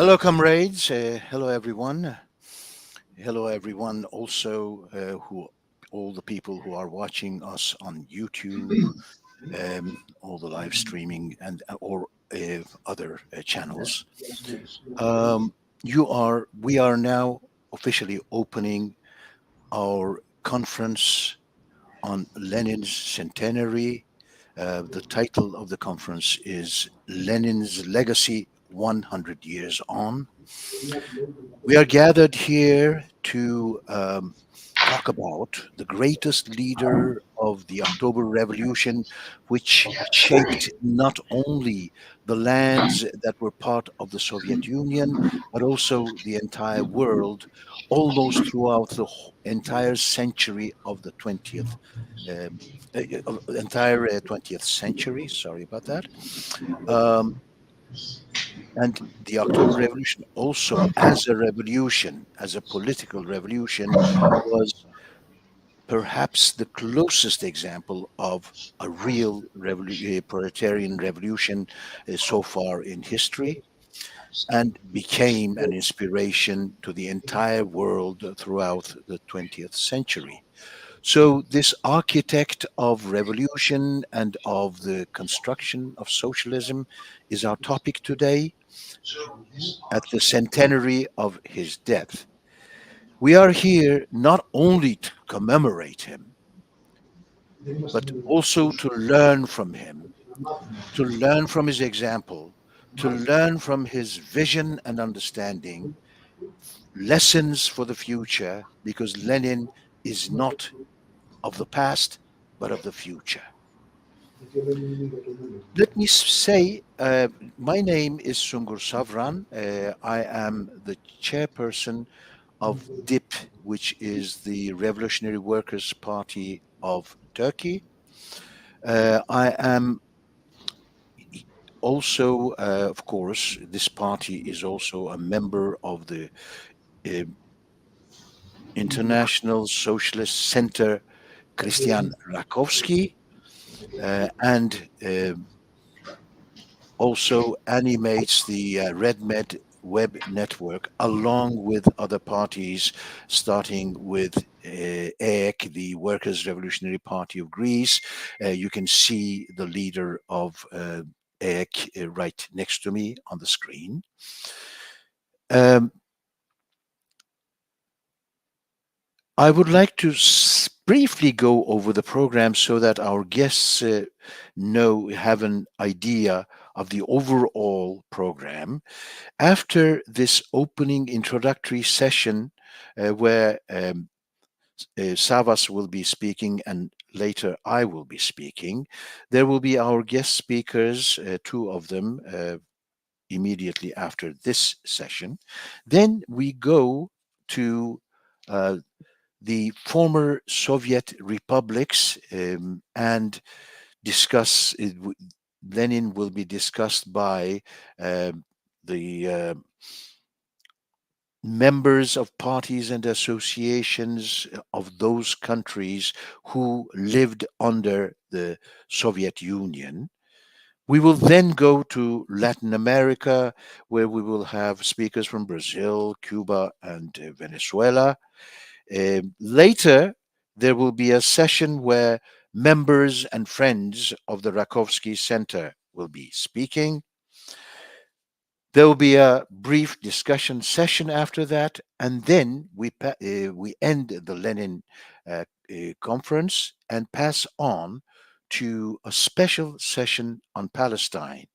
Hello, comrades. Hello, everyone. Hello, everyone. Also, who all the people who are watching us on YouTube, all the live streaming, and or other channels. Um, We are now officially opening our conference on Lenin's centenary. The title of the conference is Lenin's Legacy 100 Years On. We are gathered here to talk about the greatest leader of the October Revolution, which shaped not only the lands that were part of the Soviet Union, but also the entire world, almost throughout the entire century of the 20th. Entire 20th century, sorry about that. Um, and the October Revolution, also as a revolution, as a political revolution, was perhaps the closest example of a real proletarian revolution so far in history, and became an inspiration to the entire world throughout the 20th century. So, this architect of revolution and of the construction of socialism is our topic today at the centenary of his death. We are here not only to commemorate him, but also to learn from him, to learn from his example, to learn from his vision and understanding, lessons for the future, because Lenin is not of the past, but of the future. Let me say, my name is Sungur Savran. I am the chairperson of DIP, which is the Revolutionary Workers' Party of Turkey. I am also, of course, this party is also a member of the uh, International Socialist Center Christian Rakovsky, and also animates the RedMed web network along with other parties, starting with EEK, the Workers' Revolutionary Party of Greece. You can see the leader of EEK right next to me on the screen. Um, I would like to briefly go over the program so that our guests have an idea of the overall program. After this opening introductory session, where Savas will be speaking and later I will be speaking, there will be our guest speakers, two of them, immediately after this session. Then we go to uh, the former Soviet republics and discuss. Lenin will be discussed by the members of parties and associations of those countries who lived under the Soviet Union. We will then go to Latin America, where we will have speakers from Brazil, Cuba, and Venezuela. Later, there will be a session where members and friends of the Rakovsky Center will be speaking. There will be a brief discussion session after that, and then we end the Lenin conference and pass on to a special session on Palestine.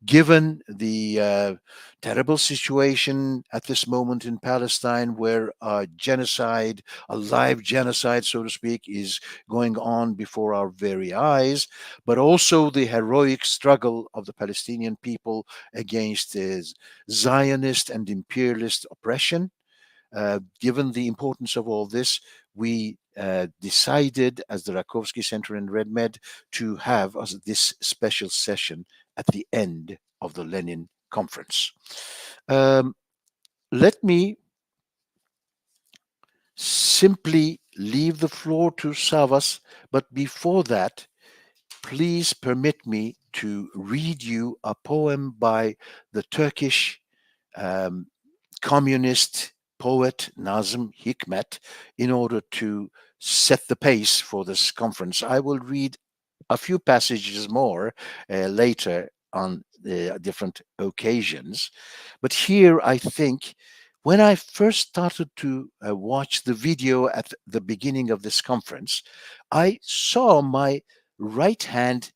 Given the terrible situation at this moment in Palestine, where a genocide, a live genocide, so to speak, is going on before our very eyes, but also the heroic struggle of the Palestinian people against Zionist and imperialist oppression. Given the importance of all this, we decided, as the Rakovsky Center in RedMed, to have this special session at the end of the Lenin conference. Um, Let me simply leave the floor to Savas, but before that, please permit me to read you a poem by the Turkish um, communist poet Nazim Hikmet in order to set the pace for this conference. I will read a few passages more later on different occasions. But here, I think, when I first started to watch the video at the beginning of this conference, I saw my right hand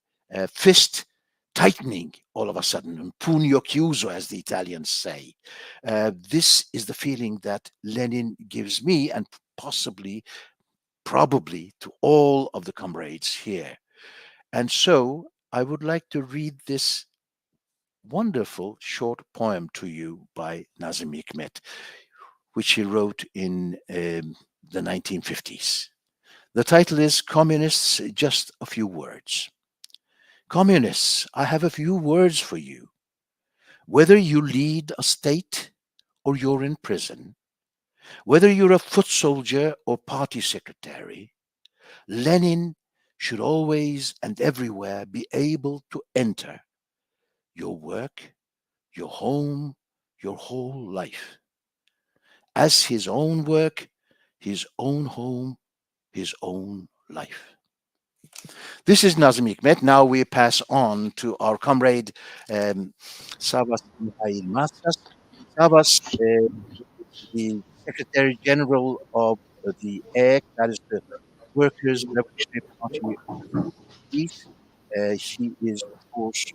fist tightening all of a sudden, pugno chiuso, as the Italians say. This is the feeling that Lenin gives me, and possibly, probably to all of the comrades here. And so I would like to read this wonderful short poem to you by Nazim Hikmet, which he wrote in the 1950s. The title is Communists, Just a Few Words. Communists, I have a few words for you. Whether you lead a state or you're in prison, whether you're a foot soldier or party secretary, Lenin should always and everywhere be able to enter your work, your home, your whole life. As his own work, his own home, his own life. This is Nazim Hikmet. Now we pass on to our comrade Savas Mikhail Matsas. Savas, the Secretary General of the EEC, that is the Workers' Revolutionary Party of Greece. He is, of course,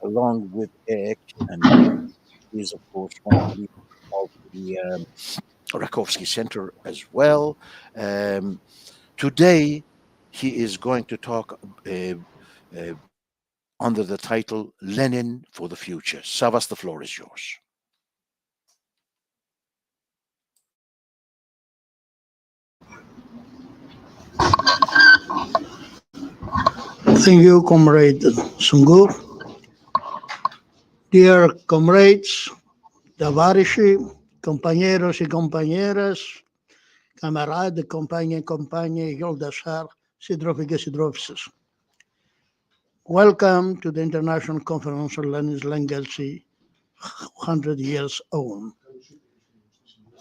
along with EEC, and he is, of course, one of the leaders of the Rakovsky Center as well. Today, he is going to talk uh, under the title Lenin for the Future. Savas, the floor is yours. Thank you, Comrade Sungur. Dear comrades, tavarishi, compañeros y compañeras, camarades, compañía, Yoldashar, Sidrofiga Sidrovsis. Welcome to the International Conference on Lenin's Legacy, 100 years on.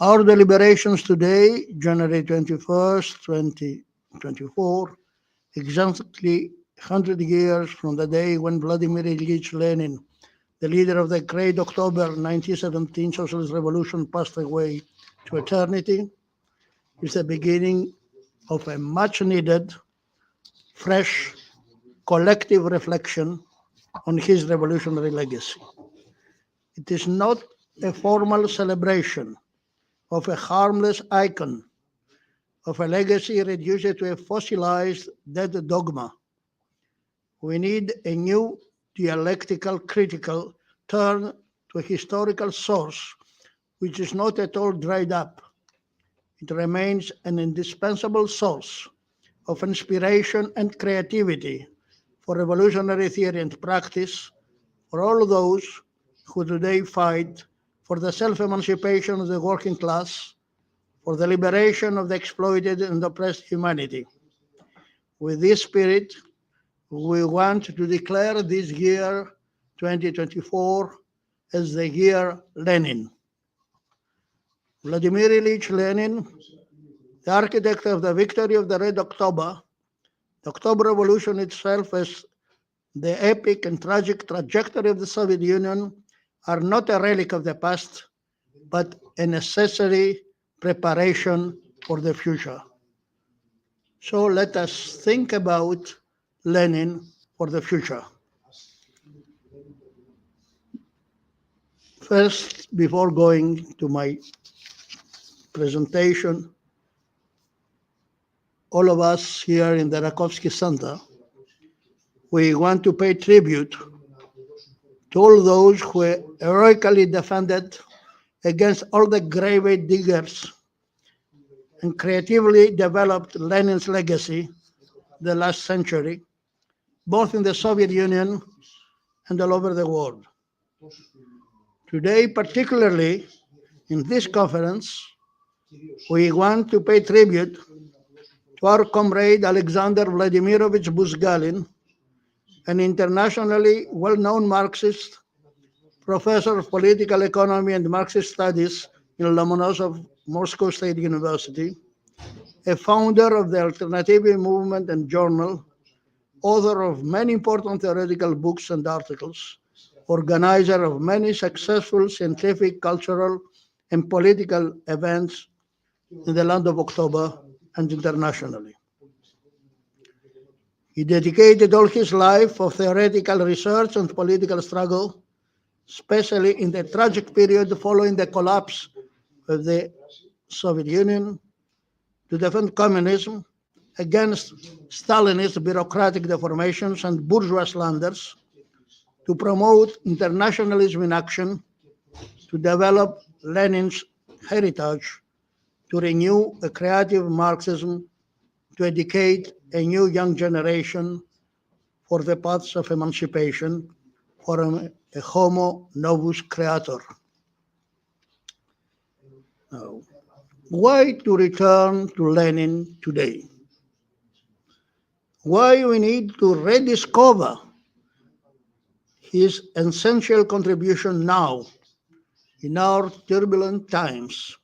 Our deliberations today, January 21st, 2024, exactly 100 years from the day when Vladimir Ilyich Lenin, the leader of the great October 1917 Socialist Revolution, passed away to eternity, is the beginning of a much-needed, fresh, collective reflection on his revolutionary legacy. It is not a formal celebration of a harmless icon, of a legacy reduced to a fossilized dead dogma. We need a new dialectical critical turn to a historical source which is not at all dried up. It remains an indispensable source of inspiration and creativity for revolutionary theory and practice for all those who today fight for the self-emancipation of the working class, for the liberation of the exploited and oppressed humanity. With this spirit, we want to declare this year, 2024, as the year Lenin. Vladimir Ilyich Lenin, the architect of the victory of the Red October, the October Revolution itself as the epic and tragic trajectory of the Soviet Union are not a relic of the past, but a necessary preparation for the future. So let us think about Lenin for the future. First, before going to my presentation, all of us here in the Rakovsky Center, we want to pay tribute to all those who heroically defended against all the grave diggers and creatively developed Lenin's legacy the last century, both in the Soviet Union and all over the world. Today, particularly in this conference, we want to pay tribute to our comrade Alexander Vladimirovich Buzgalin, an internationally well-known Marxist professor of political economy and Marxist studies in Lomonosov Moscow State University, a founder of the Alternative Movement and Journal, author of many important theoretical books and articles, organizer of many successful scientific, cultural, and political events in the land of October and internationally. He dedicated all his life of theoretical research and political struggle, especially in the tragic period following the collapse of the Soviet Union, to defend communism against Stalinist bureaucratic deformations and bourgeois slanders, to promote internationalism in action, to develop Lenin's heritage, to renew a creative Marxism, to educate a new young generation for the paths of emancipation, for a homo novus creator. Now, why to return to Lenin today? Why we need to rediscover his essential contribution now in our turbulent times.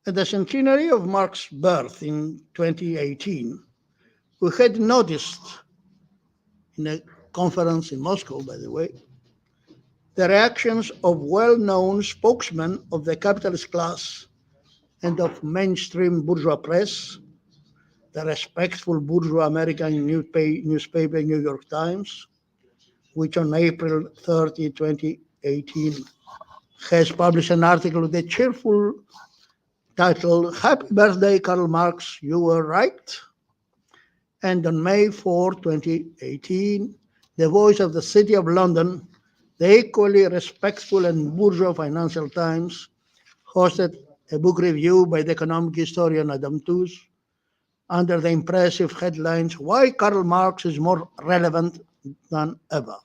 At the centenary of Marx's birth in 2018, we had noticed, in a conference in Moscow, by the way, the reactions of well-known spokesmen of the capitalist class and of mainstream bourgeois press, the respectful bourgeois American newspaper New York Times, which on April 30, 2018, has published an article with a cheerful title, "Happy Birthday, Karl Marx, You Were Right." And on May 4, 2018, the Voice of the City of London, the equally respectful and bourgeois Financial Times, hosted a book review by the economic historian Adam Tooze under the impressive headlines, "Why Karl Marx is More Relevant Than Ever."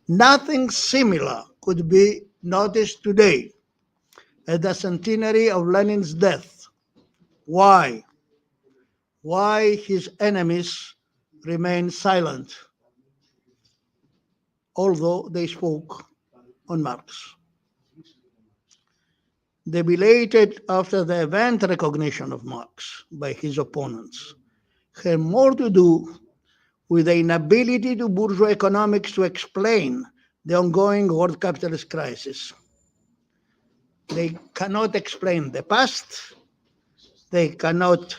Nothing similar could be noticed today at the centenary of Lenin's death. Why? Why his enemies remain silent, although they spoke on Marx. The belated after the event recognition of Marx by his opponents had more to do with the inability to bourgeois economics to explain the ongoing world capitalist crisis. They cannot explain the past, they cannot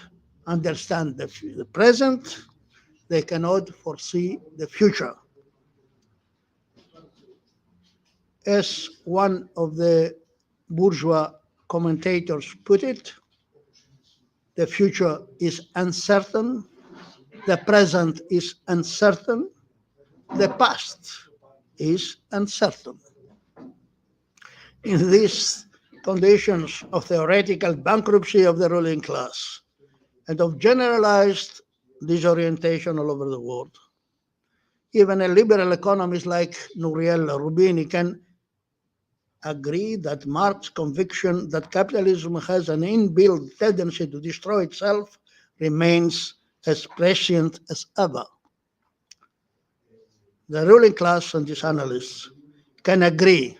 understand the present, they cannot foresee the future. As one of the bourgeois commentators put it, the future is uncertain, the present is uncertain, the past is uncertain. In these conditions of theoretical bankruptcy of the ruling class and of generalized disorientation all over the world, even a liberal economist like Nouriel Roubini can agree that Marx's conviction that capitalism has an inbuilt tendency to destroy itself remains as prescient as ever. The ruling class and its analysts can agree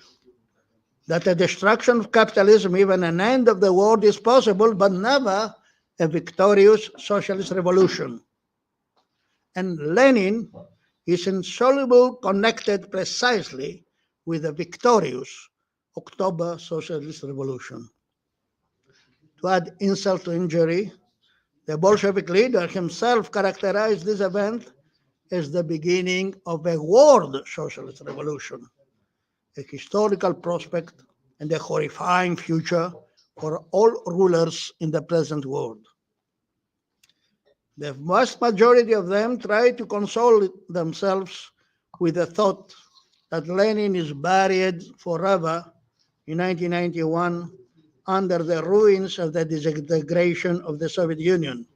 that the destruction of capitalism, even an end of the world, is possible, but never a victorious socialist revolution. And Lenin is insolubly connected precisely with the victorious October Socialist Revolution. To add insult to injury, the Bolshevik leader himself characterized this event as the beginning of a world socialist revolution, a historical prospect and a horrifying future for all rulers in the present world. The vast majority of them try to console themselves with the thought that Lenin is buried forever in 1991 under the ruins of the disintegration of the Soviet Union.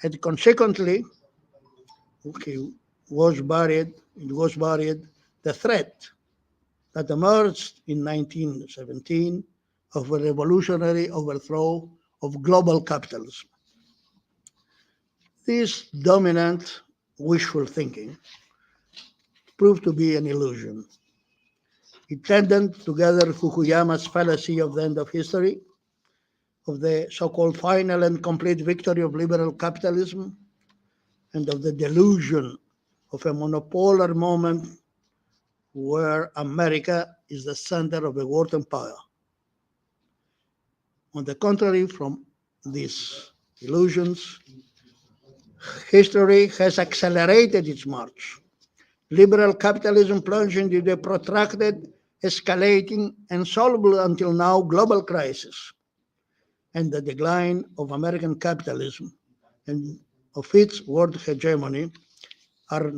And consequently, it was buried the threat that emerged in 1917 of a revolutionary overthrow of global capitalism. This dominant wishful thinking proved to be an illusion. It tended, together with Fukuyama's fallacy of the end of history, of the so-called final and complete victory of liberal capitalism, and of the delusion of a monopolar moment where America is the center of the world empire. On the contrary, from these illusions, history has accelerated its march. Liberal capitalism plunged into a protracted, escalating, and solvable until now global crisis, and the decline of American capitalism and of its world hegemony are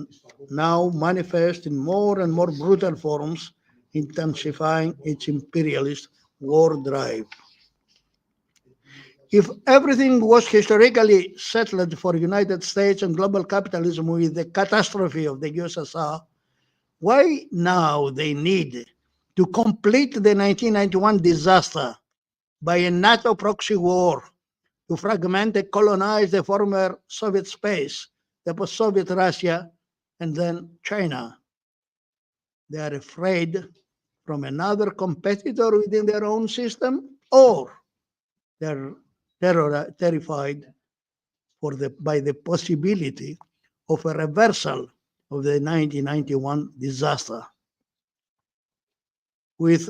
now manifest in more and more brutal forms, intensifying its imperialist war drive. If everything was historically settled for United States and global capitalism with the catastrophe of the USSR, why now they need to complete the 1991 disaster by a NATO proxy war to fragment and colonize the former Soviet space, the post-Soviet Russia, and then China? They are afraid from another competitor within their own system, or they're terrified by the possibility of a reversal of the 1991 disaster. With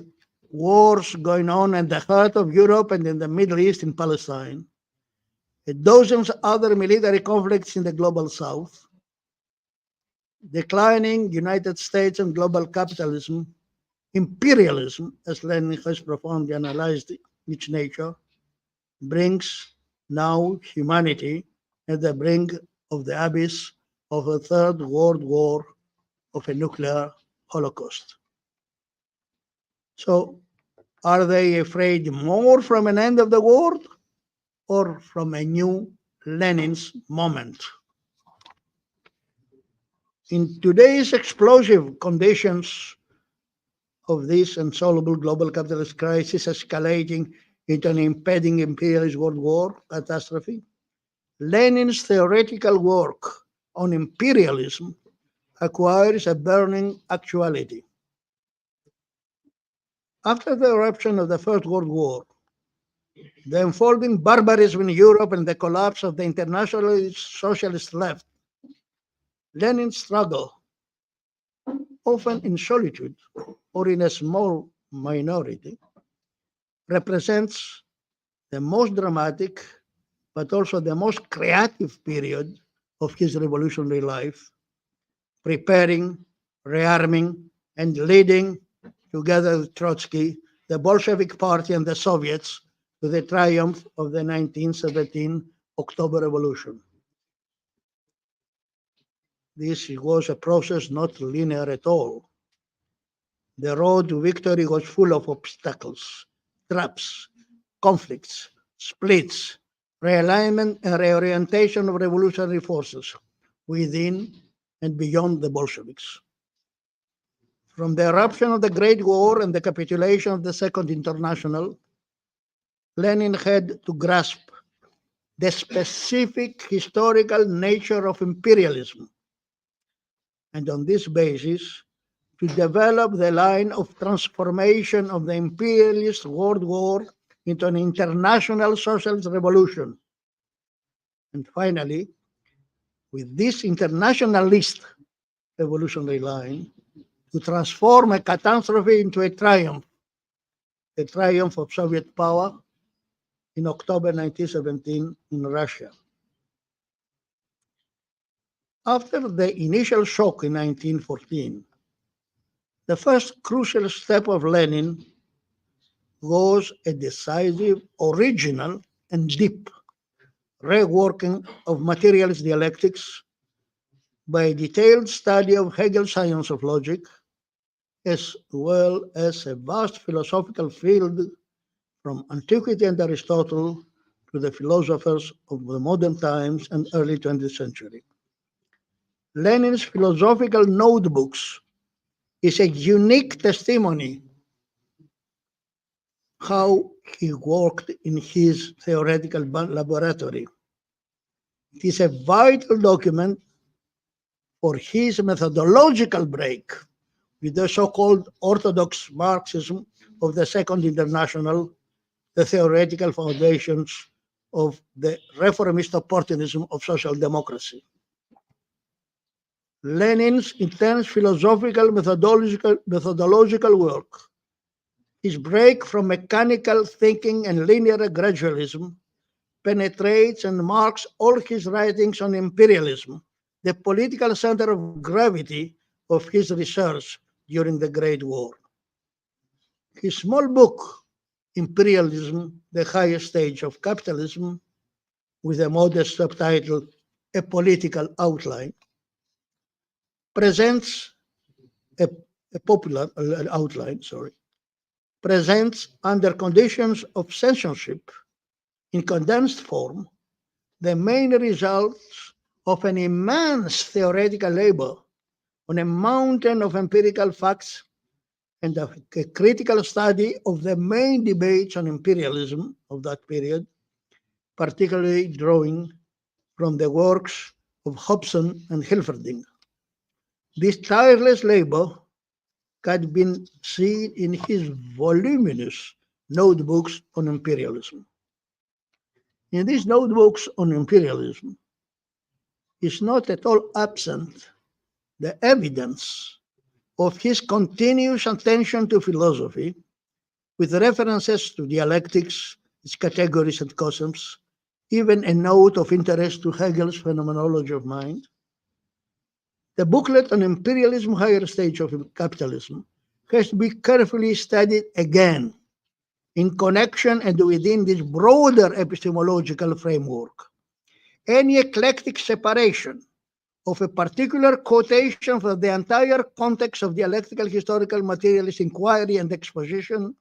wars going on in the heart of Europe and in the Middle East, in Palestine, and dozens of other military conflicts in the global south, declining United States and global capitalism, imperialism, as Lenin has profoundly analyzed its nature, brings now humanity at the brink of the abyss of a third world war, of a nuclear holocaust. So, are they afraid more from an end of the world or from a new Lenin's moment? In today's explosive conditions of this insoluble global capitalist crisis escalating into an impending imperialist world war catastrophe, Lenin's theoretical work on imperialism acquires a burning actuality. After the eruption of the First World War, the unfolding barbarism in Europe and the collapse of the international socialist left, Lenin's struggle, often in solitude or in a small minority, represents the most dramatic but also the most creative period of his revolutionary life, preparing, rearming, and leading, together with Trotsky, the Bolshevik Party and the Soviets to the triumph of the 1917 October Revolution. This was a process not linear at all. The road to victory was full of obstacles, traps, conflicts, splits, realignment and reorientation of revolutionary forces within and beyond the Bolsheviks. From the eruption of the Great War and the capitulation of the Second International, Lenin had to grasp the specific historical nature of imperialism, and on this basis, to develop the line of transformation of the imperialist world war into an international socialist revolution. And finally, with this internationalist revolutionary line, to transform a catastrophe into a triumph of Soviet power in October 1917 in Russia. After the initial shock in 1914, the first crucial step of Lenin was a decisive, original, and deep reworking of materialist dialectics by a detailed study of Hegel's science of logic, as well as a vast philosophical field from antiquity and Aristotle to the philosophers of the modern times and early 20th century. Lenin's philosophical notebooks is a unique testimony how he worked in his theoretical laboratory. It is a vital document for his methodological break with the so-called orthodox Marxism of the Second International, the theoretical foundations of the reformist opportunism of social democracy. Lenin's intense philosophical methodological work, his break from mechanical thinking and linear gradualism, penetrates and marks all his writings on imperialism, the political center of gravity of his research during the Great War. His small book, Imperialism, the Highest Stage of Capitalism, with a modest subtitle, A Political Outline, presents a popular outline, presents under conditions of censorship in condensed form the main results of an immense theoretical labor on a mountain of empirical facts and a critical study of the main debates on imperialism of that period, particularly drawing from the works of Hobson and Hilferding. This tireless labor had been seen in his voluminous notebooks on imperialism. In these notebooks on imperialism is not at all absent the evidence of his continuous attention to philosophy, with references to dialectics, its categories and cosms, even a note of interest to Hegel's phenomenology of mind. The booklet on imperialism, higher stage of capitalism, has to be carefully studied again in connection and within this broader epistemological framework. Any eclectic separation of a particular quotation from the entire context of dialectical historical materialist inquiry and exposition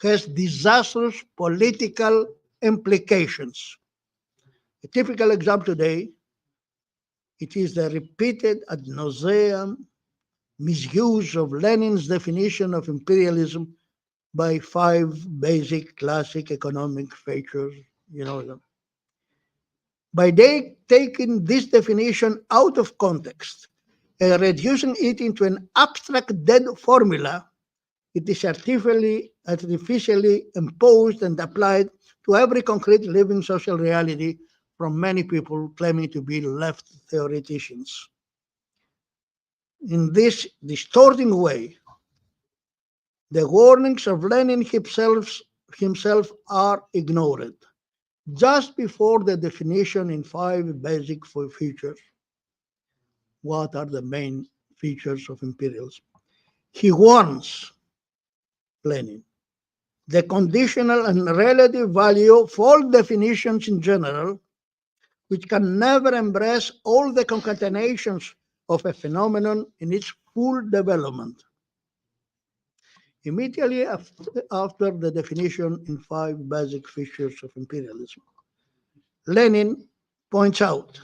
has disastrous political implications. A typical example today, it is the repeated ad nauseam misuse of Lenin's definition of imperialism by 5 basic classic economic features, you know them. By taking this definition out of context and reducing it into an abstract dead formula, it is artificially imposed and applied to every concrete living social reality from many people claiming to be left theoreticians. In this distorting way, the warnings of Lenin himself are ignored. Just before the definition in 5 basic features, what are the main features of imperialism? He warns Lenin, the conditional and relative value of all definitions in general, which can never embrace all the concatenations of a phenomenon in its full development. Immediately after the definition in 5 basic features of imperialism, Lenin points out,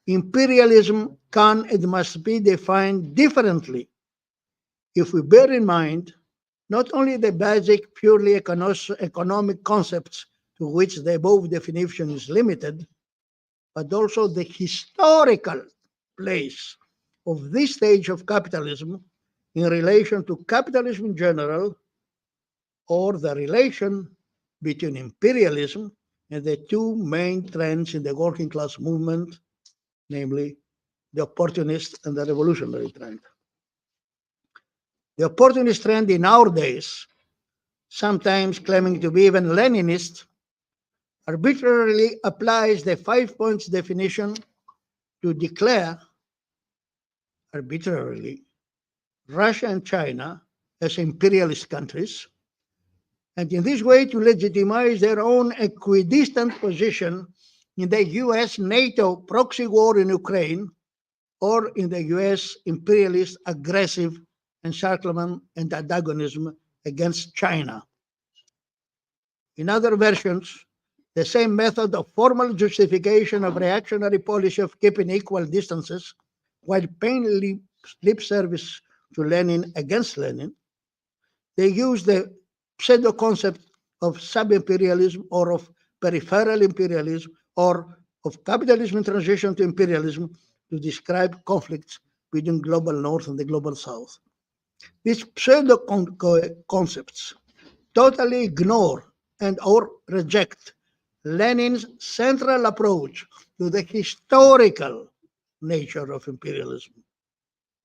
imperialism can and must be defined differently if we bear in mind not only the basic purely economic concepts to which the above definition is limited, but also the historical place of this stage of capitalism in relation to capitalism in general, or the relation between imperialism and the 2 main trends in the working class movement, namely the opportunist and the revolutionary trend. The opportunist trend in our days, sometimes claiming to be even Leninist, arbitrarily applies the 5 points definition to declare arbitrarily Russia and China as imperialist countries, and in this way to legitimize their own equidistant position in the US-NATO proxy war in Ukraine, or in the US imperialist aggressive encirclement and antagonism against China. In other versions, the same method of formal justification of reactionary policy of keeping equal distances while paying lip service to Lenin against Lenin, they use the pseudo-concept of sub-imperialism or of peripheral imperialism or of capitalism in transition to imperialism to describe conflicts between global North and the global South. These pseudo-concepts totally ignore and or reject Lenin's central approach to the historical nature of imperialism.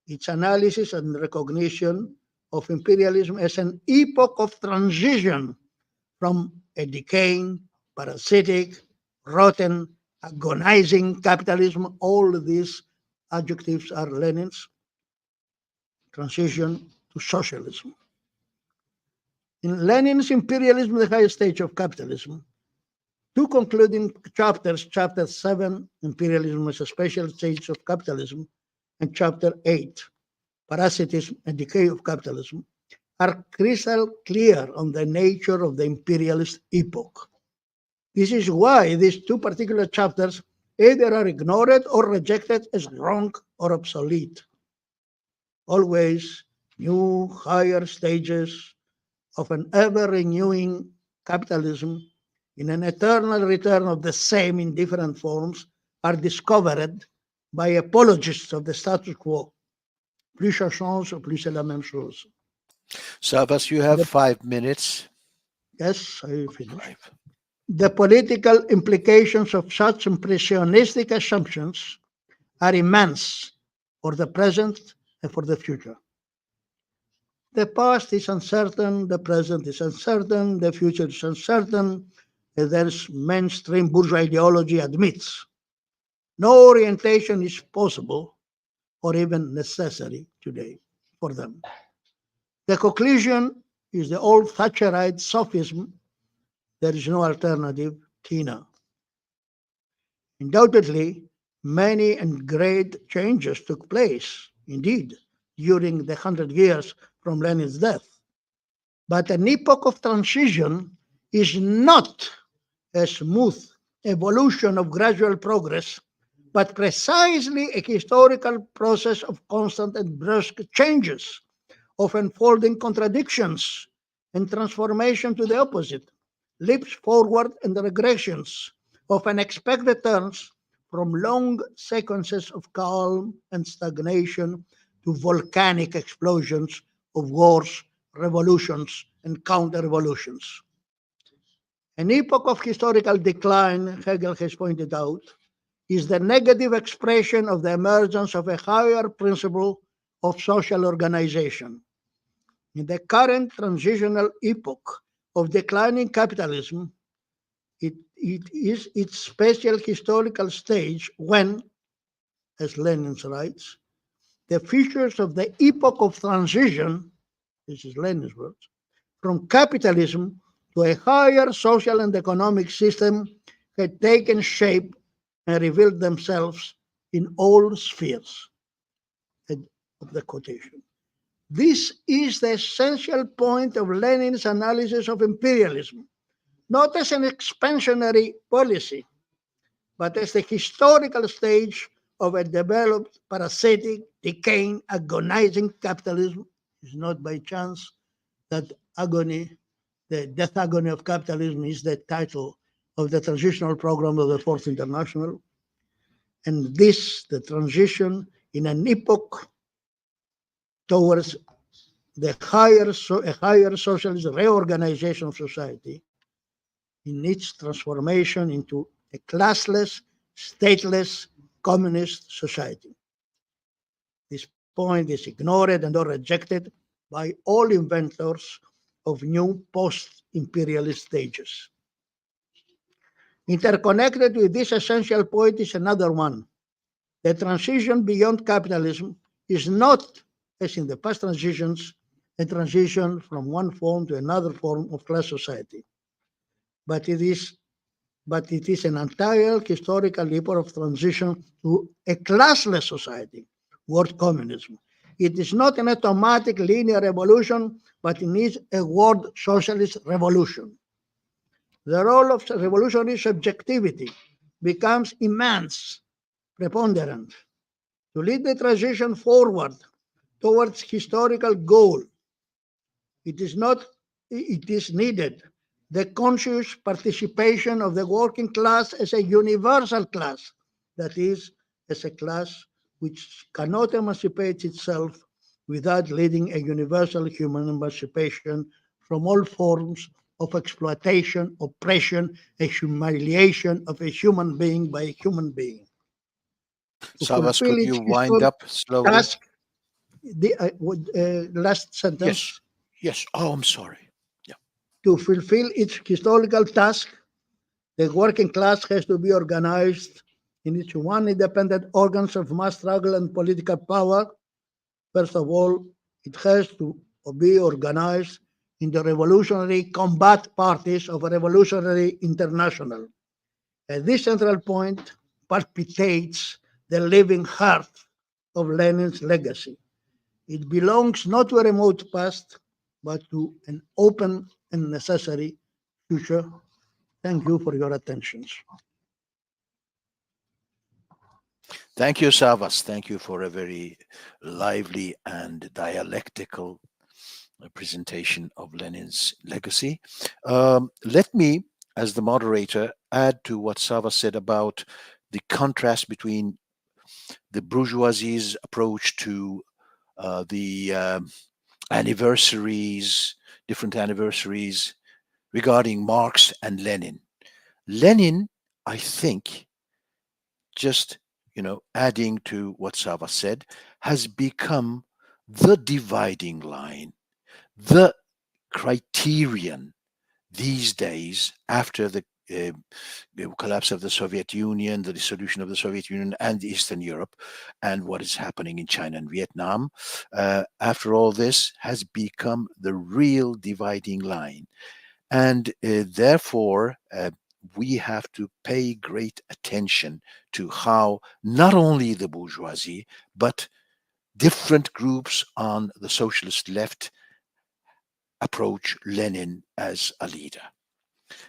Its analysis and recognition of imperialism as an epoch of transition from a decaying, parasitic, rotten, agonizing capitalism. All these adjectives are Lenin's transition to socialism. In Lenin's Imperialism, the highest stage of capitalism, two concluding chapters, Chapter 7, Imperialism as a Special Stage of Capitalism, and Chapter 8, Parasitism and Decay of Capitalism, are crystal clear on the nature of the imperialist epoch. This is why these two particular chapters either are ignored or rejected as wrong or obsolete. Always new, higher stages of an ever-renewing capitalism in an eternal return of the same in different forms are discovered by apologists of the status quo. Plus ça change, plus c'est la même chose. Savas, you have 5 minutes. Yes, I finish. 5. The political implications of such impressionistic assumptions are immense for the present and for the future. The past is uncertain, the present is uncertain, the future is uncertain, as there's mainstream bourgeois ideology admits. No orientation is possible or even necessary today for them. The conclusion is the old Thatcherite sophism, there is no alternative, Tina. Undoubtedly, many and great changes took place, indeed, during the 100 years from Lenin's death. But an epoch of transition is not a smooth evolution of gradual progress, but precisely a historical process of constant and brusque changes, of unfolding contradictions and transformation to the opposite, leaps forward and regressions, of unexpected turns from long sequences of calm and stagnation to volcanic explosions of wars, revolutions, and counter-revolutions. An epoch of historical decline, Hegel has pointed out, is the negative expression of the emergence of a higher principle of social organization. In the current transitional epoch of declining capitalism, it is its special historical stage when, as Lenin writes, the features of the epoch of transition, this is Lenin's words, from capitalism to a higher social and economic system had taken shape and revealed themselves in all spheres. End of the quotation. This is the essential point of Lenin's analysis of imperialism, not as an expansionary policy, but as the historical stage of a developed, parasitic, decaying, agonizing capitalism. It's not by chance that agony, the death agony of capitalism, is the title of the transitional program of the Fourth International. And this, the transition in an epoch towards a higher socialist reorganization of society, in its transformation into a classless, stateless, communist society. This point is ignored and or rejected by all inventors of new post-imperialist stages. Interconnected with this essential point is another one. The transition beyond capitalism is not, as in the past transitions, a transition from one form to another form of class society. But it is an entire historical epoch of transition to a classless society, world communism. It is not an automatic linear evolution, but it is a world socialist revolution. The role of revolutionary subjectivity becomes immense, preponderant. To lead the transition forward towards historical goal, it is needed the conscious participation of the working class as a universal class, that is, as a class which cannot emancipate itself without leading a universal human emancipation from all forms of exploitation, oppression, and humiliation of a human being by a human being. To Savas, fulfill could you its wind historic up slowly? task, last Yes. sentence, Yes. Oh, I'm sorry. Yeah. to fulfill its historical task, the working class has to be organized in its one independent organs of mass struggle and political power. First of all, it has to be organized in the revolutionary combat parties of a revolutionary international. At this central point palpitates the living heart of Lenin's legacy. It belongs not to a remote past, but to an open and necessary future. Thank you for your attention. Thank you, Savas. Thank you for a very lively and dialectical presentation of Lenin's legacy. Let me, as the moderator, add to what Savas said about the contrast between the bourgeoisie's approach to the anniversaries, different anniversaries regarding Marx and Lenin. Lenin, I think, just adding to what Sava said, has become the dividing line, the criterion these days after the collapse of the Soviet Union, the dissolution of the Soviet Union and Eastern Europe, and what is happening in China and Vietnam. After all this, has become the real dividing line. And therefore, we have to pay great attention to how not only the bourgeoisie, but different groups on the socialist left approach Lenin as a leader.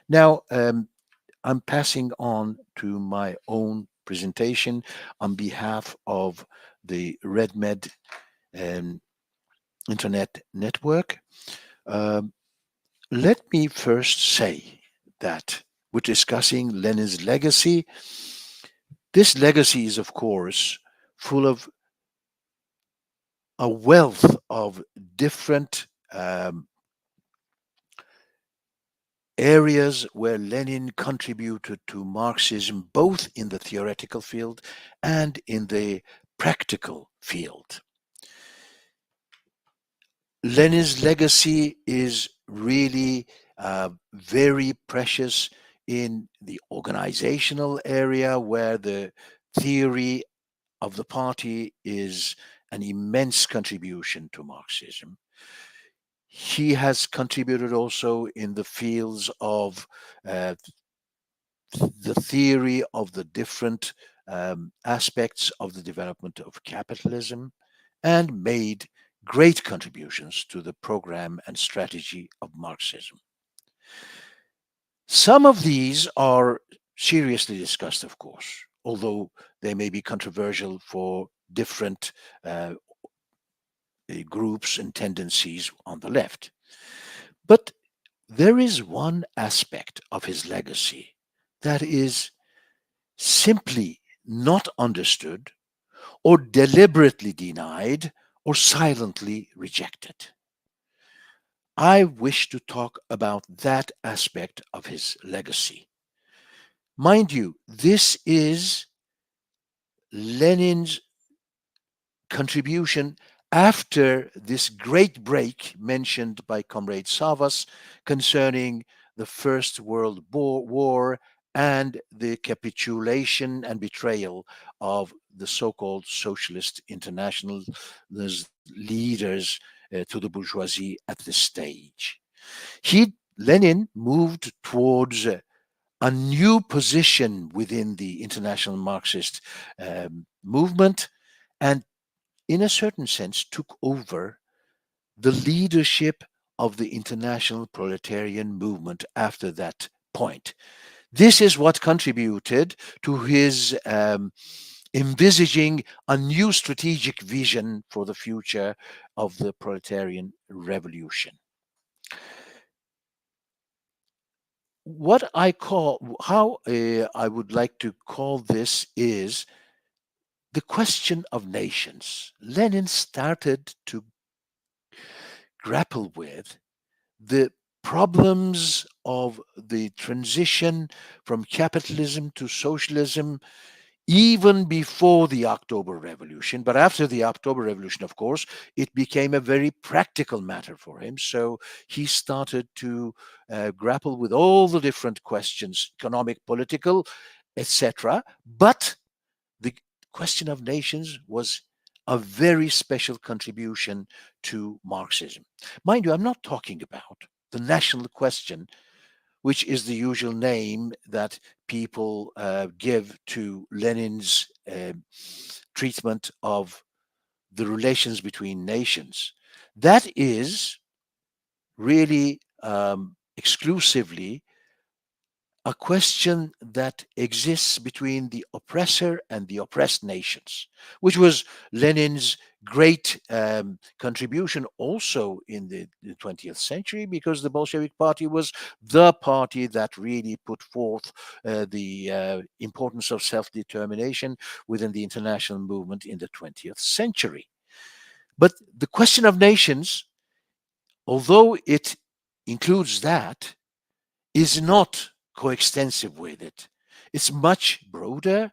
Now, I'm passing on to my own presentation on behalf of the RedMed um, Internet Network. Um, Let me first say that we're discussing Lenin's legacy. This legacy is, of course, full of a wealth of different areas where Lenin contributed to Marxism, both in the theoretical field and in the practical field. Lenin's legacy is really very precious in the organizational area, where the theory of the party is an immense contribution to Marxism. He has contributed also in the fields of uh, the theory of the different aspects of the development of capitalism, and made great contributions to the program and strategy of Marxism. Some of these are seriously discussed, of course, although they may be controversial for different groups and tendencies on the left. But there is one aspect of his legacy that is simply not understood, or deliberately denied, or silently rejected. I wish to talk about that aspect of his legacy. Mind you, this is Lenin's contribution after this great break mentioned by Comrade Savas concerning the First World War and the capitulation and betrayal of the so-called Socialist International leaders to the bourgeoisie at this stage. Lenin moved towards a new position within the international Marxist movement, and in a certain sense took over the leadership of the international proletarian movement after that point. This is what contributed to his envisaging a new strategic vision for the future of the proletarian revolution. How I would like to call this is the question of nations. Lenin started to grapple with the problems of the transition from capitalism to socialism even before the October Revolution. But after the October Revolution, of course, it became a very practical matter for him. So he started to grapple with all the different questions, economic, political, etc. But the question of nations was a very special contribution to Marxism. Mind you, I'm not talking about the national question, which is the usual name that people give to Lenin's treatment of the relations between nations. That is really exclusively a question that exists between the oppressor and the oppressed nations, which was Lenin's great contribution also in the 20th century, because the Bolshevik Party was the party that really put forth the importance of self determination within the international movement in the 20th century. But the question of nations, although it includes that, is not coextensive with it. It's much broader,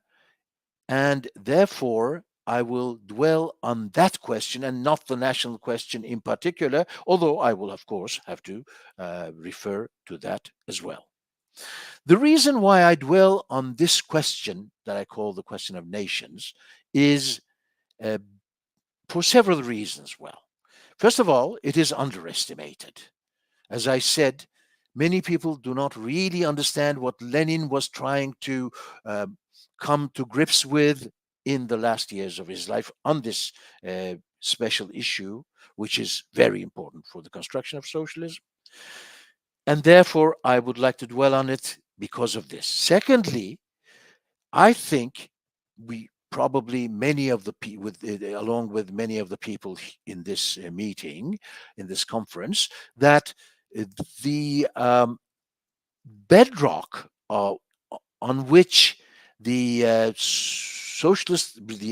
and therefore I will dwell on that question and not the national question in particular, although I will, of course, have to refer to that as well. The reason why I dwell on this question that I call the question of nations is uh, for several reasons. Well, first of all, it is underestimated. As I said, many people do not really understand what Lenin was trying to come to grips with in the last years of his life on this special issue, which is very important for the construction of socialism. And therefore, I would like to dwell on it because of this. Secondly, I think we probably many of the people, along with many of the people in this meeting, in this conference, that the bedrock on which the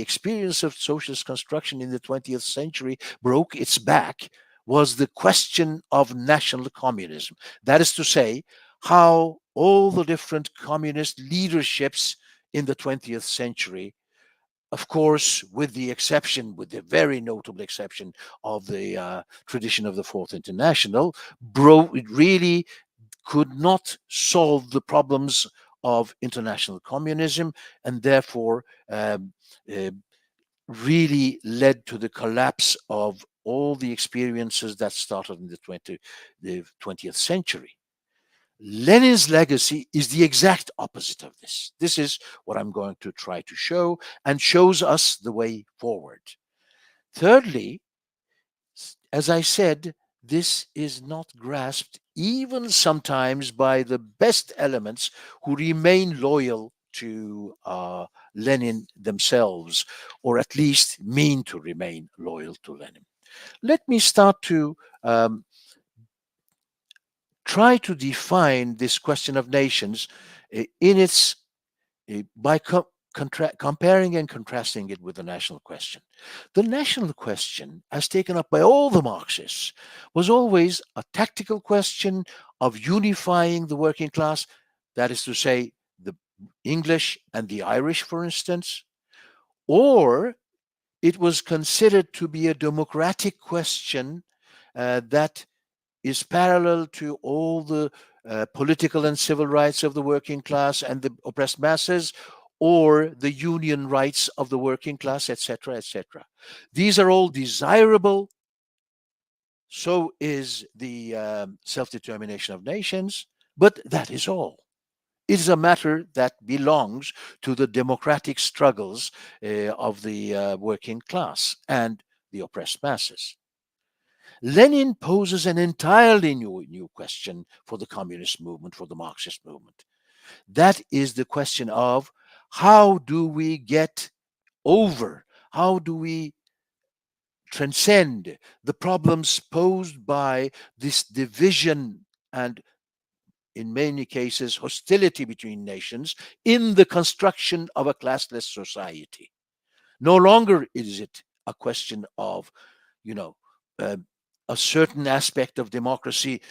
experience of socialist construction in the 20th century broke its back was the question of national communism. That is to say, how all the different communist leaderships in the 20th century, of course, with the very notable exception of the tradition of the Fourth International, it really could not solve the problems of international communism, and therefore uh, really led to the collapse of all the experiences that started in the 20th century. Lenin's legacy is the exact opposite of this. This is what I'm going to try to show, and shows us the way forward. Thirdly, as I said, this is not grasped even sometimes by the best elements who remain loyal to Lenin themselves, or at least mean to remain loyal to Lenin. Let me start to try to define this question of nations in its by comparing and contrasting it with the national question. The national question, as taken up by all the Marxists, was always a tactical question of unifying the working class, that is to say, the English and the Irish, for instance, or it was considered to be a democratic question that is parallel to all the political and civil rights of the working class and the oppressed masses, or the union rights of the working class, etc., etc. These are all desirable. So is the self-determination of nations, but that is all. It is a matter that belongs to the democratic struggles of the working class and the oppressed masses. Lenin poses an entirely new question for the communist movement, for the Marxist movement. That is the question of how do we get over, how do we transcend the problems posed by this division and, in many cases, hostility between nations in the construction of a classless society. No longer is it a question of, you know, uh, a certain aspect of democracy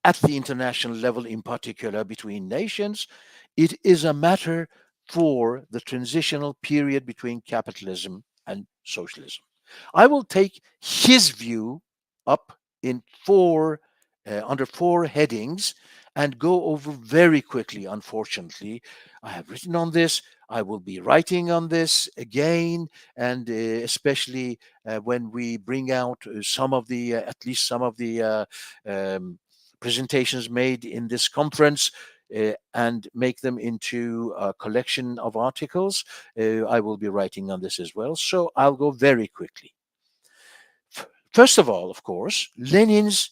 at the international level, in particular between nations. It is a matter for the transitional period between capitalism and socialism. I will take his view up in under four headings and go over very quickly. Unfortunately, I have written on this. I will be writing on this again, and especially when we bring out some of the, at least some of the um, presentations made in this conference, and make them into a collection of articles. I will be writing on this as well. So I'll go very quickly. First of all, of course, Lenin's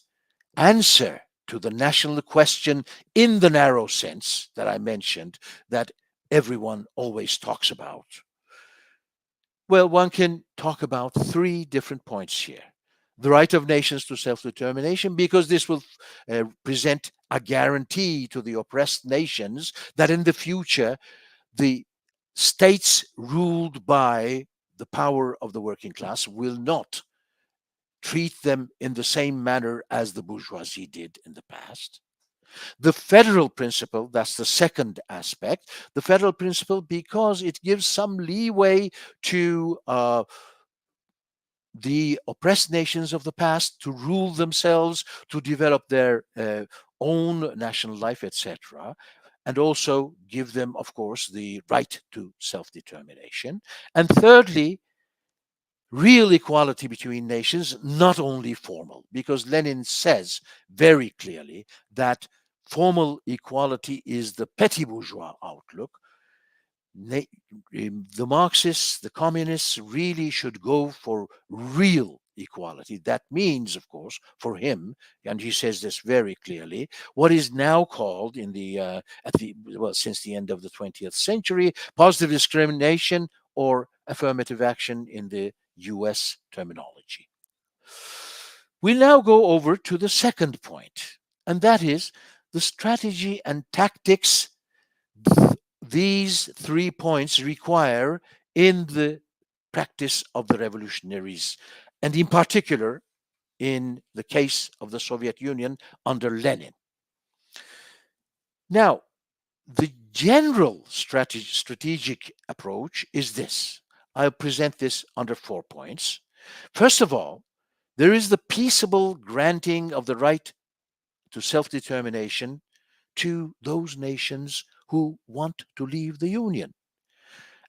answer to the national question in the narrow sense that I mentioned, that everyone always talks about. Well, one can talk about three different points here. The right of nations to self determination, because this will present a guarantee to the oppressed nations that in the future, the states ruled by the power of the working class will not treat them in the same manner as the bourgeoisie did in the past. The federal principle, that's the second aspect. The federal principle, because it gives some leeway to the oppressed nations of the past to rule themselves, to develop their own national life, etc. And also give them, of course, the right to self determination. And thirdly, real equality between nations, not only formal, because Lenin says very clearly that formal equality is the petty bourgeois outlook. The Marxists, the communists really should go for real equality. That means, of course, for him, and he says this very clearly, what is now called in the since the end of the 20th century, positive discrimination or affirmative action in the US terminology. We'll now go over to the second point, and that is the strategy and tactics these 3 points require in the practice of the revolutionaries, and in particular in the case of the Soviet Union under Lenin. Now, the general strategic approach is this. I'll present this under 4 points. First of all, there is the peaceable granting of the right to self-determination to those nations who want to leave the Union.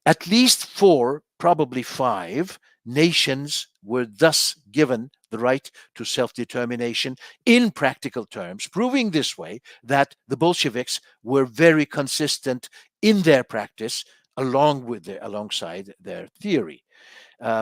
At least 4, probably 5 nations were thus given the right to self-determination in practical terms, proving this way that the Bolsheviks were very consistent in their practice alongside their theory.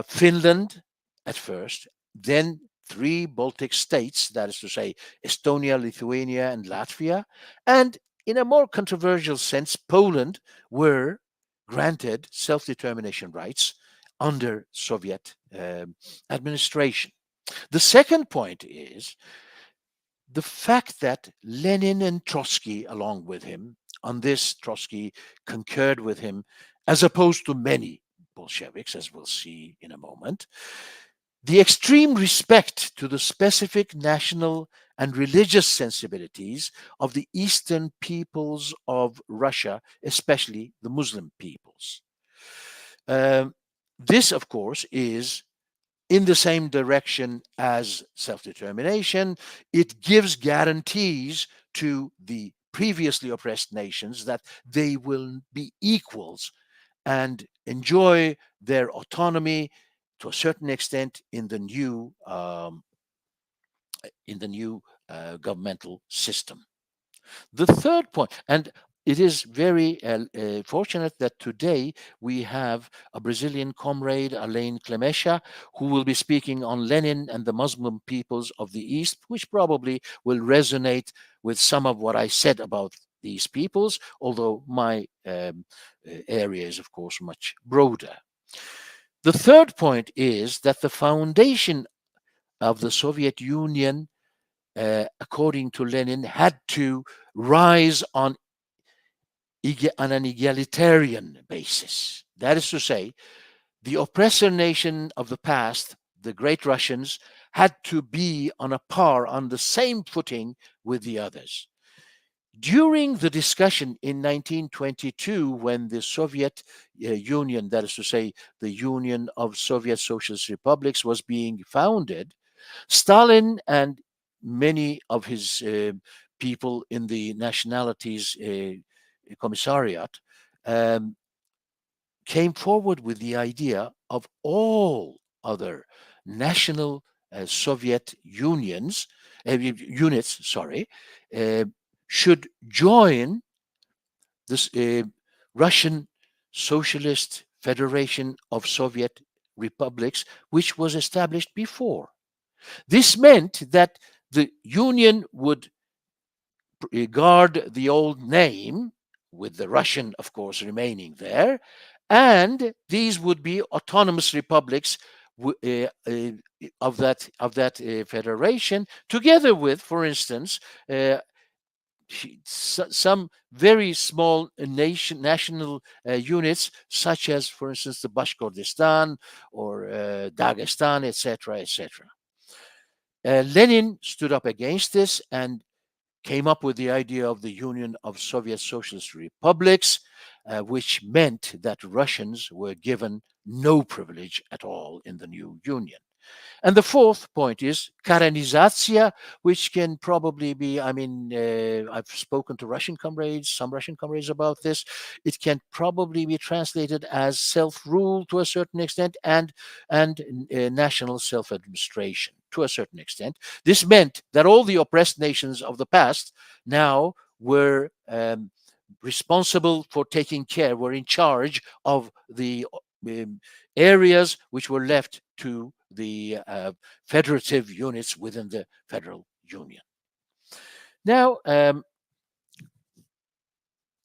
Finland at first, then 3 Baltic states, that is to say, Estonia, Lithuania, and Latvia, and in a more controversial sense, Poland, were granted self determination rights under Soviet administration. The second point is the fact that Lenin and Trotsky, along with him, on this, Trotsky concurred with him, as opposed to many Bolsheviks, as we'll see in a moment, the extreme respect to the specific national and religious sensibilities of the Eastern peoples of Russia, especially the Muslim peoples. This, of course, is in the same direction as self determination. It gives guarantees to the previously oppressed nations that they will be equals and enjoy their autonomy to a certain extent in the new governmental system. The third point, and it is very fortunate that today we have a Brazilian comrade, Alain Clemesha, who will be speaking on Lenin and the Muslim peoples of the East, which probably will resonate with some of what I said about these peoples, although my area is, of course, much broader. The third point is that the foundation of the Soviet Union, according to Lenin, had to rise on an egalitarian basis. That is to say, the oppressor nation of the past, the great Russians, had to be on a par, on the same footing with the others. During the discussion in 1922, when the Soviet Union, that is to say, the Union of Soviet Socialist Republics, was being founded, Stalin and many of his people in the nationalities commissariat um, came forward with the idea of all other national Soviet units, uh, should join this Russian Socialist Federation of Soviet Republics, which was established before. This meant that the Union would guard the old name, with the Russian, of course, remaining there, and these would be autonomous republics of that federation, together with, for instance, uh, some very small national units, such as, for instance, the Bashkortostan or Dagestan, etc., etc. Lenin stood up against this and came up with the idea of the Union of Soviet Socialist Republics, which meant that Russians were given no privilege at all in the new union. And the fourth point is Karenizatsia, which can probably be, I've spoken to some Russian comrades about this. It can probably be translated as self-rule to a certain extent, and national self-administration to a certain extent. This meant that all the oppressed nations of the past now were responsible for taking care, were in charge of the um, areas which were left to the federative units within the federal union. Now,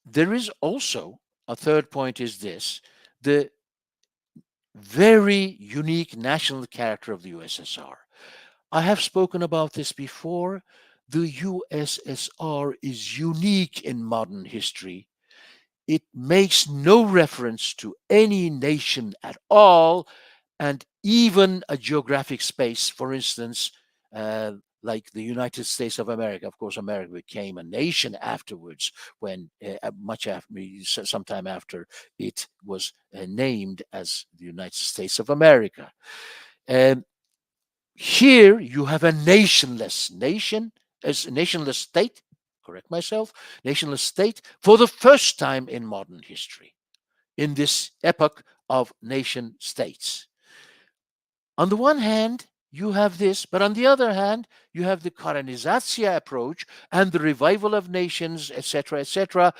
there is also a third point, is this: the very unique national character of the USSR. I have spoken about this before. The USSR is unique in modern history. It makes no reference to any nation at all, and even a geographic space, for instance, uh, like the United States of America. Of course, America became a nation afterwards, when much after, sometime after it was named as the United States of America. Um, Here you have a nationless nation, as a nationless state. Correct myself, nationless state for the first time in modern history, in this epoch of nation states. On the one hand, you have this, but on the other hand, you have the Koreanization approach and the revival of nations, etc.,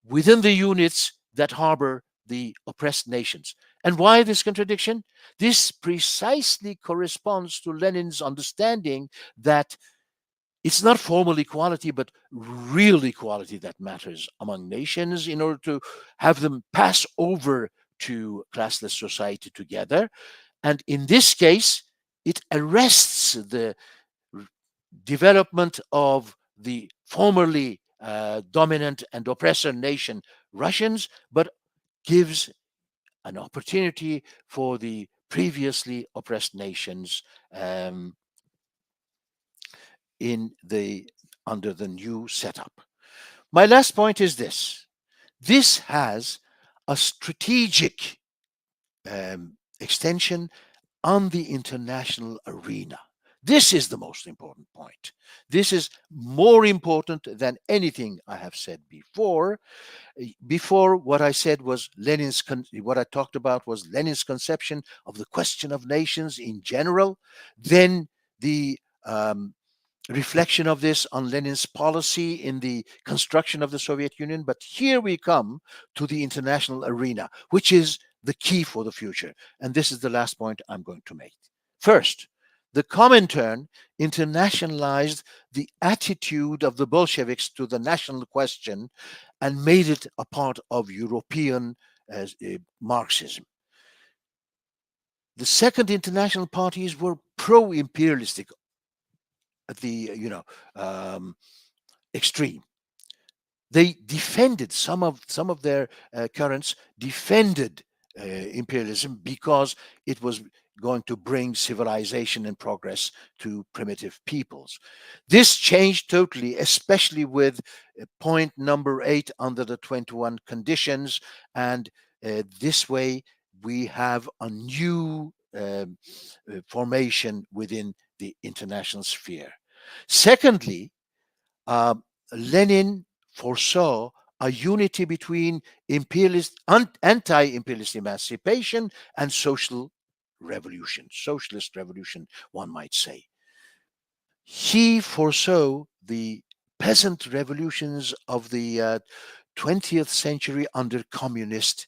within the units that harbor the oppressed nations. And why this contradiction? This precisely corresponds to Lenin's understanding that it's not formal equality, but real equality that matters among nations, in order to have them pass over to classless society together. And in this case, it arrests the development of the formerly dominant and oppressor nation Russians, but gives an opportunity for the previously oppressed nations um, in the under the new setup. My last point is this: this has a strategic extension on the international arena. This is the most important point. This is more important than anything I have said before. Before, what I said was what I talked about was Lenin's conception of the question of nations in general, then the reflection of this on Lenin's policy in the construction of the Soviet Union. But here we come to the international arena, which is the key for the future. And this is the last point I'm going to make. First, the Comintern internationalized the attitude of the Bolsheviks to the national question and made it a part of European Marxism. The second international parties were pro-imperialistic at the extreme. They defended some of their currents defended imperialism because it was going to bring civilization and progress to primitive peoples. This changed totally, especially with point number 8 under the 21 conditions. And this way, we have a new formation within the international sphere. Secondly, uh, Lenin foresaw a unity between anti-imperialist emancipation and socialist revolution, one might say. He foresaw the peasant revolutions of the 20th century under communist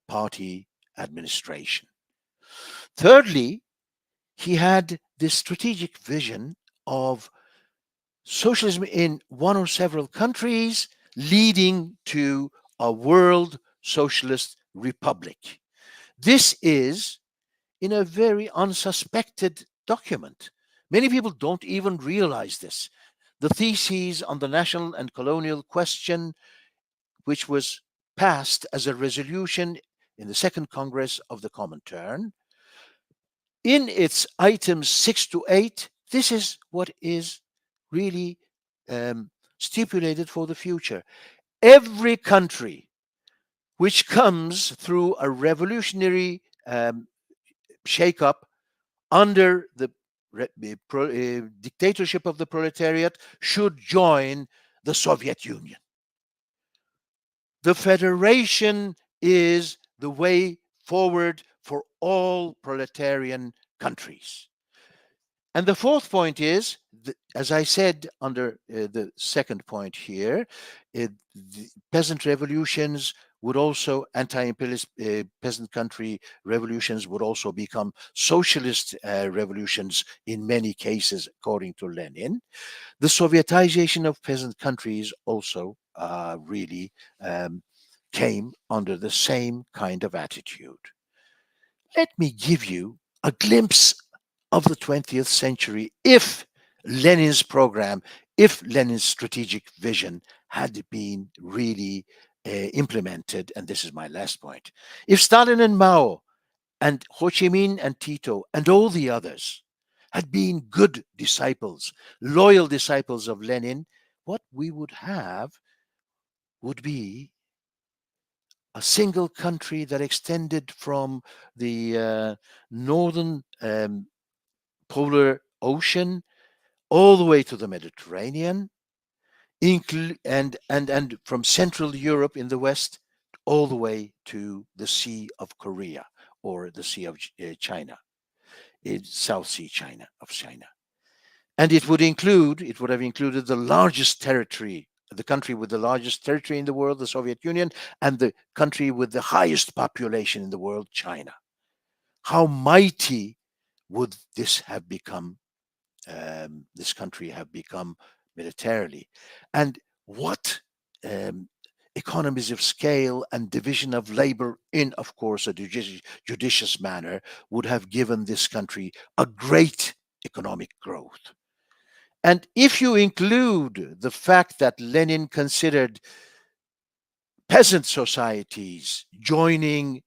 party administration. Thirdly, he had this strategic vision of socialism in one or several countries leading to a world socialist republic. This is in a very unsuspected document. Many people don't even realize this. The theses on the national and colonial question, which was passed as a resolution in the Second Congress of the Comintern, in its items 6 to 8, this is what is really um, stipulated for the future. Every country which comes through a revolutionary shakeup under the dictatorship of the proletariat should join the Soviet Union. The federation is the way forward for all proletarian countries. And the fourth point is, as I said under the second point here, the peasant revolutions would also, anti-imperialist peasant country revolutions would also become socialist revolutions in many cases, according to Lenin. The Sovietization of peasant countries also really came under the same kind of attitude. Let me give you a glimpse of the 20th century if Lenin's program, if Lenin's strategic vision had been really implemented. And this is my last point. If Stalin and Mao and Ho Chi Minh and Tito and all the others had been good disciples, loyal disciples of Lenin, what we would have would be a single country that extended from the northern polar ocean all the way to the Mediterranean, and from Central Europe in the west all the way to the Sea of Korea or the Sea of China, South Sea China of China. And it would have included the largest territory, the country with the largest territory in the world, the Soviet Union, and the country with the highest population in the world, China. How mighty would this have become? This country have become militarily, and what economies of scale and division of labor in, of course, a judicious manner would have given this country a great economic growth. And if you include the fact that Lenin considered peasant societies joining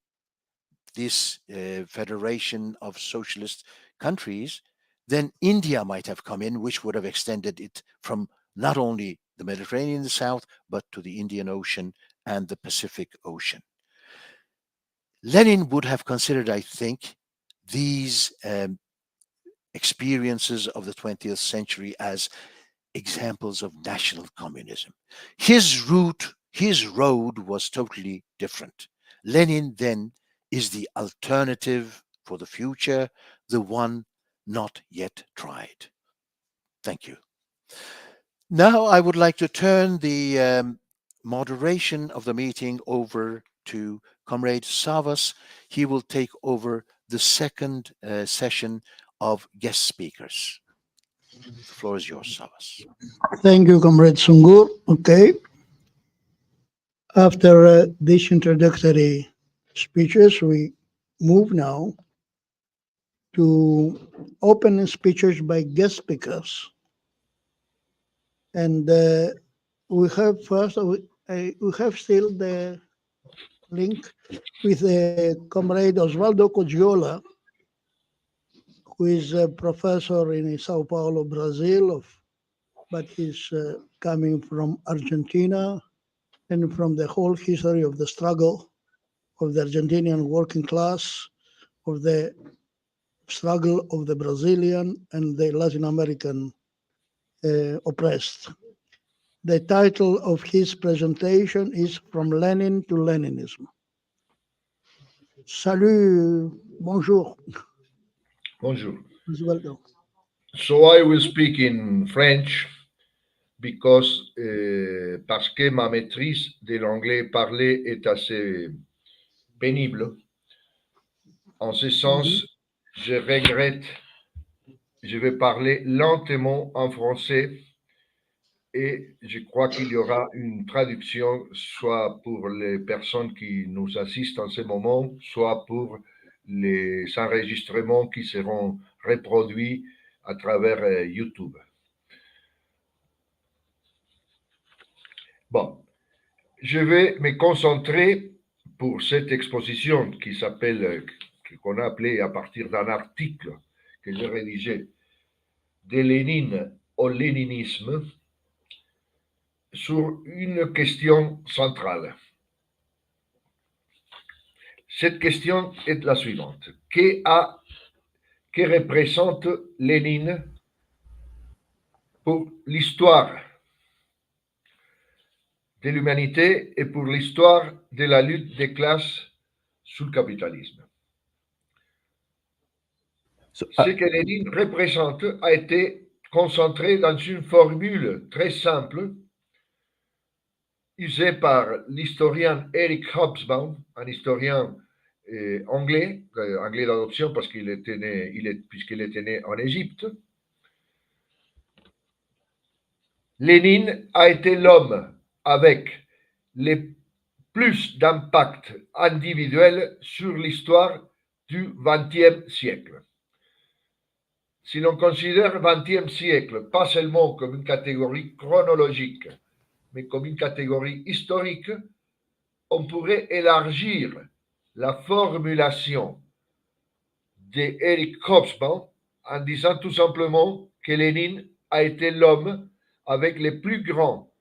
this federation of socialist countries, then India might have come in, which would have extended it from not only the Mediterranean in the south, but to the Indian Ocean and the Pacific Ocean. Lenin would have considered, I think, these experiences of the 20th century as examples of national communism. His road was totally different. Lenin then is the alternative for the future, the one not yet tried. Thank you. Now I would like to turn the moderation of the meeting over to Comrade Savas. He will take over the second session of guest speakers. The floor is yours, Savas. Thank you, Comrade Sungur. Okay. After these introductory speeches, we move now to opening speeches by guest speakers. And we have first, we have still the link with comrade Osvaldo Cogiola, who is a professor in Sao Paulo, Brazil, but he's coming from Argentina and from the whole history of the struggle of the Argentinian working class, of the struggle of the Brazilian and the Latin American oppressed. The title of his presentation is From Lenin to Leninism. Salut, bonjour. Bonjour. Welcome. So I will speak in French because parce que ma maîtrise de l'anglais parlé est assez pénible. En ce sens, je regrette, je vais parler lentement en français et je crois qu'il y aura une traduction soit pour les personnes qui nous assistent en ce moment, soit pour les enregistrements qui seront reproduits à travers YouTube. Bon, je vais me concentrer pour cette exposition qui s'appelle, qu'on a appelée à partir d'un article que j'ai rédigé, de Lénine au léninisme, sur une question centrale. Cette question est la suivante. Que représente Lénine pour l'histoire de l'humanité et pour l'histoire de la lutte des classes sous le capitalisme? Ce que Lénine représente a été concentré dans une formule très simple usée par l'historien Eric Hobsbawm, un historien anglais, anglais d'adoption parce qu'il était né, puisqu'il était né en Égypte. Lénine a été l'homme avec le plus d'impact individuel sur l'histoire du XXe siècle. Si l'on considère XXe siècle pas seulement comme une catégorie chronologique, mais comme une catégorie historique, on pourrait élargir la formulation d'Eric Hobsbawm en disant tout simplement que Lénine a été l'homme avec le plus grand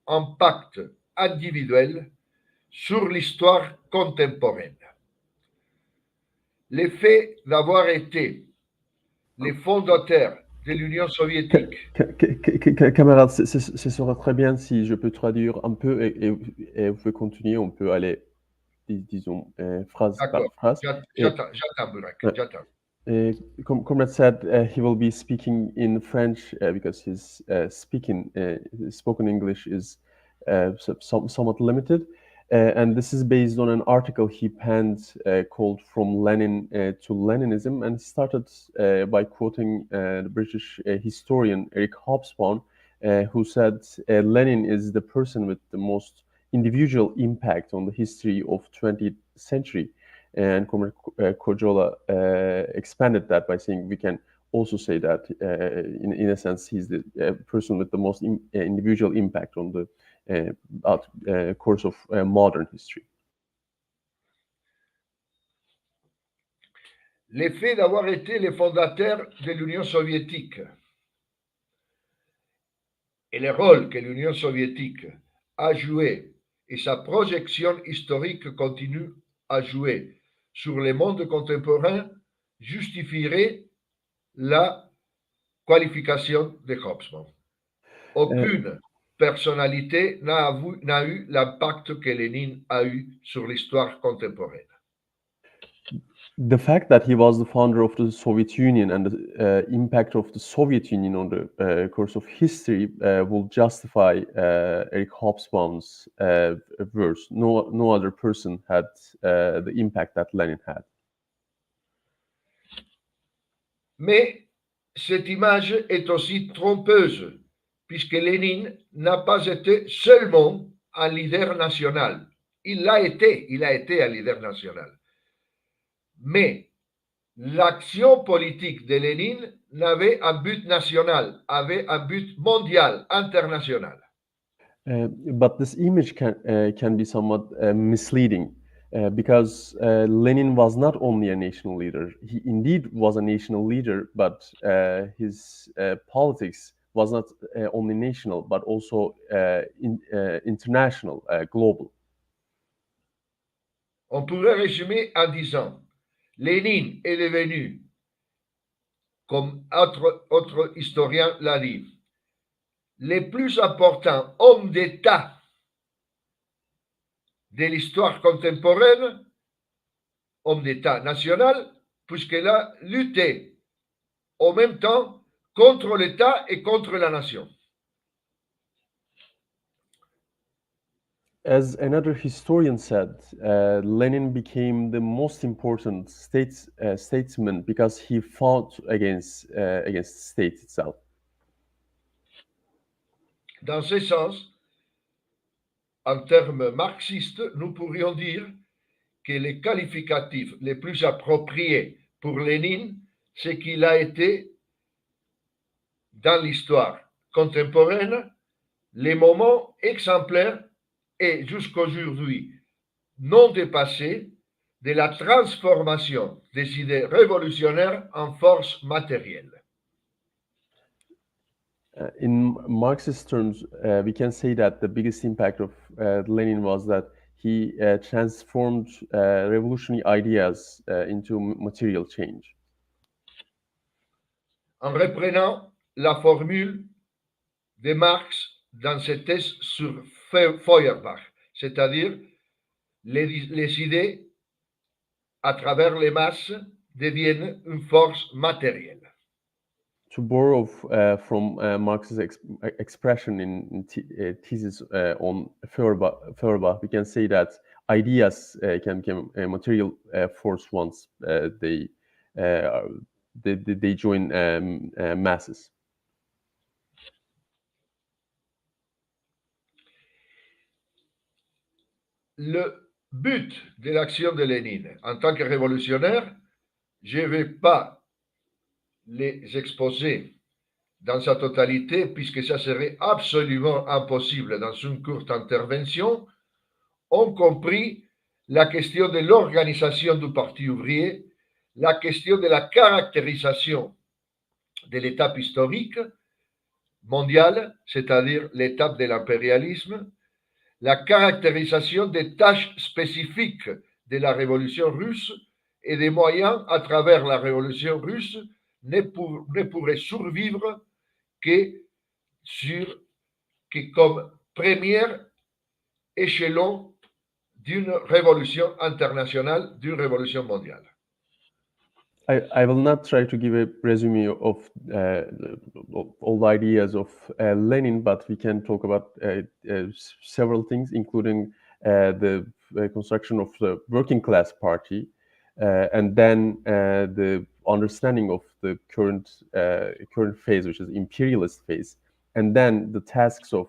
impact individuel sur l'histoire contemporaine. Le fait d'avoir été les fondateurs de l'Union soviétique. Camarade, ce sera très bien si je peux traduire un peu et vous pouvez continuer, on peut aller, disons, phrase par phrase. J'attends, Burak, j'attends. Comrade said he will be speaking in French because his spoken English is somewhat limited. And this is based on an article he penned called From Lenin to Leninism, and he started by quoting the British historian Eric Hobsbawm, who said Lenin is the person with the most individual impact on the history of 20th century. And Comrade Cogiola expanded that by saying we can also say that in a sense he's the person with the most individual impact on the course of modern history. Le fait d'avoir été les fondateurs de l'Union soviétique et le rôle que l'Union soviétique a joué et sa projection historique continue à jouer sur le monde contemporain justifierait la qualification de Hobsbawm. Aucune personnalité n'a eu l'impact que Lénine a eu sur l'histoire contemporaine. The fact that he was the founder of the Soviet Union and the impact of the Soviet Union on the course of history will justify Eric Hobsbawm's verse. No other person had the impact that Lenin had. Mais cette image est aussi trompeuse, puisque Lénine n'a pas été seulement un leader national. Il a été un leader national. Mais l'action politique de Lénine n'avait un but national, avait un but mondial, international. But this image can be somewhat misleading. because Lenin was not only a national leader, he indeed was a national leader, but his politics was not only national, but also international, global. On pourrait résumer en disant, Lénine est devenu, comme autre historien l'a dit, le plus important homme d'État de l'histoire contemporaine, homme d'État national, puisqu'il a lutté en même temps contre l'État et contre la nation. As another historian said, Lenin became the most important statesman because he fought against the state itself. Dans ce sens, en termes marxistes, nous pourrions dire que les qualificatifs les plus appropriés pour Lénine, c'est qu'il a été, dans l'histoire contemporaine, les moments exemplaires et jusqu'aujourd'hui non dépassés de la transformation des idées révolutionnaires en force matérielle. In Marxist terms, we can say that the biggest impact of Lenin was that he transformed revolutionary ideas into material change. En reprenant la formule de Marx dans ses thèses sur Feuerbach, c'est-à-dire les idées à travers les masses deviennent une force matérielle. To borrow from Marx's expression in thesis on Feuerbach, we can say that ideas can become a material force once they join masses. Le but de l'action de Lénine en tant que révolutionnaire, je ne vais pas les exposer dans sa totalité, puisque ça serait absolument impossible dans une courte intervention, ont compris la question de l'organisation du Parti ouvrier, la question de la caractérisation de l'étape historique mondiale, c'est-à-dire l'étape de l'impérialisme, la caractérisation des tâches spécifiques de la révolution russe et des moyens à travers la révolution russe ne pourrait survivre que comme premier échelon d'une révolution internationale, d'une révolution mondiale. I will not try to give a resume of all the ideas of Lenin, but we can talk about several things, including the construction of the working class party, and then the understanding of the current phase, which is imperialist phase, and then the tasks of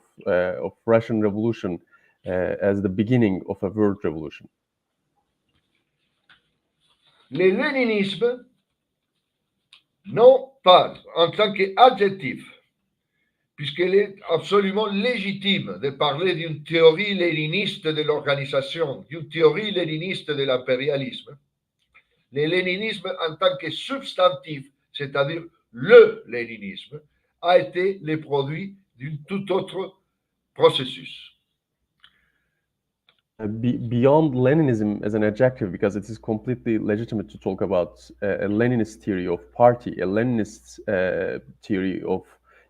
Russian Revolution as the beginning of a world revolution. Le léninisme, non pas en tant qu'adjectif, puisqu'il est absolument légitime de parler d'une théorie léniniste de l'organisation, d'une théorie léniniste de l'impérialisme. Le léninisme en tant que substantif, c'est-à-dire le léninisme, a été le produit d'un tout autre processus. Beyond Leninism as an adjective, because it is completely legitimate to talk about a Leninist theory of party, a Leninist theory of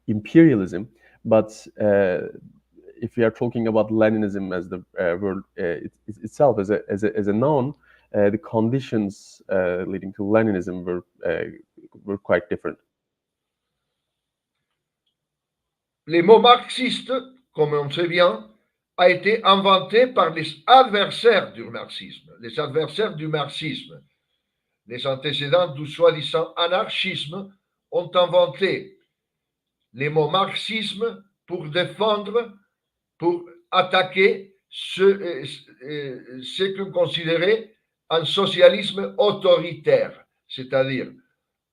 imperialism, but if we are talking about Leninism as the word itself, as a noun, the conditions leading to Leninism were quite different. Les mots marxistes, comme on sait bien, a été inventé par les adversaires du marxisme. Les adversaires du marxisme, les antécédents du soi-disant anarchisme, ont inventé les mots marxisme pour défendre, pour attaquer ce qu'on considérait un socialisme autoritaire. C'est-à-dire,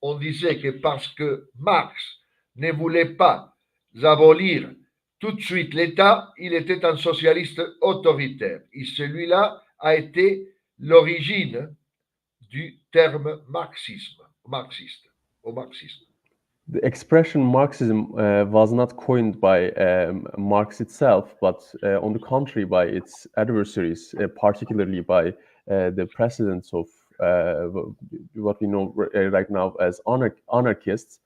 on disait que parce que Marx ne voulait pas abolir tout de suite l'État, il était un socialiste autoritaire. Et celui-là a été l'origine du terme marxiste. The expression Marxism was not coined by Marx itself, but on the contrary, by its adversaries, particularly by the presidents of what we know right now as anarchists,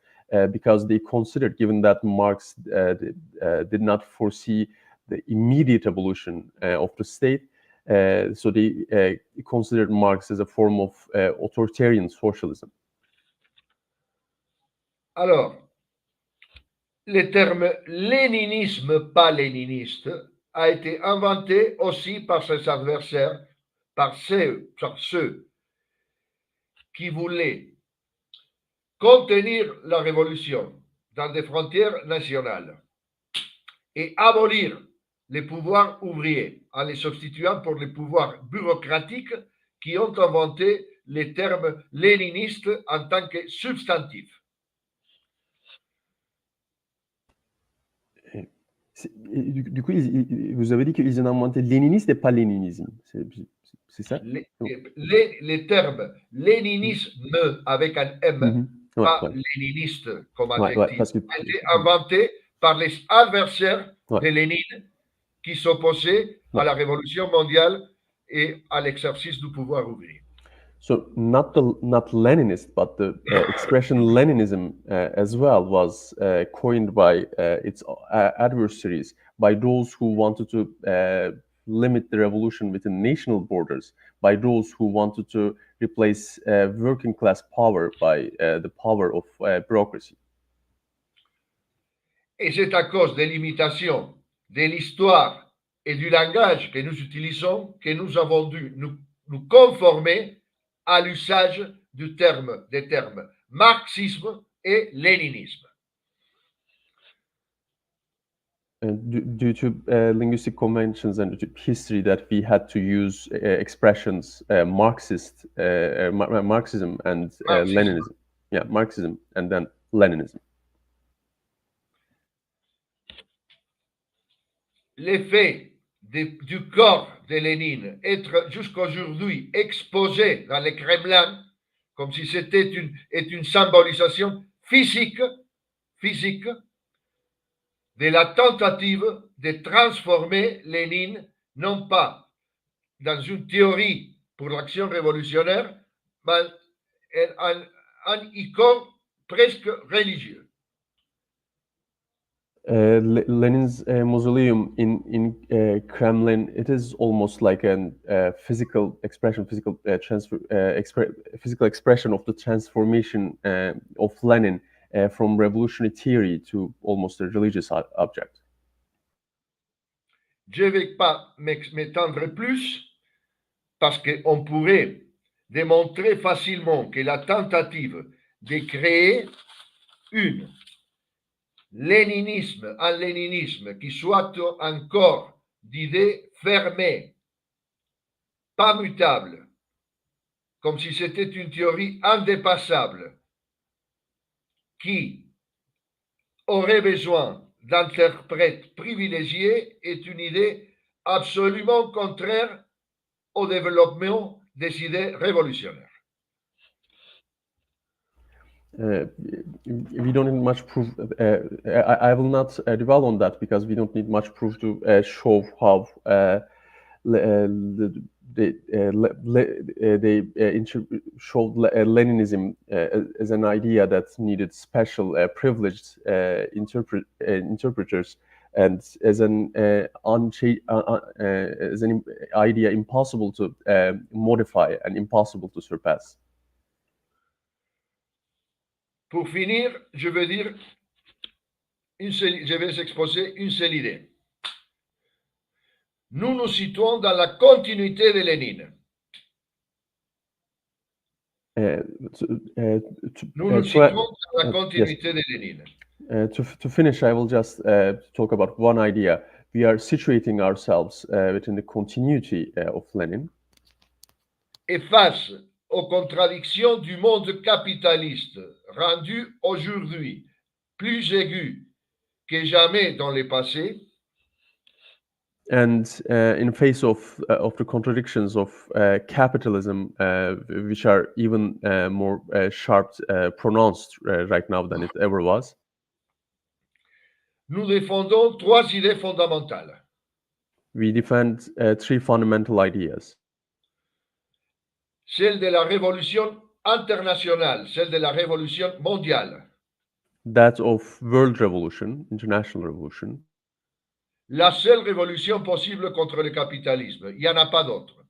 because they considered, given that Marx did not foresee the immediate evolution of the state, so they considered Marx as a form of authoritarian socialism. Alors, le terme léninisme, pas léniniste, a été inventé aussi par ses adversaires, par ceux qui voulaient contenir la révolution dans des frontières nationales et abolir les pouvoirs ouvriers en les substituant pour les pouvoirs bureaucratiques qui ont inventé les termes léninistes en tant que substantif. Du coup, vous avez dit qu'ils ont inventé léninisme et pas léninisme. C'est ça? Les termes léninisme avec un M, pas léniniste comme adjectif, ont été inventés par les adversaires de Lénine qui s'opposaient à la révolution mondiale et à l'exercice du pouvoir ouvrier. So not Leninist, but the expression Leninism as well was coined by its adversaries, by those who wanted to limit the revolution within national borders, by those who wanted to replace working class power by the power of bureaucracy. Et c'est à cause des limitations de l'histoire et du langage que nous utilisons que nous avons dû nous conformer à l'usage des termes marxisme et léninisme. Due to linguistic conventions and history, that we had to use expressions Marxism and Leninism. Yeah, Marxism and then Leninism. L'effet du corps de Lénine être jusqu'aujourd'hui exposé dans le Kremlin comme si c'était une symbolisation physique de la tentative de transformer Lénine non pas dans une théorie pour l'action révolutionnaire, mais en icône presque religieux. Lenin's mausoleum in Kremlin, it is almost like a physical expression, physical expression of the transformation of Lenin from revolutionary theory to almost a religious object. Je ne vais pas m'étendre plus parce qu'on pourrait démontrer facilement que la tentative de créer un léninisme qui soit encore d'idées fermées, pas mutables, comme si c'était une théorie indépassable, qui aurait besoin d'interprètes privilégiés, est une idée absolument contraire au développement des idées révolutionnaires. We don't need much proof. I will not dwell on that because we don't need much proof to show how they showed Leninism as an idea that needed special privileged interpreters, and as an idea impossible to modify and impossible to surpass. Pour finir, je vais exposer une seule idée. Nous nous situons dans la continuité de Lénine. Nous nous situons dans la continuité de Lénine. To finish, I will just talk about one idea. We are situating ourselves within the continuity of Lenin. Et face aux contradictions du monde capitaliste, rendues aujourd'hui plus aiguës que jamais dans le passé, And in face of the contradictions of capitalism, which are even more sharp, pronounced right now than it ever was, nous défendons trois idées fondamentales. we defend three fundamental ideas. Celle de la révolution internationale, celle de la révolution mondiale, That of world revolution, international revolution, la seule révolution possible contre le capitalisme. Il n'y en a pas d'autre.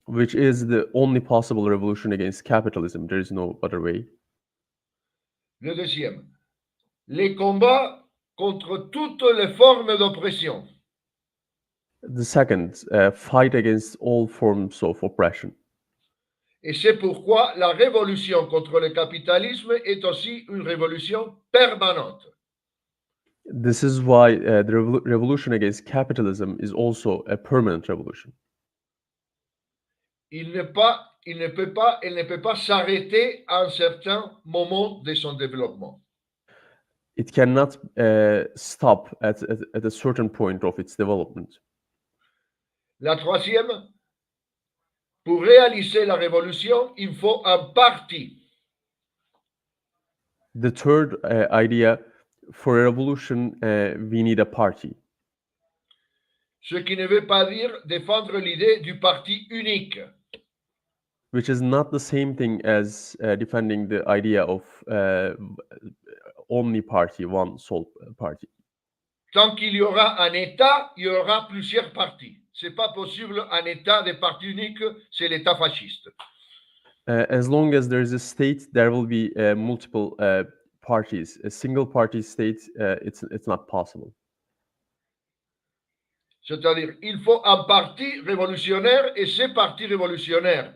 which is the only possible revolution against capitalism. There is no other way. Le deuxième, les combats contre toutes les formes d'oppression. The second, fight against all forms of oppression. Et c'est pourquoi la révolution contre le capitalisme est aussi une révolution permanente. This is why the revolution against capitalism is also a permanent revolution. Elle ne peut pas s'arrêter à un certain moment de son développement. It cannot stop at a certain point of its development. La troisième, pour réaliser la révolution, il faut un parti. The third idea, for a revolution, we need a party. Ce qui ne veut pas dire défendre l'idée du parti unique. Which is not the same thing as defending the idea of only party, one sole party. Tant qu'il y aura un État, il y aura plusieurs partis. Ce n'est pas possible un État de parti unique, c'est l'État fasciste. As long as there is a state, there will be multiple parties. A single party state, it's not possible. C'est-à-dire, il faut un parti révolutionnaire et ce parti révolutionnaire,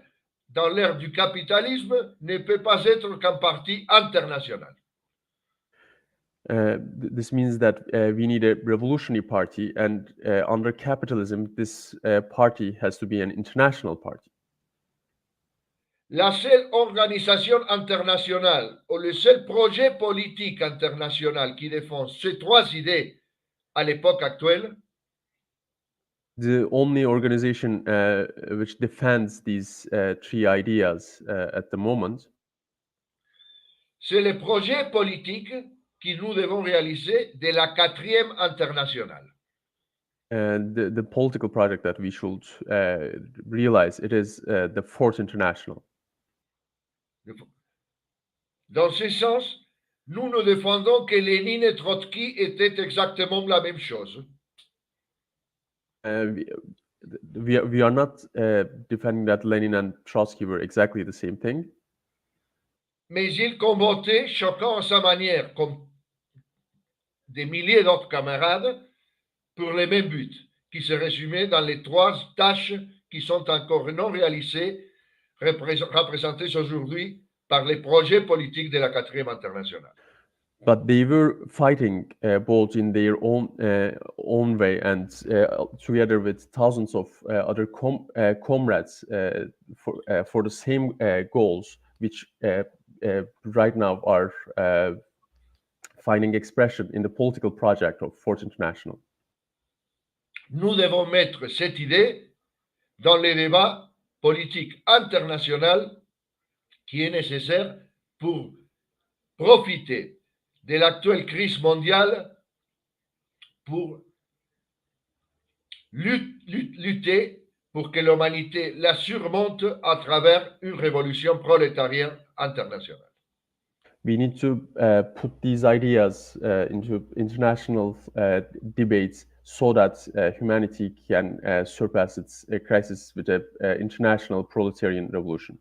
dans l'ère du capitalisme, ne peut pas être qu'un parti international. This means that we need a revolutionary party, and under capitalism, this party has to be an international party. La seule organisation internationale ou le seul projet politique international qui défend ces trois idées à l'époque actuelle, The only organization which defends these three ideas at the moment, c'est le projet politique que nous devons réaliser de la quatrième internationale. the political project that we should realize, it is the Fourth International. Dans ce sens, nous nous défendons que Lénine et Trotsky étaient exactement la même chose. We are not defending that Lenin and Trotsky were exactly the same thing. Mais ils combattaient chacun à sa manière, comme des milliers d'autres camarades, pour le même but, qui se résumait dans les trois tâches qui sont encore non réalisées, représentées aujourd'hui par les projets politiques de la quatrième internationale. But they were fighting both in their own way and together with thousands of other comrades for the same goals, which right now are finding expression in the political project of Fourth International. Nous devons mettre cette idée dans les débats politiques internationaux qui est nécessaire pour profiter de l'actuelle crise mondiale pour lutter pour que l'humanité la surmonte à travers une révolution prolétarienne internationale. We need to put these ideas into international debates so that humanity can surpass its crisis with an international proletarian revolution.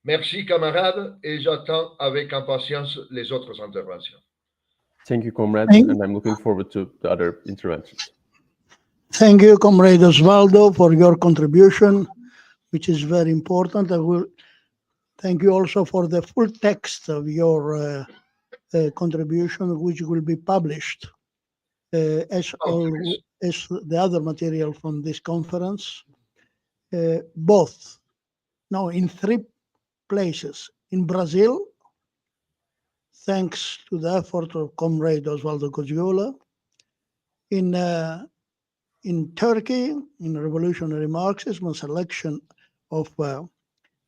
Merci camarades et j'attends avec impatience les autres interventions. Thank you, comrades, and I'm looking forward to the other interventions. Thank you, Comrade Osvaldo, for your contribution, which is very important. I will thank you also for the full text of your contribution, which will be published as the other material from this conference, in 3 places. In Brazil, thanks to the effort of Comrade Osvaldo Coziola, in in Turkey, in revolutionary Marxism, a selection of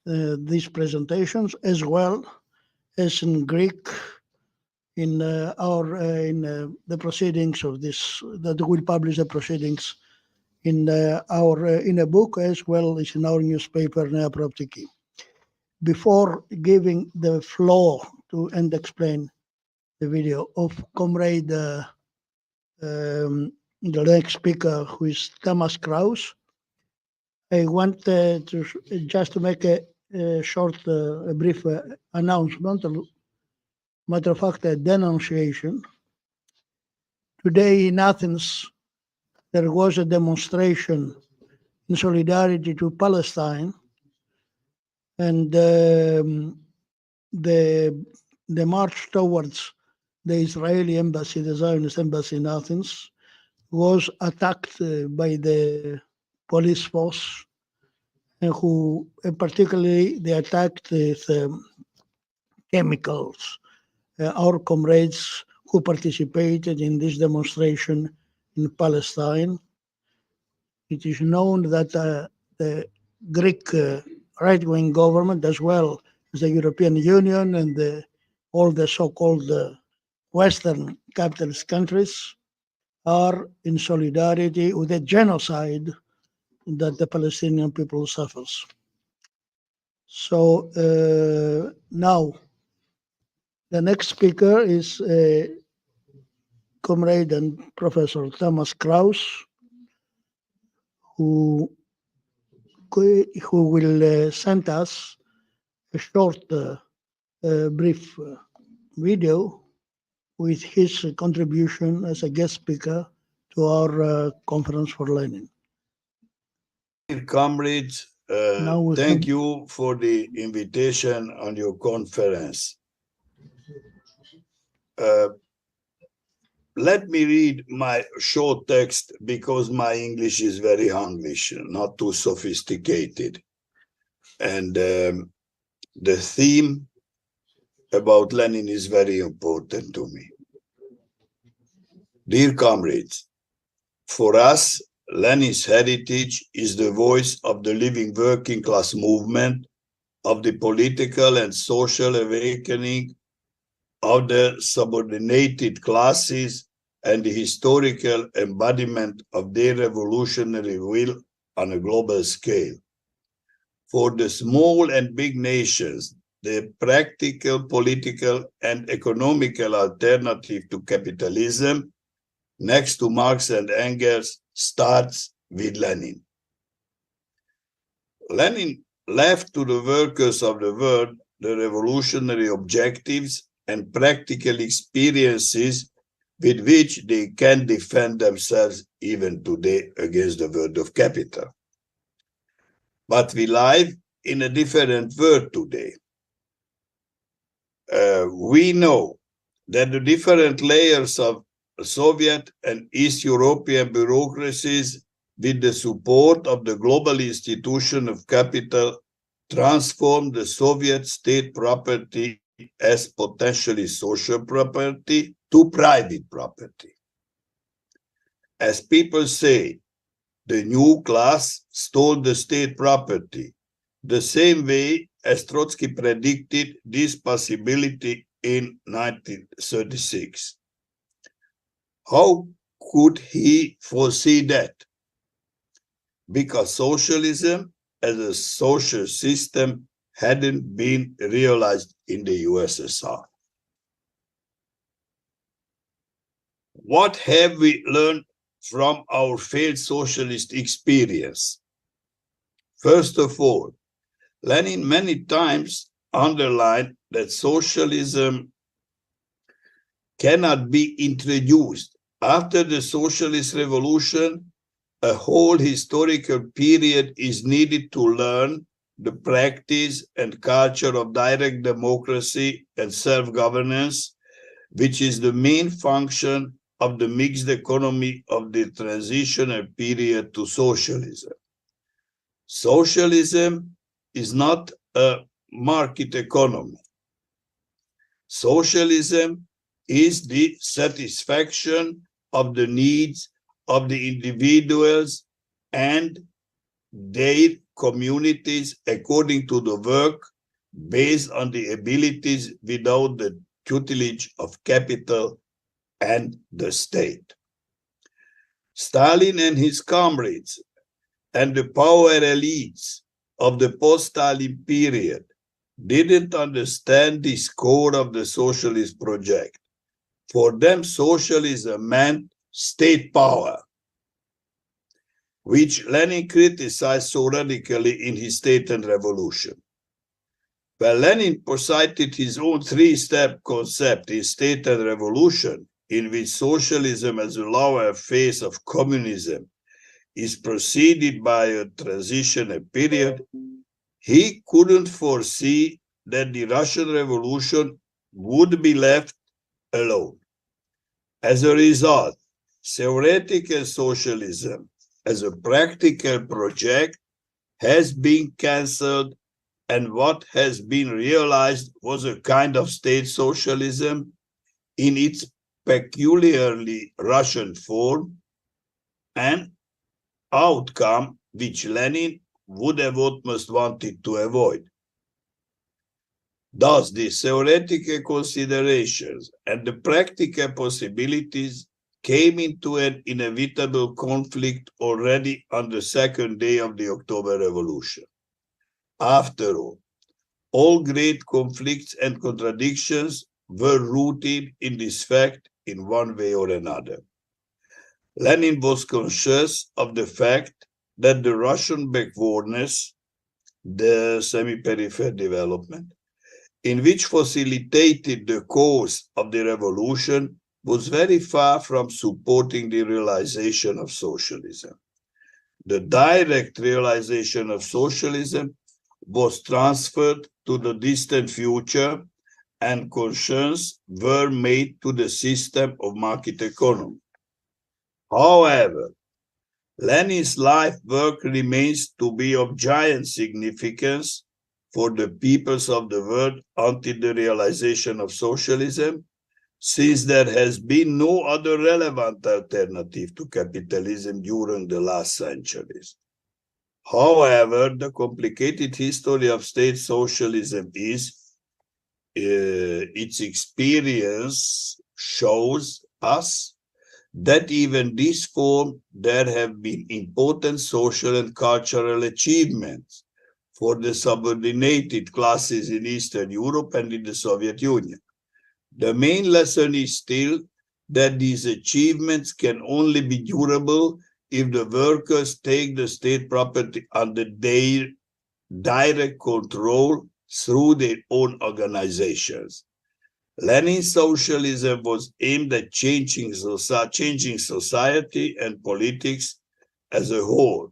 these presentations, as well as in Greek, in the proceedings of this, that we'll publish the proceedings in in a book, as well as in our newspaper, Nea Prooptiki. Before giving the floor to and explain the video of Comrade, the next speaker, who is Thomas Kraus, I want just to make a short, a brief announcement. Matter of fact, a denunciation. Today in Athens, there was a demonstration in solidarity to Palestine, and the march towards the Israeli embassy, the Zionist embassy in Athens, was attacked by the police force, and who particularly they attacked with chemicals our comrades who participated in this demonstration in Palestine. It is known that the Greek right-wing government, as well as the European Union and all the so-called Western capitalist countries, are in solidarity with the genocide that the Palestinian people suffers. So now, the next speaker is Comrade and Professor Thomas Kraus, who will send us a short, brief video with his contribution as a guest speaker to our Conference for Lenin. Dear comrades, thank you for the invitation on your conference. Let me read my short text because my English is very English, not too sophisticated. And the theme about Lenin is very important to me. Dear comrades, for us, Lenin's heritage is the voice of the living working class movement, of the political and social awakening of the subordinated classes, and the historical embodiment of their revolutionary will on a global scale. For the small and big nations, the practical, political, and economical alternative to capitalism, next to Marx and Engels, starts with Lenin. Lenin left to the workers of the world the revolutionary objectives and practical experiences with which they can defend themselves even today against the world of capital. But we live in a different world today. We know that the different layers of Soviet and East European bureaucracies, with the support of the global institution of capital, transformed the Soviet state property as potentially social property to private property. As people say, the new class stole the state property, the same way as Trotsky predicted this possibility in 1936. How could he foresee that? Because socialism as a social system hadn't been realized in the USSR. What have we learned from our failed socialist experience? First of all, Lenin many times underlined that socialism cannot be introduced. After the socialist revolution, a whole historical period is needed to learn the practice and culture of direct democracy and self-governance, which is the main function of the mixed economy of the transitional period to socialism. Socialism is not a market economy. Socialism is the satisfaction of the needs of the individuals and their communities according to the work based on the abilities without the tutelage of capital and the state. Stalin and his comrades and the power elites of the post-Stalin period didn't understand this core of the socialist project. For them, socialism meant state power, which Lenin criticized so radically in his State and Revolution. But Lenin posited his own three-step concept in State and Revolution, in which socialism as a lower phase of communism is preceded by a transitional period. He couldn't foresee that the Russian Revolution would be left alone. As a result, theoretical socialism as a practical project has been cancelled, and what has been realized was a kind of state socialism in its peculiarly Russian form, an outcome which Lenin would have almost wanted to avoid. Thus, the theoretical considerations and the practical possibilities came into an inevitable conflict already on the second day of the October Revolution. After all great conflicts and contradictions were rooted in this fact in one way or another. Lenin was conscious of the fact that the Russian backwardness, the semi-peripheral development, in which facilitated the cause of the revolution, was very far from supporting the realization of socialism. The direct realization of socialism was transferred to the distant future, and concessions were made to the system of market economy. However, Lenin's life work remains to be of giant significance for the peoples of the world until the realization of socialism, since there has been no other relevant alternative to capitalism during the last centuries. However, the complicated history of state socialism is, its experience shows us that even this form, there have been important social and cultural achievements for the subordinated classes in Eastern Europe and in the Soviet Union. The main lesson is still that these achievements can only be durable if the workers take the state property under their direct control through their own organizations. Lenin's socialism was aimed at changing society and politics as a whole,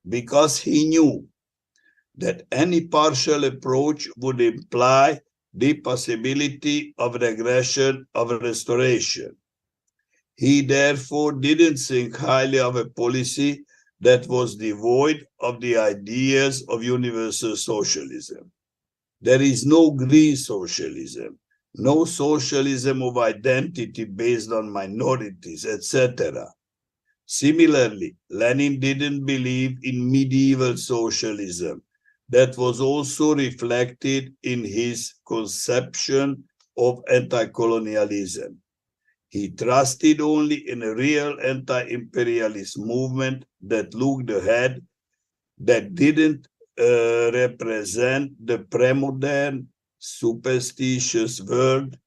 because he knew that any partial approach would imply the possibility of regression of restoration. He therefore didn't think highly of a policy that was devoid of the ideas of universal socialism. There is no green socialism, no socialism of identity based on minorities, etc. Similarly, Lenin didn't believe in medieval socialism. That was also reflected in his conception of anti-colonialism. He trusted only in a real anti-imperialist movement that looked ahead, that didn't represent the pre-modern, superstitious world,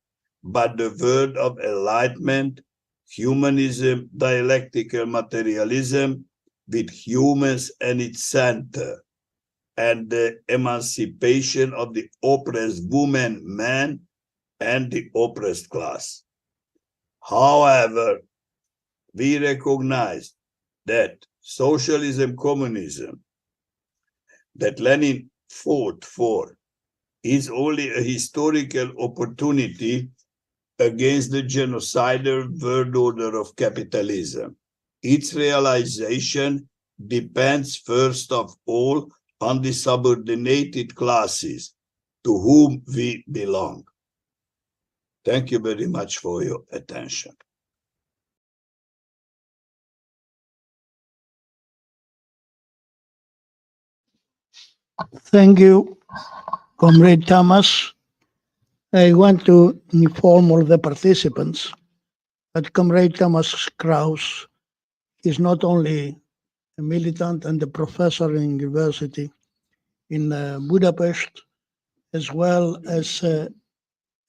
but the world of enlightenment, humanism, dialectical materialism, with humans at its center, and the emancipation of the oppressed woman, man, and the oppressed class. However, we recognize that socialism, communism, that Lenin fought for, is only a historical opportunity against the genocidal world order of capitalism. Its realization depends first of all on the subordinated classes to whom we belong. Thank you very much for your attention. Thank you, Comrade Thomas. I want to inform all the participants that Comrade Thomas Kraus is not only a militant and a professor in university in Budapest, as well as a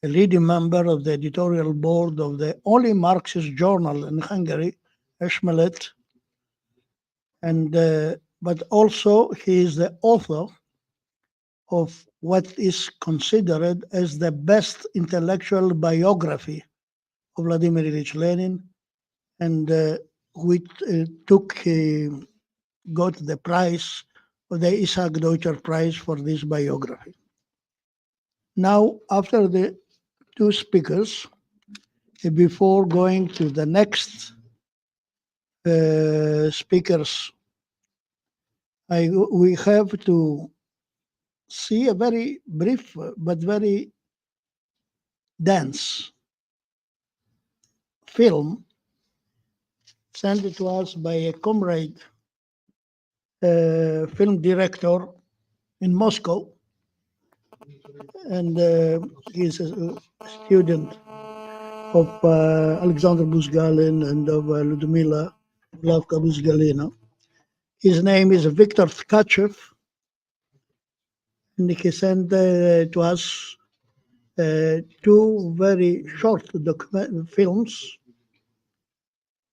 leading member of the editorial board of the only Marxist journal in Hungary, Esmelet, and but also he is the author of what is considered as the best intellectual biography of Vladimir Ilyich Lenin, and which got the prize, the Isaac Deutscher Prize for this biography. Now, after the two speakers, before going to the next speakers, we have to see a very brief but very dense film sent to us by a comrade film director in Moscow, and he's a student of Alexander Buzgalin and of Ludmila Glavka Buzgalina. His name is Viktor Tkachev, and he sent to us two very short films.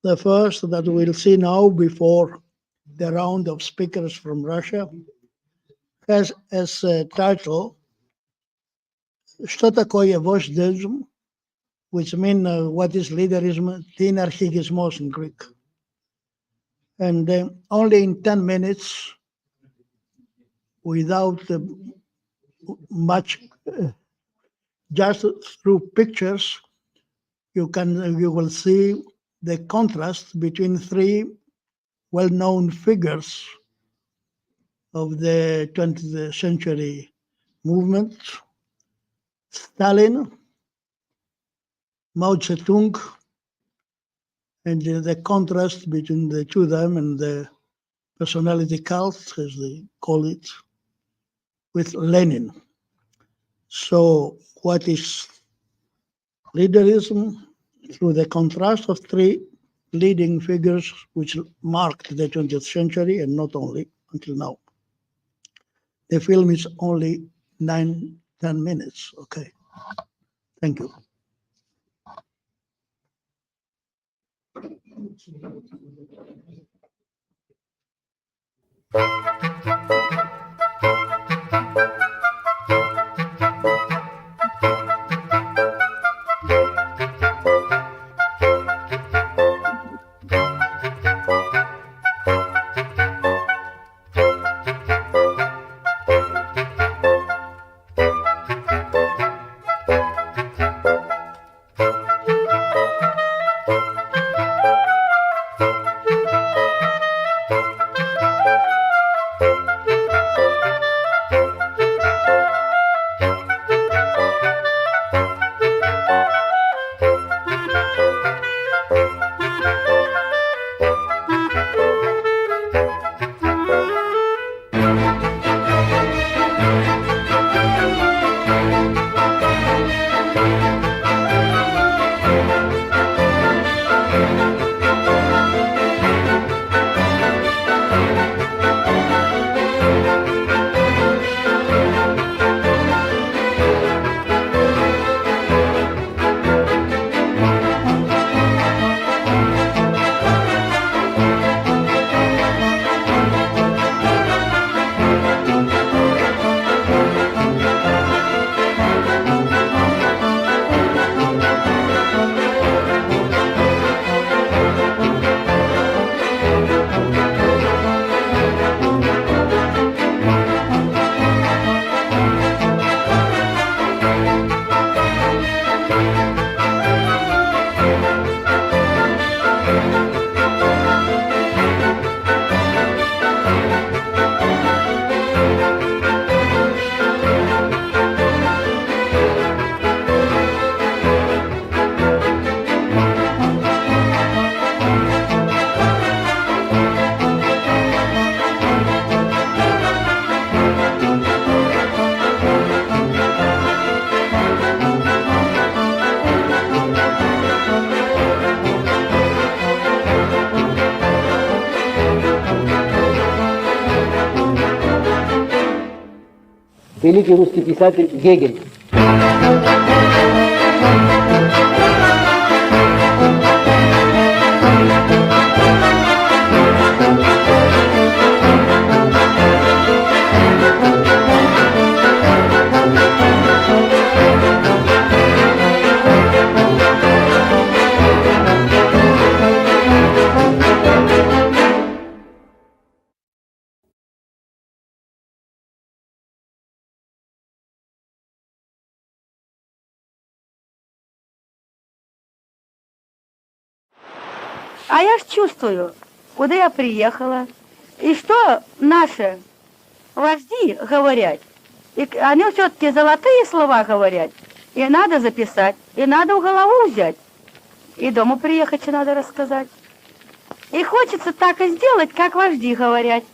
The first that we'll see now before the round of speakers from Russia has as a title "Что такое вождизм?", which means what is leaderism, tinarchismos in Greek. And only in 10 minutes, without much, just through pictures, you will see the contrast between three well-known figures of the 20th century movement: Stalin, Mao Zedong, and the contrast between the two of them and the personality cult, as they call it, with Lenin. So what is leaderism? Through the contrast of three leading figures which marked the 20th century, and not only until now. The film is only 9-10 minutes. Okay. Thank you. великий русский писатель Гегель. А я ж чувствую, куда я приехала, и что наши вожди говорят. И они все-таки золотые слова говорят, и надо записать, и надо в голову взять, и дома приехать, и надо рассказать. И хочется так и сделать, как вожди говорят.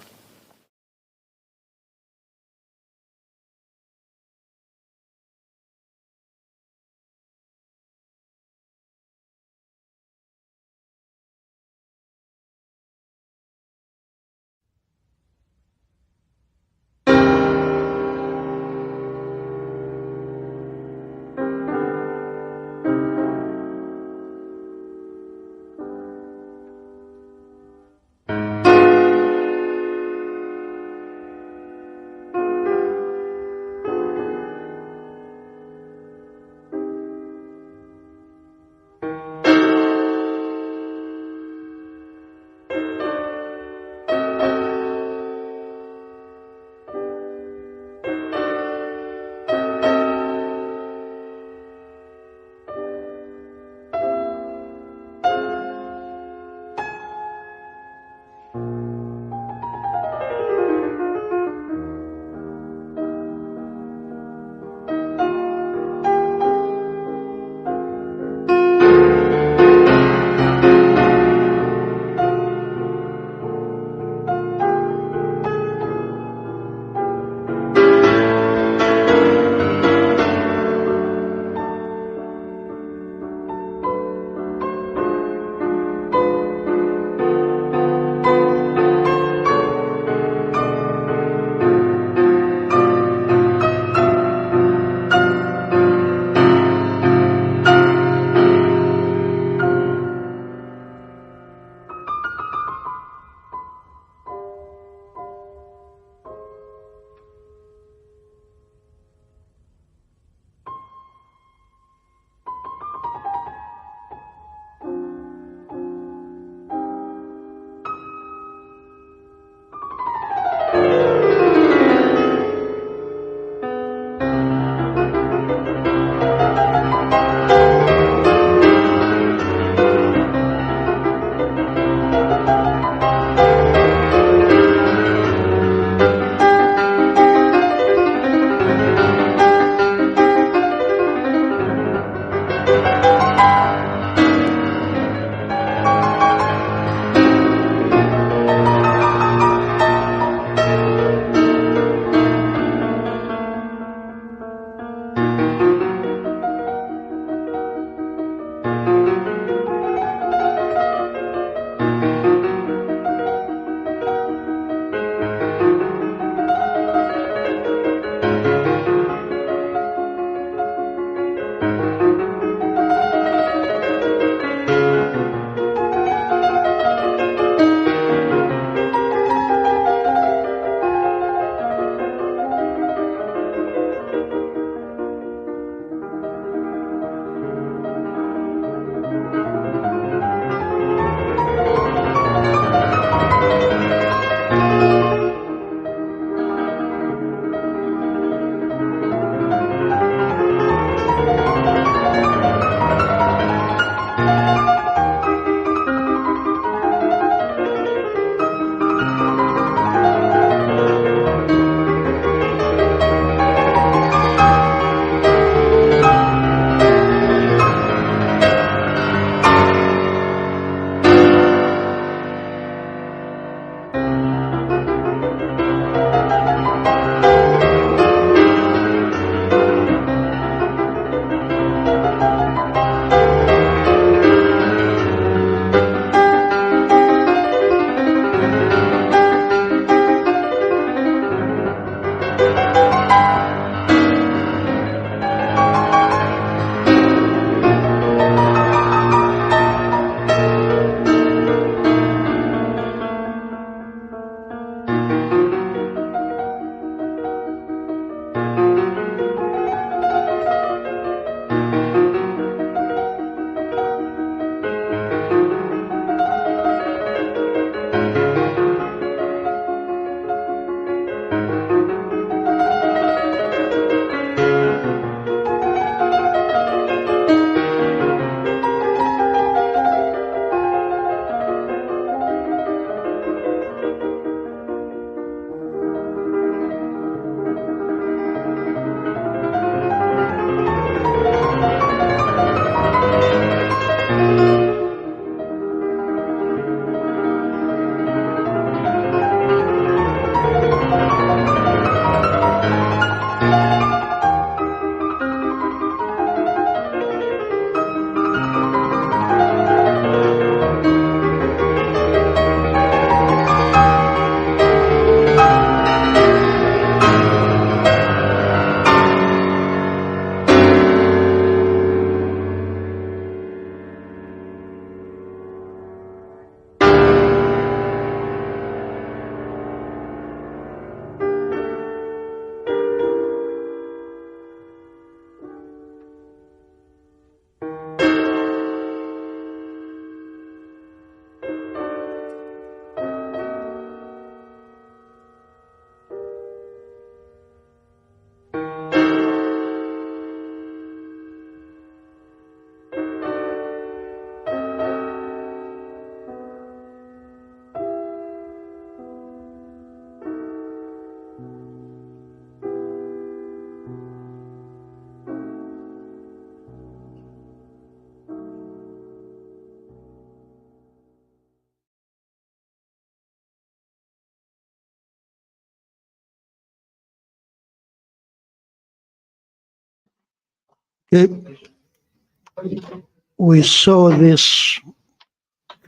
We saw this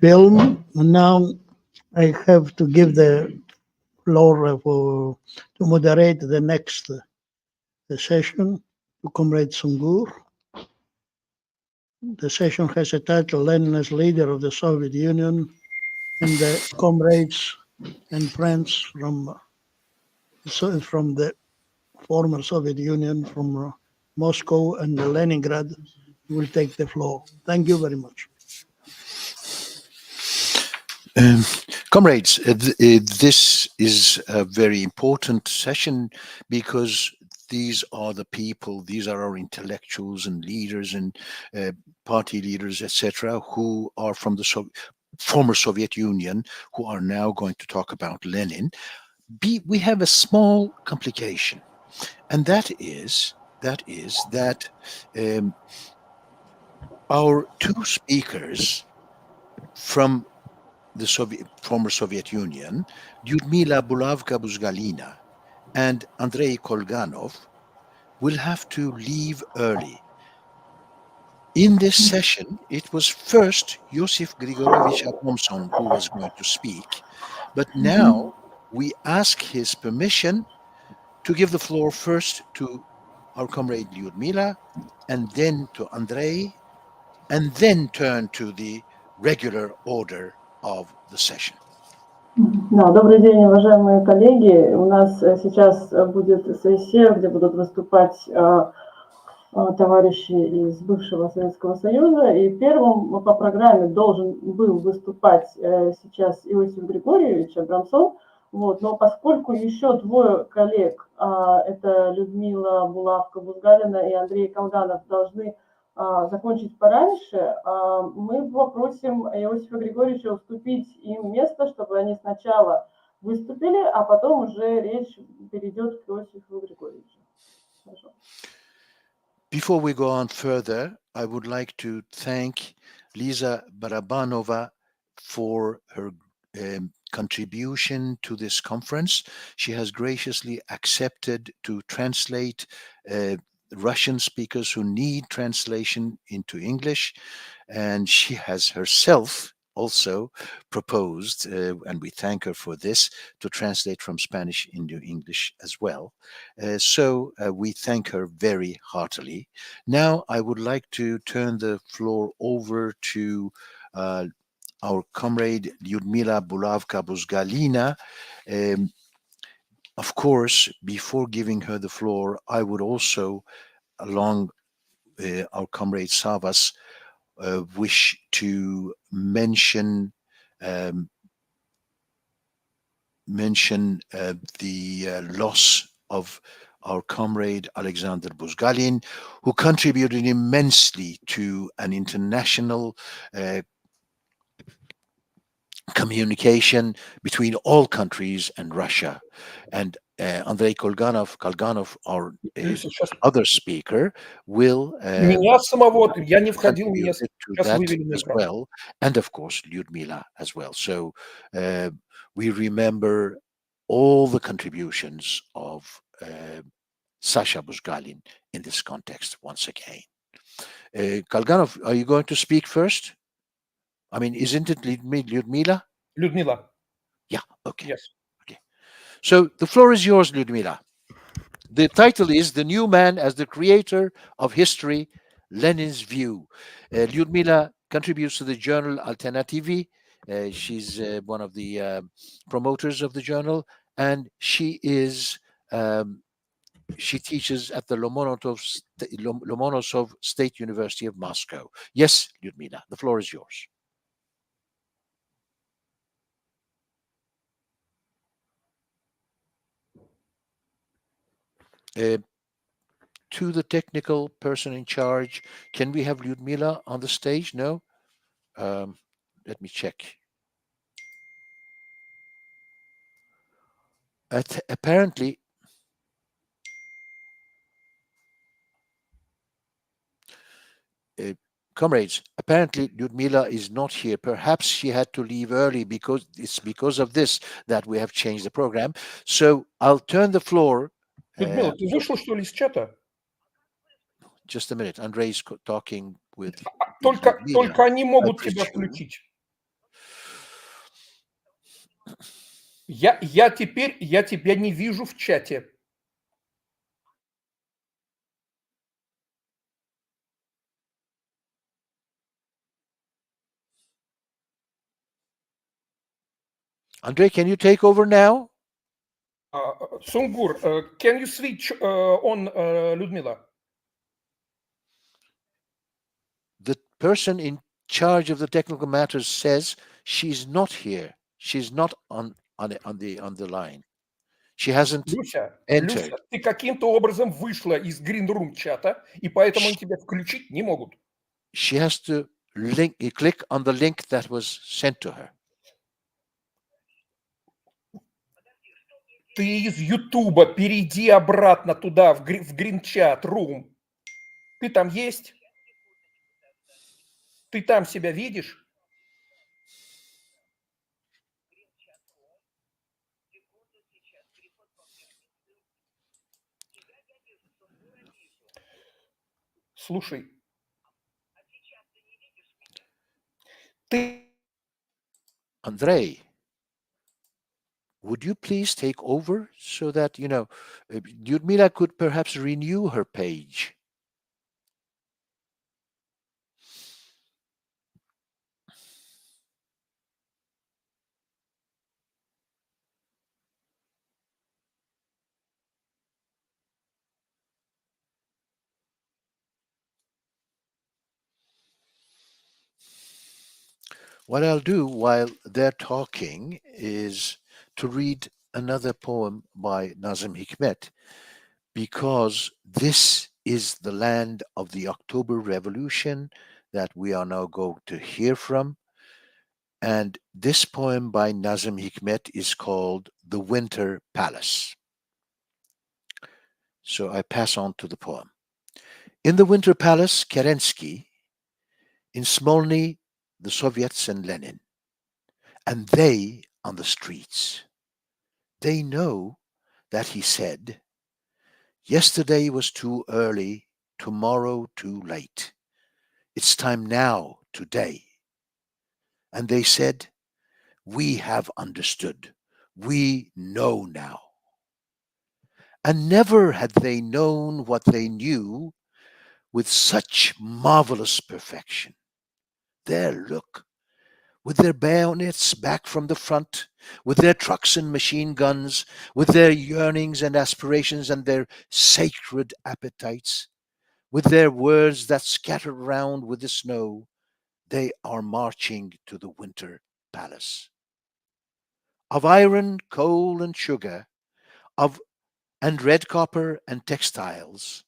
film, and now I have to give the floor to moderate the next session to Comrade Sungur. The session has a title, Lenin as leader of the Soviet Union, and the comrades and friends from the former Soviet Union, from Moscow and Leningrad, will take the floor. Thank you very much. Comrades, this is a very important session because these are the people, these are our intellectuals and leaders and party leaders, etc., who are from the former Soviet Union, who are now going to talk about Lenin. We have a small complication, and that is that our two speakers from the former Soviet Union, Lyudmila Bulavka-Buzgalina and Andrei Kolganov, will have to leave early. In this session, it was first Yosif Grigorovich Atomson who was going to speak, but now we ask his permission to give the floor first to our comrade Lyudmila, and then to Andrei, and then turn to the regular order of the session. Да, добрый день, уважаемые коллеги. У нас сейчас будет сессия, где будут выступать товарищи из бывшего Советского Союза. И первым по программе должен был выступать сейчас Иосиф Григорьевич Абрамсон. Вот. Но поскольку еще двое коллег, это Людмила Булавка-Бузгалина и Андрей Колганов, должны закончить пораньше, мы попросим Иосифа Григорьевича уступить им место, чтобы они сначала выступили, а потом уже речь перейдет к Иосифу Григорьевичу. Хорошо. Before we go on further, I would like to thank Lisa Barabanova for her contribution to this conference. She has graciously accepted to translate Russian speakers who need translation into English, and she has herself also proposed, and we thank her for this, to translate from Spanish into English as well. So we thank her very heartily. Now I would like to turn the floor over to our comrade Lyudmila Bulavka-Buzgalina. Of course, before giving her the floor, I would also, along our comrade Savas, wish to mention the loss of our comrade Alexander Buzgalin, who contributed immensely to an international communication between all countries and Russia. And Andrei Kolganov, our other speaker, will Меня самого, я не входил, меня contribute to сейчас that вывели на as экран. well, and of course Lyudmila as well. So we remember all the contributions of Sasha Buzgalin in this context once again. Kolganov, are you going to speak first? I mean, isn't it Lyudmila? Людмила. Yeah, okay. Yes. So the floor is yours, Lyudmila. The title is The New Man as the Creator of History, Lenin's View. Lyudmila contributes to the journal Alternativi. She's one of the promoters of the journal, and she is she teaches at the Lomonosov State University of Moscow. Yes, Lyudmila, the floor is yours. To the technical person in charge, can we have Lyudmila on the stage? No? Let me check. Apparently, comrades, apparently Lyudmila is not here. Perhaps she had to leave early because it's because of this that we have changed the program. So I'll turn the floor. Людмила, ты вышел, что ли, из чата? Just a minute. Andrei is talking with Только Ludmila. они могут тебя Отвечу. включить. Я тебя не вижу в чате. Andrei, can you take over now? Sungur, can you switch on Ludmila? The person in charge of the technical matters says she's not here. She's not on the line. She hasn't Люся, entered. Люся, ты каким-то образом вышла из Green Room чата, и поэтому они тебя включить не могут. She has to click on the link that was sent to her. Ты из Ютуба перейди обратно туда, в Green Chat Room. Ты там есть? Ты там себя видишь? Слушай, ты... Andrei, would you please take over so that, Lyudmila could perhaps renew her page? What I'll do while they're talking is to read another poem by Nazim Hikmet, because this is the land of the October Revolution that we are now going to hear from. And this poem by Nazim Hikmet is called The Winter Palace. So I pass on to the poem. In the Winter Palace, Kerensky, in Smolny, the Soviets and Lenin, and they on the streets. They know that he said, yesterday was too early, tomorrow too late. It's time now, today. And they said, we have understood. We know now. And never had they known what they knew with such marvelous perfection. There, look, with their bayonets back from the front, with their trucks and machine guns, with their yearnings and aspirations and their sacred appetites, with their words that scatter round with the snow, they are marching to the Winter Palace. Of iron, coal, and sugar, and red copper and textiles,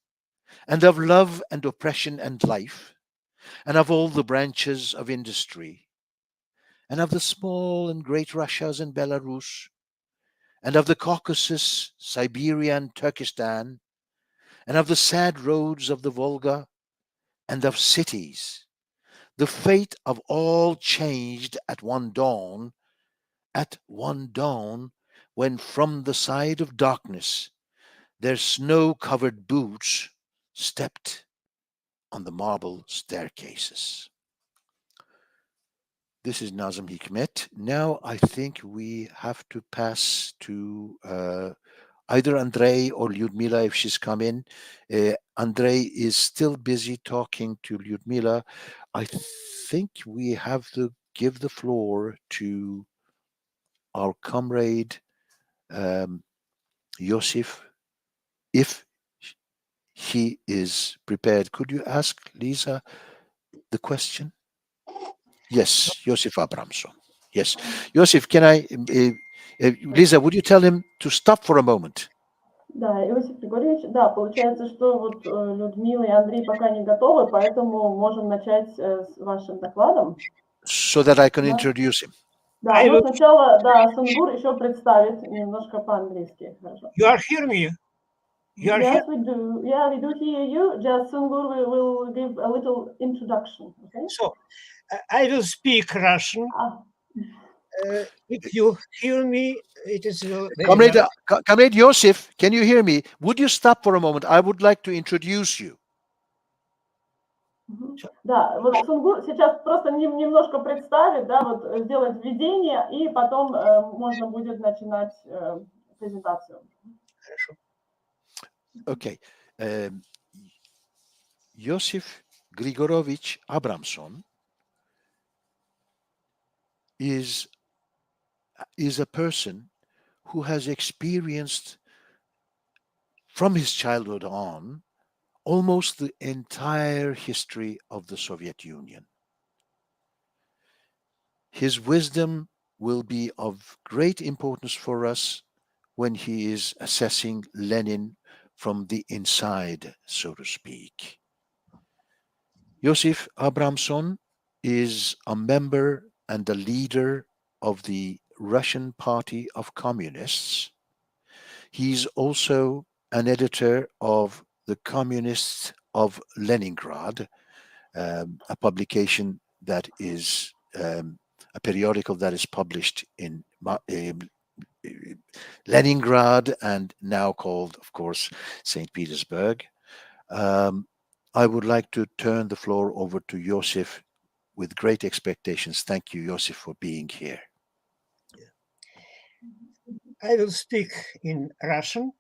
and of love and oppression and life, and of all the branches of industry, and of the small and great Russias and Belarus, and of the Caucasus, Siberia, and Turkestan, and of the sad roads of the Volga, and of cities, the fate of all changed at one dawn, when from the side of darkness their snow-covered boots stepped on the marble staircases. This is Nazim Hikmet. Now I think we have to pass to either Andrei or Lyudmila if she's come in. Andrei is still busy talking to Lyudmila. I think we have to give the floor to our comrade Yosif, if he is prepared. Could you ask Lisa the question? Yes, Yosif Abramson. Yes. Yosif, can I, Lisa, would you tell him to stop for a moment? Да, Иосиф Григорьевич, да, получается, что вот Людмила и Андрей пока не готовы, поэтому можем начать с вашим докладом. So that I can introduce him. Да, но сначала, да, Сунгур еще представит немножко по-английски. Хорошо. You are hearing me? Yes, we do. Yeah, we do hear you. Just Sungur will give a little introduction. Okay. So, I will speak Russian. If you hear me, it is... Comrade Yosif, can you hear me? Would you stop for a moment? I would like to introduce you. Да, вот Сунгу сейчас просто немножко представит, да, вот сделать введение, и потом можно будет начинать презентацию. Хорошо. Okay. Josif Grigorovich Abramson is a person who has experienced from his childhood on almost the entire history of the Soviet Union. His wisdom will be of great importance for us when he is assessing Lenin from the inside, so to speak. Josif Abramson is a member and a leader of the Russian Party of Communists. He's also an editor of the Communists of Leningrad, a publication that is a periodical that is published in Leningrad and now called, of course, St. Petersburg. I would like to turn the floor over to Josif with great expectations. Thank you, Josif, for being here. I will speak in Russian,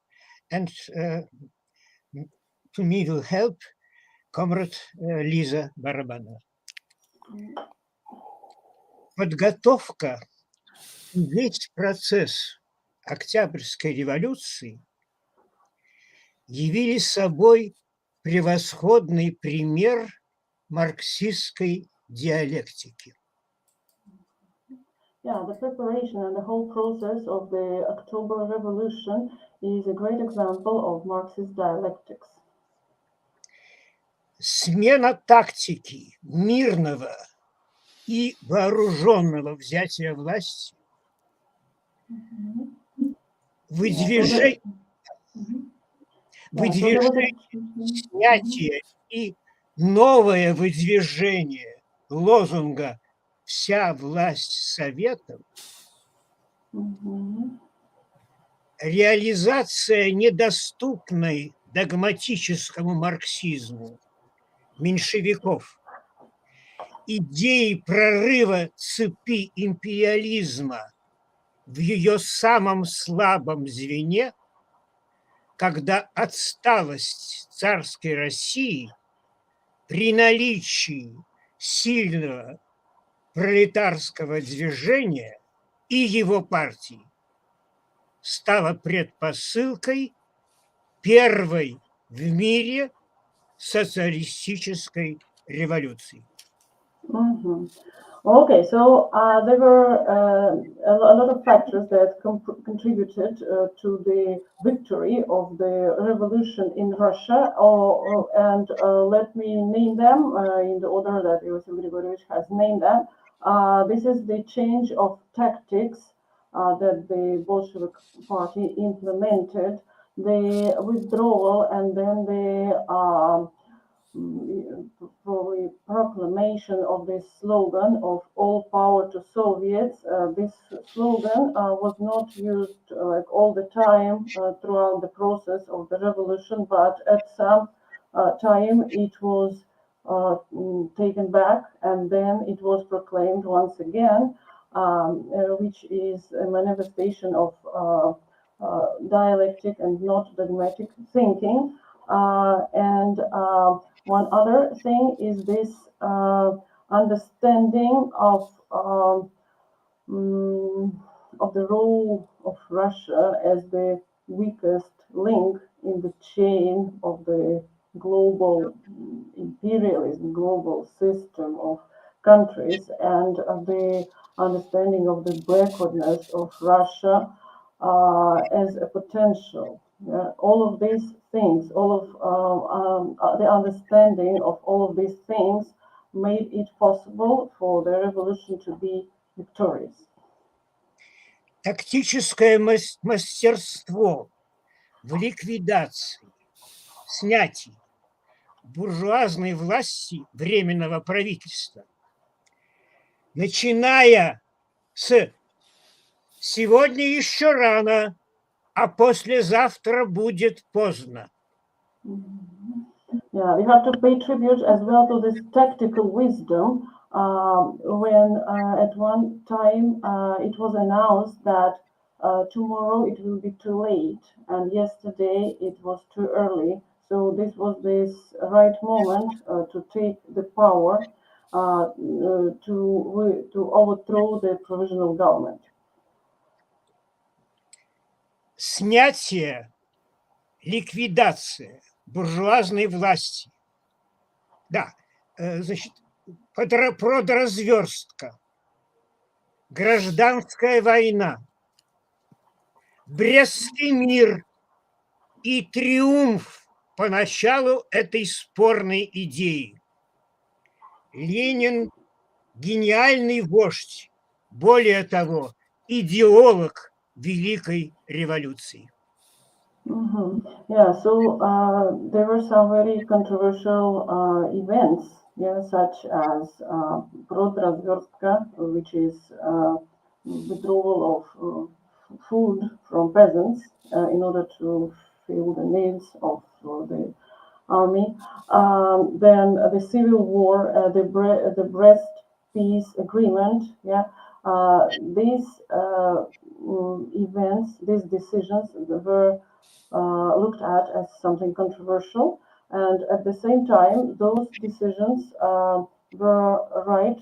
and to me will help comrade Лиза Барабанова. Подготовка и весь процесс Октябрьской революции явили собой превосходный пример марксистской диалектики. Yeah, the preparation and the whole process of the October Revolution is a great example of Marxist dialectics. Смена тактики мирного и вооруженного взятия власти, выдвижение, снятие и новое выдвижение лозунга «Вся власть Советам», реализация недоступной догматическому марксизму меньшевиков идеи прорыва цепи империализма в ее самом слабом звене, когда отсталость царской России при наличии сильного пролетарского движения и его партии стала предпосылкой первой в мире социалистической революции. Okay, so there were a lot of factors that contributed to the victory of the revolution in Russia, and let me name them in the order that Iosif Grigorievich has named them. This is the change of tactics that the Bolshevik party implemented, the withdrawal, and then the proclamation of this slogan of all power to Soviets. This slogan was not used like all the time throughout the process of the revolution, but at some time it was taken back and then it was proclaimed once again, which is a manifestation of dialectic and not dogmatic thinking. And one other thing is this understanding of the role of Russia as the weakest link in the chain of the global imperialism, global system of countries, and the understanding of the backwardness of Russia as a potential. All of these things, all of the understanding of all of these things made it possible for the revolution to be victorious. Тактическое мастерство в ликвидации, снятии буржуазной власти Временного правительства, начиная с «сегодня еще рано, а послезавтра будет поздно». Yeah, we have to pay tribute as well to this tactical wisdom when at one time it was announced that tomorrow it will be too late and yesterday it was too early. So this was this right moment to take the power to overthrow the provisional government. Снятие, ликвидация буржуазной власти. Да, значит, продразверстка, гражданская война, Брестский мир и триумф поначалу этой спорной идеи. Ленин – гениальный вождь, более того, идеолог Великой революции. Yeah, so there were some very controversial events, yeah, such as Prodrazverstka, which is withdrawal of food from peasants in order to fill the needs of the army. Then the civil war, the Brest Peace Agreement, yeah. These events, these decisions were looked at as something controversial, and at the same time, those decisions were right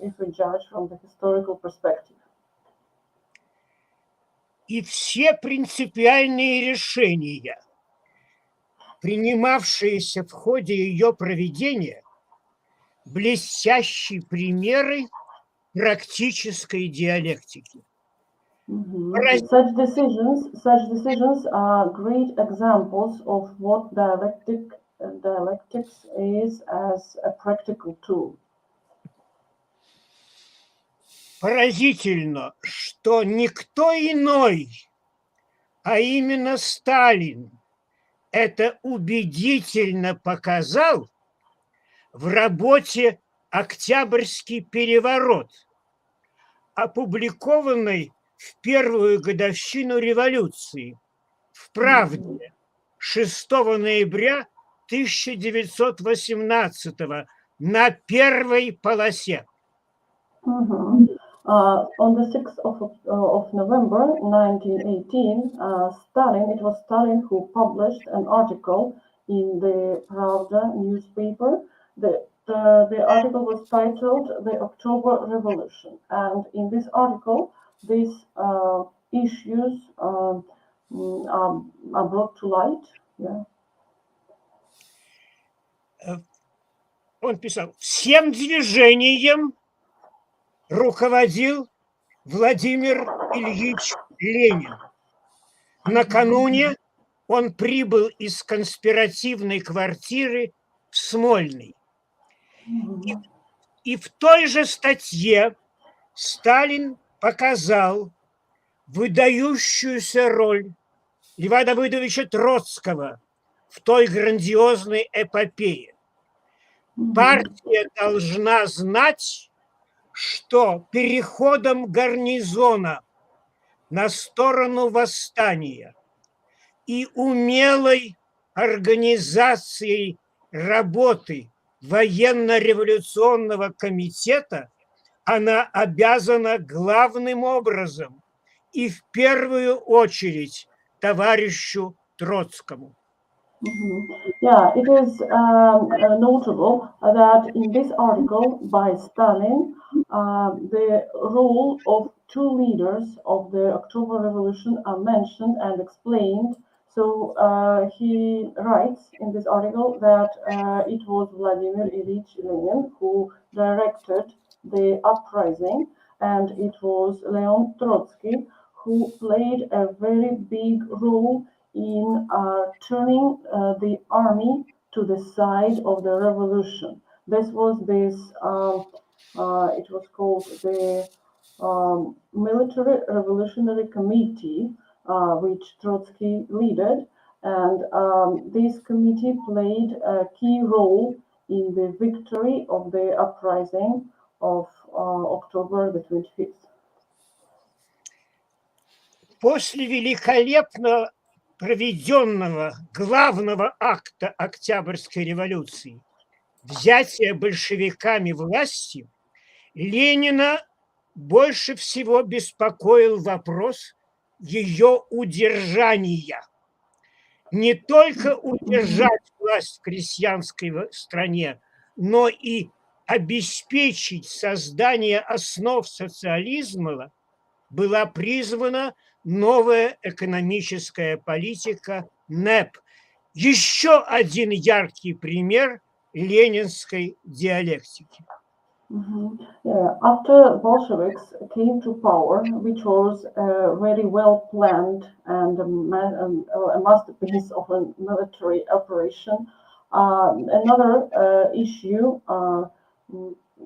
if we judge from the historical perspective. И все принципиальные решения, принимавшиеся в ходе ее проведения, блестящие примеры практической диалектики. Such decisions are great examples of what dialectics is as a practical tool. Поразительно, что никто иной, а именно Сталин, это убедительно показал в работе «Октябрьский переворот», опубликованной в первую годовщину революции в «Правде» 6 ноября 1918 на первой полосе. On the 6th of November 1918, it was Stalin who published an article in the Pravda newspaper. The article was titled The October Revolution, and in this article, these issues are brought to light. Yeah. Он писал, всем движением руководил Владимир Ильич Ленин. Накануне он прибыл из конспиративной квартиры в Смольный. И в той же статье Сталин показал выдающуюся роль Льва Давыдовича Троцкого в той грандиозной эпопее. Партия должна знать, что переходом гарнизона на сторону восстания и умелой организацией работы военно-революционного комитета она обязана главным образом и в первую очередь товарищу Троцкому. Yeah, it is notable that in this article by Stalin, the role of two leaders of the October Revolution are mentioned and explained. So he writes in this article that it was Vladimir Ilyich Lenin who directed the uprising, and it was Leon Trotsky who played a very big role in turning the army to the side of the revolution. This was it was called the Military Revolutionary Committee, which Trotsky led, and this committee played a key role in the victory of the uprising of October the 25th. После великолепно проведенного главного акта Октябрьской революции, взятия большевиками власти, Ленина больше всего беспокоил вопрос ее удержания. Не только удержать власть в крестьянской стране, но и обеспечить создание основ социализма была призвана новая экономическая политика НЭП. Еще один яркий пример ленинской диалектики. Yeah. After Bolsheviks came to power, which was a very well planned and a masterpiece of a military operation, another issue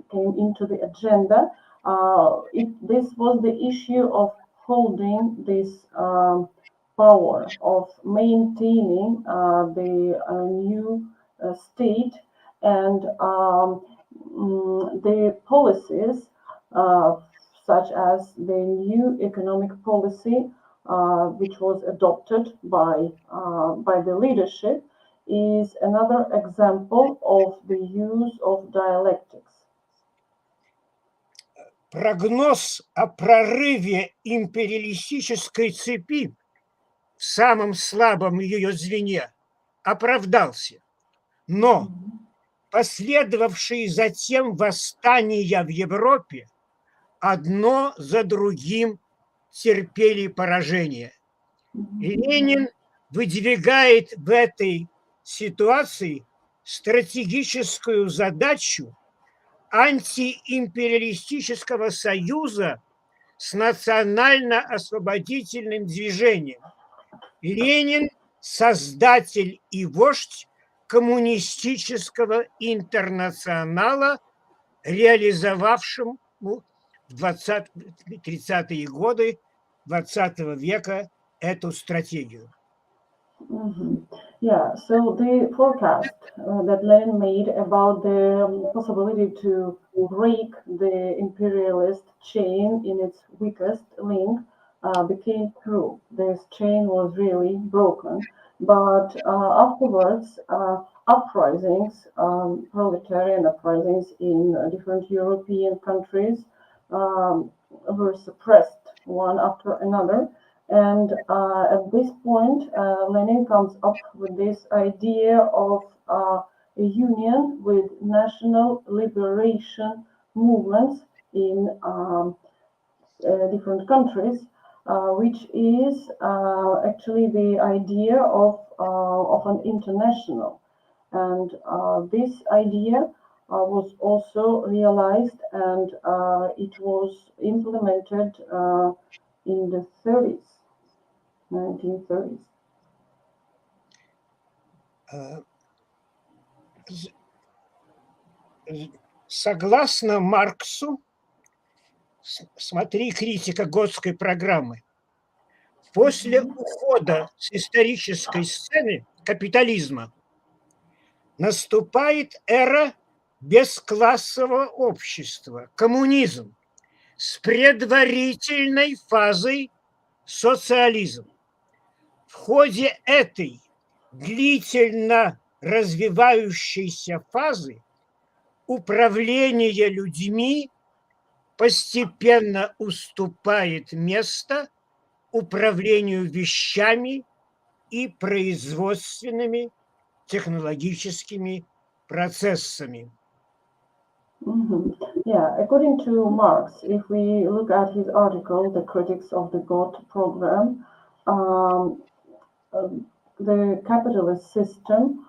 came into the agenda. This was the issue of holding this power, of maintaining the new state and the policies, such as the new economic policy, which was adopted by the leadership, is another example of the use of dialectics. Прогноз о прорыве империалистической цепи в самом слабом ее звене оправдался, но последовавшие затем восстания в Европе одно за другим терпели поражение. Ленин выдвигает в этой ситуации стратегическую задачу антиимпериалистического союза с национально-освободительным движением. Ленин – создатель и вождь коммунистического интернационала, реализовавшим в 30-е годы 20 века эту стратегию. Yeah, so the forecast that Lenin made about the possibility to break the imperialist chain in its weakest link became true. This chain was really broken. But afterwards, uprisings, proletarian uprisings in different European countries were suppressed one after another. And at this point, Lenin comes up with this idea of a union with national liberation movements in different countries, which is actually the idea of an international. And this idea was also realized, and it was implemented in the 1930s. Согласно Марксу, смотри критика Готской программы, после ухода с исторической сцены капитализма наступает эра бесклассового общества, коммунизм, с предварительной фазой социализм. В ходе этой длительно развивающейся фазы управление людьми постепенно уступает место управлению вещами и производственными технологическими процессами. Yeah, according to Marx, if we look at his article, The Critics of the God Program, the capitalist system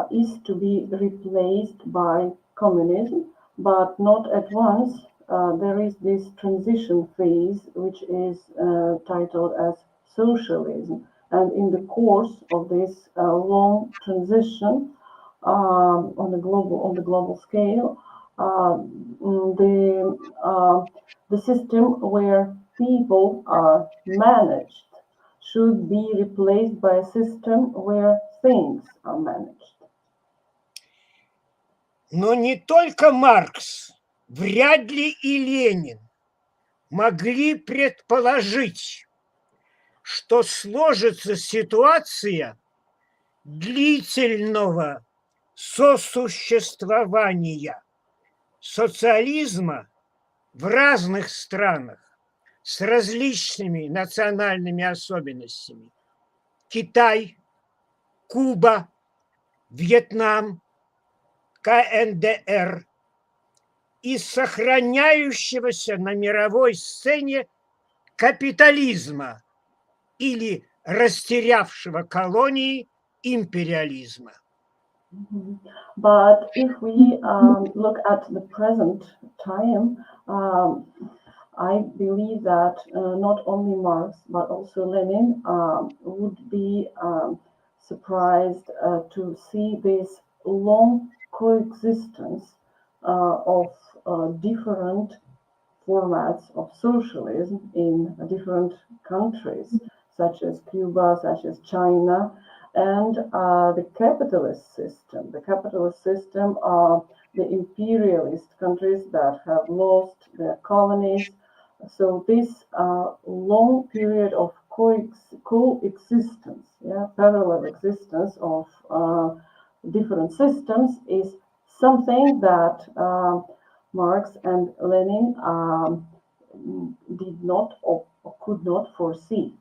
is to be replaced by communism, but not at once. There is this transition phase, which is titled as socialism. And in the course of this long transition on the global scale, the system where people are managed should be replaced by a system where things are managed. Но не только Маркс, вряд ли и Ленин могли предположить, что сложится ситуация длительного сосуществования социализма в разных странах с различными национальными особенностями. Китай, Куба, Вьетнам, КНДР и сохраняющегося на мировой сцене капитализма или растерявшего колонии империализма. But if we look at the present time, I believe that not only Marx but also Lenin would be surprised to see this long coexistence of different formats of socialism in different countries, such as Cuba, such as China, and the capitalist system. The capitalist system are the imperialist countries that have lost their colonies. So this long period of coexistence, parallel existence of different systems is something that Marx and Lenin did not or could not foresee.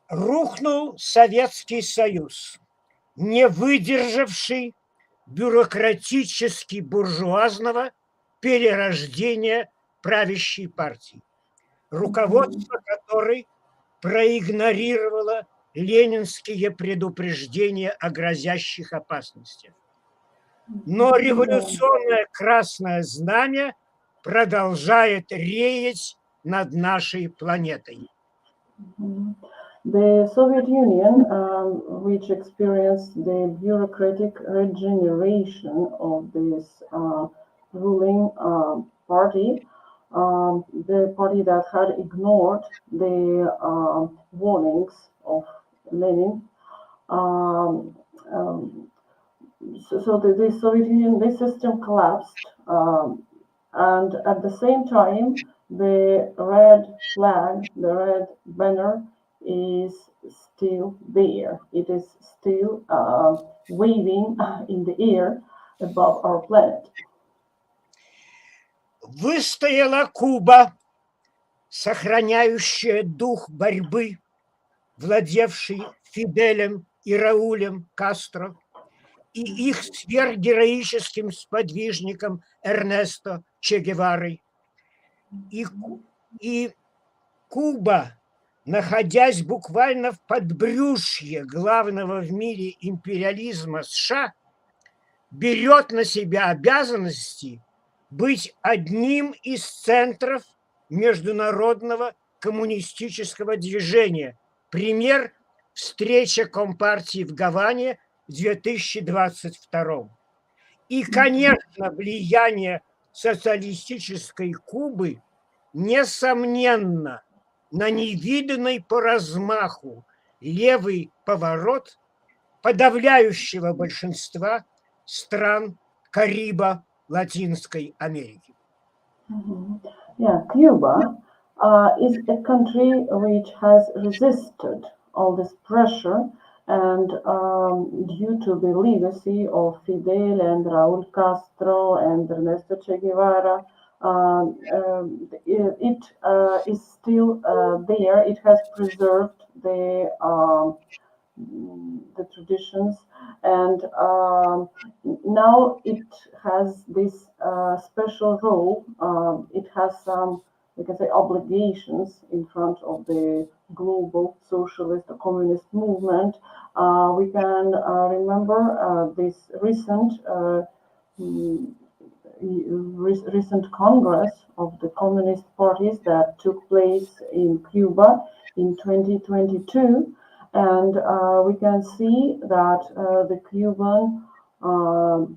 Рухнул Советский Союз, не выдержавший бюрократически-буржуазного перерождения правящей партии, руководство которой проигнорировало ленинские предупреждения о грозящих опасностях. Но революционное красное знамя продолжает реять над нашей планетой. The Soviet Union, which experienced the bureaucratic regeneration of this ruling party, the party that had ignored the warnings of Lenin. So the Soviet Union, this system collapsed, and at the same time, the red flag, the red banner, is still there. It is still waving in the air above our planet. Выстояла Куба, сохраняющая дух борьбы, владевший Фиделем и Раулем Кастро и их сверхгероическим сподвижником Эрнесто Че Геварой. И Куба, находясь буквально в подбрюшье главного в мире империализма США, берет на себя обязанности быть одним из центров международного коммунистического движения. Пример – встреча Компартии в Гаване в 2022. И, конечно, влияние социалистической Кубы, несомненно, на невиданный по размаху левый поворот подавляющего большинства стран Кариба Латинской Америки. Yeah, Cuba is a country which has resisted all this pressure, and due to the legacy of Fidel and Raúl Castro and Ernesto Che Guevara, it is still there. It has preserved the traditions, and now it has this special role. It has some, we can say, obligations in front of the global socialist or communist movement. We can remember this recent Congress of the communist parties that took place in Cuba in 2022. And we can see that the Cuban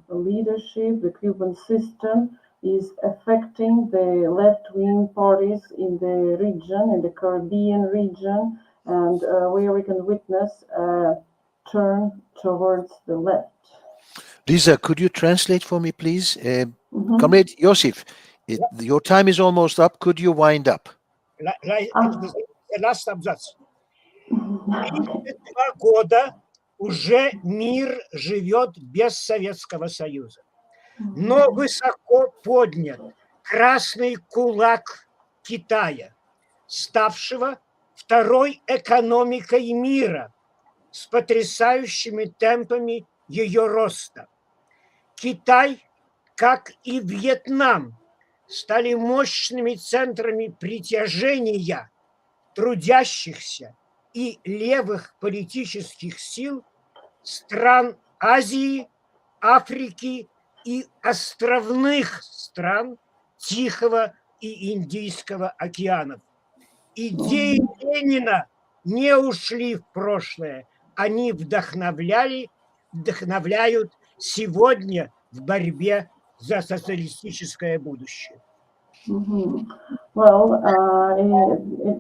leadership, the Cuban system is affecting the left-wing parties in the region, in the Caribbean region, and where we can witness a turn towards the left. Lisa, could you translate for me, please? Comrade Josif, your time is almost up. Could you wind up? last абзац. 32 года уже мир живет без Советского Союза. Но высоко поднят красный кулак Китая, ставшего второй экономикой мира с потрясающими темпами ее роста. Китай, как и Вьетнам, стали мощными центрами притяжения трудящихся и левых политических сил стран Азии, Африки и островных стран Тихого и Индийского океанов. Идеи Ленина не ушли в прошлое, они вдохновляют сегодня в борьбе за социалистическое будущее. Well,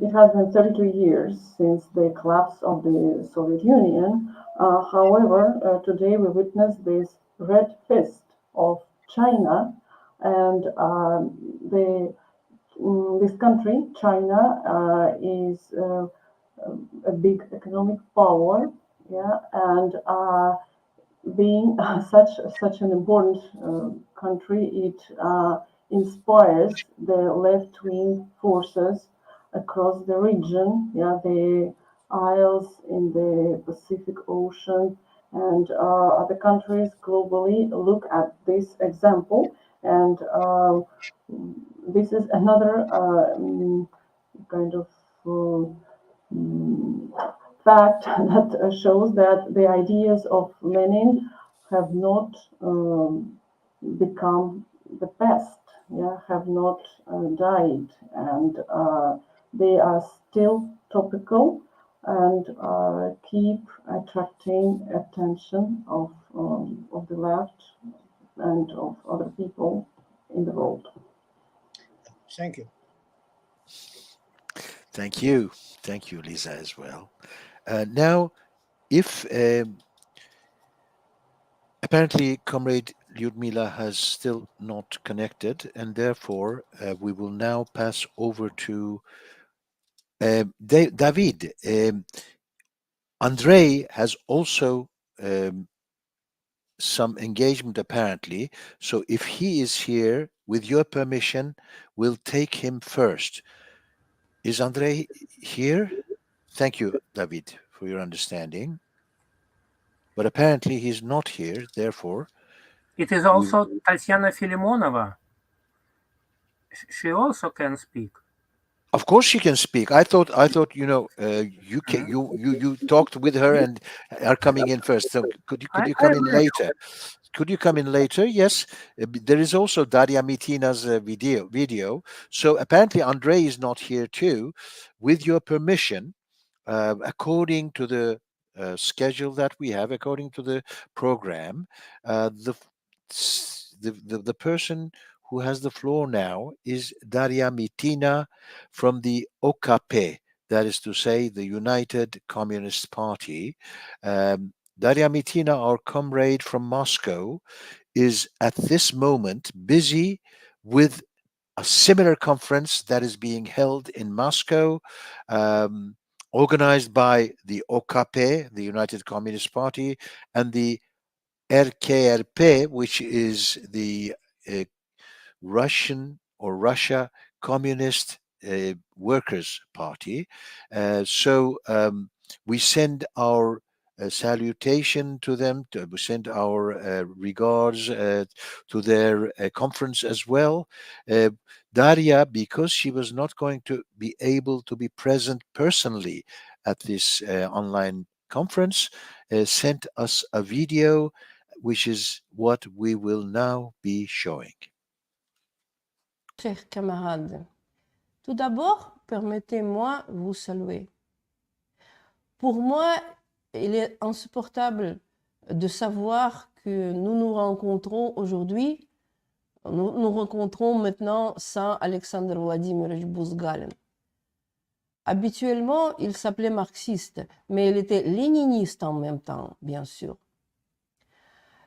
it has been 32 years since the collapse of the Soviet Union. However, today we witness this red fist of China, and this country, China, is a big economic power, yeah, and being such an important country, it inspires the left-wing forces across the region, yeah, the isles in the Pacific Ocean, and other countries globally look at this example, and this is another kind of fact that shows that the ideas of Lenin have not become the past, yeah, have not died, and they are still topical and keep attracting attention of the left and of other people in the world. Thank you. Thank you. Thank you, Lisa, as well. Now, if apparently Comrade Lyudmila has still not connected, and therefore we will now pass over to David. Andrei has also some engagement apparently, so if he is here, with your permission, we'll take him first. Is Andrei here? Thank you, David, for your understanding. But apparently he's not here, therefore. It is also Tatiana Filimonova. She also can speak. Of course she can speak. I thought you talked with her and are coming in first. So could you come in later? Could you come in later? Yes. There is also Daria Mitina's video. So apparently Andrei is not here too. With your permission, according to the schedule that we have, according to the program, the person who has the floor now is Daria Mitina from the OKP, that is to say, the United Communist Party. Daria Mitina, our comrade from Moscow, is at this moment busy with a similar conference that is being held in Moscow, organized by the OKP, the United Communist Party, and the RKRP, which is the Russia Communist Workers' Party. So we send our salutation to them. We send our regards to their conference as well. Daria, because she was not going to be able to be present personally at this online conference, sent us a video, which is what we will now be showing. Chers camarades, tout d'abord, permettez-moi vous saluer. Pour moi, il est insupportable de savoir que nous nous rencontrons aujourd'hui, nous rencontrons maintenant sans Alexandre Vladimirovich Bouzgalin. Habituellement, il s'appelait marxiste, mais il était léniniste en même temps, bien sûr.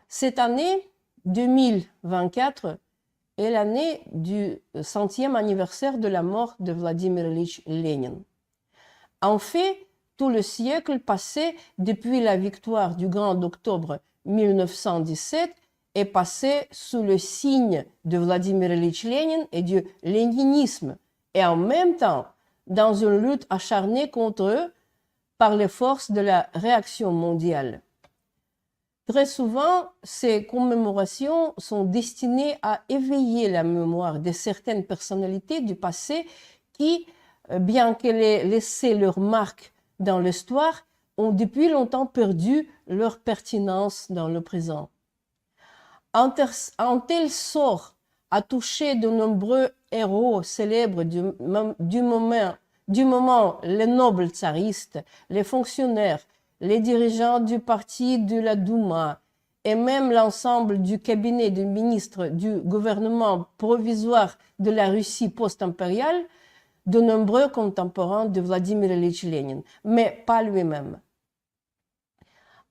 Cette année 2024 est l'année du 100e anniversaire de la mort de Vladimir Ilyich Lénine. En fait, tout le siècle passé depuis la victoire du Grand Octobre 1917 est passé sous le signe de Vladimir Ilyich Lénine et du léninisme, et en même temps dans une lutte acharnée contre eux par les forces de la réaction mondiale. Très souvent, ces commémorations sont destinées à éveiller la mémoire de certaines personnalités du passé qui, bien qu'elles aient laissé leur marque dans l'histoire, ont depuis longtemps perdu leur pertinence dans le présent. Un tel sort a touché de nombreux héros célèbres du moment, les nobles tsaristes, les fonctionnaires, les dirigeants du parti de la Douma et même l'ensemble du cabinet de ministres du gouvernement provisoire de la Russie post-impériale, de nombreux contemporains de Vladimir Ilyich Lénine, mais pas lui-même.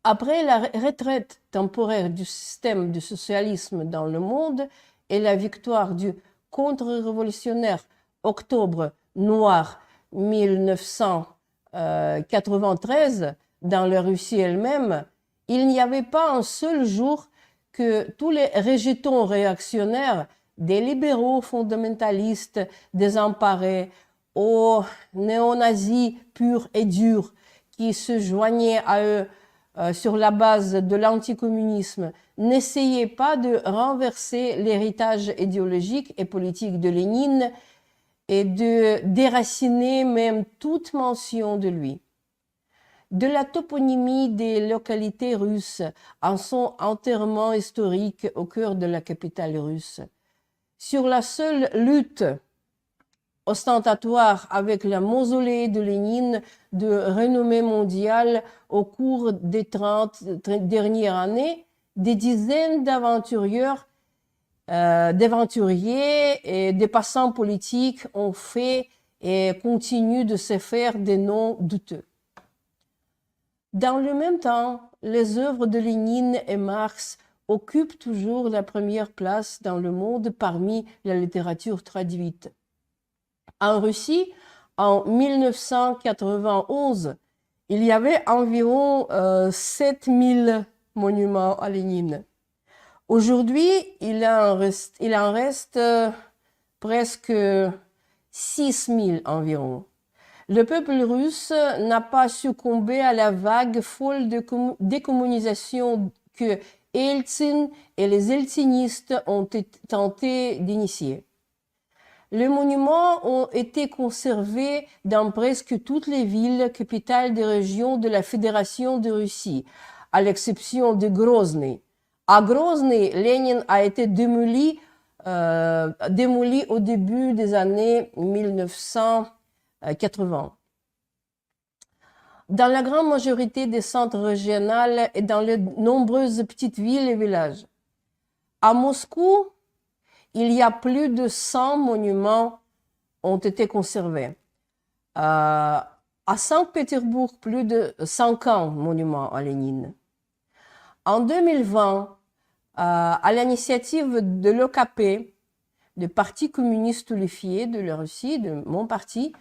Après la retraite temporaire du système du socialisme dans le monde et la victoire du contre-révolutionnaire Octobre Noir 1993 dans la Russie elle-même, il n'y avait pas un seul jour que tous les rejetons réactionnaires, des libéraux fondamentalistes désemparés aux néo-nazis purs et durs qui se joignaient à eux sur la base de l'anticommunisme, n'essayaient pas de renverser l'héritage idéologique et politique de Lénine et de déraciner même toute mention de lui. De la toponymie des localités russes en son enterrement historique au cœur de la capitale russe, sur la seule lutte ostentatoire avec le mausolée de Lénine de renommée mondiale au cours des 30 dernières années, des dizaines d'aventuriers et des passants politiques ont fait et continuent de se faire des noms douteux. Dans le même temps, les œuvres de Lénine et Marx occupent toujours la première place dans le monde parmi la littérature traduite. En Russie, en 1991, il y avait environ 7000 monuments à Lénine. Aujourd'hui, il en reste presque 6000 environ. Le peuple russe n'a pas succombé à la vague folle de décommunisation que Eltsine et les eltsinistes ont tenté d'initier. Les monuments ont été conservés dans presque toutes les villes capitales des régions de la Fédération de Russie, à l'exception de Grozny. À Grozny, Lénine a été démoli au début des années 1980. Dans la grande majorité des centres régionaux et dans les nombreuses petites villes et villages. À Moscou, il y a plus de 100 monuments ont été conservés. À Saint-Pétersbourg, plus de 50 monuments à Lénine. En 2020, à l'initiative de l'OKP, le Parti communiste unifié de la Russie, de mon parti,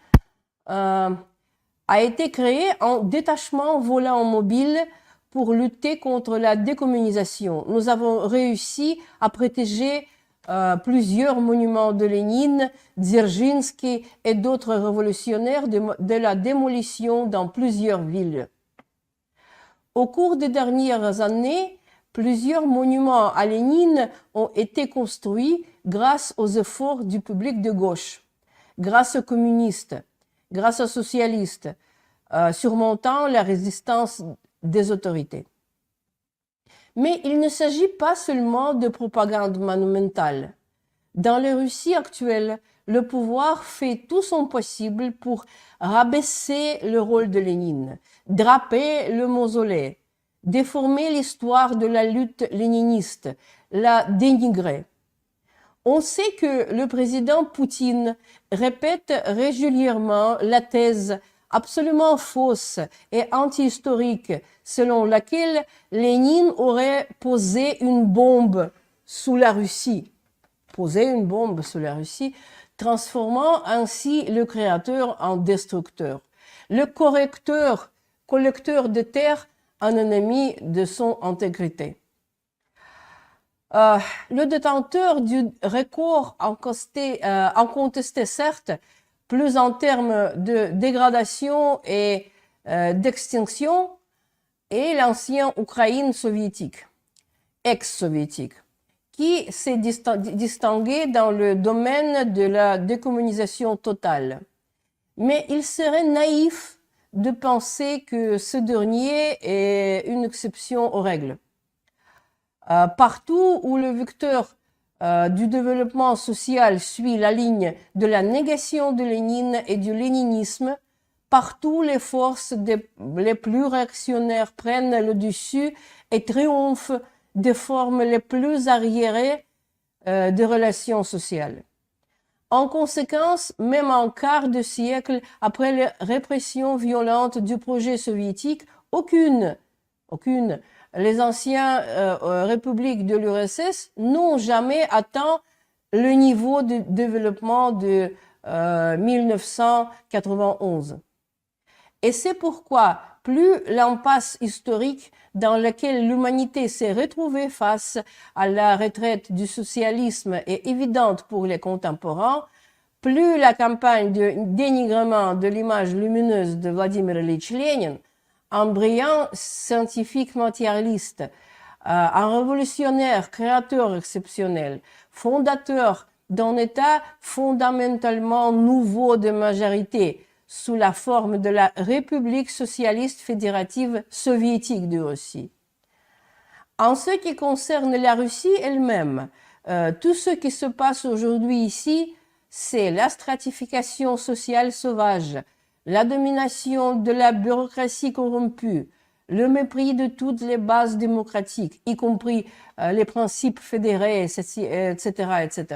a été créé un détachement volant mobile pour lutter contre la décommunisation. Nous avons réussi à protéger plusieurs monuments de Lénine, Dzerzhinsky et d'autres révolutionnaires de la démolition dans plusieurs villes. Au cours des dernières années, plusieurs monuments à Lénine ont été construits grâce aux efforts du public de gauche, grâce aux communistes, grâce aux socialistes, surmontant la résistance des autorités. Mais il ne s'agit pas seulement de propagande monumentale. Dans la Russie actuelle, le pouvoir fait tout son possible pour rabaisser le rôle de Lénine, draper le mausolée, déformer l'histoire de la lutte léniniste, la dénigrer. On sait que le président Poutine répète régulièrement la thèse absolument fausse et anti-historique selon laquelle Lénine aurait posé une bombe sous la Russie. Poser une bombe sous la Russie, transformant ainsi le créateur en destructeur. le collecteur de terre, un ennemi de son intégrité. Le détenteur du record incontesté, certes, plus en termes de dégradation et d'extinction, est l'ancienne Ukraine soviétique, ex-soviétique, qui s'est distinguée dans le domaine de la décommunisation totale. Mais il serait naïf de penser que ce dernier est une exception aux règles. Partout où le vecteur du développement social suit la ligne de la négation de Lénine et du léninisme, partout les forces les plus réactionnaires prennent le dessus et triomphent des formes les plus arriérées des relations sociales. En conséquence, même un quart de siècle après les répressions violentes du projet soviétique, aucune les anciennes républiques de l'URSS n'ont jamais atteint le niveau de développement de 1991. Et c'est pourquoi plus l'impasse historique dans laquelle l'humanité s'est retrouvée face à la retraite du socialisme est évidente pour les contemporains, plus la campagne de dénigrement de l'image lumineuse de Vladimir Ilyich Lénine, un brillant scientifique matérialiste, un révolutionnaire créateur exceptionnel, fondateur d'un État fondamentalement nouveau de majorité, sous la forme de la République socialiste fédérative soviétique de Russie. En ce qui concerne la Russie elle-même, tout ce qui se passe aujourd'hui ici, c'est la stratification sociale sauvage, la domination de la bureaucratie corrompue, le mépris de toutes les bases démocratiques, y compris les principes fédérés, etc., etc.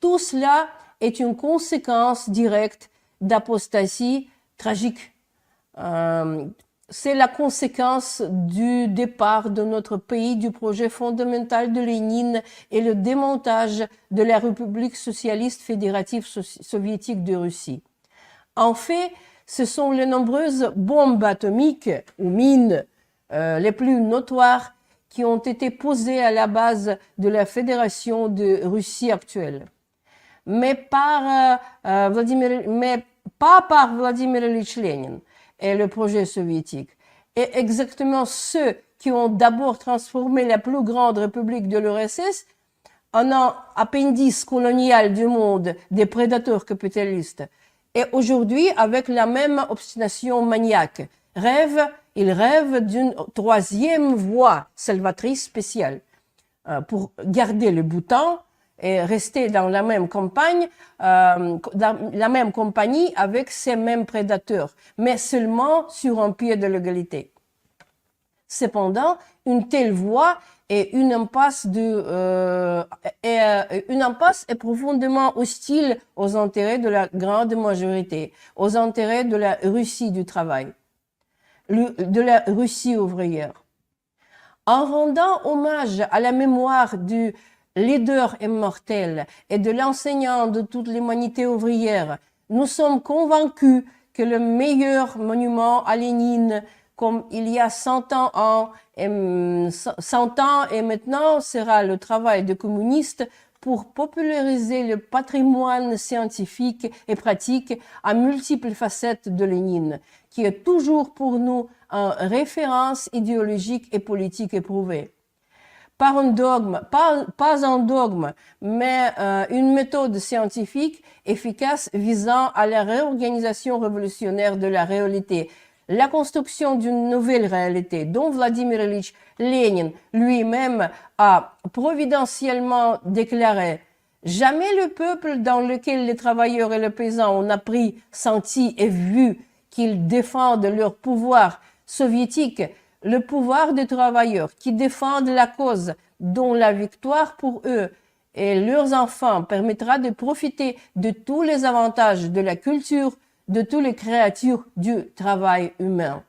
Tout cela est une conséquence directe d'apostasie tragique. C'est la conséquence du départ de notre pays du projet fondamental de Lénine et le démontage de la République socialiste fédérative soviétique de Russie. En fait, ce sont les nombreuses bombes atomiques ou mines les plus notoires qui ont été posées à la base de la Fédération de Russie actuelle. Mais pas par Vladimir Ilyich Lénine et le projet soviétique. Et exactement ceux qui ont d'abord transformé la plus grande république de l'URSS en un appendice colonial du monde des prédateurs capitalistes. Et aujourd'hui, avec la même obstination maniaque, ils rêvent d'une troisième voie salvatrice spéciale pour garder le bouton et rester dans la même campagne, dans la même compagnie avec ces mêmes prédateurs, mais seulement sur un pied de l'égalité. Cependant, une telle voie et une impasse est profondément hostile aux intérêts de la grande majorité, aux intérêts de la Russie du travail, de la Russie ouvrière. En rendant hommage à la mémoire du leader immortel et de l'enseignant de toute l'humanité ouvrière, nous sommes convaincus que le meilleur monument à Lénine, comme il y a 100 ans et maintenant, sera le travail des communistes pour populariser le patrimoine scientifique et pratique à multiples facettes de Lénine, qui est toujours pour nous une référence idéologique et politique éprouvée. Pas un dogme, mais une méthode scientifique efficace visant à la réorganisation révolutionnaire de la réalité, la construction d'une nouvelle réalité dont Vladimir Ilyich Lénine lui-même a providentiellement déclaré « Jamais le peuple dans lequel les travailleurs et les paysans ont appris, senti et vu qu'ils défendent leur pouvoir soviétique, le pouvoir des travailleurs qui défendent la cause dont la victoire pour eux et leurs enfants permettra de profiter de tous les avantages de la culture, de toutes les créatures du travail humain.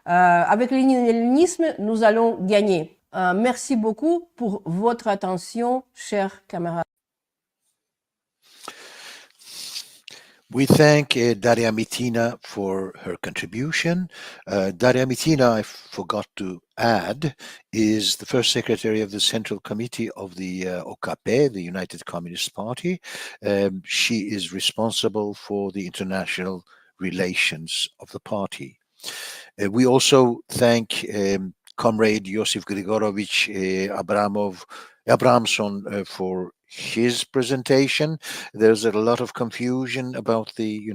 Avec le léninisme, nous allons gagner. Merci beaucoup pour votre attention, chers camarades. We thank Daria Mitina for her contribution. Daria Mitina, I forgot to add, is the first secretary of the Central Committee of the OKP, the United Communist Party. She is responsible for the international relations of the party. We also thank Comrade Josif Grigorovich Abramson for his presentation. There's a lot of confusion about the,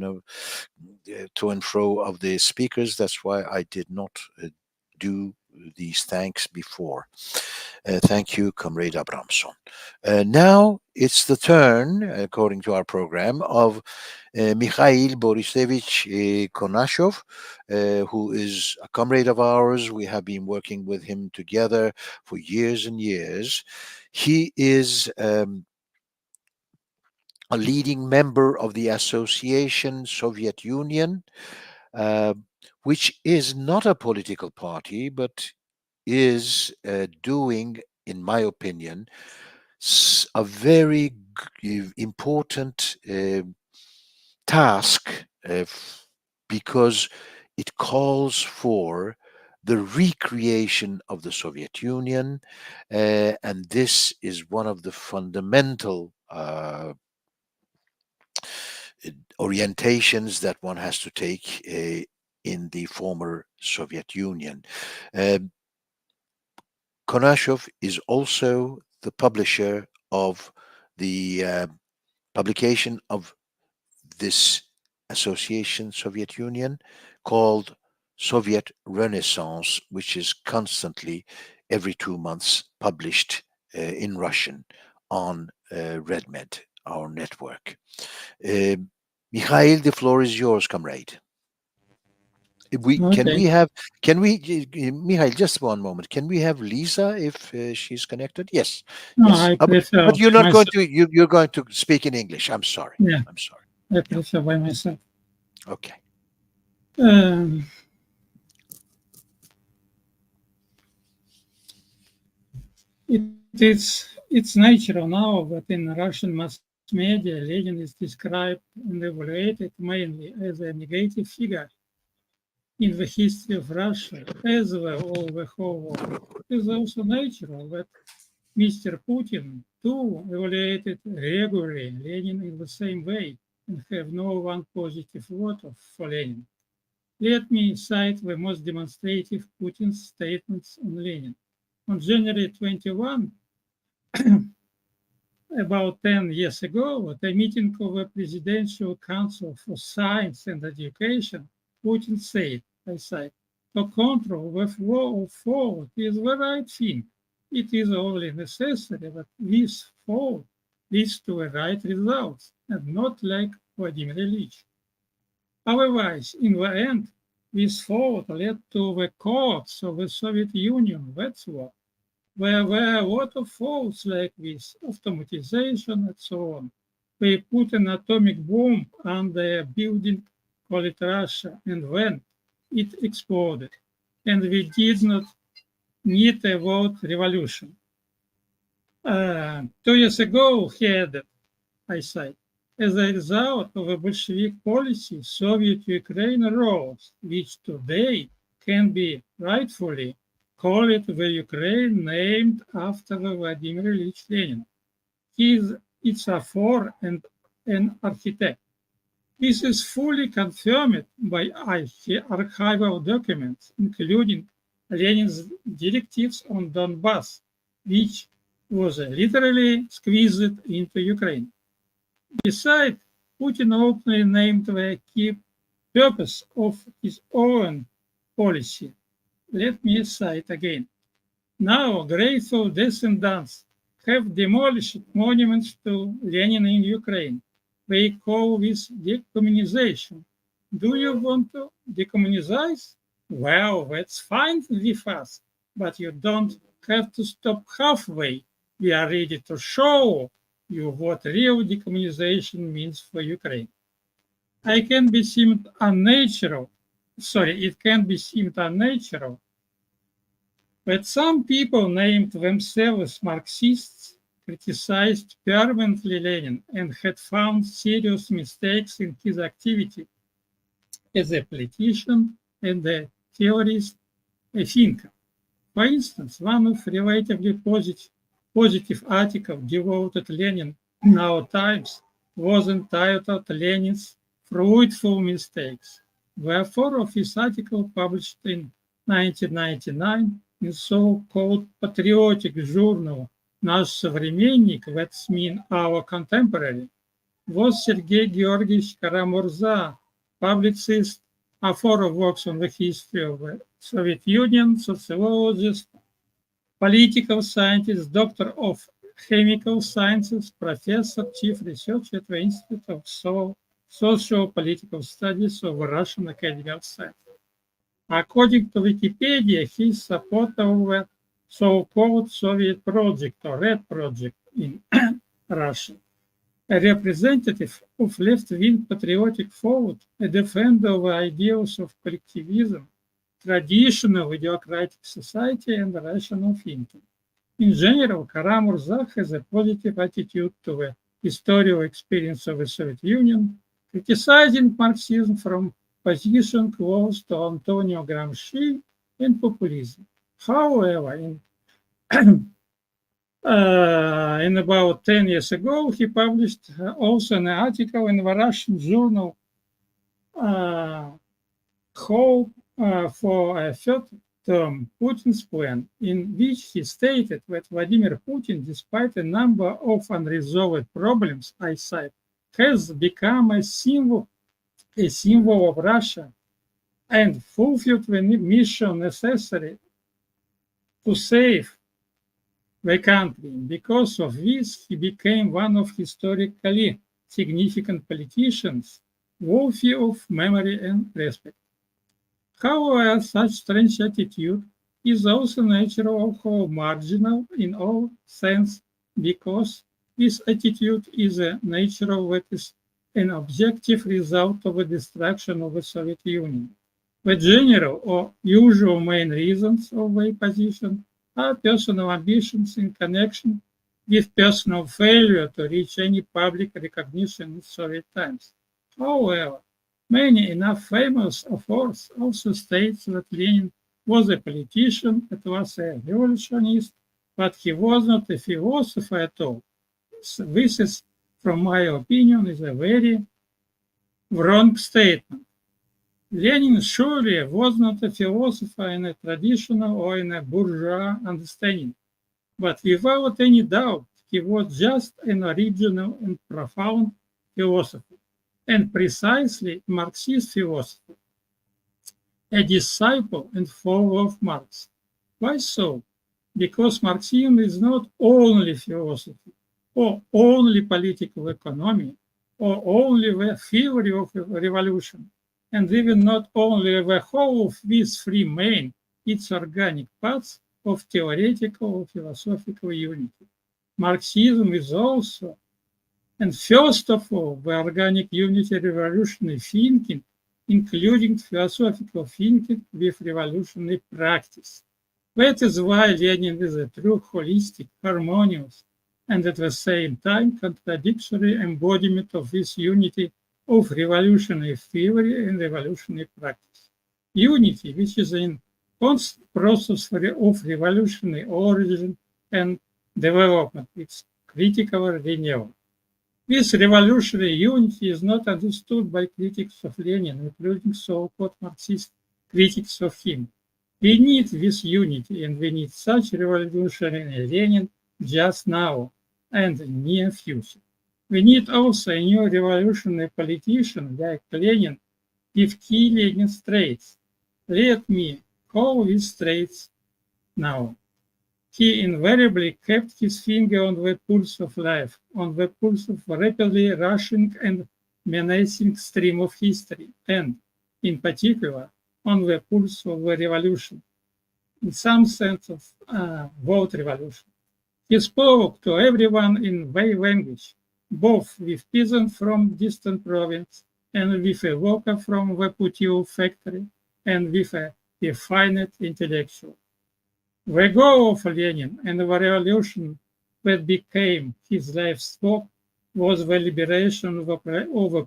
to and fro of the speakers. That's why I did not do these thanks before. Thank you, Comrade Abramson. Now it's the turn, according to our program, of Mikhail Borisevich Konashov, who is a comrade of ours. We have been working with him together for years and years. He is a leading member of the Association Soviet Union, which is not a political party, but is doing, in my opinion, a very important task because it calls for the recreation of the Soviet Union, and this is one of the fundamental orientations that one has to take in the former Soviet Union. Konashov is also the publisher of the publication of this association, Soviet Union, called Soviet Renaissance, which is constantly, every 2 months, published in Russian on RedMed, our network. Mikhail, the floor is yours, comrade. Mikhail, just one moment. Can we have Lisa if she's connected? Yes. No, yes. I prefer but you're not myself. you're going to speak in English. I'm sorry. Yeah. I'm sorry. I prefer by myself. Okay. It's natural now that in Russian mass media, Lenin is described and evaluated mainly as a negative figure in the history of Russia, as well as the whole world. It is also natural that Mr. Putin, too, evaluated regularly Lenin in the same way and have no one positive word for Lenin. Let me cite the most demonstrative Putin's statements on Lenin. On January 21, about 10 years ago, at a meeting of the Presidential Council for Science and Education, Putin said, I cite, to control the flow of thought is the right thing. It is only necessary that this thought leads to the right results, and not like Vladimir Ilyich. Otherwise, in the end, this thought led to the courts of the Soviet Union, that's what. There were a lot of thoughts like this, automatization and so on. They put an atomic bomb under a building, call it Russia, and then it exploded. And we did not need a world revolution. 2 years ago, he added, I cite, as a result of a Bolshevik policy, Soviet Ukraine rose, which today can be rightfully call it the Ukraine named after Vladimir Ilyich Lenin. It's a author and an architect. This is fully confirmed by archival documents, including Lenin's directives on Donbass, which was literally squeezed into Ukraine. Besides, Putin openly named the key purpose of his own policy. Let me cite again. Now, grateful descendants have demolished monuments to Lenin in Ukraine. They call this decommunization. Do you want to decommunize? Well, that's fine with us, but you don't have to stop halfway. We are ready to show you what real decommunization means for Ukraine. It can be seemed unnatural, but some people named themselves Marxists criticized permanently Lenin and had found serious mistakes in his activity as a politician and a theorist, a thinker. For instance, one of relatively positive articles devoted Lenin in our times was entitled Lenin's Fruitful Mistakes. Therefore, of his article published in 1999 in so-called patriotic journal Наш современник, that's mean our contemporary, was Sergei Georgievich Karamurza, publicist, author of works on the history of the Soviet Union, sociologist, political scientist, doctor of chemical sciences, professor, chief researcher at the Institute of Socio-Political Studies of the Russian Academy of Sciences. According to Wikipedia, he is supporter of the so-called Soviet project or Red Project in Russia, a representative of left-wing patriotic thought, a defender of the ideals of collectivism, traditional democratic society, and rational thinking. In general, Karamurza has a positive attitude to the historical experience of the Soviet Union, criticizing Marxism from position close to Antonio Gramsci and populism. However, in about 10 years ago, he published also an article in the Russian journal Hope for a Third Term, Putin's Plan, in which he stated that Vladimir Putin, despite a number of unresolved problems, I cite, has become a symbol of Russia and fulfilled the mission necessary to save the country. Because of this, he became one of historically significant politicians, worthy of memory and respect. However, such strange attitude is also natural or marginal in all sense, because this attitude is a natural that is an objective result of the destruction of the Soviet Union. The general or usual main reasons of the position are personal ambitions in connection with personal failure to reach any public recognition in Soviet times. However, many enough famous authors also state that Lenin was a politician, that was a revolutionist, but he was not a philosopher at all. So this is, from my opinion, is a very wrong statement. Lenin surely was not a philosopher in a traditional or in a bourgeois understanding, but without any doubt, he was just an original and profound philosopher, and precisely Marxist philosopher, a disciple and follower of Marx. Why so? Because Marxism is not only philosophy, or only political economy, or only the theory of revolution, and even not only the whole of these three main, its organic parts of theoretical or philosophical unity. Marxism is also, and first of all, the organic unity revolutionary thinking, including philosophical thinking with revolutionary practice. That is why Lenin is a true holistic, harmonious, and at the same time contradictory embodiment of this unity of revolutionary theory and revolutionary practice. Unity, which is in constant process of revolutionary origin and development, its critical renewal. This revolutionary unity is not understood by critics of Lenin, including so-called Marxist critics of him. We need this unity, and we need such revolutionary Lenin just now and in the near future. We need also a new revolutionary politician like Lenin with key Lenin traits. Let me call these traits now. He invariably kept his finger on the pulse of life, on the pulse of rapidly rushing and menacing stream of history, and, in particular, on the pulse of the revolution, in some sense of world revolution. He spoke to everyone in their language, both with peasants from distant province and with a worker from the Putil factory and with a refined intellectual. The goal of Lenin and the revolution that became his life's work was the liberation of the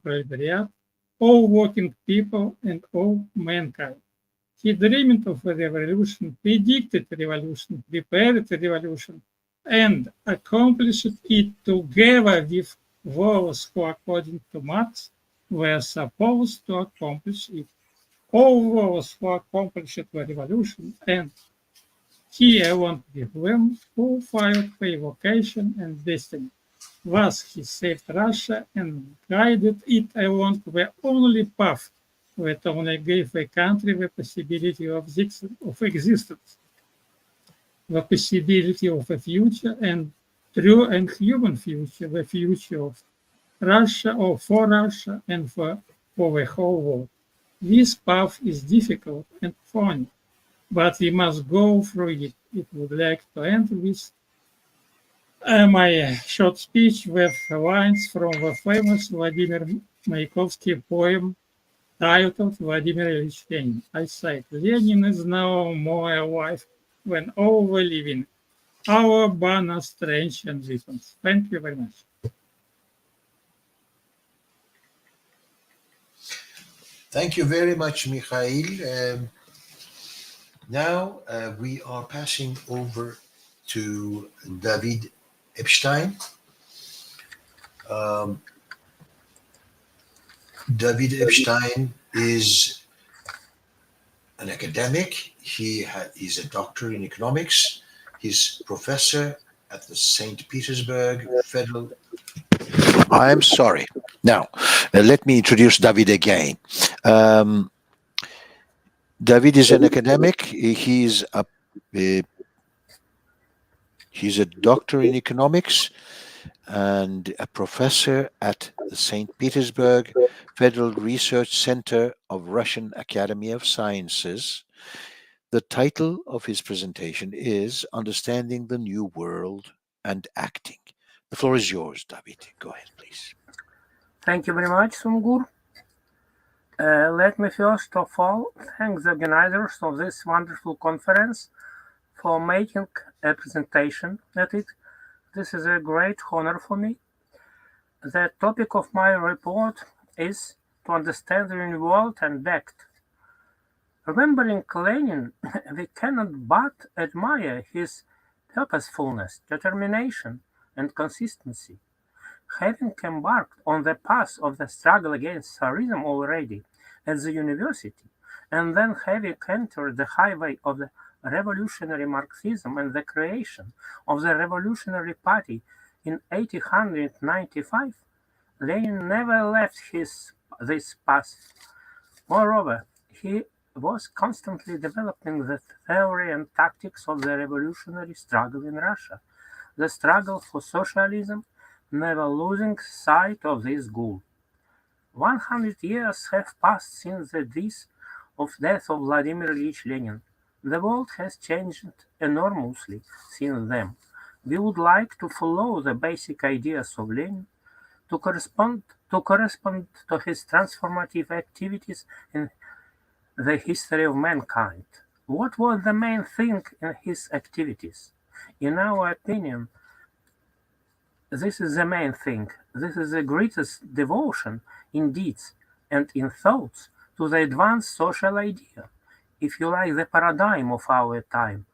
proletariat, all working people and all mankind. He dreamed of a revolution, predicted a revolution, prepared a revolution, and accomplished it together with those who, according to Marx, were supposed to accomplish it. All those who accomplished the revolution, and he along with them, fulfilled their vocation and destiny. Thus he saved Russia and guided it along the only path that only gave the country the possibility of existence, the possibility of a future and true and human future, the future of Russia or for Russia and for the whole world. This path is difficult and thorny, but we must go through it. I would like to end with my short speech with lines from the famous Vladimir Mayakovsky poem titled Vladimir Ilyich Lenin. I cite, Lenin is now more alive when all were living. Our banners, strange and weapons. Thank you very much. Thank you very much, Mikhail. Now we are passing over to David Epstein. David Epstein is an academic. He's a doctor in economics. He's professor at the St. Petersburg Federal. I'm sorry. Now, let me introduce David again. David is an academic. He's a doctor in economics and a professor at the St. Petersburg Federal Research Center of Russian Academy of Sciences. The title of his presentation is Understanding the New World and Acting. The floor is yours, David. Go ahead, please. Thank you very much, Sungur. Let me first of all thank the organizers of this wonderful conference for making a presentation at it. This is a great honor for me. The topic of my report is to understand the new world and act. Remembering Lenin, we cannot but admire his purposefulness, determination, and consistency. Having embarked on the path of the struggle against Tsarism already at the university, and then having entered the highway of the revolutionary Marxism and the creation of the Revolutionary Party in 1895, Lenin never left this path. Moreover, he was constantly developing the theory and tactics of the revolutionary struggle in Russia, the struggle for socialism, never losing sight of this goal. 100 years have passed since the death of Vladimir Ilyich Lenin. The world has changed enormously since then. We would like to follow the basic ideas of Lenin, to correspond to his transformative activities in the history of mankind. What was the main thing in his activities? In our opinion, this is the main thing. This is the greatest devotion in deeds and in thoughts to the advanced social idea, if you like, the paradigm of our time.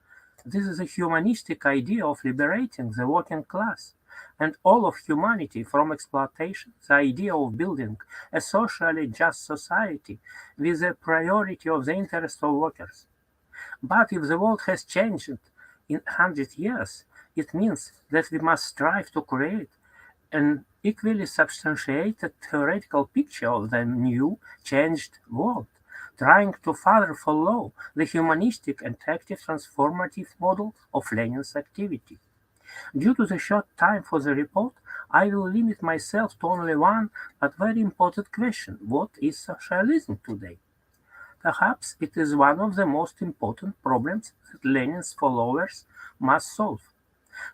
This is a humanistic idea of liberating the working class and all of humanity from exploitation, the idea of building a socially just society with the priority of the interest of workers. But if the world has changed in 100 years, it means that we must strive to create an equally substantiated theoretical picture of the new, changed world, trying to further follow the humanistic and active transformative model of Lenin's activity. Due to the short time for the report, I will limit myself to only one but very important question: what is socialism today? Perhaps it is one of the most important problems that Lenin's followers must solve.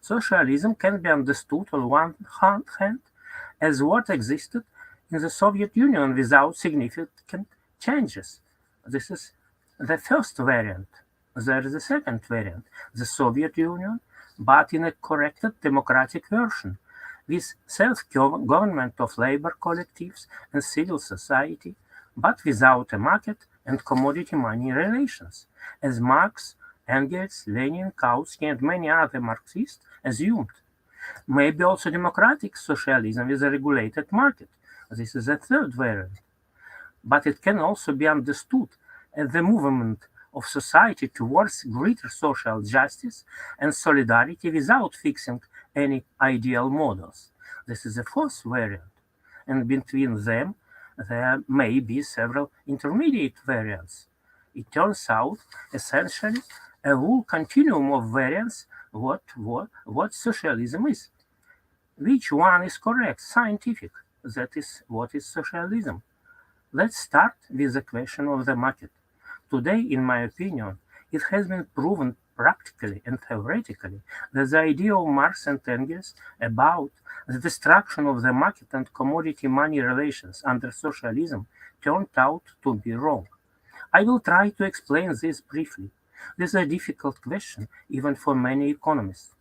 Socialism can be understood on one hand as what existed in the Soviet Union without significant changes. This is the first variant. There is the second variant, the Soviet Union but in a corrected democratic version, with self-government of labor collectives and civil society, but without a market and commodity money relations, as Marx, Engels, Lenin, Kautsky, and many other Marxists assumed. Maybe also democratic socialism with a regulated market. This is a third variant. But it can also be understood as the movement of society towards greater social justice and solidarity without fixing any ideal models. This is a fourth variant, and between them there may be several intermediate variants. It turns out essentially a whole continuum of variants what socialism is. Which one is correct, scientific? That is what is socialism. Let's start with the question of the market. Today, in my opinion, it has been proven practically and theoretically that the idea of Marx and Engels about the destruction of the market and commodity money relations under socialism turned out to be wrong. I will try to explain this briefly. This is a difficult question, even for many economists.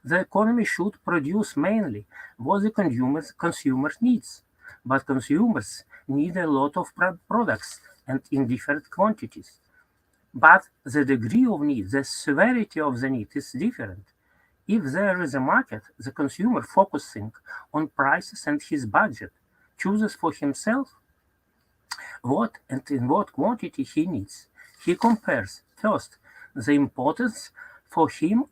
The economy should produce mainly what the consumers needs, but consumers need a lot of products and in different quantities. But the degree of need, the severity of the need is different. If there is a market, the consumer focusing on prices and his budget chooses for himself what and in what quantity he needs. He compares, first, the importance for him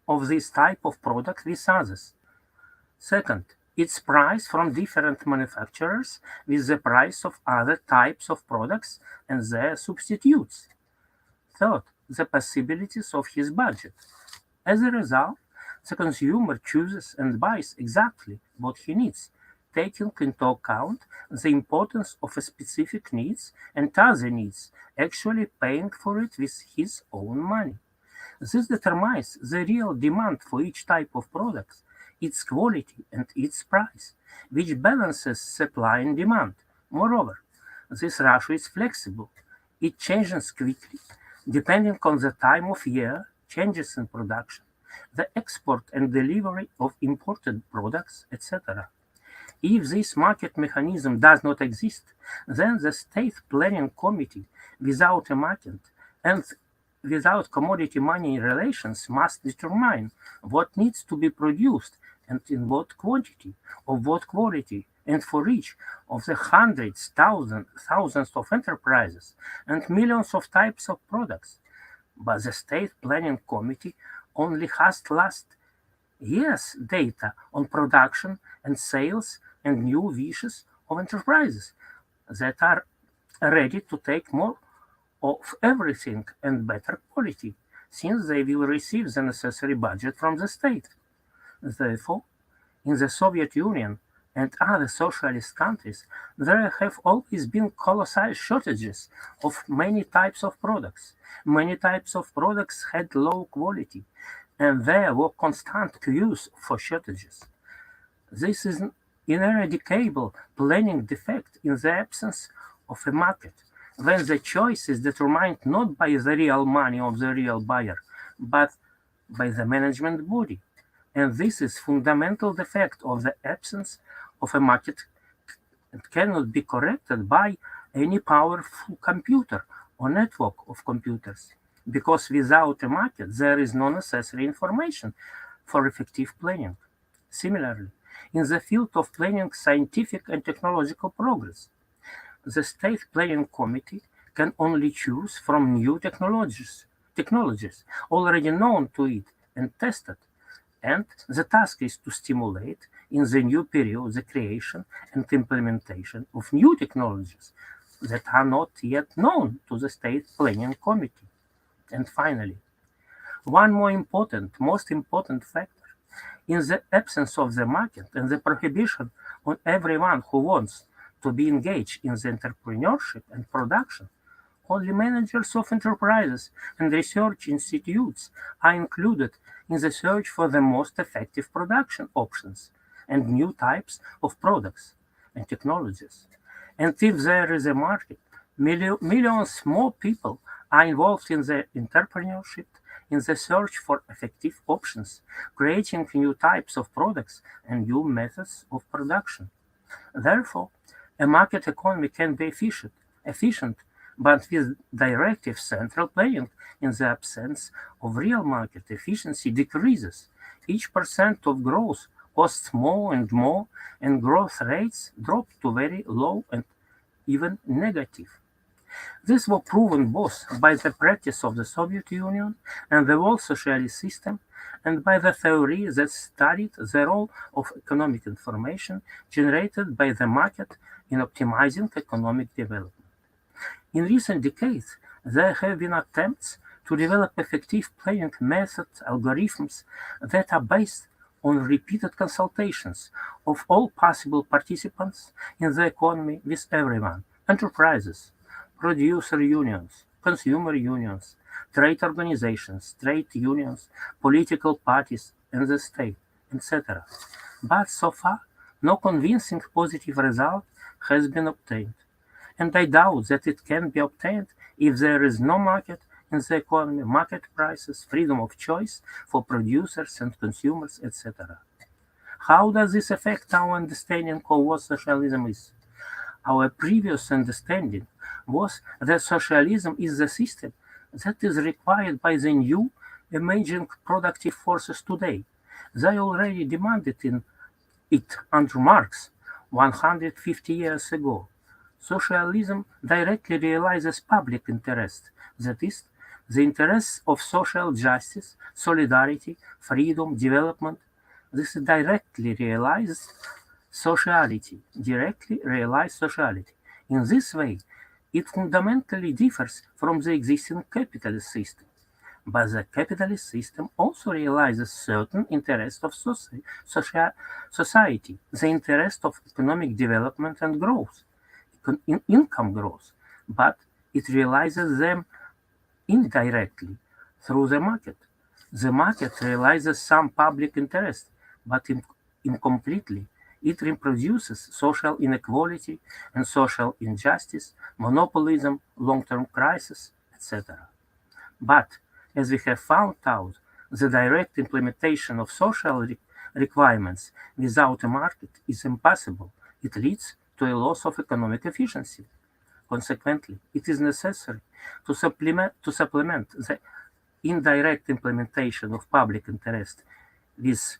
of this type of product with others. Second, its price from different manufacturers with the price of other types of products and their substitutes. Third, the possibilities of his budget. As a result, the consumer chooses and buys exactly what he needs, taking into account the importance of a specific needs and other needs, actually paying for it with his own money. This determines the real demand for each type of product, its quality and its price, which balances supply and demand. Moreover, this ratio is flexible. It changes quickly, depending on the time of year, changes in production, the export and delivery of imported products, etc. If this market mechanism does not exist, then the State Planning Committee, without a market and without commodity money relations, must determine what needs to be produced and in what quantity, of what quality, and for each of the hundreds, thousands of enterprises and millions of types of products. But the State Planning Committee only has last year's data on production and sales and new wishes of enterprises that are ready to take more of everything and better quality, since they will receive the necessary budget from the state. Therefore, in the Soviet Union and other socialist countries, there have always been colossal shortages of many types of products. Many types of products had low quality, and there were constant queues for shortages. This is an ineradicable planning defect in the absence of a market, when the choice is determined not by the real money of the real buyer, but by the management body. And this is fundamental defect of the absence of a market and cannot be corrected by any powerful computer or network of computers, because without a market there is no necessary information for effective planning. Similarly, in the field of planning scientific and technological progress, the State Planning Committee can only choose from new technologies already known to it and tested, and the task is to stimulate in the new period the creation and implementation of new technologies that are not yet known to the State Planning Committee. And finally, one most important factor, in the absence of the market and the prohibition on everyone who wants to be engaged in the entrepreneurship and production, only managers of enterprises and research institutes are included in the search for the most effective production options and new types of products and technologies. And if there is a market, millions more people are involved in the entrepreneurship in the search for effective options, creating new types of products and new methods of production. Therefore, a market economy can be efficient, but with directive central planning in the absence of real market efficiency decreases. Each percent of growth costs more and more, and growth rates drop to very low and even negative. This was proven both by the practice of the Soviet Union and the world socialist system, and by the theory that studied the role of economic information generated by the market in optimizing economic development. In recent decades, there have been attempts to develop effective planning methods, algorithms that are based on repeated consultations of all possible participants in the economy with everyone: enterprises, producer unions, consumer unions, trade organizations, trade unions, political parties, and the state, etc. But so far, no convincing positive result has been obtained, and I doubt that it can be obtained if there is no market in the economy, market prices, freedom of choice for producers and consumers, etc. How does this affect our understanding of what socialism is? Our previous understanding was that socialism is the system that is required by the new emerging productive forces today. They already demanded it under Marx 150 years ago. Socialism directly realizes public interest, that is, the interests of social justice, solidarity, freedom, development. This directly realized sociality. In this way, it fundamentally differs from the existing capitalist system. But the capitalist system also realizes certain interests of society, the interest of economic development and growth, income growth, but it realizes them indirectly through the market. The market realizes some public interest, but incompletely. It reproduces social inequality and social injustice, monopolism, long-term crisis, etc. But, as we have found out, the direct implementation of social requirements without a market is impossible. It leads to a loss of economic efficiency. Consequently, it is necessary to supplement the indirect implementation of public interest with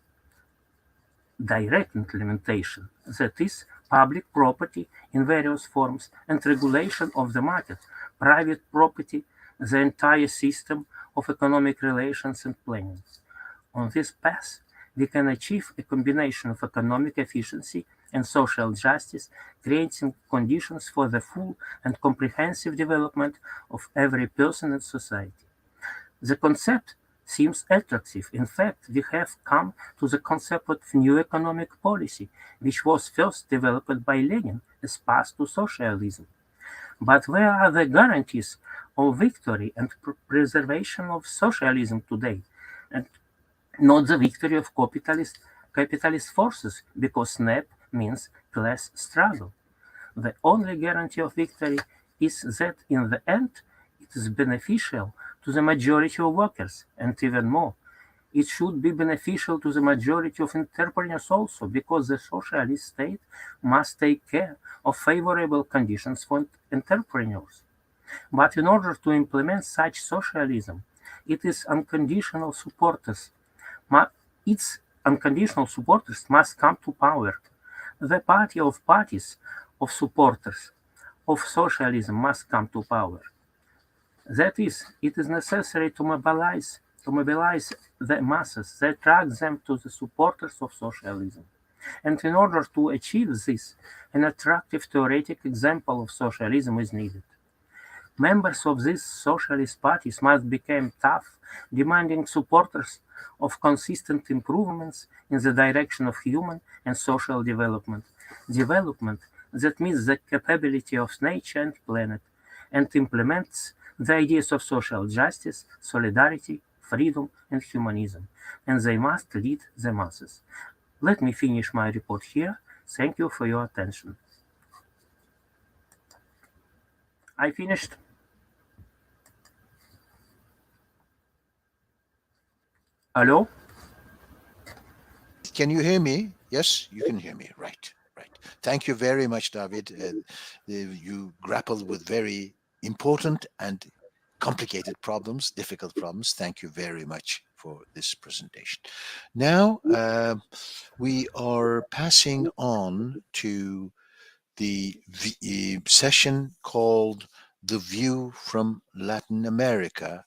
direct implementation, that is, public property in various forms and regulation of the market, private property, the entire system of economic relations and planning. On this path, we can achieve a combination of economic efficiency and social justice, creating conditions for the full and comprehensive development of every person and society. The concept seems attractive. In fact, we have come to the concept of new economic policy, which was first developed by Lenin as path to socialism. But where are the guarantees of victory and preservation of socialism today, and not the victory of capitalist forces, because SNAP means class struggle? The only guarantee of victory is that in the end it is beneficial to the majority of workers, and even more, it should be beneficial to the majority of entrepreneurs also, because the socialist state must take care of favorable conditions for entrepreneurs. But in order to implement such socialism, its unconditional supporters must come to power. The party of parties of supporters of socialism must come to power. That is, it is necessary to mobilize the masses, that attract them to the supporters of socialism. And in order to achieve this, an attractive theoretic example of socialism is needed. Members of these socialist parties must become tough, demanding supporters of consistent improvements in the direction of human and social development. Development that meets the capability of nature and planet, and implements the ideas of social justice, solidarity, freedom, and humanism, and they must lead the masses. Let me finish my report here. Thank you for your attention. I finished. Hello? Can you hear me? Yes, you can hear me. Right, right. Thank you very much, David. You grappled with very important and complicated problems, difficult problems. Thank you very much for this presentation. Now, we are passing on to the session called The View from Latin America.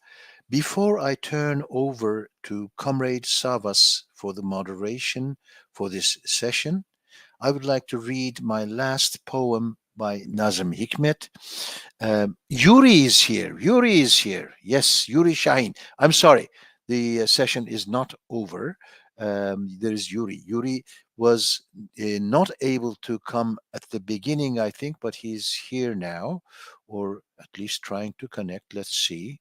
Before I turn over to Comrade Savas for the moderation for this session, I would like to read my last poem by Nazim Hikmet. Yuri is here. Yuri is here. Yes, Yuri Shahin. I'm sorry, the session is not over. There is Yuri. Yuri was not able to come at the beginning, I think, but he's here now, or at least trying to connect. Let's see.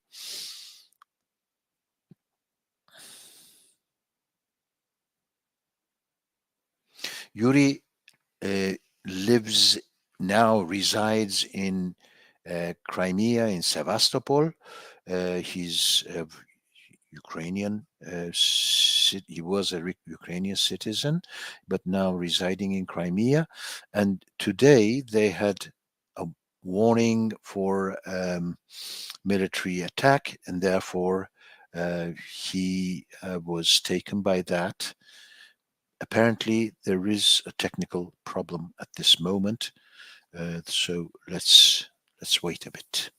Yuri resides in Crimea, in Sevastopol. He's Ukrainian. He was a Ukrainian citizen, but now residing in Crimea. And today they had a warning for military attack, and therefore he was taken by that. Apparently, there is a technical problem at this moment, so let's wait a bit.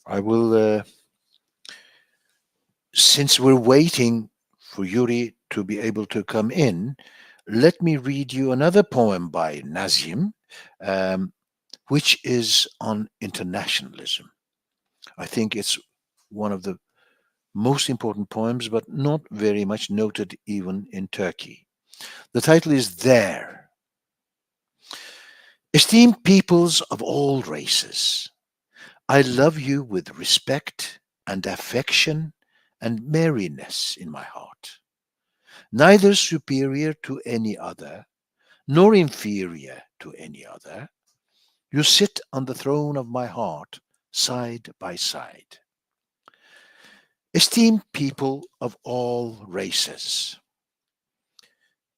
I will, since we're waiting for Yuri to be able to come in, let me read you another poem by Nazim, which is on internationalism. I think it's one of the most important poems, but not very much noted even in Turkey. The title is There. Esteemed peoples of all races, I love you with respect and affection and merriness in my heart, neither superior to any other, nor inferior to any other. You sit on the throne of my heart, side by side. Esteemed people of all races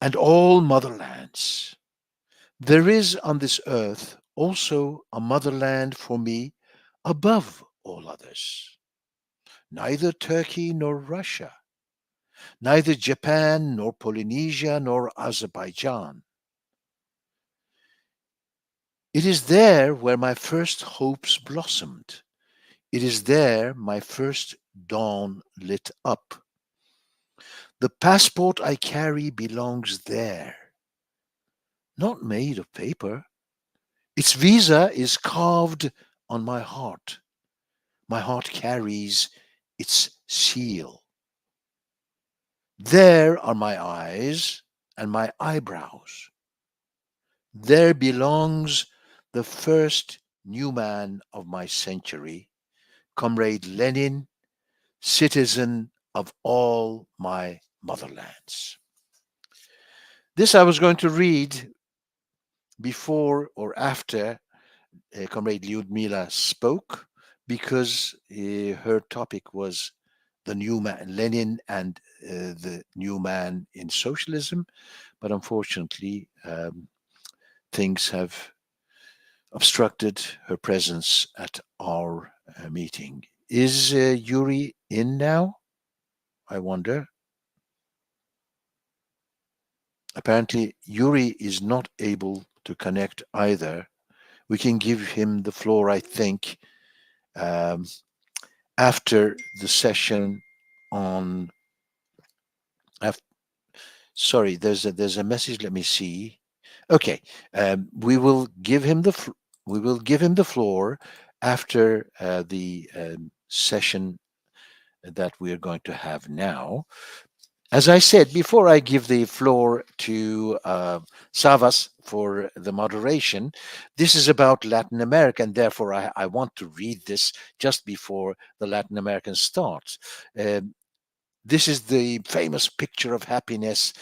and all motherlands, there is on this earth also a motherland for me above all others. Neither Turkey nor Russia, neither Japan nor Polynesia nor Azerbaijan. It is there where my first hopes blossomed. It is there my first dawn lit up. The passport I carry belongs there, not made of paper. Its visa is carved on my heart. My heart carries its seal. There are my eyes and my eyebrows. There belongs the first new man of my century, Comrade Lenin, citizen of all my motherlands. This I was going to read before or after Comrade Lyudmila spoke, because her topic was the new man, Lenin and the new man in socialism. But unfortunately, things have obstructed her presence at our meeting. Is Yuri in now? I wonder. Apparently, Yuri is not able to connect either. We can give him the floor, I think, after the session on. Sorry, there's a message. Let me see. Okay, we will give him the floor after the session that we are going to have now. As I said, before I give the floor to Savas for the moderation, this is about Latin America, and therefore I want to read this just before the Latin American starts. This is the famous picture of happiness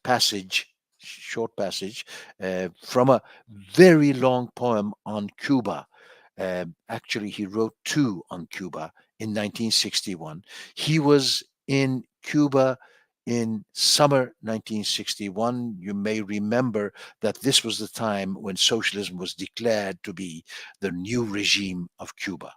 passage short passage from a very long poem on Cuba. Actually, he wrote two on Cuba in 1961. He was in Cuba in summer 1961. You may remember that this was the time when socialism was declared to be the new regime of Cuba.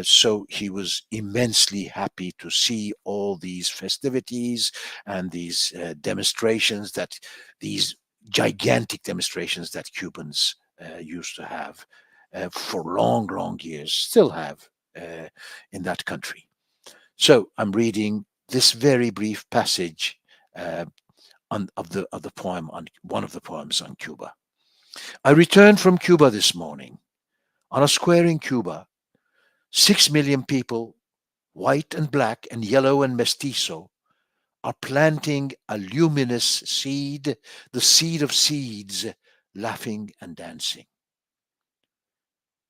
So he was immensely happy to see all these festivities and these demonstrations, that these gigantic demonstrations that Cubans used to have for long, long years, still have in that country. So I'm reading this very brief passage of the poem, on one of the poems on Cuba. I returned from Cuba this morning. On a square in Cuba, 6 million people, white and black and yellow and mestizo, are planting a luminous seed, the seed of seeds, laughing and dancing.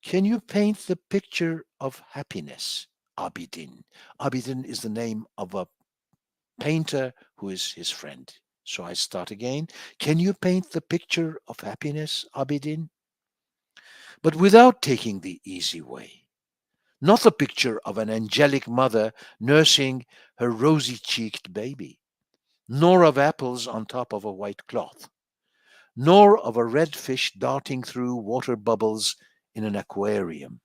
Can you paint the picture of happiness, Abidin? Abidin is the name of a painter who is his friend. So I start again. Can you paint the picture of happiness, Abidin? But without taking the easy way. Not the picture of an angelic mother nursing her rosy-cheeked baby, nor of apples on top of a white cloth, nor of a red fish darting through water bubbles in an aquarium.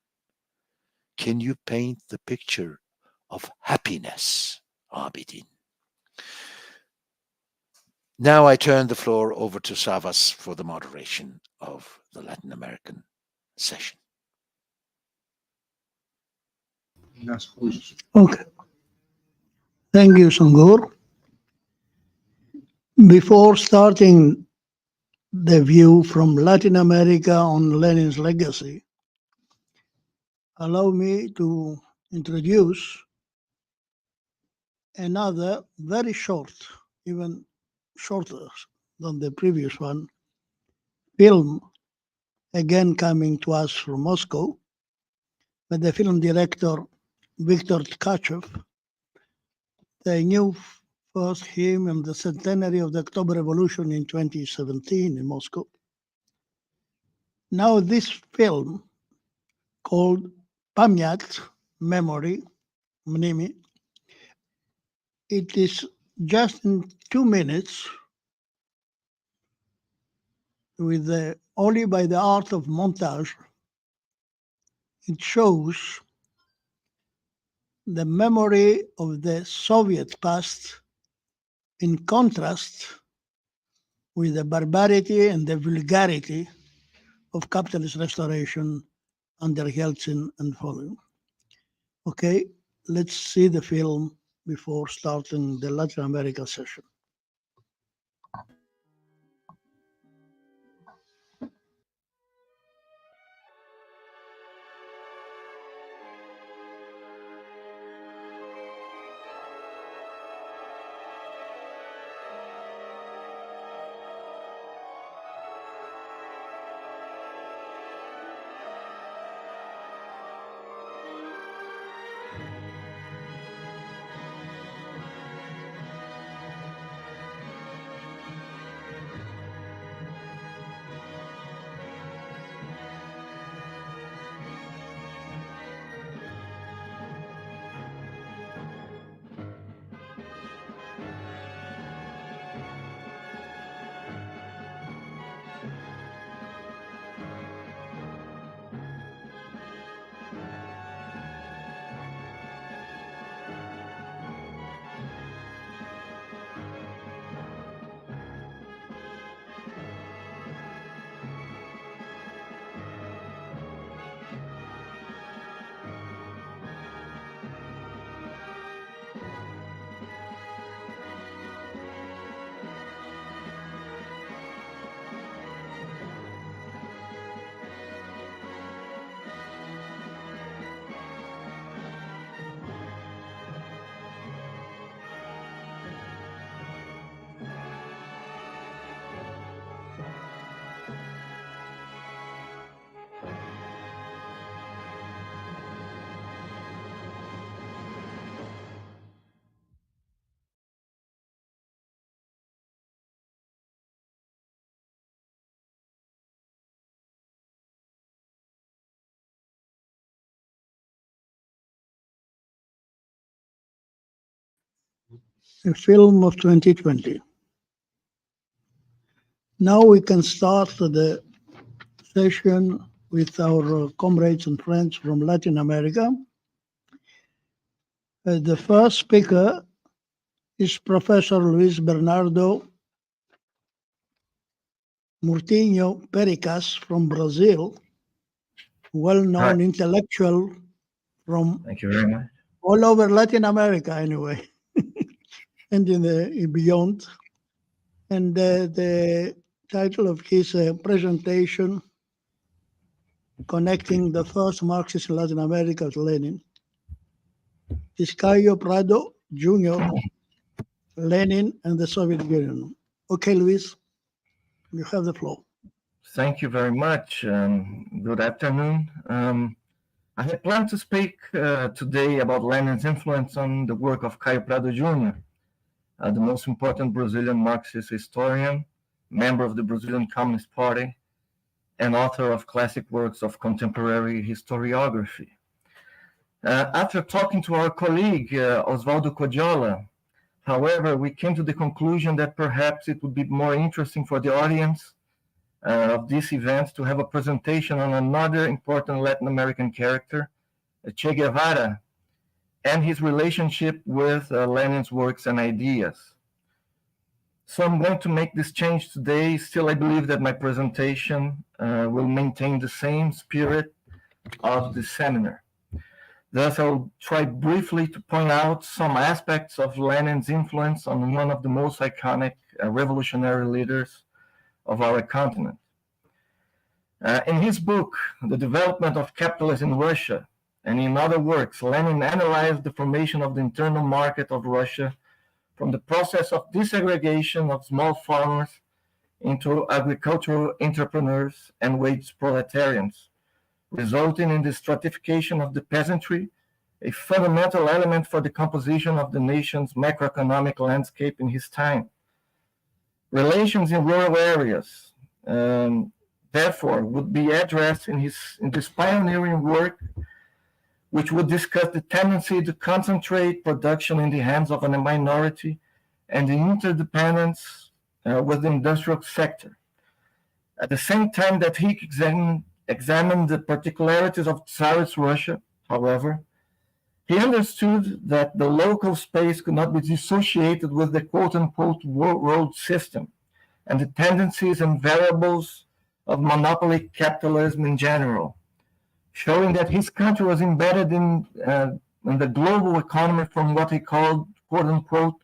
Can you paint the picture of happiness, Abidin? Now I turn the floor over to Savas for the moderation of the Latin American session. Okay. Thank you, Sangur. Before starting the view from Latin America on Lenin's legacy, allow me to introduce another very short, even shorter than the previous one, film, again coming to us from Moscow, by the film director Viktor Tkachev. They knew first him in the centenary of the October Revolution in 2017 in Moscow. Now this film, called Pamyat, Memory, Mnimi, it is just in 2 minutes, with only by the art of montage. It shows the memory of the Soviet past in contrast with the barbarity and the vulgarity of capitalist restoration under Yeltsin and following. Okay, let's see the film before starting the Latin America session. a film of 2020. Now we can start the session with our comrades and friends from Latin America. The first speaker is Professor Luis Bernardo Murtinho Pericas from Brazil, well-known intellectual from Thank you very much. all over Latin America anyway, and beyond. And the title of his presentation, Connecting the First Marxist in Latin America with Lenin, is Caio Prado Jr., Lenin and the Soviet Union. Okay, Luis, you have the floor. Thank you very much. Good afternoon. I had planned to speak today about Lenin's influence on the work of Caio Prado Jr., the most important Brazilian Marxist historian, member of the Brazilian Communist Party, and author of classic works of contemporary historiography. After talking to our colleague, Osvaldo Codiola, however, we came to the conclusion that perhaps it would be more interesting for the audience of this event to have a presentation on another important Latin American character, Che Guevara, and his relationship with Lenin's works and ideas. So I'm going to make this change today. Still, I believe that my presentation will maintain the same spirit of the seminar. Thus, I'll try briefly to point out some aspects of Lenin's influence on one of the most iconic revolutionary leaders of our continent. In his book, The Development of Capitalism in Russia, and in other works, Lenin analyzed the formation of the internal market of Russia from the process of disaggregation of small farmers into agricultural entrepreneurs and wage proletarians, resulting in the stratification of the peasantry, a fundamental element for the composition of the nation's macroeconomic landscape in his time. Relations in rural areas, therefore, would be addressed in this pioneering work, which would discuss the tendency to concentrate production in the hands of a minority and the interdependence with the industrial sector. At the same time that he examined the particularities of Tsarist Russia, however, he understood that the local space could not be dissociated with the quote-unquote world system and the tendencies and variables of monopoly capitalism in general, showing that his country was embedded in the global economy from what he called, quote-unquote,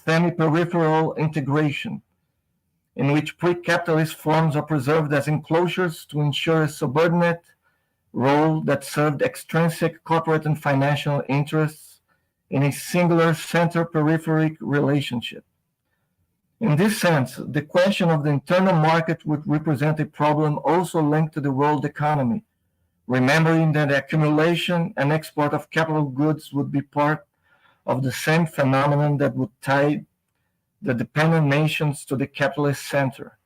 semi-peripheral integration, in which pre-capitalist forms are preserved as enclosures to ensure a subordinate role that served extrinsic corporate and financial interests in a singular center-periphery relationship. In this sense, the question of the internal market would represent a problem also linked to the world economy, remembering that the accumulation and export of capital goods would be part of the same phenomenon that would tie the dependent nations to the capitalist center.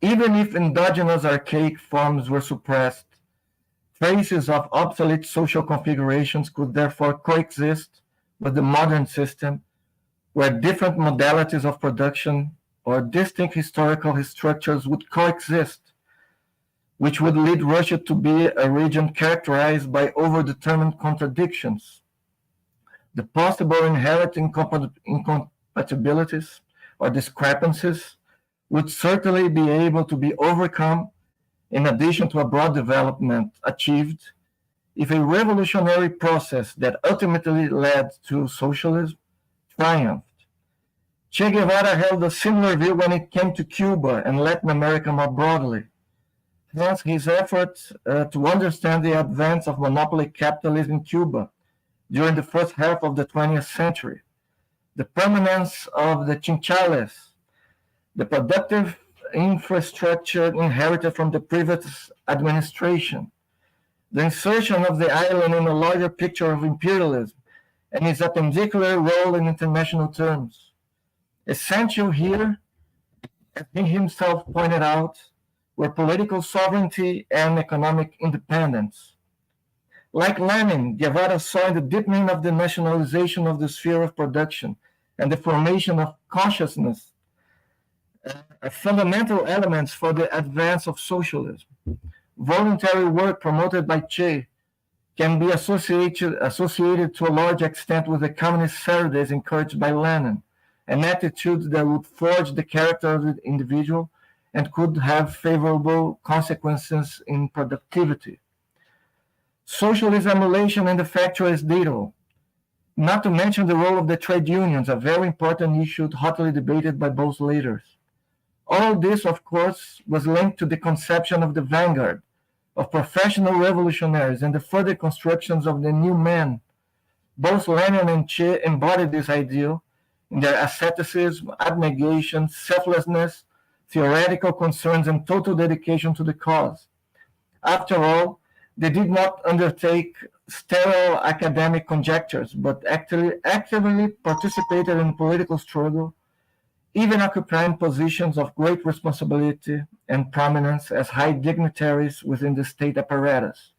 Even if endogenous archaic forms were suppressed, traces of obsolete social configurations could therefore coexist with the modern system, where different modalities of production or distinct historical structures would coexist, which would lead Russia to be a region characterized by overdetermined contradictions. The possible inherent incompatibilities or discrepancies would certainly be able to be overcome, in addition to a broad development achieved, if a revolutionary process that ultimately led to socialism triumphed. Che Guevara held a similar view when it came to Cuba and Latin America more broadly. Hence, his efforts to understand the advance of monopoly capitalism in Cuba during the first half of the 20th century, the permanence of the chinchales, the productive infrastructure inherited from the previous administration, the insertion of the island in a larger picture of imperialism, and its appendicular role in international terms. Essential here, as he himself pointed out, were political sovereignty and economic independence. Like Lenin, Guevara saw in the deepening of the nationalization of the sphere of production and the formation of consciousness fundamental elements for the advance of socialism. Voluntary work promoted by Che can be associated to a large extent with the communist Saturdays encouraged by Lenin, an attitude that would forge the character of the individual and could have favorable consequences in productivity. Socialist emulation in the factory is ditto, not to mention the role of the trade unions, a very important issue hotly debated by both leaders. All this, of course, was linked to the conception of the vanguard, of professional revolutionaries, and the further constructions of the new man. Both Lenin and Che embodied this ideal in their asceticism, abnegation, selflessness, theoretical concerns, and total dedication to the cause. After all, they did not undertake sterile academic conjectures, but actively participated in political struggle, even occupying positions of great responsibility and prominence as high dignitaries within the state apparatus.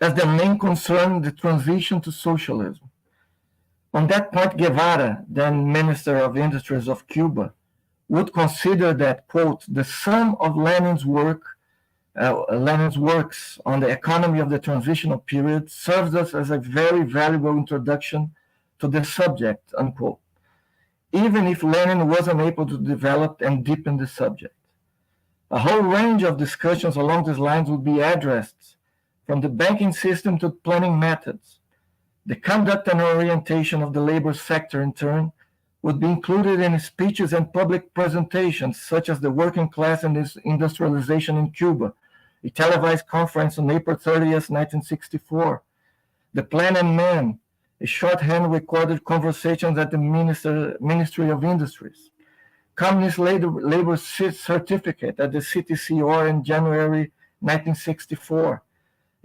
As their main concern, the transition to socialism. On that point, Guevara, then Minister of Industries of Cuba, would consider that, quote, the sum of Lenin's works on the economy of the transitional period serves us as a very valuable introduction to the subject, unquote, even if Lenin wasn't able to develop and deepen the subject. A whole range of discussions along these lines would be addressed, from the banking system to planning methods. The conduct and orientation of the labor sector, in turn, would be included in speeches and public presentations, such as the Working Class and Industrialization in Cuba, a televised conference on April 30th, 1964. The Plan and Man, a shorthand recorded conversations at the Ministry of Industries. Communist labor certificate at the CTCR in January 1964.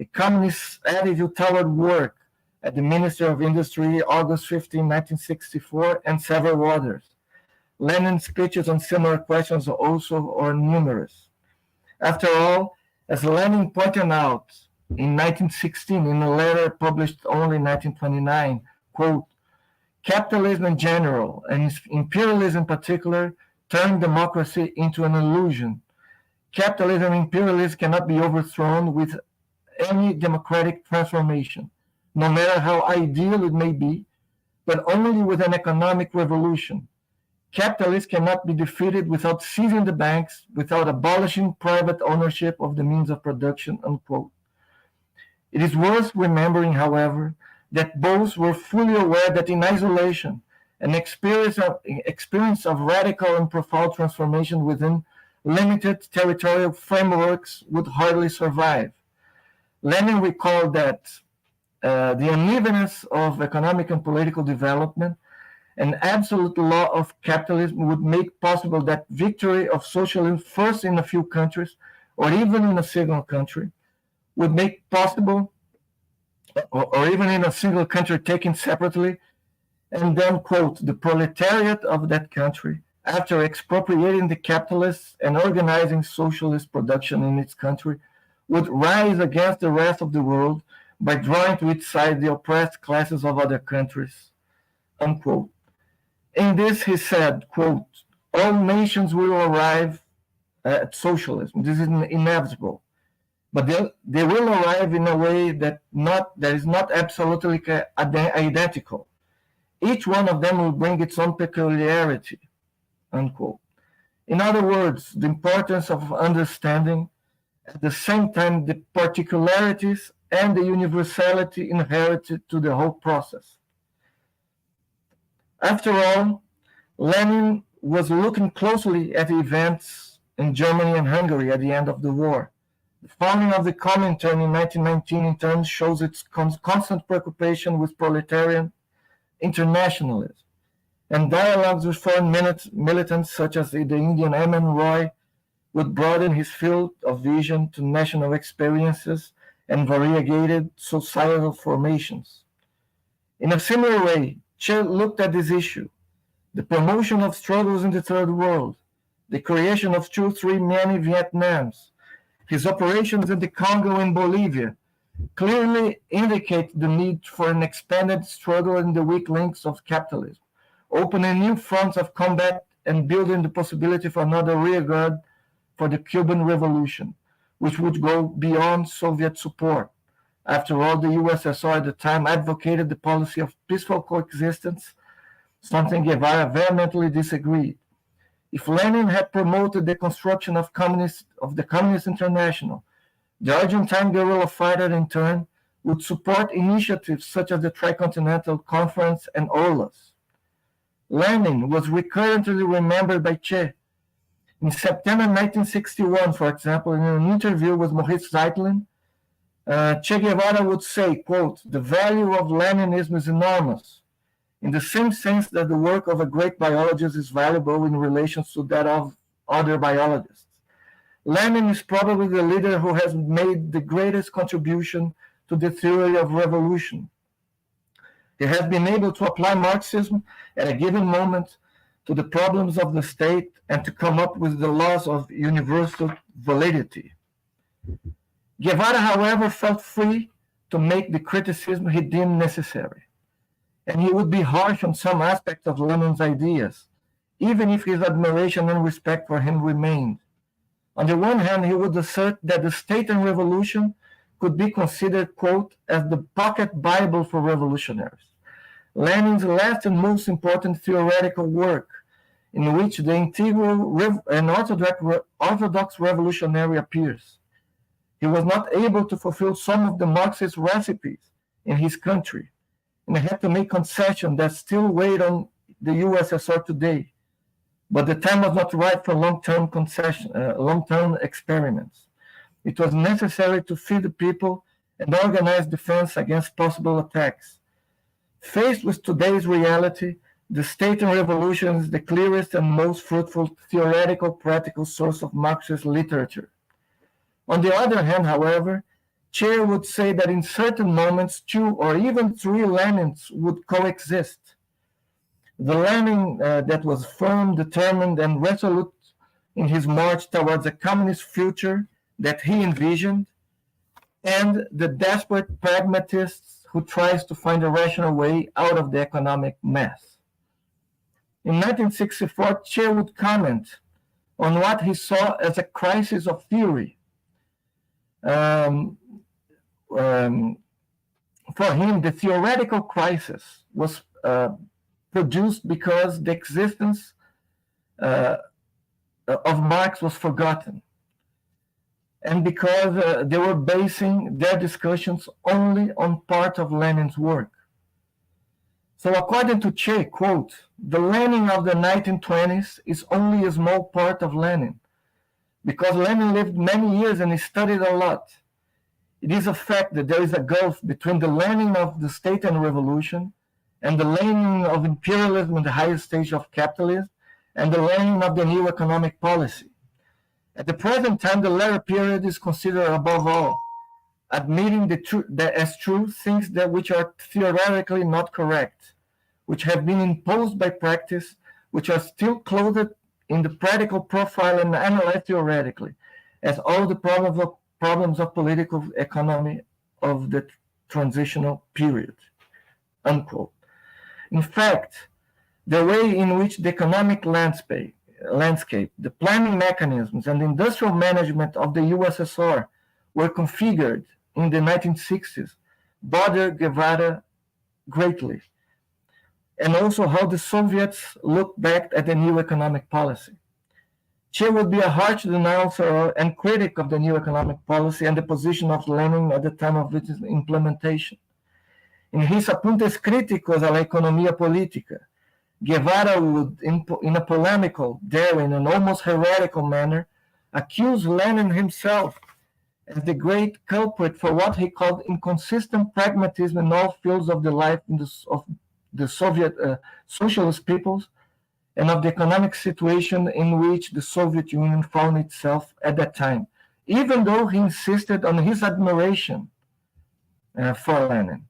A communist attitude toward work at the Ministry of Industry, August 15, 1964, and several others. Lenin's speeches on similar questions also are numerous. After all, as Lenin pointed out in 1916 in a letter published only in 1929, quote, capitalism in general, and imperialism in particular, turned democracy into an illusion. Capitalism and imperialism cannot be overthrown with any democratic transformation, no matter how ideal it may be, but only with an economic revolution. Capitalists cannot be defeated without seizing the banks, without abolishing private ownership of the means of production, unquote. It is worth remembering, however, that both were fully aware that in isolation, an experience of radical and profound transformation within limited territorial frameworks would hardly survive. Lenin recalled that the unevenness of economic and political development, an absolute law of capitalism would make possible that victory of socialism first in a few countries, or even in a single country, would make possible, or even in a single country taken separately, and then, quote, the proletariat of that country, after expropriating the capitalists and organizing socialist production in its country, would rise against the rest of the world by drawing to its side the oppressed classes of other countries, unquote. In this, he said, quote, all nations will arrive at socialism. This is inevitable. But they will arrive in a way that is not absolutely identical. Each one of them will bring its own peculiarity, unquote. In other words, the importance of understanding at the same time the particularities and the universality inherited to the whole process. After all, Lenin was looking closely at the events in Germany and Hungary at the end of the war. The founding of the Comintern in 1919 in turn shows its constant preoccupation with proletarian internationalism, and dialogues with foreign militants such as the Indian M.N. Roy would broaden his field of vision to national experiences and variegated societal formations. In a similar way, Che looked at this issue, the promotion of struggles in the Third World, the creation of 2-3 many Vietnams, his operations in the Congo and Bolivia, clearly indicate the need for an expanded struggle in the weak links of capitalism, opening new fronts of combat and building the possibility for another rearguard for the Cuban Revolution, which would go beyond Soviet support. After all, the USSR at the time advocated the policy of peaceful coexistence, something Guevara vehemently disagreed. If Lenin had promoted the construction of the Communist International, the Argentine guerrilla fighter, in turn, would support initiatives such as the Tricontinental Conference and OLAS. Lenin was recurrently remembered by Che. In September 1961, for example, in an interview with Maurice Zeitlin, Che Guevara would say, quote, "The value of Leninism is enormous, in the same sense that the work of a great biologist is valuable in relation to that of other biologists. Lenin is probably the leader who has made the greatest contribution to the theory of revolution. He has been able to apply Marxism at a given moment to the problems of the state and to come up with the laws of universal validity." Guevara, however, felt free to make the criticism he deemed necessary, and he would be harsh on some aspects of Lenin's ideas, even if his admiration and respect for him remained. On the one hand, he would assert that the state and revolution could be considered, quote, as the pocket Bible for revolutionaries, Lenin's last and most important theoretical work, in which the integral and orthodox revolutionary appears. He was not able to fulfill some of the Marxist recipes in his country, and had to make concessions that still weigh on the USSR today. But the time was not right for long-term experiments. It was necessary to feed the people and organize defense against possible attacks. Faced with today's reality, the state and revolution is the clearest and most fruitful theoretical practical source of Marxist literature. On the other hand, however, Che would say that in certain moments, 2 or even 3 Lenins would coexist. The Lenin that was firm, determined, and resolute in his march towards a communist future that he envisioned, and the desperate pragmatist who tries to find a rational way out of the economic mess. In 1964, Che would comment on what he saw as a crisis of theory. For him, the theoretical crisis was produced because the existence of Marx was forgotten, and because they were basing their discussions only on part of Lenin's work. So according to Che, quote, "The Lenin of the 1920s is only a small part of Lenin, because Lenin lived many years and he studied a lot. It is a fact that there is a gulf between the Lenin of the state and revolution and the Lenin of imperialism in the highest stage of capitalism and the Lenin of the new economic policy. At the present time, the latter period is considered above all, admitting as true things that which are theoretically not correct, which have been imposed by practice, which are still clothed in the practical profile and analyzed theoretically, as all the problems of political economy of the transitional period," unquote. In fact, the way in which the economic landscape, the planning mechanisms, and industrial management of the USSR were configured in the 1960s bothered Guevara greatly, and also how the Soviets looked back at the new economic policy. Che would be a harsh denouncer and critic of the new economic policy and the position of Lenin at the time of its implementation. In his Apuntes Críticos a la Economía Política, Guevara would, in a polemical, daring, and almost heretical manner, accuse Lenin himself as the great culprit for what he called inconsistent pragmatism in all fields of the life of the Soviet socialist peoples, and of the economic situation in which the Soviet Union found itself at that time, even though he insisted on his admiration for Lenin.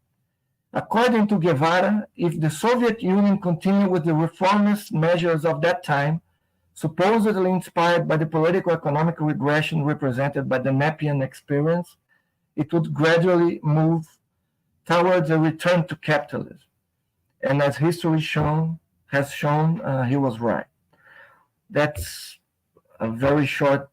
According to Guevara, if the Soviet Union continued with the reformist measures of that time, supposedly inspired by the political economic regression represented by the Nepian experience, it would gradually move towards a return to capitalism. And as history has shown, he was right. That's a very short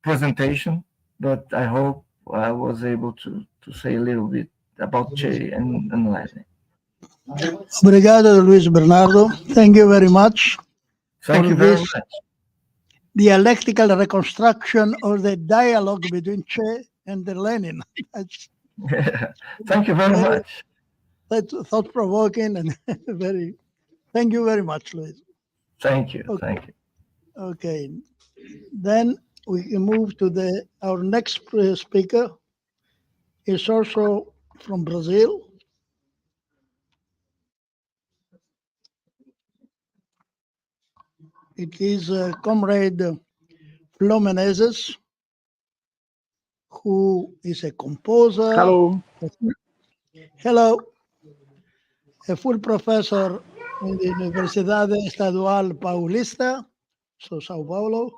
presentation, but I hope I was able to say a little bit about Che and Lenin. Obrigado, Luis Bernardo. Thank you very much Thank for you very this much. dialectical reconstruction of the dialogue between Che and Lenin. Thank you very much. That's thought-provoking and very. Thank you very much, Luis. Thank you. Okay. Thank you. Okay, then we can move to our next speaker. Is also from Brazil. It is Comrade Flo Menezes, who is a composer. Hello. Hello. A full professor in the Universidade Estadual Paulista, so Sao Paulo,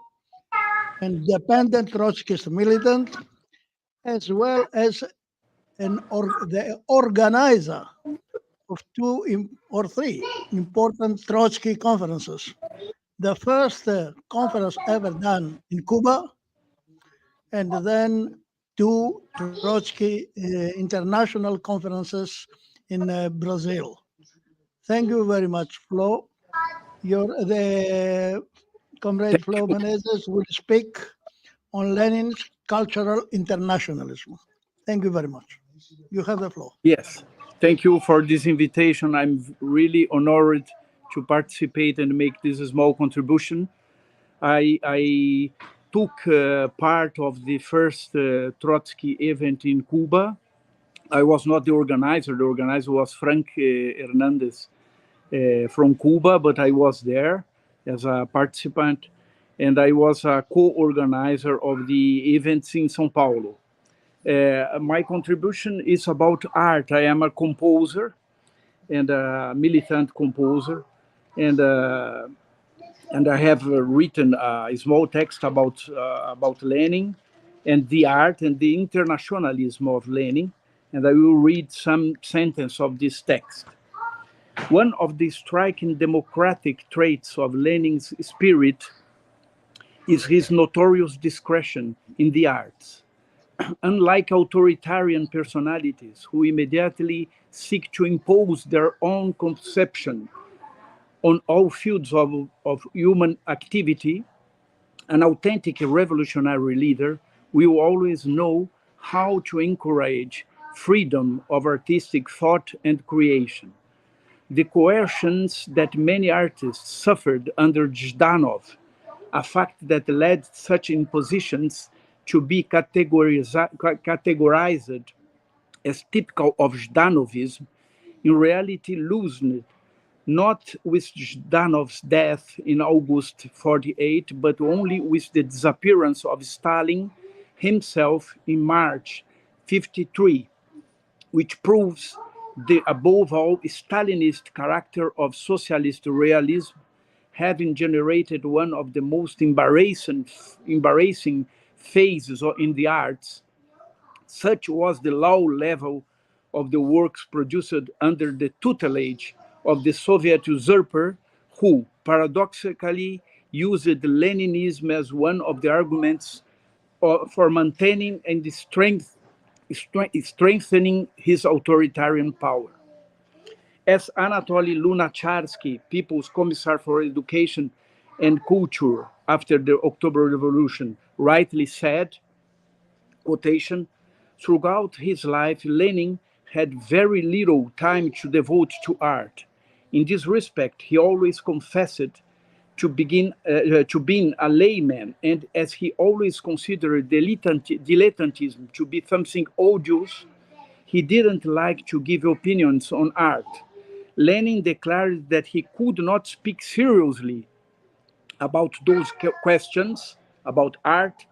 independent Trotskyist militant, as well as the organizer of two or three important Trotsky conferences. The first conference ever done in Cuba, and then two Trotsky international conferences in Brazil. Thank you very much, Flo. The Comrade Flo Menezes will speak on Lenin's cultural internationalism. Thank you very much. You have the floor. Yes, thank you for this invitation. I'm really honored to participate and make this small contribution. I took part of the first Trotsky event in Cuba. I was not the organizer. The organizer was Frank Hernandez from Cuba, but I was there as a participant, and I was a co-organizer of the events in São Paulo. My contribution is about art. I am a composer and a militant composer, and I have written a small text about Lenin and the art and the internationalism of Lenin, and I will read some sentence of this text. One of the striking democratic traits of Lenin's spirit is his notorious discretion in the arts. Unlike authoritarian personalities who immediately seek to impose their own conception on all fields of human activity, an authentic revolutionary leader will always know how to encourage freedom of artistic thought and creation. The coercions that many artists suffered under Zhdanov, a fact that led such impositions to be categorized as typical of Zhdanovism, in reality loosened not with Zhdanov's death in August 48, but only with the disappearance of Stalin himself in March 53, which proves the above all Stalinist character of socialist realism, having generated one of the most embarrassing phases in the arts. Such was the low level of the works produced under the tutelage of the Soviet usurper, who paradoxically used Leninism as one of the arguments for maintaining and strengthening his authoritarian power. As Anatoly Lunacharsky, People's Commissar for Education and Culture after the October Revolution, rightly said, quotation, throughout his life, Lenin had very little time to devote to art. In this respect, he always confessed to being a layman, and as he always considered dilettantism to be something odious, he didn't like to give opinions on art. Lenin declared that he could not speak seriously about those questions, about art,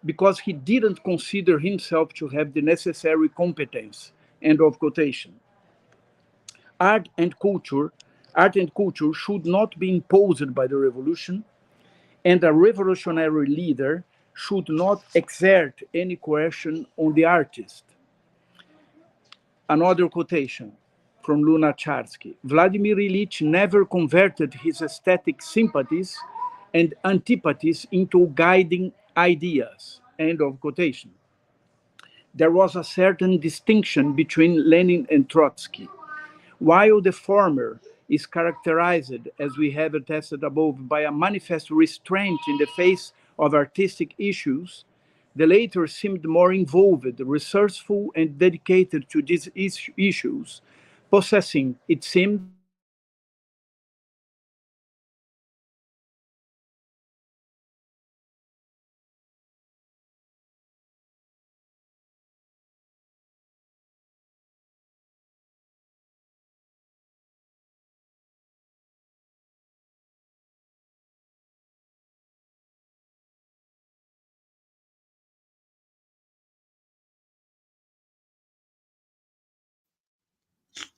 because he didn't consider himself to have the necessary competence. End of quotation. Art and culture should not be imposed by the revolution, and a revolutionary leader should not exert any coercion on the artist. Another quotation from Lunacharsky. Vladimir Ilyich never converted his aesthetic sympathies and antipathies into guiding ideas. End of quotation. There was a certain distinction between Lenin and Trotsky. While the former is characterized, as we have attested above, by a manifest restraint in the face of artistic issues, the latter seemed more involved, resourceful, and dedicated to these issues, possessing, it seemed,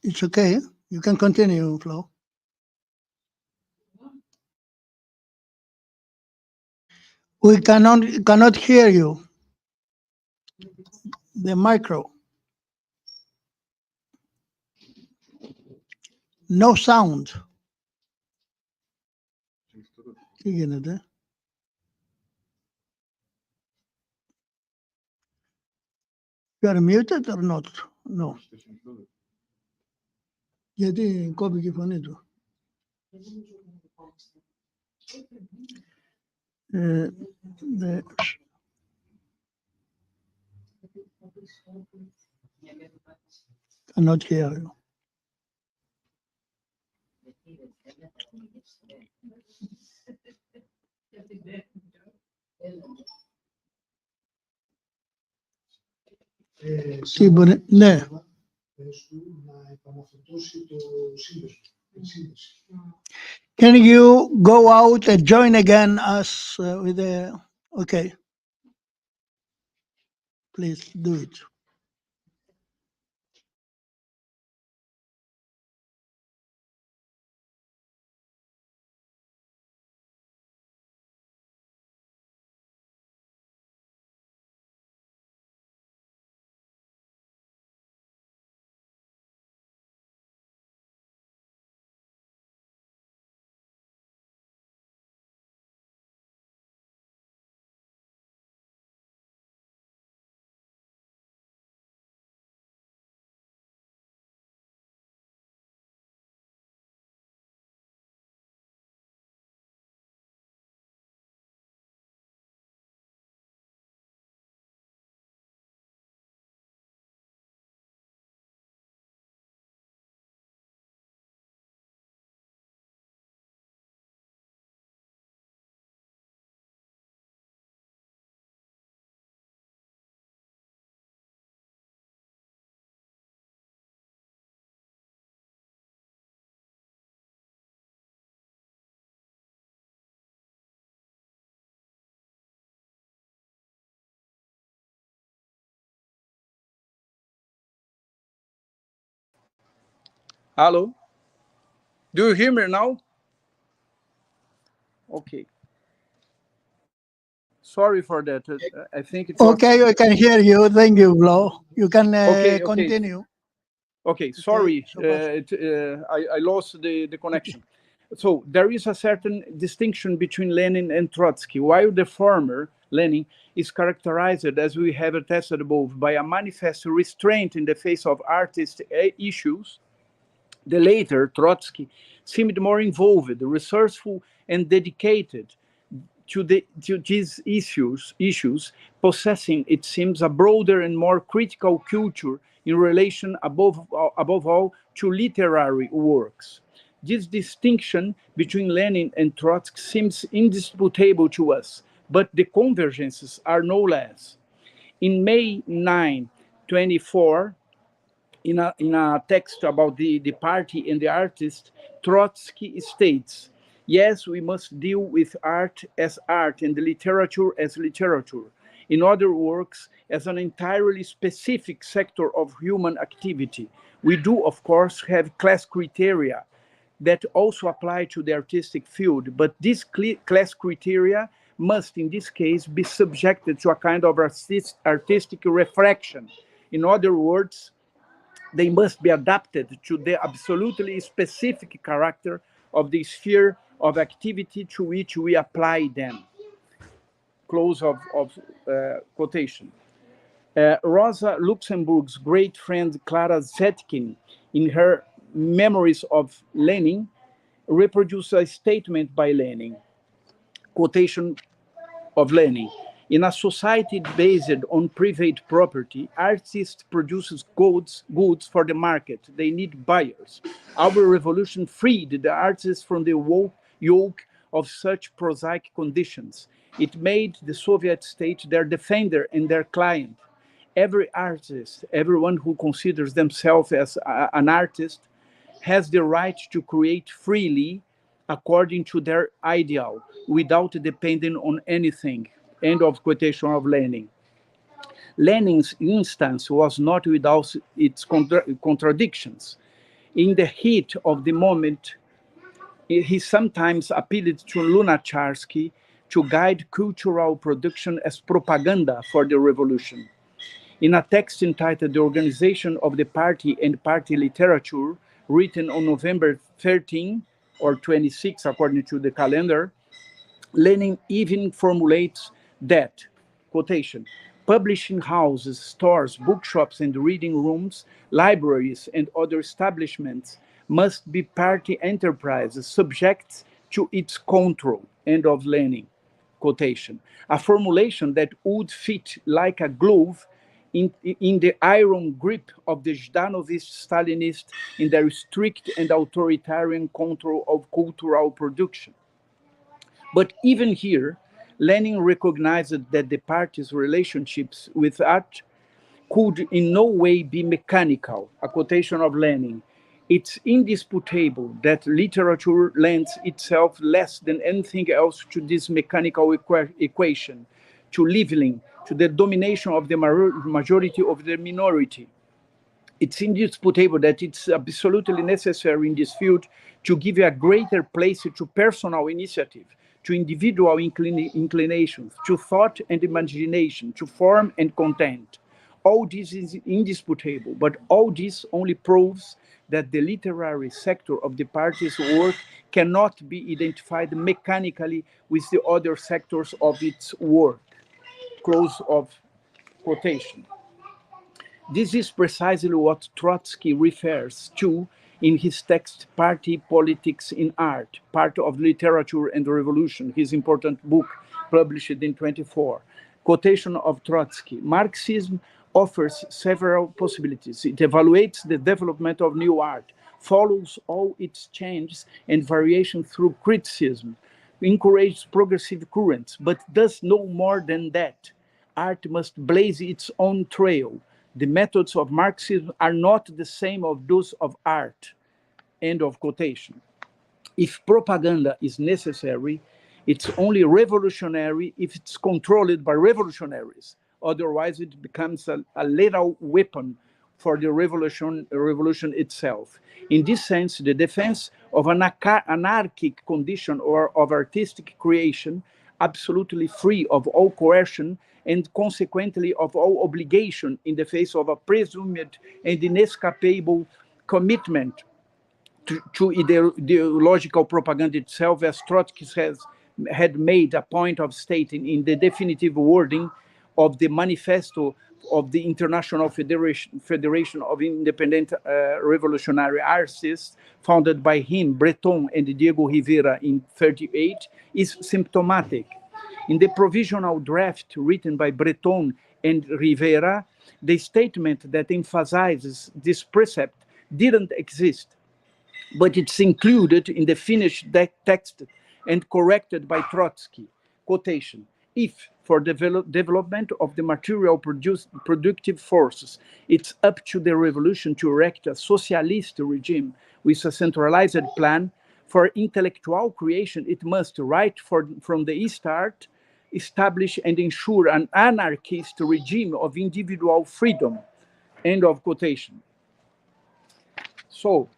It's okay. You can continue, Flo. We cannot hear you. The micro. No sound. Τι γίνεται? You are muted or not? No. Γιατί κόπηκε η φωνή του. Cannot hear you. Ναι. Can you go out and join again us with the... Okay. Please do it. Hello? Do you hear me now? Okay. Sorry for that. I think it was... Okay, I can hear you. Thank you, Flo. You can continue. Okay, sorry. I lost the connection. So there is a certain distinction between Lenin and Trotsky. While the former, Lenin, is characterized, as we have attested above, by a manifest restraint in the face of artist issues, the later, Trotsky, seemed more involved, resourceful, and dedicated to these issues, possessing, it seems, a broader and more critical culture in relation, above all, to literary works. This distinction between Lenin and Trotsky seems indisputable to us, but the convergences are no less. In May 9, 24, in a text about the party and the artist, Trotsky states, yes, we must deal with art as art and the literature as literature. In other words, as an entirely specific sector of human activity. We do, of course, have class criteria that also apply to the artistic field, but these class criteria must, in this case, be subjected to a kind of artistic refraction. In other words, they must be adapted to the absolutely specific character of the sphere of activity to which we apply them. Close of quotation. Rosa Luxemburg's great friend Clara Zetkin, in her Memories of Lenin, reproduces a statement by Lenin. Quotation of Lenin. In a society based on private property, artists produce goods for the market. They need buyers. Our revolution freed the artists from the yoke of such prosaic conditions. It made the Soviet state their defender and their client. Every artist, everyone who considers themselves as an artist, has the right to create freely according to their ideal, without depending on anything. End of quotation of Lenin. Lenin's instance was not without its contradictions. In the heat of the moment, he sometimes appealed to Lunacharsky to guide cultural production as propaganda for the revolution. In a text entitled The Organization of the Party and Party Literature, written on November 13 or 26, according to the calendar, Lenin even formulates that, quotation, publishing houses, stores, bookshops, and reading rooms, libraries, and other establishments must be party enterprises subject to its control, end of Lenin, quotation. A formulation that would fit like a glove in the iron grip of the Zhdanovist Stalinists in their strict and authoritarian control of cultural production. But even here, Lenin recognized that the party's relationships with art could in no way be mechanical. A quotation of Lenin. It's indisputable that literature lends itself less than anything else to this mechanical equation, to leveling, to the domination of the majority of the minority. It's indisputable that it's absolutely necessary in this field to give a greater place to personal initiative, to individual inclinations, to thought and imagination, to form and content. All this is indisputable, but all this only proves that the literary sector of the party's work cannot be identified mechanically with the other sectors of its work. Close of quotation. This is precisely what Trotsky refers to in his text Party Politics in Art, Part of Literature and Revolution, his important book published in 1924. Quotation of Trotsky. Marxism offers several possibilities. It evaluates the development of new art, follows all its changes and variation through criticism, encourages progressive currents, but does no more than that. Art must blaze its own trail. The methods of Marxism are not the same of those of art. End of quotation. If propaganda is necessary, it's only revolutionary if it's controlled by revolutionaries. Otherwise, it becomes a lethal weapon for the revolution itself. In this sense, the defense of an anarchic condition or of artistic creation, absolutely free of all coercion and consequently of all obligation in the face of a presumed and inescapable commitment to ideological propaganda itself, as Trotsky had made a point of stating in the definitive wording of the manifesto of the International Federation of Independent Revolutionary Artists, founded by him, Breton, and Diego Rivera in 1938, is symptomatic. In the provisional draft written by Breton and Rivera, the statement that emphasizes this precept didn't exist, but it's included in the finished text and corrected by Trotsky. Quotation, if for development of the material productive forces, it's up to the revolution to erect a socialist regime with a centralized plan, for intellectual creation, it must, right from the start, establish and ensure an anarchist regime of individual freedom. End of quotation. So,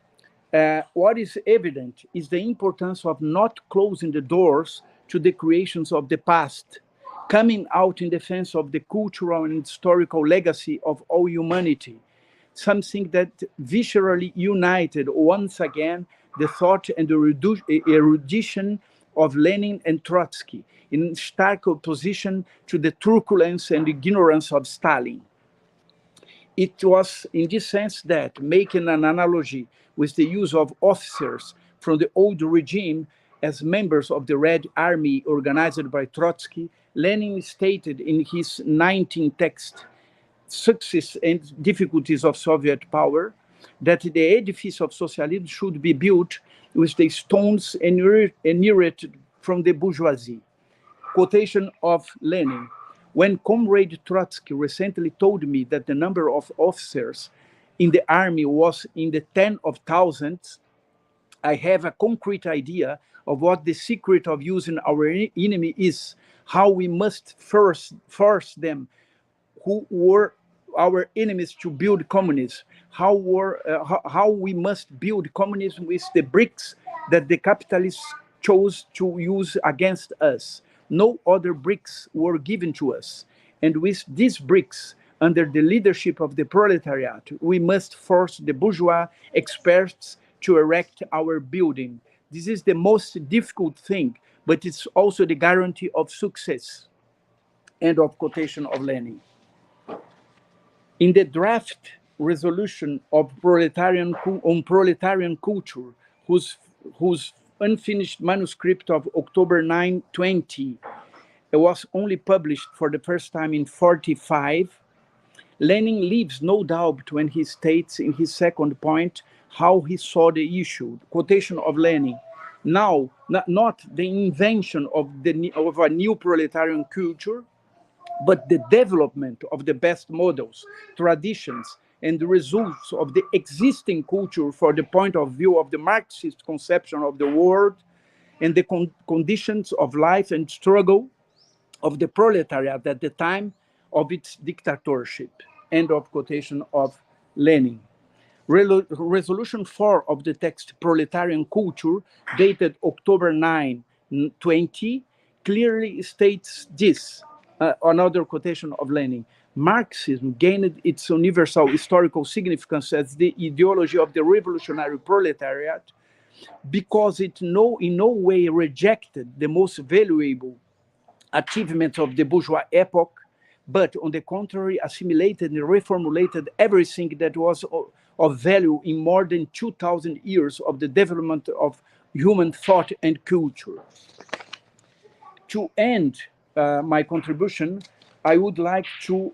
what is evident is the importance of not closing the doors to the creations of the past, coming out in defense of the cultural and historical legacy of all humanity, something that viscerally united once again the thought and the erudition of Lenin and Trotsky, in stark opposition to the truculence and ignorance of Stalin. It was in this sense that, making an analogy with the use of officers from the old regime as members of the Red Army organized by Trotsky, Lenin stated in his 19th text, Success and Difficulties of Soviet Power, that the edifice of socialism should be built with the stones inherited from the bourgeoisie. Quotation of Lenin: when Comrade Trotsky recently told me that the number of officers in the army was in the tens of thousands, I have a concrete idea of what the secret of using our enemy is, how we must first force them who were our enemies to build communism, how we must build communism with the bricks that the capitalists chose to use against us. No other bricks were given to us. And with these bricks, under the leadership of the proletariat, we must force the bourgeois experts to erect our building. This is the most difficult thing, but it's also the guarantee of success. End of quotation of Lenin. In the draft resolution of on proletarian culture, whose unfinished manuscript of October 9, 20 was only published for the first time in 1945, Lenin leaves no doubt when he states in his second point how he saw the issue. Quotation of Lenin: now, not the invention of a new proletarian culture, but the development of the best models, traditions, and the results of the existing culture for the point of view of the Marxist conception of the world and the conditions of life and struggle of the proletariat at the time of its dictatorship. End of quotation of Lenin. Resolution 4 of the text Proletarian Culture, dated October 9, 20, clearly states this. Another quotation of Lenin: Marxism gained its universal historical significance as the ideology of the revolutionary proletariat because it in no way rejected the most valuable achievements of the bourgeois epoch, but on the contrary assimilated and reformulated everything that was of value in more than 2,000 years of the development of human thought and culture. To end my contribution, I would like to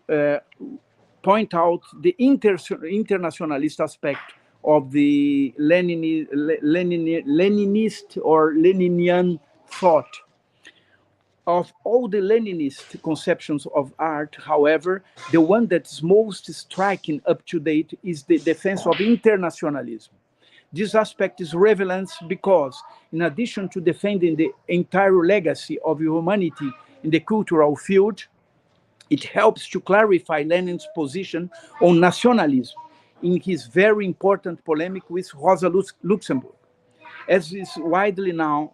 point out the internationalist aspect of the Leninist or Leninian thought. Of all the Leninist conceptions of art, however, the one that is most striking up to date is the defense of internationalism. This aspect is relevant because, in addition to defending the entire legacy of humanity in the cultural field, it helps to clarify Lenin's position on nationalism in his very important polemic with Rosa Luxemburg. As is widely known,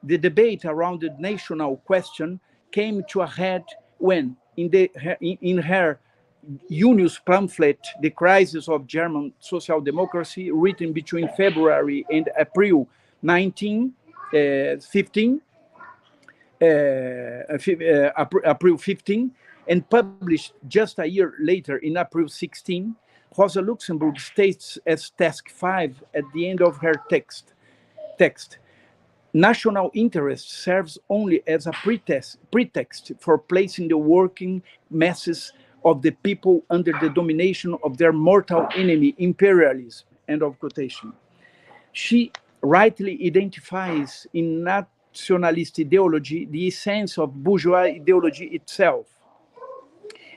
the debate around the national question came to a head when, in her Junius pamphlet, The Crisis of German Social Democracy, written between February and April 1915, April 15, and published just a year later in April 16, Rosa Luxemburg states as task 5 at the end of her text, national interest serves only as a pretext for placing the working masses of the people under the domination of their mortal enemy, imperialism. End of quotation. She rightly identifies in nationalist ideology the essence of bourgeois ideology itself.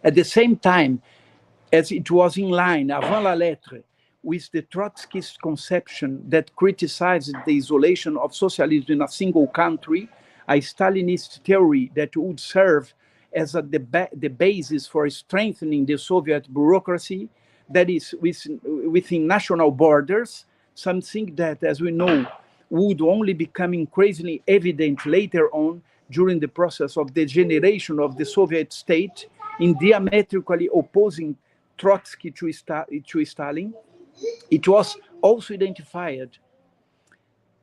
At the same time, as it was in line, avant la lettre, with the Trotskyist conception that criticized the isolation of socialism in a single country, a Stalinist theory that would serve as the basis for strengthening the Soviet bureaucracy, that is within national borders, something that, as we know, would only become increasingly evident later on during the process of degeneration of the Soviet state in diametrically opposing Trotsky to Stalin. It was also identified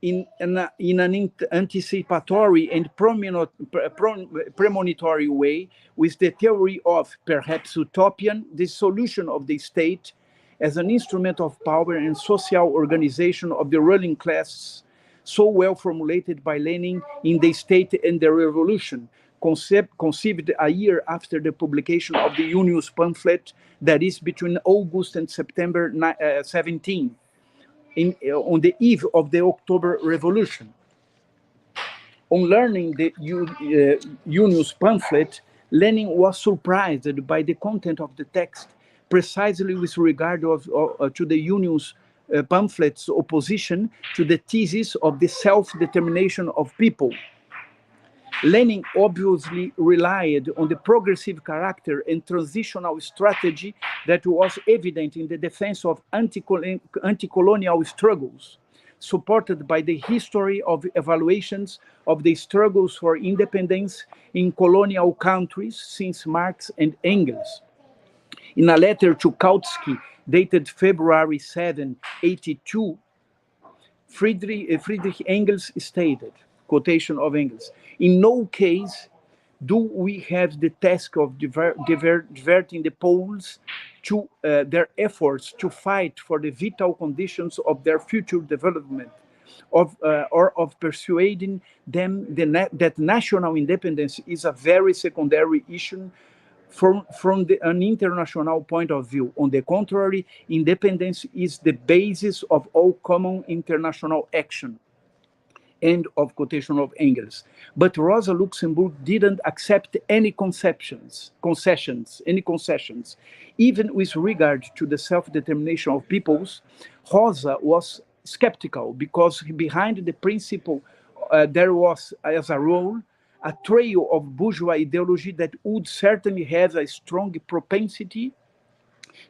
in an anticipatory and premonitory way with the theory of, perhaps utopian, dissolution of the state as an instrument of power and social organization of the ruling class, so well formulated by Lenin in The State and the Revolution, conceived a year after the publication of the Union's pamphlet, that is between August and September 17. On the eve of the October Revolution. On learning the Union's pamphlet, Lenin was surprised by the content of the text, precisely with regard to the Union's pamphlets' opposition to the thesis of the self-determination of people. Lenin obviously relied on the progressive character and transitional strategy that was evident in the defense of anti-colonial struggles, supported by the history of evaluations of the struggles for independence in colonial countries since Marx and Engels. In a letter to Kautsky, dated February 7, 1982, Friedrich Engels stated, quotation of Engels, "In no case do we have the task of diverting the Poles to their efforts to fight for the vital conditions of their future development, or of persuading them that national independence is a very secondary issue from an international point of view. On the contrary, independence is the basis of all common international action." End of quotation of Engels. But Rosa Luxemburg didn't accept any concessions, even with regard to the self-determination of peoples. Rosa was skeptical because behind the principle there was, as a rule, a trail of bourgeois ideology that would certainly have a strong propensity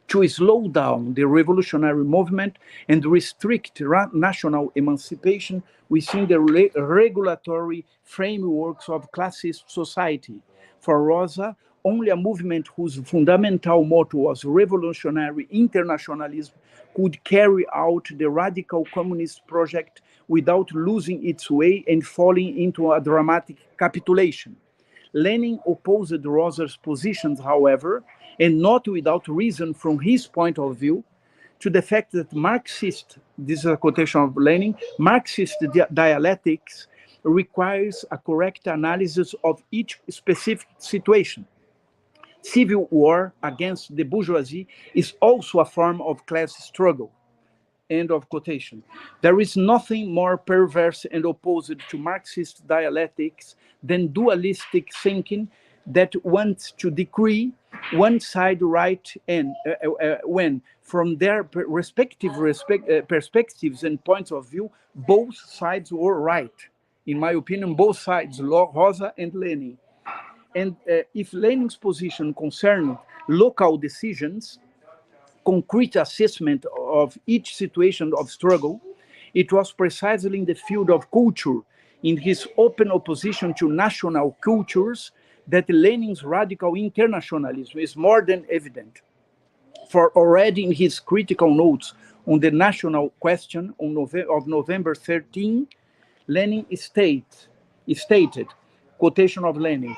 to slow down the revolutionary movement and restrict national emancipation within the regulatory frameworks of classist society. For Rosa, only a movement whose fundamental motto was revolutionary internationalism could carry out the radical communist project without losing its way and falling into a dramatic capitulation. Lenin opposed Rosa's positions, however, and not without reason from his point of view, to the fact that Marxist, this is a quotation of Lenin, Marxist dialectics requires a correct analysis of each specific situation. Civil war against the bourgeoisie is also a form of class struggle. End of quotation. There is nothing more perverse and opposed to Marxist dialectics than dualistic thinking that wants to decree one side right and when, from their respective perspectives and points of view, both sides were right. In my opinion, both sides, Rosa and Lenin. And if Lenin's position concerned local decisions, concrete assessment of each situation of struggle, it was precisely in the field of culture, in his open opposition to national cultures, that Lenin's radical internationalism is more than evident. For already in his critical notes on the national question of November 13, Lenin stated, quotation of Lenin,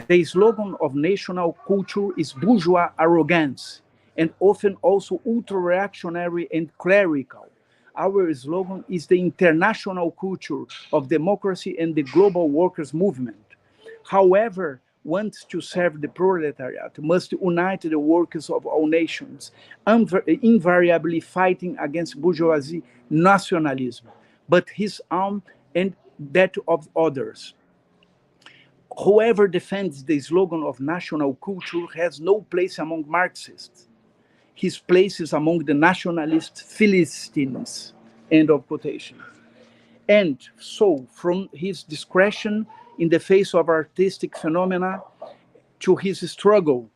"The slogan of national culture is bourgeois arrogance, and often also ultra-reactionary and clerical. Our slogan is the international culture of democracy and the global workers' movement. However, wants to serve the proletariat must unite the workers of all nations, invariably fighting against bourgeoisie nationalism, but his own and that of others. Whoever defends the slogan of national culture has no place among Marxists. His place is among the nationalist Philistines." End of quotation. And so, from his discretion in the face of artistic phenomena to his struggle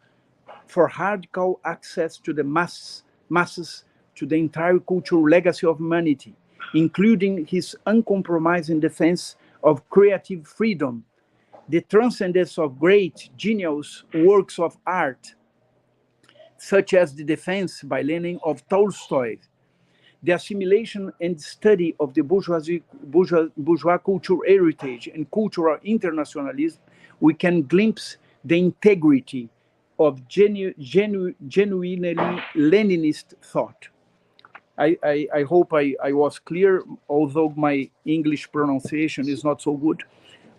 for radical access to the masses, to the entire cultural legacy of humanity, including his uncompromising defense of creative freedom, the transcendence of great, genius works of art, such as the defense by Lenin of Tolstoy, the assimilation and study of the bourgeois culture heritage and cultural internationalism, we can glimpse the integrity of genuinely Leninist thought. I hope I was clear, although my English pronunciation is not so good,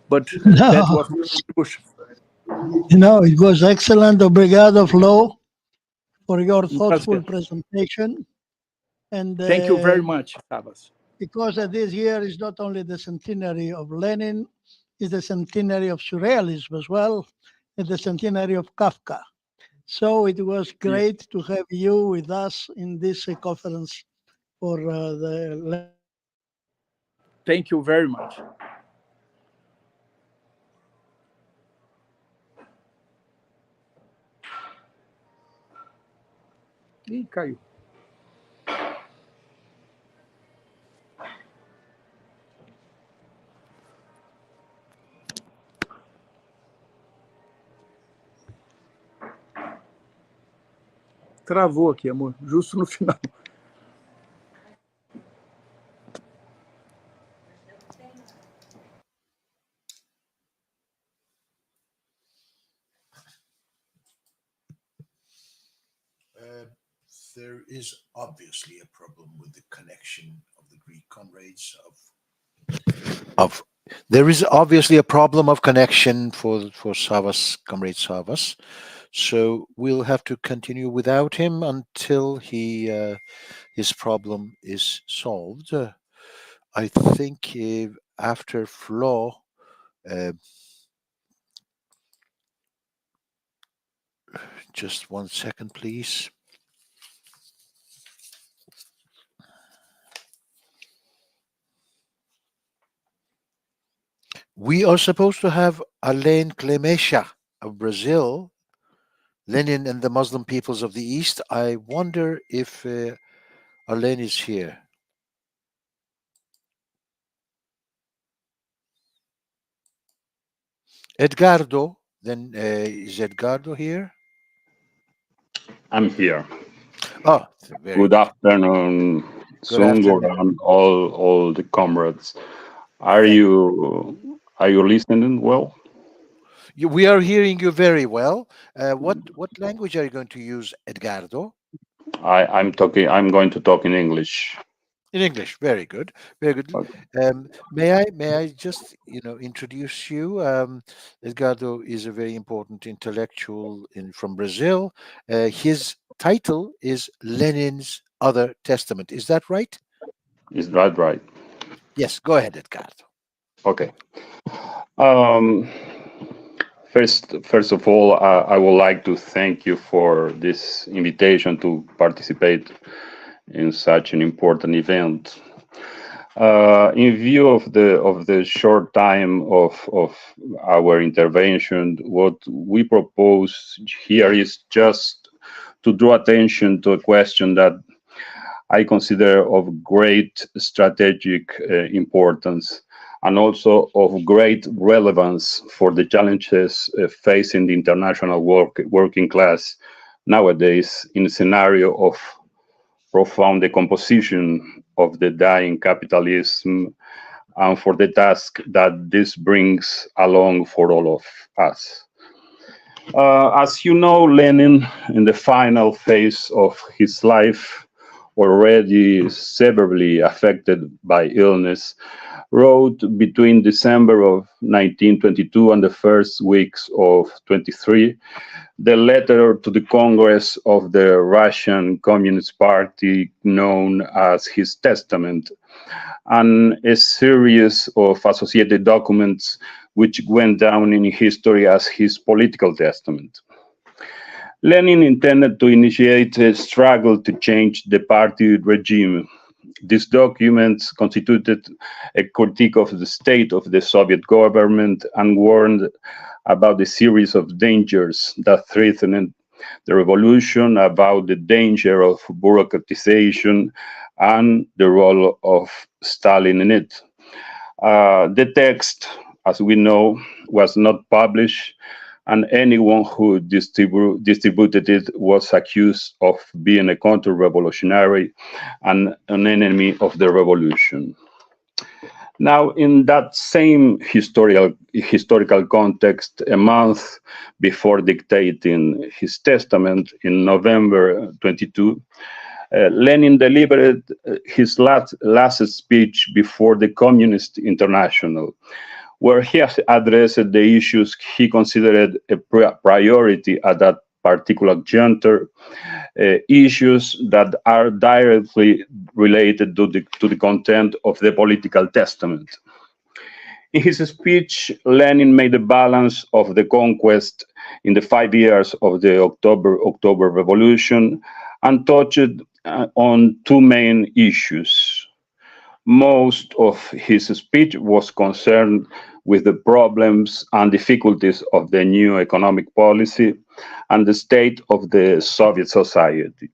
but that was my contribution. No, it was excellent. Obrigado, Flo, for your thoughtful presentation. And thank you very much, Sabas. Because this year is not only the centenary of Lenin, it's the centenary of surrealism as well, and the centenary of Kafka. So it was great to have you with us in this conference for the. Thank you very much. Ih, caiu. Travou aqui, amor, justo no final. There is obviously a problem with the connection of the Greek comrades of there is obviously a problem of connection for Savas, Comrade Savas. So we'll have to continue without him until his problem is solved. I think after Flo, just 1 second, please. We are supposed to have Alain Clemesha of Brazil, Lenin and the Muslim peoples of the East. I wonder if Alain is here. Edgardo, then is Edgardo here? I'm here. Oh, good afternoon, Sungur, and all the comrades. Are you listening well? We are hearing you very well. What language are you going to use, Edgardo? I'm going to talk in English. In English, very good, very good. May I just introduce you? Edgardo is a very important intellectual from Brazil. His title is Lenin's Other Testament. Is that right? Is that right? Yes. Go ahead, Edgardo. Okay. First of all, I would like to thank you for this invitation to participate in such an important event. In view of the short time of our intervention, what we propose here is just to draw attention to a question that I consider of great strategic importance and also of great relevance for the challenges facing the international working class nowadays in a scenario of profound decomposition of the dying capitalism and for the task that this brings along for all of us. As you know, Lenin, in the final phase of his life, already severely affected by illness, wrote between December of 1922 and the first weeks of 23 the letter to the Congress of the Russian Communist Party known as his testament, and a series of associated documents which went down in history as his political testament. Lenin intended to initiate a struggle to change the party regime. These documents constituted a critique of the state of the Soviet government and warned about the series of dangers that threatened the revolution, about the danger of bureaucratization and the role of Stalin in it. The text as we know, was not published, and anyone who distributed it was accused of being a counter-revolutionary and an enemy of the revolution. Now, in that same historical context, a month before dictating his testament in November 22, Lenin delivered his last speech before the Communist International, where he addressed the issues he considered a priority at that particular juncture, issues that are directly related to the content of the political testament. In his speech, Lenin made a balance of the conquest in the 5 years of the October Revolution and touched on two main issues. Most of his speech was concerned with the problems and difficulties of the new economic policy and the state of the Soviet society.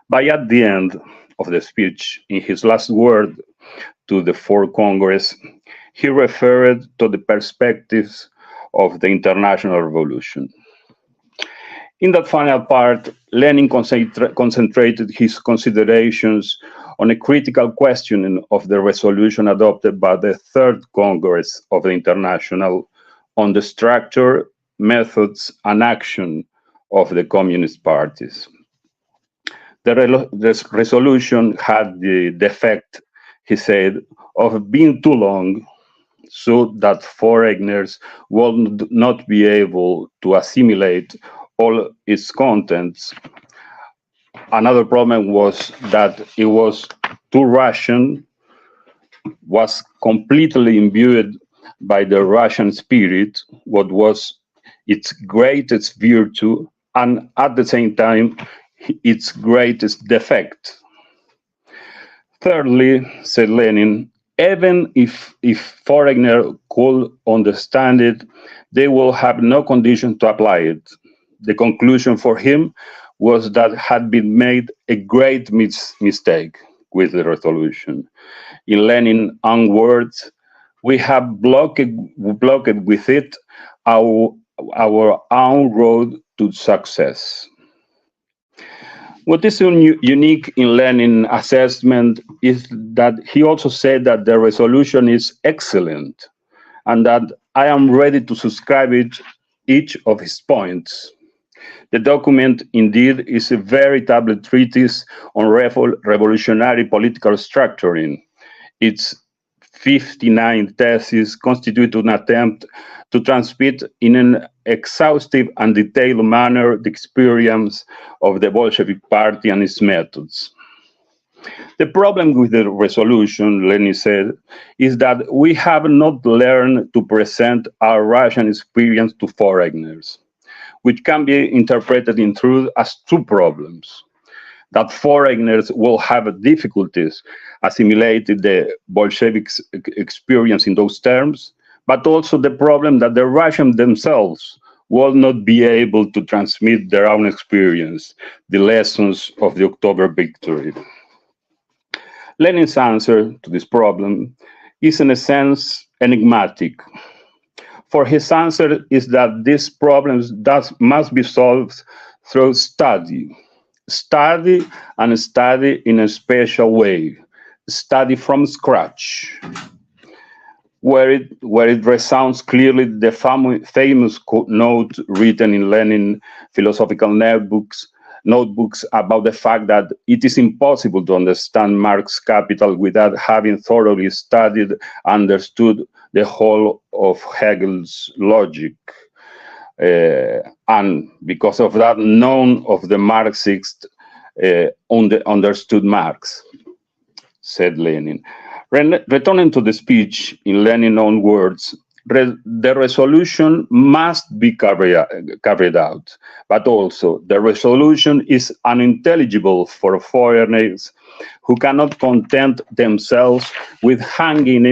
But at the end of the speech, in his last word to the Fourth Congress, he referred to the perspectives of the international revolution. In that final part, Lenin concentrated his considerations on a critical questioning of the resolution adopted by the Third Congress of the International on the structure, methods, and action of the communist parties. The resolution had the defect, he said, of being too long, so that foreigners would not be able to assimilate all its contents. Another problem was that it was too Russian, was completely imbued by the Russian spirit, what was its greatest virtue, and at the same time, its greatest defect. Thirdly, said Lenin, even if foreigners could understand it, they will have no condition to apply it. The conclusion for him was that had been made a great mistake with the resolution. In Lenin's own words, we have blocked with it our own road to success. What is unique in Lenin's assessment is that he also said that the resolution is excellent and that I am ready to subscribe each of his points. The document, indeed, is a veritable treatise on revolutionary political structuring. Its 59 theses constitute an attempt to transmit in an exhaustive and detailed manner the experience of the Bolshevik Party and its methods. The problem with the resolution, Lenin said, is that we have not learned to present our Russian experience to foreigners, which can be interpreted in truth as two problems. That foreigners will have difficulties assimilating the Bolshevik experience in those terms, but also the problem that the Russians themselves will not be able to transmit their own experience, the lessons of the October victory. Lenin's answer to this problem is in a sense enigmatic. For his answer is that these problems must be solved through study and study in a special way, study from scratch, where it resounds clearly the famous note written in Lenin philosophical notebooks about the fact that it is impossible to understand Marx's Capital without having thoroughly studied, understood the whole of Hegel's logic. And because of that, none of the Marxists understood Marx, said Lenin. Returning to the speech in Lenin's own words, the resolution must be carried out, but also the resolution is unintelligible for foreigners who cannot content themselves with hanging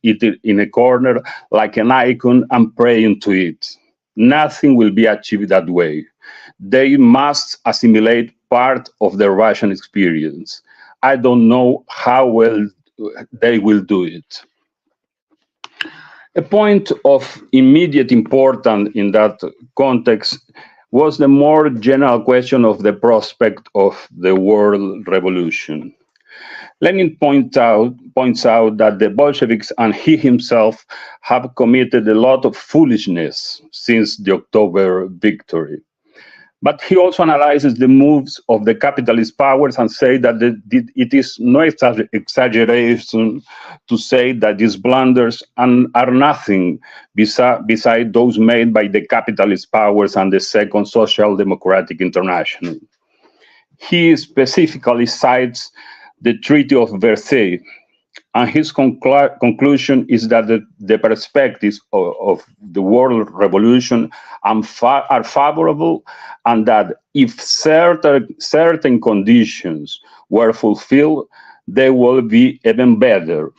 it in a corner like an icon and praying to it. Nothing will be achieved that way. They must assimilate part of the Russian experience. I don't know how well they will do it. A point of immediate importance in that context was the more general question of the prospect of the world revolution. Lenin points out that the Bolsheviks and he himself have committed a lot of foolishness since the October victory. But he also analyzes the moves of the capitalist powers and say that it is no exaggeration to say that these blunders are nothing beside those made by the capitalist powers and the Second Social Democratic International. He specifically cites the Treaty of Versailles, and his conclusion is that the perspectives of the world revolution are favorable, and that if certain conditions were fulfilled, they will be even better.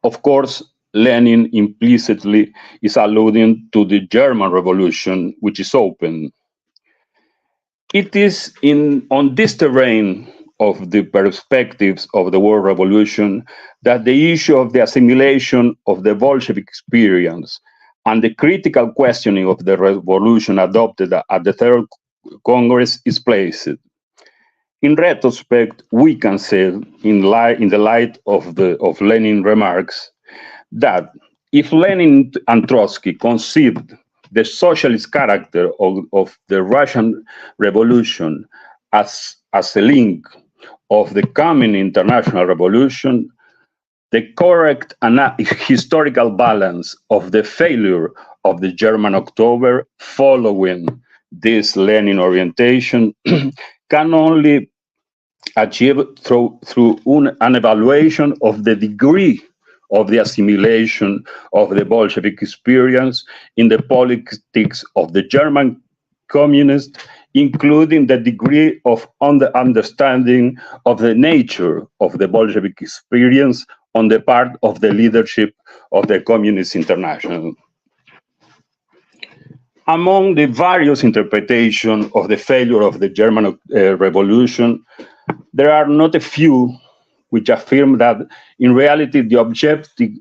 Of course, Lenin implicitly is alluding to the German Revolution, which is open. It is on this terrain of the perspectives of the world revolution that the issue of the assimilation of the Bolshevik experience and the critical questioning of the revolution adopted at the Third Congress is placed. In retrospect, we can say, in the light of Lenin's remarks, that if Lenin and Trotsky conceived the socialist character of the Russian Revolution as a link of the coming international revolution, the correct historical balance of the failure of the German October following this Lenin orientation can only achieve through an evaluation of the degree of the assimilation of the Bolshevik experience in the politics of the German communists, including the degree of understanding of the nature of the Bolshevik experience on the part of the leadership of the Communist International. Among the various interpretations of the failure of the German Revolution, there are not a few which affirm that in reality the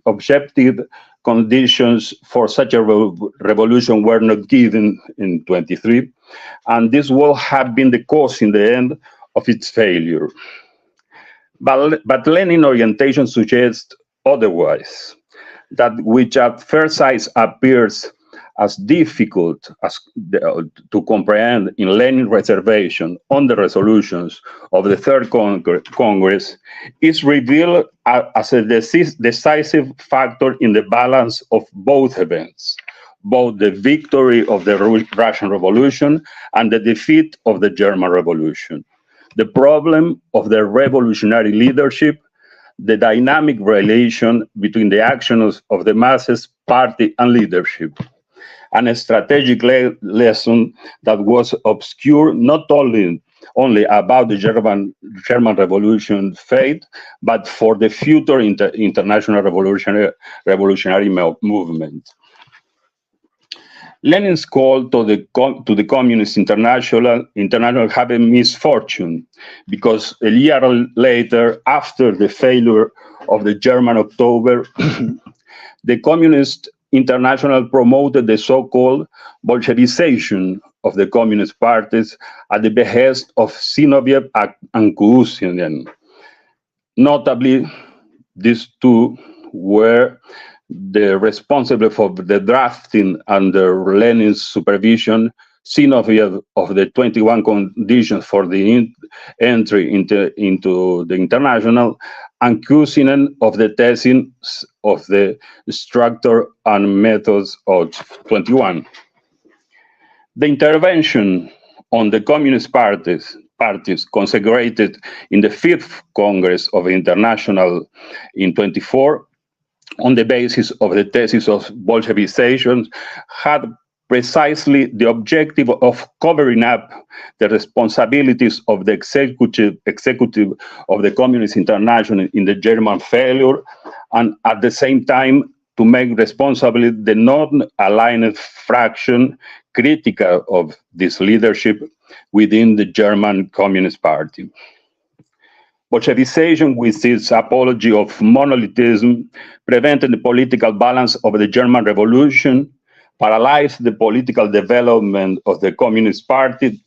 objective conditions for such a revolution were not given in 23, and this will have been the cause in the end of its failure. But Lenin orientation suggests otherwise, that which at first sight appears as difficult to comprehend in Lenin's reservation on the resolutions of the Third Congress is revealed as a decisive factor in the balance of both events, both the victory of the Russian Revolution and the defeat of the German Revolution. The problem of the revolutionary leadership, the dynamic relation between the actions of the masses, party, and leadership, and a strategic lesson that was obscure not only about the German Revolution fate, but for the future international revolutionary movement. Lenin's call to the Communist International had a misfortune, because a year later, after the failure of the German October, the Communist International promoted the so-called Bolshevization of the communist parties at the behest of Zinoviev and Kuusinen. Notably, these two were responsible for the drafting under Lenin's supervision, Zinoviev of the 21 conditions for the entry into the international, and Kuusinen of the testing of the structure and methods of 21. The intervention on the communist parties consecrated in the Fifth Congress of International in 24, on the basis of the thesis of Bolshevization, had precisely the objective of covering up the responsibilities of the executive of the Communist International in the German failure, and at the same time to make responsible the non-aligned fraction critical of this leadership within the German Communist Party. Bolshevization, with its apology of monolithism, prevented the political balance of the German Revolution, paralyzed the political development of the Communist Party,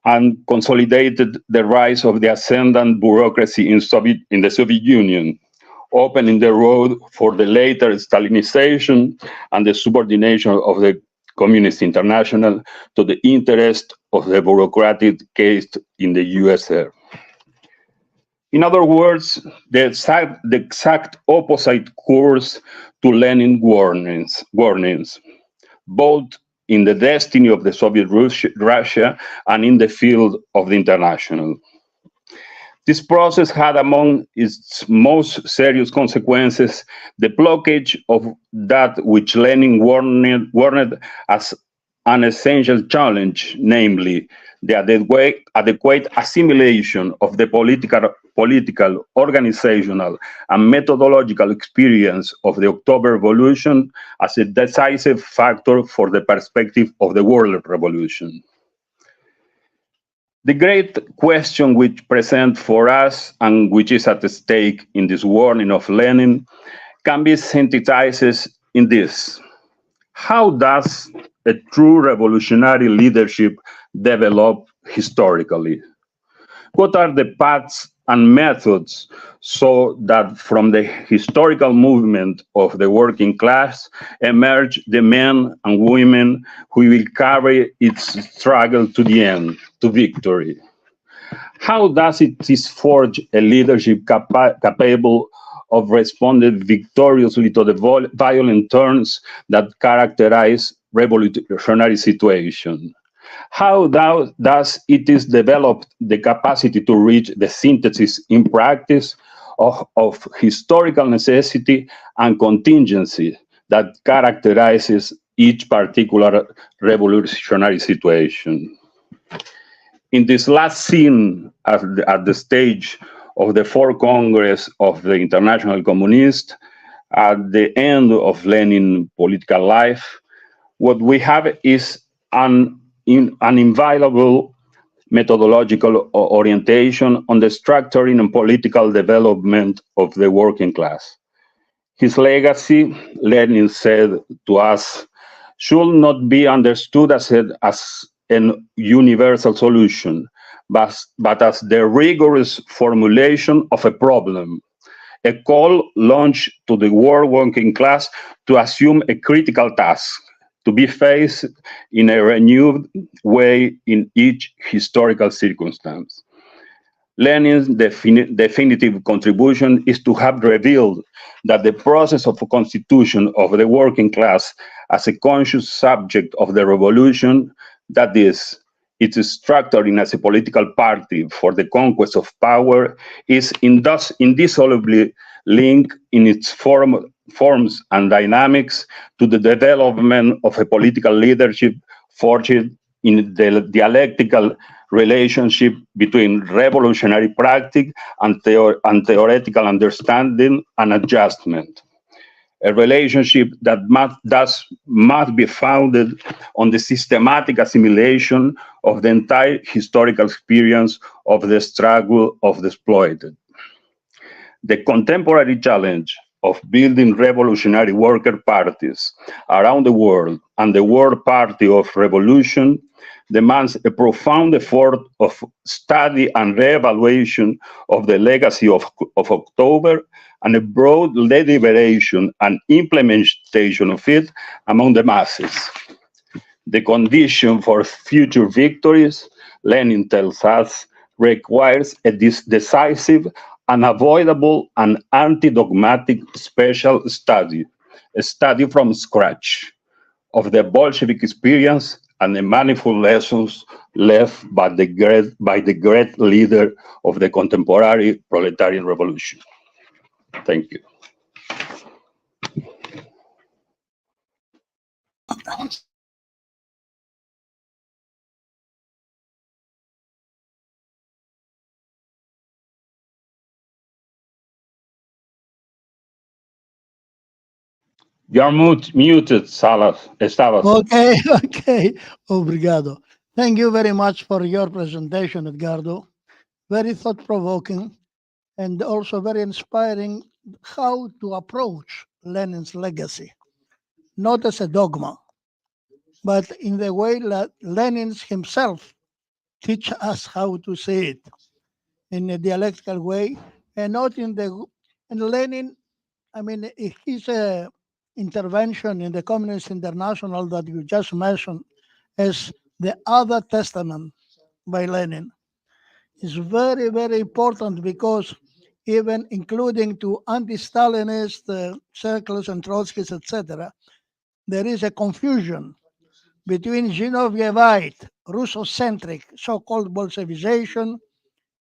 and consolidated the rise of the ascendant bureaucracy in the Soviet Union, opening the road for the later Stalinization and the subordination of the Communist International to the interest of the bureaucratic caste in the USSR. In other words, the exact opposite course to Lenin's warnings, both in the destiny of the Soviet Russia and in the field of the international. This process had among its most serious consequences the blockage of that which Lenin warned as an essential challenge, namely the adequate assimilation of the political, organizational, and methodological experience of the October Revolution as a decisive factor for the perspective of the world revolution. The great question which presents for us and which is at stake in this warning of Lenin can be synthesized in this. How does a true revolutionary leadership develop historically? What are the paths and methods so that from the historical movement of the working class emerge the men and women who will carry its struggle to the end, to victory? How does it forge a leadership capable of responding victoriously to the violent turns that characterize revolutionary situation? How does it develop the capacity to reach the synthesis in practice of historical necessity and contingency that characterizes each particular revolutionary situation? In this last scene at the stage of the Fourth Congress of the International Communists, at the end of Lenin's political life, what we have is an inviolable methodological orientation on the structuring and political development of the working class. His legacy, Lenin said to us, should not be understood as an universal solution, but as the rigorous formulation of a problem, a call launched to the world working class to assume a critical task, to be faced in a renewed way in each historical circumstance. Lenin's definitive contribution is to have revealed that the process of constitution of the working class as a conscious subject of the revolution, that is, its structuring as a political party for the conquest of power, is indissolubly linked in its forms and dynamics to the development of a political leadership forged in the dialectical relationship between revolutionary practice and theoretical understanding and adjustment. A relationship that must be founded on the systematic assimilation of the entire historical experience of the struggle of the exploited. The contemporary challenge of building revolutionary worker parties around the world and the World Party of Revolution demands a profound effort of study and re-evaluation of the legacy of October and a broad deliberation and implementation of it among the masses. The condition for future victories, Lenin tells us, requires a decisive, unavoidable, and anti-dogmatic special study, a study from scratch of the Bolshevik experience and the manifold lessons left by the great leader of the contemporary proletarian revolution. Thank you. You are muted, Salas. Okay. Obrigado. Thank you very much for your presentation, Edgardo. Very thought-provoking. and also very inspiring how to approach Lenin's legacy, not as a dogma, but in the way that Lenin himself teach us how to say it in a dialectical way, and not in the. And Lenin, I mean, his intervention in the Communist International that you just mentioned as the other testament by Lenin is very, very important because even including to anti-Stalinist circles and Trotskyists, etc., there is a confusion between Zinovjevite, Russocentric, so-called Bolshevization,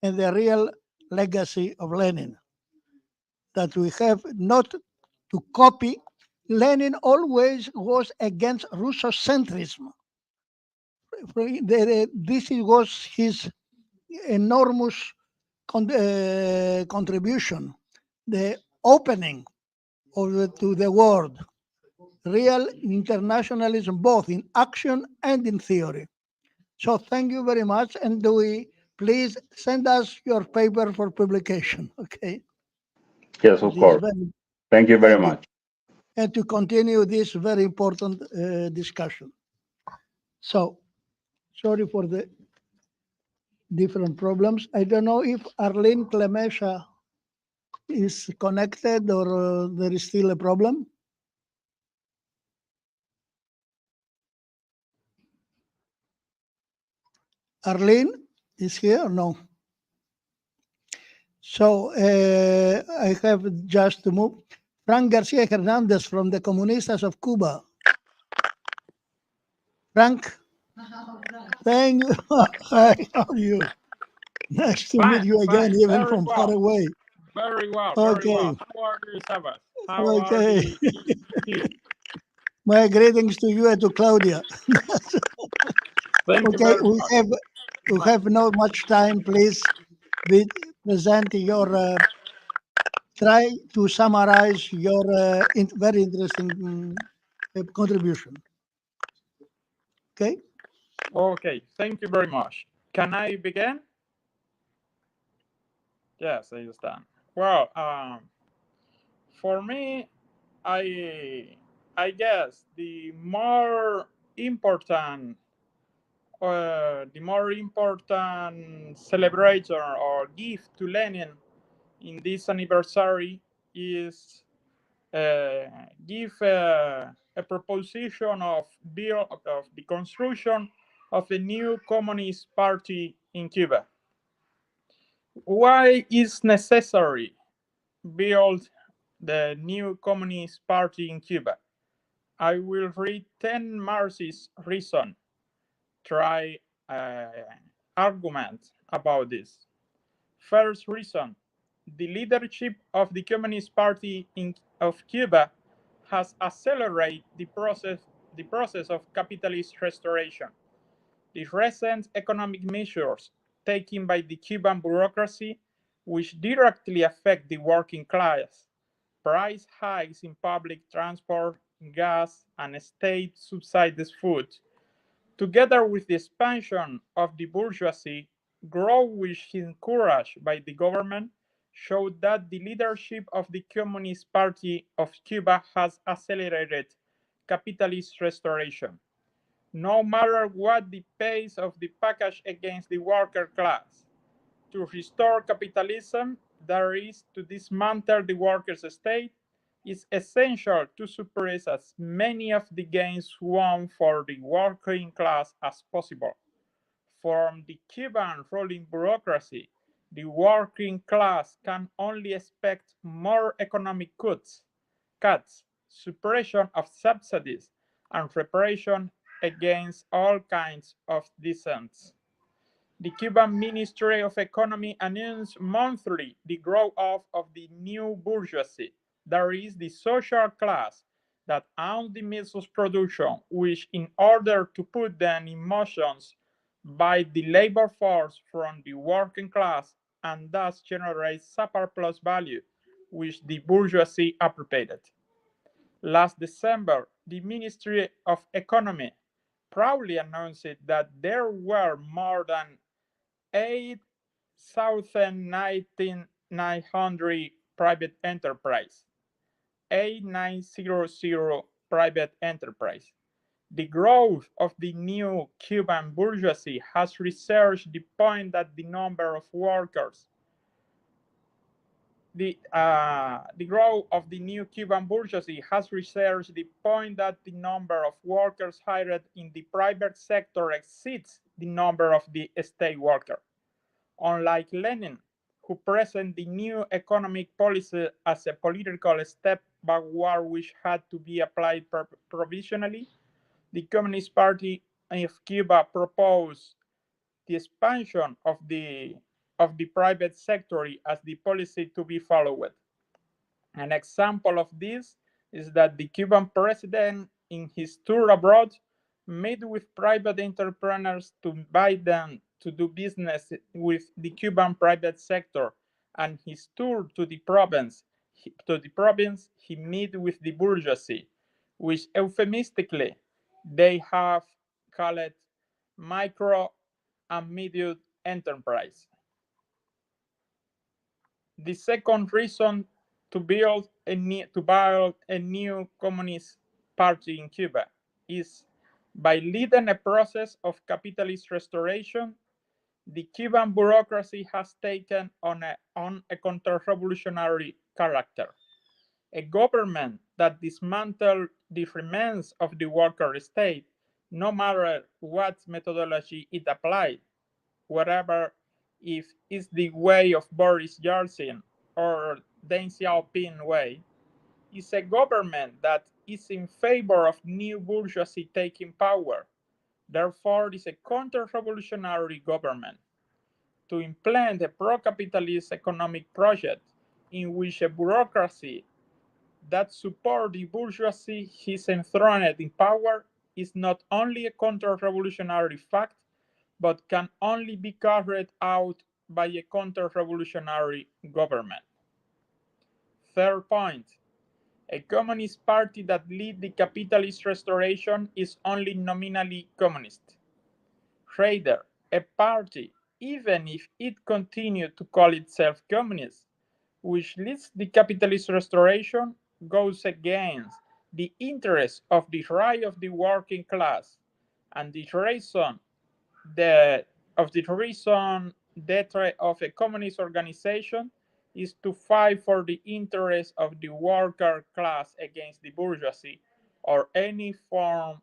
and the real legacy of Lenin. That we have not to copy. Lenin always was against Russocentrism. This was his enormous contribution, the opening to the world, real internationalism, both in action and in theory. So thank you very much, and please send us your paper for publication, okay? Yes, of course. Thank you very much. And to continue this very important discussion. So, sorry for the different problems. I don't know if Arlene Clemesha is connected or there is still a problem. Arlene is here or no? So I have just to move. Frank Garcia Hernandez from the Comunistas of Cuba. Frank, thank you. Hi, how are you? Nice to meet you again, even from far away. Very well, Okay. very well. How are you, Sabas? How Okay. are the My greetings to you and to Claudia. Thank you Okay, very we much. have not much time. Please present your try to summarize your very interesting contribution. Okay. Okay, thank you very much. Can I begin? Yes, I understand. Well, for me, I guess the more important celebration or gift to Lenin in this anniversary is give a proposition of the construction of a new communist party in Cuba. Why is necessary build the new communist party in Cuba? I will read 10 Marxist reasons. Try argument about this. First reason, the leadership of the Communist Party of Cuba has accelerated the process of capitalist restoration. The recent economic measures taken by the Cuban bureaucracy, which directly affect the working class, price hikes in public transport, gas, and state-subsidized food, together with the expansion of the bourgeoisie, growth which is encouraged by the government, showed that the leadership of the Communist Party of Cuba has accelerated capitalist restoration. No matter what the pace of the package against the worker class, to restore capitalism, that is, to dismantle the workers' state, is essential to suppress as many of the gains won for the working class as possible. From the Cuban ruling bureaucracy, the working class can only expect more economic cuts, suppression of subsidies, and repression against all kinds of dissent. The Cuban Ministry of Economy announced monthly the growth of the new bourgeoisie, that is, the social class that owns the means of production, which, in order to put them in motion by the labor force from the working class, and thus generate surplus value, which the bourgeoisie appropriated. Last December, the Ministry of Economy proudly announced that there were more than 900 private enterprise, 8900 private enterprise. The growth of the new Cuban bourgeoisie has researched the point that the number of workers the growth of the new Cuban bourgeoisie has researched the point that the number of workers hired in the private sector exceeds the number of the state worker. Unlike Lenin, who presented the new economic policy as a political step backward which had to be applied provisionally, the Communist Party of Cuba proposed the expansion of the private sector as the policy to be followed. An example of this is that the Cuban president, in his tour abroad, met with private entrepreneurs to invite them to do business with the Cuban private sector, and his tour to the province, he met with the bourgeoisie, which euphemistically they have called micro and medium enterprise. The second reason to build a new communist party in Cuba is by leading a process of capitalist restoration. The Cuban bureaucracy has taken on a counter-revolutionary character. A government that dismantles the remains of the worker state, no matter what methodology it applied, whatever if it's the way of Boris Yeltsin or Deng Xiaoping way, is a government that is in favor of new bourgeoisie taking power. Therefore, it is a counter-revolutionary government. To implement a pro-capitalist economic project in which a bureaucracy that supports the bourgeoisie is enthroned in power is not only a counter-revolutionary fact, but can only be carried out by a counter-revolutionary government. Third point, a communist party that leads the capitalist restoration is only nominally communist. Rather, a party, even if it continues to call itself communist, which leads the capitalist restoration, goes against the interests of the right of the working class, and the reason of a communist organization is to fight for the interests of the worker class against the bourgeoisie or any form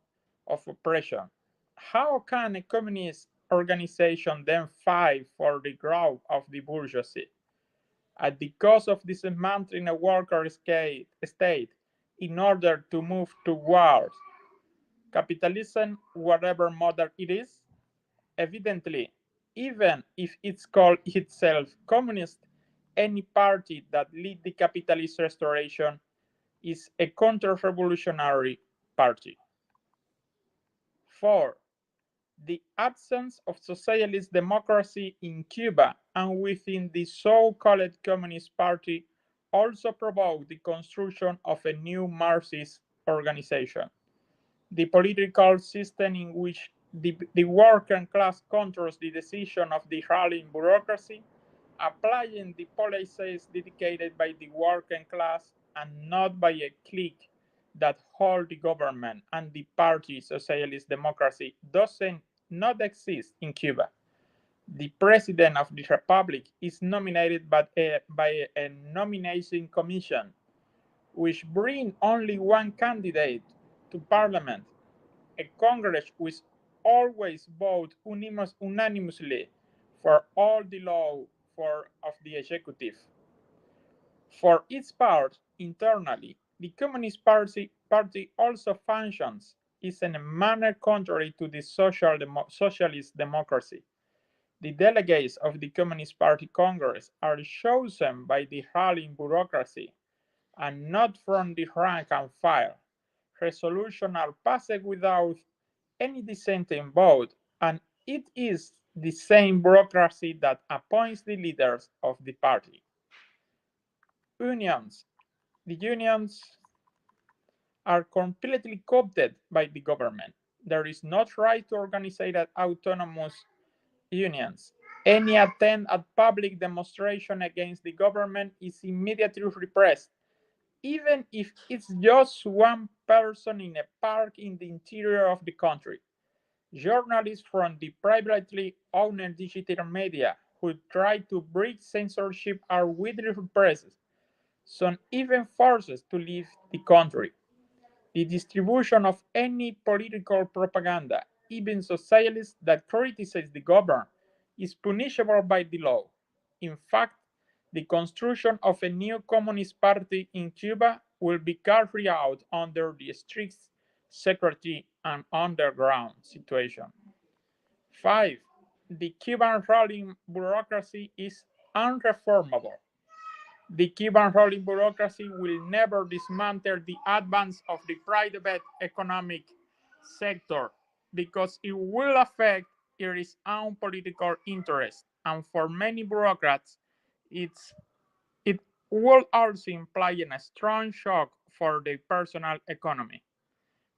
of oppression. How can a communist organization then fight for the growth of the bourgeoisie? At the cost of dismantling a worker state in order to move towards capitalism, whatever model it is? Evidently, even if it's called itself communist, any party that leads the capitalist restoration is a counter-revolutionary party. 4. The absence of socialist democracy in Cuba and within the so-called Communist Party also provoked the construction of a new Marxist organization. The political system in which the working class controls the decision of the ruling bureaucracy, applying the policies dedicated by the working class and not by a clique that hold the government and the party socialist democracy does not exist in Cuba. The president of the republic is nominated by a nomination commission, which brings only one candidate to parliament. A Congress which always votes unanimously for all the law of the executive. For its part, internally, the Communist Party also functions in a manner contrary to the socialist democracy. The delegates of the Communist Party Congress are chosen by the ruling bureaucracy and not from the rank and file. Resolutions are passed without any dissenting vote, and it is the same bureaucracy that appoints the leaders of the party. Unions. The unions are completely co-opted by the government. There is no right to organize autonomous unions. Any attempt at public demonstration against the government is immediately repressed, even if it's just one person in a park in the interior of the country. Journalists from the privately owned digital media who try to break censorship are widely repressed, some even forced to leave the country. The distribution of any political propaganda, even socialist, that criticizes the government, is punishable by the law. In fact, the construction of a new communist party in Cuba will be carried out under the strict secrecy and underground situation. 5. The Cuban ruling bureaucracy is unreformable. The Cuban ruling bureaucracy will never dismantle the advance of the private economic sector because it will affect its own political interest. And for many bureaucrats, it will also imply a strong shock for their personal economy.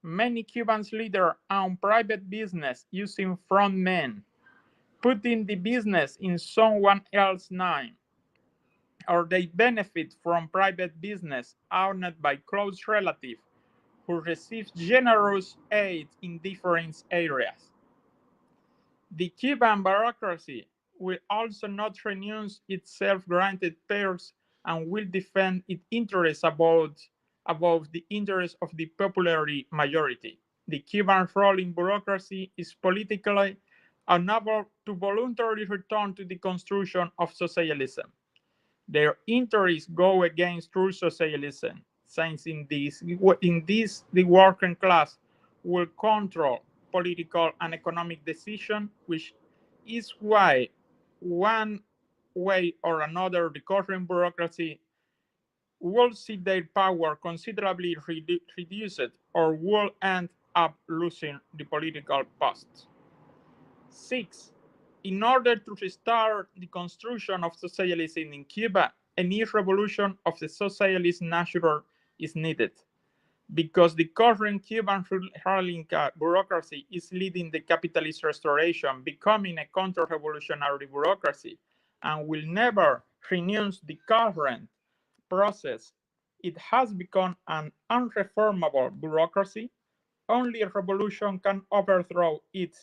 Many Cuban leaders own private business using front men, putting the business in someone else's name, or they benefit from private business owned by close relatives who receive generous aid in different areas. The Cuban bureaucracy will also not renounce its self-granted powers and will defend its interests above the interests of the popular majority. The Cuban ruling bureaucracy is politically unable to voluntarily return to the construction of socialism. Their interests go against true socialism, since in this the working class will control political and economic decisions, which is why one way or another the current bureaucracy will see their power considerably reduced or will end up losing the political posts. 6. In order to restart the construction of socialism in Cuba, a new revolution of the socialist nature is needed, because the current Cuban ruling bureaucracy is leading the capitalist restoration, becoming a counter-revolutionary bureaucracy, and will never renounce the current process. It has become an unreformable bureaucracy. Only a revolution can overthrow it.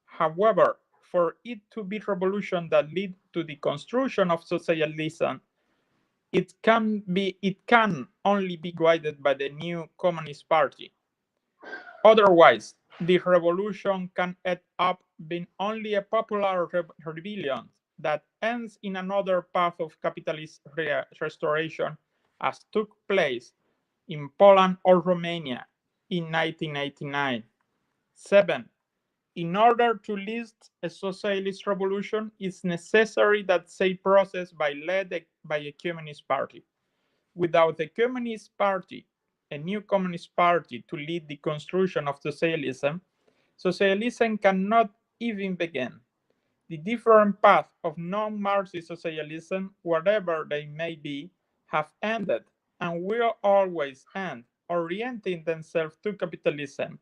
However, for it to be revolution that lead to the construction of socialism, it can only be guided by the new Communist Party. Otherwise, the revolution can end up being only a popular rebellion that ends in another path of capitalist restoration, as took place in Poland or Romania in 1989. 7. In order to lead a socialist revolution, it's necessary that said process be led by a communist party. Without a communist party, a new communist party to lead the construction of socialism, socialism cannot even begin. The different paths of non-Marxist socialism, whatever they may be, have ended and will always end, orienting themselves to capitalism,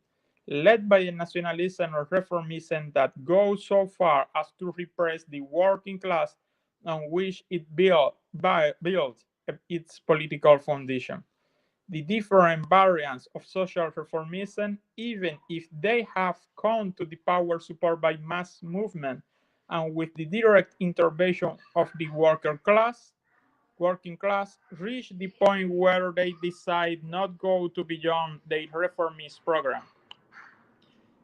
led by a nationalism or reformism that goes so far as to repress the working class on which it built its political foundation. The different variants of social reformism, even if they have come to the power supported by mass movement and with the direct intervention of the working class, reach the point where they decide not go to beyond their reformist program.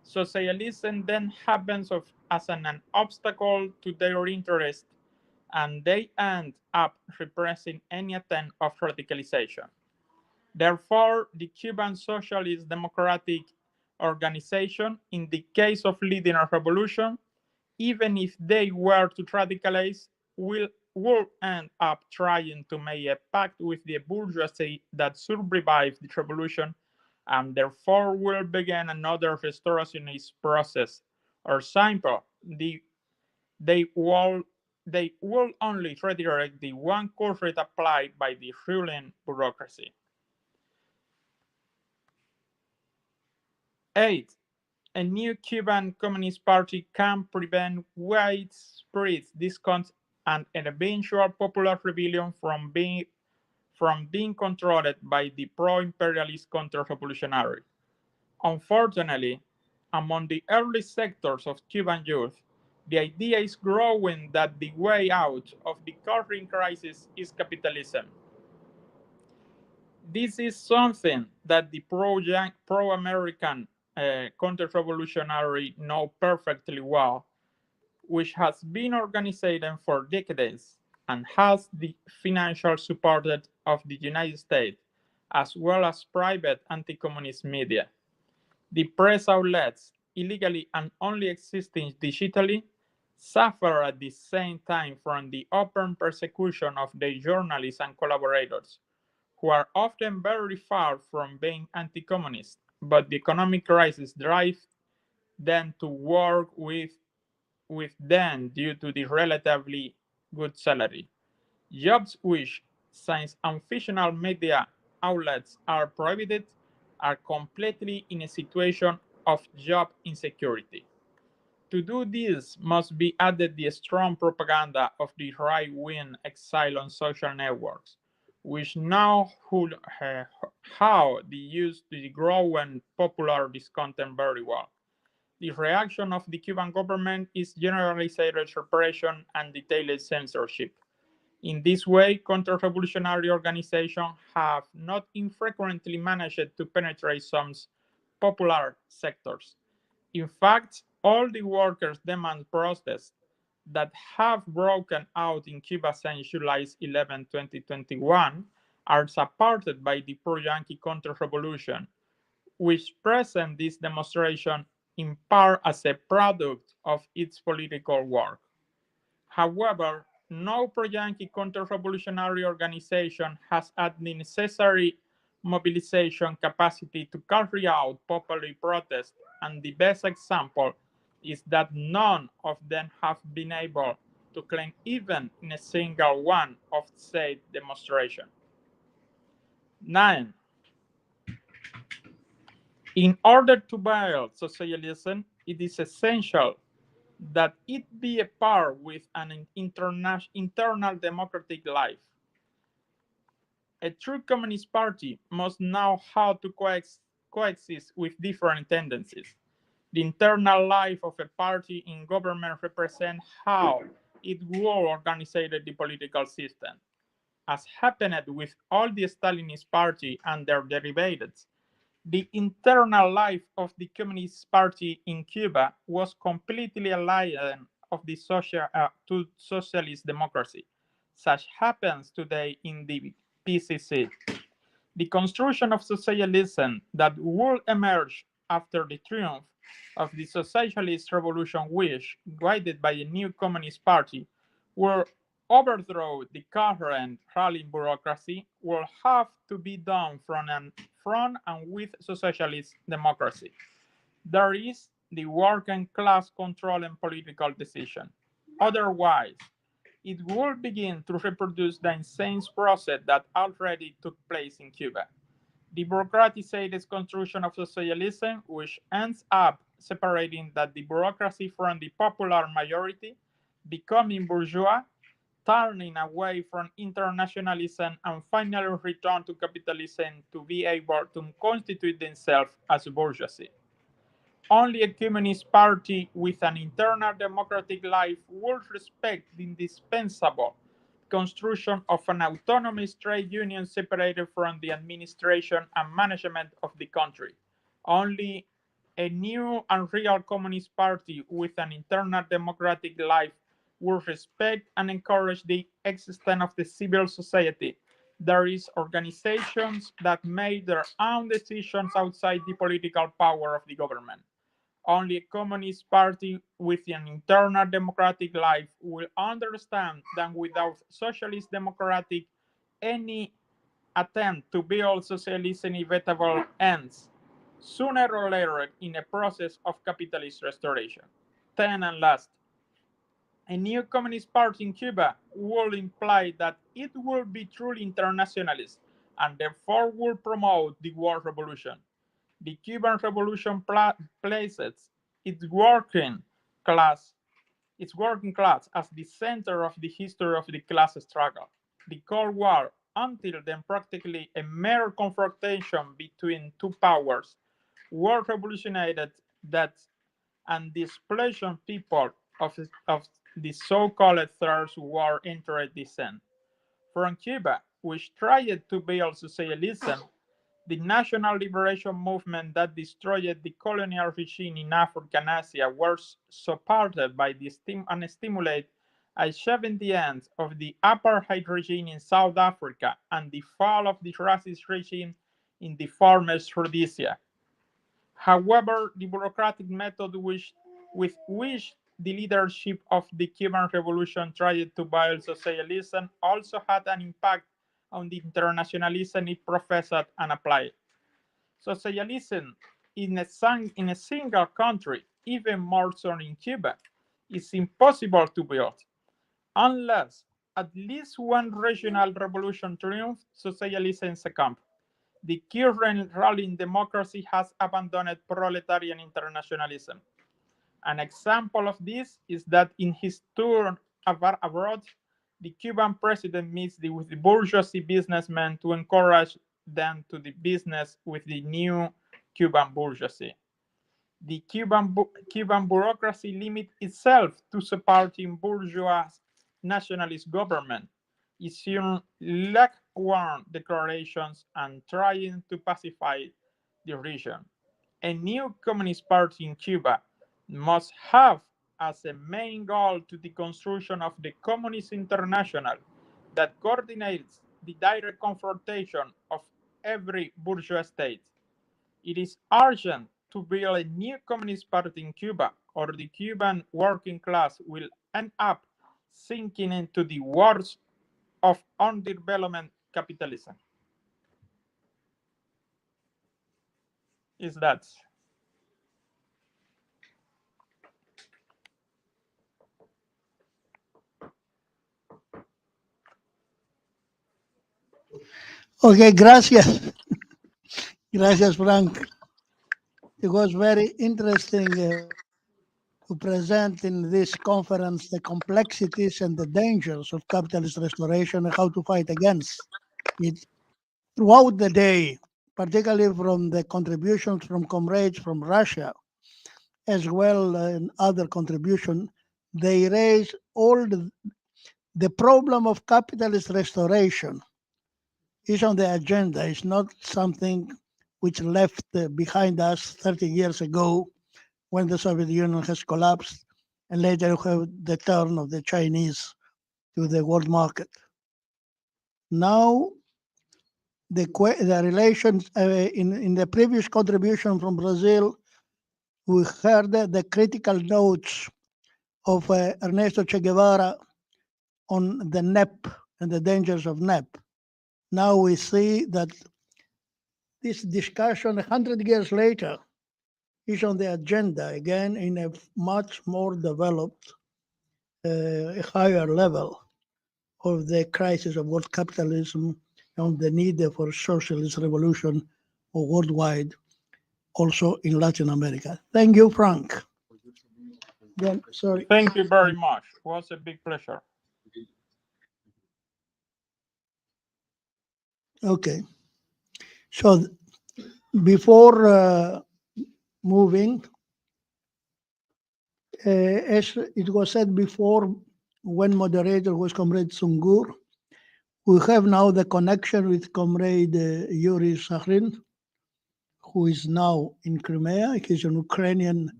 Socialism then happens as an obstacle to their interest, and they end up repressing any attempt of radicalization. Therefore, the Cuban Socialist Democratic Organization, in the case of leading a revolution, even if they were to radicalize, will end up trying to make a pact with the bourgeoisie that should revive the revolution, and therefore will begin another restorationist process. Or simple, they will only redirect the one current applied by the ruling bureaucracy. 8. a new Cuban Communist Party can prevent widespread discontent and an eventual popular rebellion from being controlled by the pro-imperialist counter-revolutionary. Unfortunately, among the early sectors of Cuban youth, the idea is growing that the way out of the current crisis is capitalism. This is something that the pro-American counter-revolutionary know perfectly well, which has been organizing for decades and has the financial support of the United States, as well as private anti-communist media. The press outlets, illegally and only existing digitally, suffer at the same time from the open persecution of their journalists and collaborators, who are often very far from being anti-communist, but the economic crisis drives them to work with them due to the relatively good salary. Jobs which, since official media outlets are prohibited, are completely in a situation of job insecurity. To do this must be added the strong propaganda of the right-wing exile on social networks, which now how they use the growing popular discontent very well. The reaction of the Cuban government is generalized repression and detailed censorship. In this way, counter-revolutionary organizations have not infrequently managed to penetrate some popular sectors. In fact, all the workers' demand protests that have broken out in Cuba since July 11, 2021 are supported by the pro-Yankee counter-revolution, which present this demonstration in part as a product of its political work. However, no pro-Yankee counter-revolutionary organization has had the necessary mobilization capacity to carry out popular protests, and the best example is that none of them have been able to claim even in a single one of said demonstrations. 9. In order to build socialism, it is essential that it be a part with an internal democratic life. A true communist party must know how to coexist with different tendencies. The internal life of a party in government represents how it will organize the political system. As happened with all the Stalinist party and their derivatives, the internal life of the Communist Party in Cuba was completely aligned to socialist democracy, such happens today in the PCC. The construction of socialism that will emerge after the triumph of the socialist revolution, which, guided by a new Communist Party, will overthrow the current ruling bureaucracy, will have to be done from and with socialist democracy. There is the working class control and political decision. Otherwise, it will begin to reproduce the insane process that already took place in Cuba. The bureaucratized construction of socialism, which ends up separating the bureaucracy from the popular majority, becoming bourgeois, turning away from internationalism, and finally return to capitalism to be able to constitute themselves as bourgeoisie. Only a communist party with an internal democratic life would respect the indispensable construction of an autonomous trade union separated from the administration and management of the country. Only a new and real communist party with an internal democratic life will respect and encourage the existence of the civil society. There is organizations that make their own decisions outside the political power of the government. Only a communist party with an internal democratic life will understand that without socialist democratic, any attempt to build socialism inevitable ends sooner or later in a process of capitalist restoration. 10 and last, a new communist party in Cuba will imply that it will be truly internationalist and therefore will promote the world revolution. The Cuban Revolution places its working class as the center of the history of the class struggle. The Cold War, until then practically a mere confrontation between two powers, war revolutionized that and displaced people of the so-called Third War entered the scene. From Cuba, which tried to build socialism, the national liberation movement that destroyed the colonial regime in Africa and Asia was supported by the and stimulated a 70 end of the apartheid regime in South Africa and the fall of the racist regime in the former Rhodesia. However, the bureaucratic method with which the leadership of the Cuban Revolution tried to build socialism also had an impact on the internationalism it professed and applied. Socialism in a single country, even more so in Cuba, is impossible to build unless at least one regional revolution triumphs, socialism succumbs. The current ruling democracy has abandoned proletarian internationalism. An example of this is that in his tour abroad, the Cuban president meets with the bourgeoisie businessmen to encourage them to do business with the new Cuban bourgeoisie. The Cuban bureaucracy limits itself to supporting bourgeois nationalist government, issuing lukewarm declarations and trying to pacify the region. A new communist party in Cuba must have as a main goal to the construction of the Communist International that coordinates the direct confrontation of every bourgeois state. It is urgent to build a new communist party in Cuba, or the Cuban working class will end up sinking into the wars of underdevelopment capitalism. Is that? Okay, gracias. Gracias, Frank. It was very interesting to present in this conference the complexities and the dangers of capitalist restoration and how to fight against it throughout the day, particularly from the contributions from comrades from Russia, as well as other contributions. They raise all the problem of capitalist restoration is on the agenda. It's not something which left behind us 30 years ago when the Soviet Union has collapsed, and later you have the turn of the Chinese to the world market. Now, the relations in the previous contribution from Brazil, we heard the critical notes of Ernesto Che Guevara on the NEP and the dangers of NEP. Now we see that this discussion 100 years later is on the agenda again in a much more developed, higher level of the crisis of world capitalism and the need for socialist revolution worldwide, also in Latin America. Thank you, Frank. Then, sorry. Thank you very much. It was a big pleasure. Okay. So before moving, as it was said before, when moderator was Comrade Sungur, we have now the connection with Comrade Yuri Sakhin, who is now in Crimea. He's an Ukrainian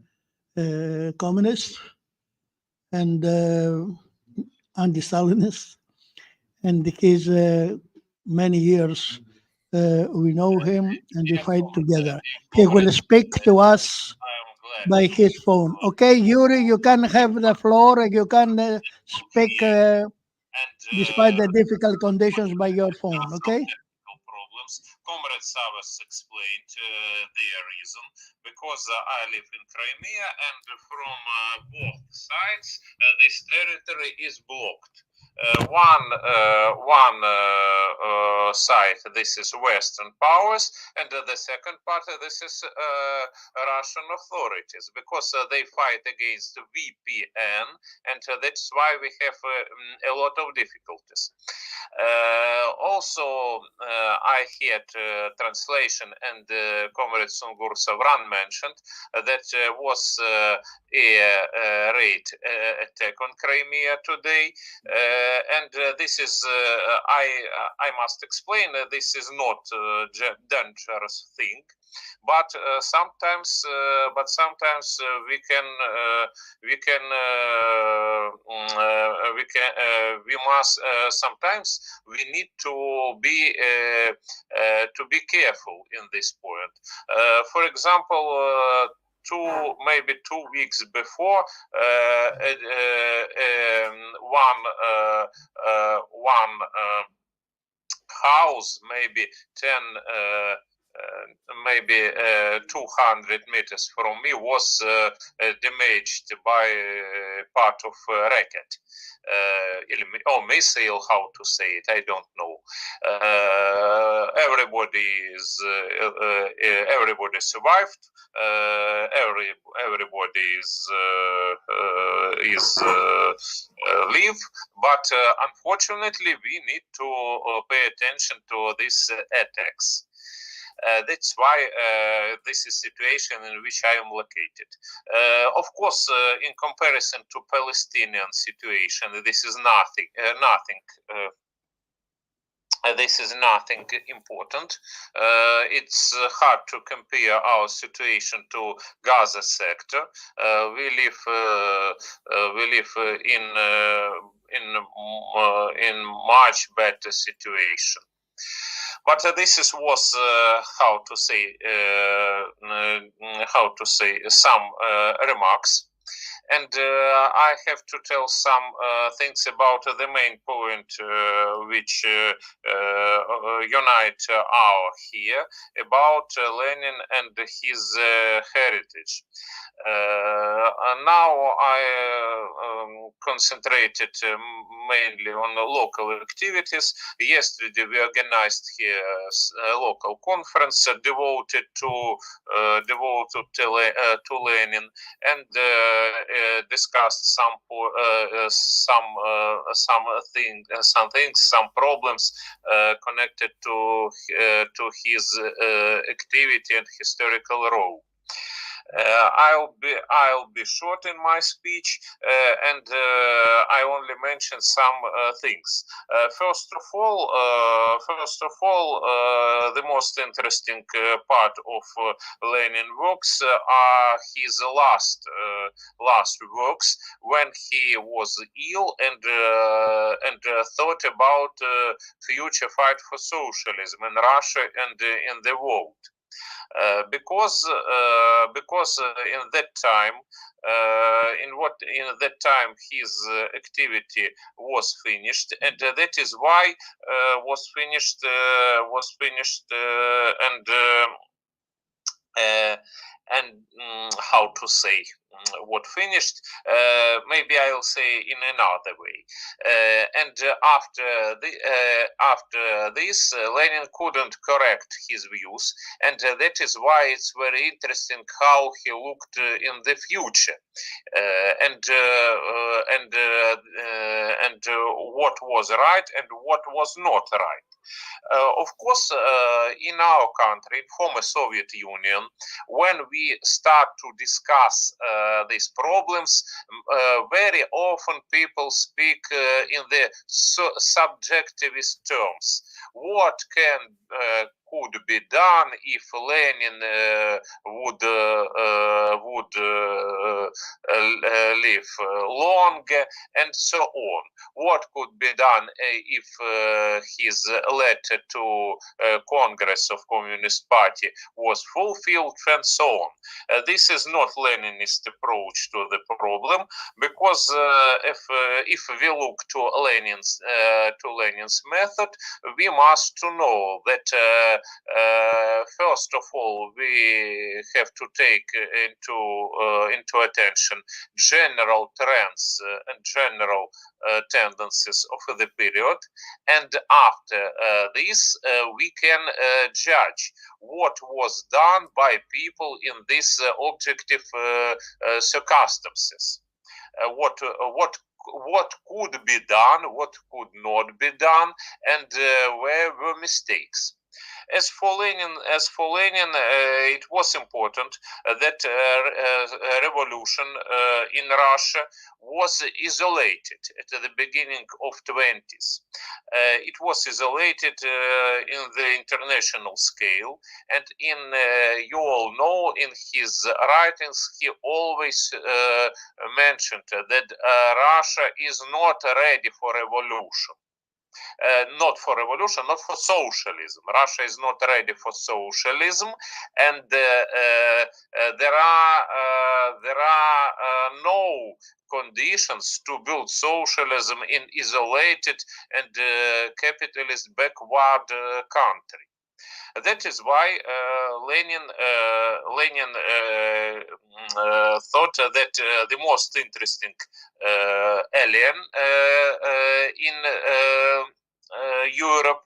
communist and anti-Stalinist, and he's many years we know him and we fight together. He will speak to us by his phone. Okay, Yuri, you can have the floor. You can speak despite the difficult conditions by your phone. Okay. Comrade Savas explained their reason because I live in Crimea and from both sides this territory is blocked. one side, this is Western powers, and the second part, this is Russian authorities, because they fight against VPN, and that's why we have a lot of difficulties. Also, I had translation, and Comrade Sungur Savran mentioned that was a raid attack on Crimea today, and this is I must explain that this is not a dangerous thing, but sometimes sometimes we need to be careful in this point. For example, maybe 2 weeks before, one house, maybe 200 meters from me, was damaged by part of rocket or missile, how to say it, I don't know. Everybody survived. Everybody is live, but unfortunately we need to pay attention to these attacks. That's why this is situation in which I am located. Of course, in comparison to Palestinian situation, this is nothing. This is nothing important. It's hard to compare our situation to Gaza sector. We live in much better situation. But this was how to say some remarks, and I have to tell some things about the main point which unite our here about Lenin and his heritage. Now I concentrated mainly on local activities. Yesterday we organized here a local conference devoted to Lenin, and discussed some problems connected to his activity and historical role. I'll be short in my speech, and I only mention some things. First of all, the most interesting part of Lenin works are his last works, when he was ill and thought about future fight for socialism in Russia and in the world. Because in that time his activity was finished, and that is why was finished and how to say what finished, maybe I'll say in another way. And after this, Lenin couldn't correct his views, and that is why it's very interesting how he looked in the future, and what was right and what was not right. Of course, in our country, in former Soviet Union, when we start to discuss these problems, very often people speak in the subjectivist terms. What could be done if Lenin would live longer, and so on? What could be done if his letter to Congress of Communist Party was fulfilled, and so on? This is not Leninist approach to the problem, because if we look to Lenin's method, we must to know that first of all we have to take into attention general trends and general tendencies of the period, and after this we can judge what was done by people in these objective circumstances. What could be done, what could not be done, and where were mistakes. As for Lenin, it was important that revolution in Russia was isolated at the beginning of 20s. It was isolated in the international scale, and you all know in his writings he always mentioned that Russia is not ready for revolution. Not for revolution, not for socialism. Russia is not ready for socialism, and there are no conditions to build socialism in isolated and capitalist backward country. That is why Lenin thought that the most interesting alien in Europe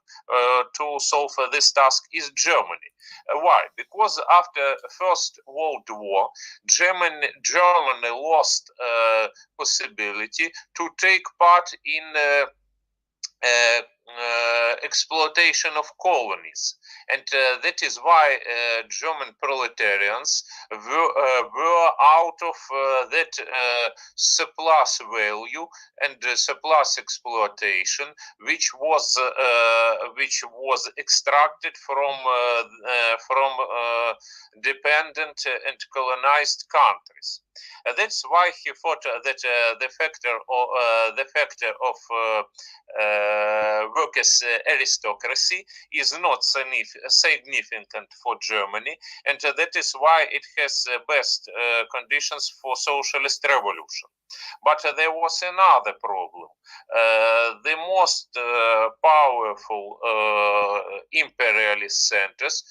to solve this task is Germany. Why? Because after First World War, Germany lost possibility to take part in exploitation of colonies, and that is why German proletarians were out of that surplus value and surplus exploitation, which was extracted from dependent and colonized countries. That's why he thought that the factor of workers' aristocracy is not significant for Germany, and that is why it has best conditions for socialist revolution. But there was another problem. The most powerful imperialist centers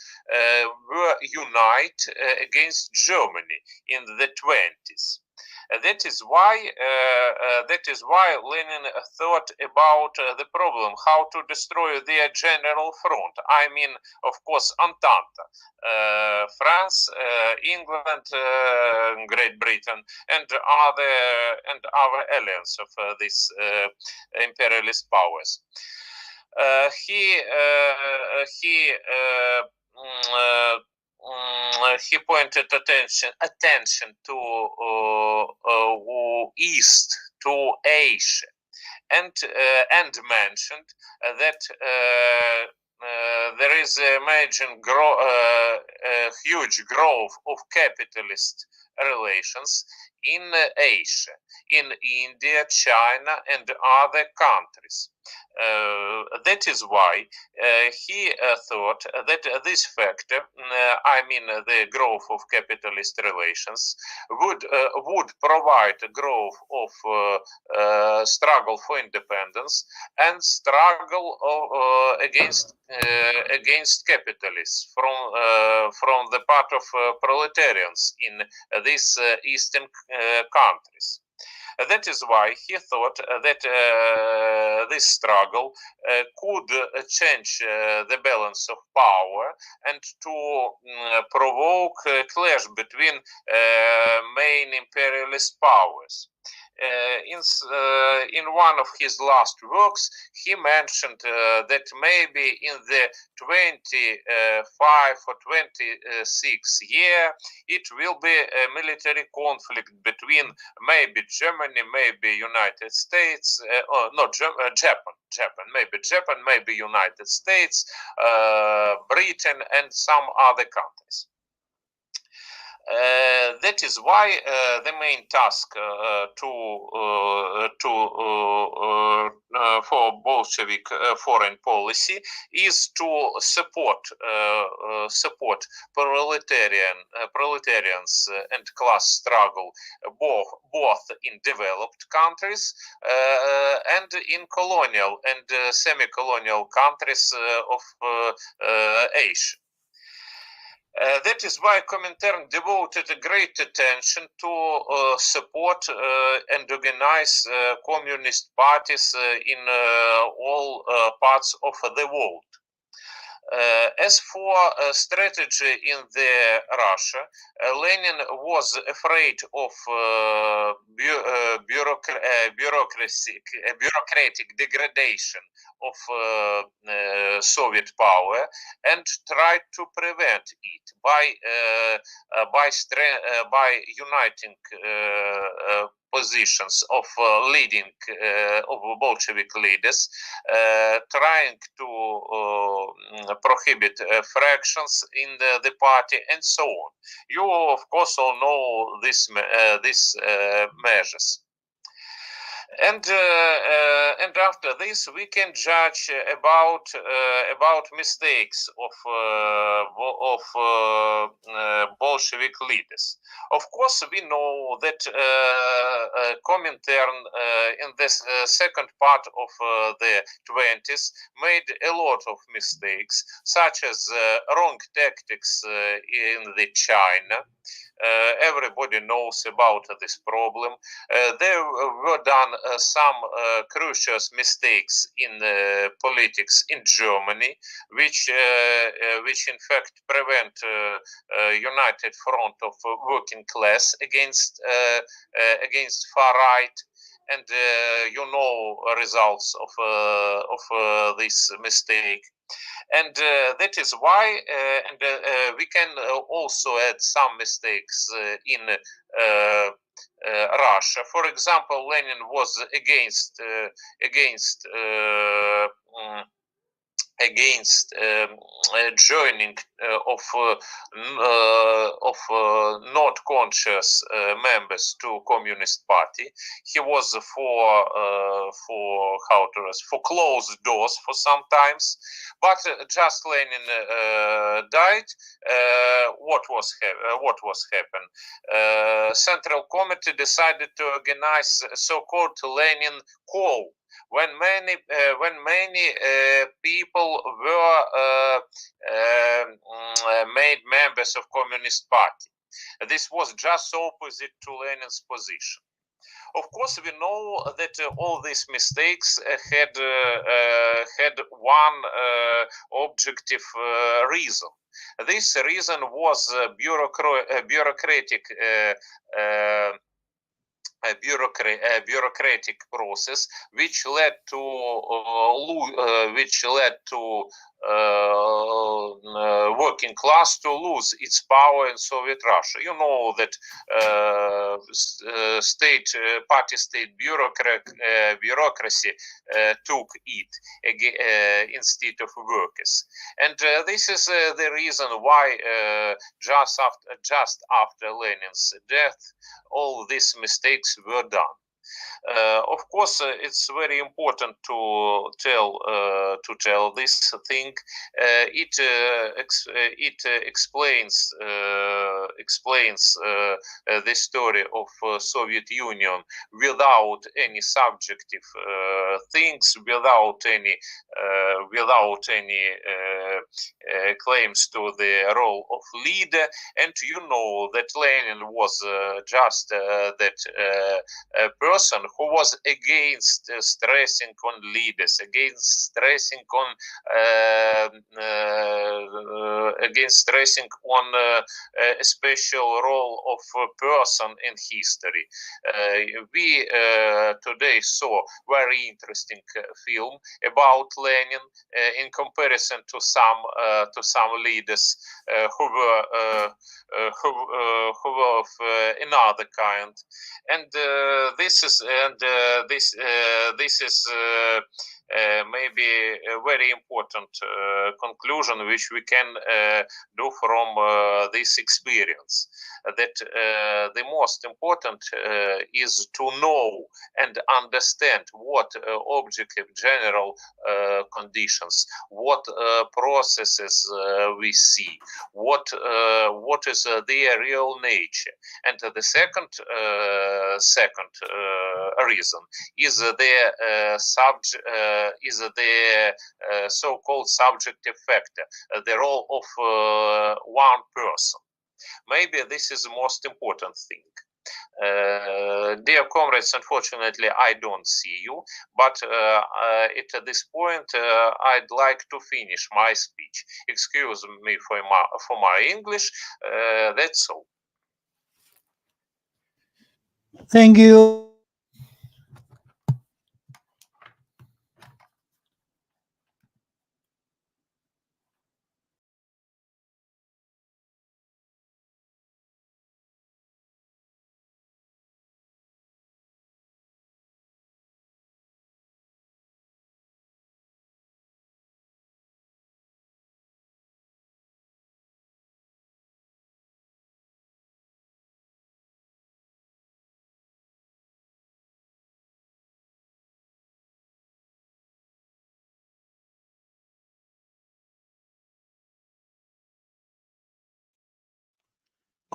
were united against Germany in the 20s. That is why Lenin thought about the problem, how to destroy their general front. I mean, of course, Entente, France, England, Great Britain, and other allies of these imperialist powers. He pointed attention to East, to Asia, and mentioned that there is a huge growth of capitalist relations in Asia, in India, China, and other countries. That is why he thought that this factor, I mean the growth of capitalist relations, would provide a growth of struggle for independence and struggle against capitalists from the part of proletarians in these eastern countries. That is why he thought that this struggle could change the balance of power and to provoke a clash between main imperialist powers. In one of his last works, he mentioned that maybe in the 25 or 26 year, it will be a military conflict between maybe Germany, maybe United States, or not Japan, maybe United States, Britain, and some other countries. That is why the main task for Bolshevik foreign policy is to support proletarians and class struggle both in developed countries and in colonial and semi-colonial countries of Asia. That is why Comintern devoted a great attention to support and organize communist parties in all parts of the world. As for strategy in the Russia, Lenin was afraid of bureaucratic degradation of Soviet power and tried to prevent it by uniting positions of leading of Bolshevik leaders, trying to prohibit fractions in the party and so on. You of course all know these measures. And after this, we can judge about mistakes of Bolshevik leaders. Of course, we know that Comintern in this second part of the 20s made a lot of mistakes, such as wrong tactics in the China. Everybody knows about this problem. There were done some crucial mistakes in politics in Germany, which in fact prevent united front of working class against far right. And you know results of this mistake. And that is why, we can also add some mistakes in Russia. For example, Lenin was against joining of not conscious members to Communist Party. He was for closed doors for some times, but just Lenin died. What was happened? Central Committee decided to organize so-called Lenin call. When many people were made members of Communist Party. This was just opposite to Lenin's position. Of course, we know that all these mistakes had one objective reason. This reason was bureaucratic process, which led to working class to lose its power in Soviet Russia. You know that party-state bureaucracy took it instead of workers, and this is the reason why just after Lenin's death, all these mistakes were done. Of course, it's very important to tell this thing. It explains the story of Soviet Union without any subjective things, without any claims to the role of leader. And you know that Lenin was just that person who was against stressing on leaders, against stressing on a special role of a person in history. We today saw very interesting film about Lenin in comparison to some leaders who were of another kind, and this is maybe a very important conclusion which we can do from this experience. that the most important is to know and understand what objective general conditions, what processes we see, what is their real nature. And the second reason is the so-called subjective factor, the role of one person. Maybe this is the most important thing. Dear comrades, unfortunately, I don't see you, but at this point, I'd like to finish my speech. Excuse me for my English. That's all. Thank you.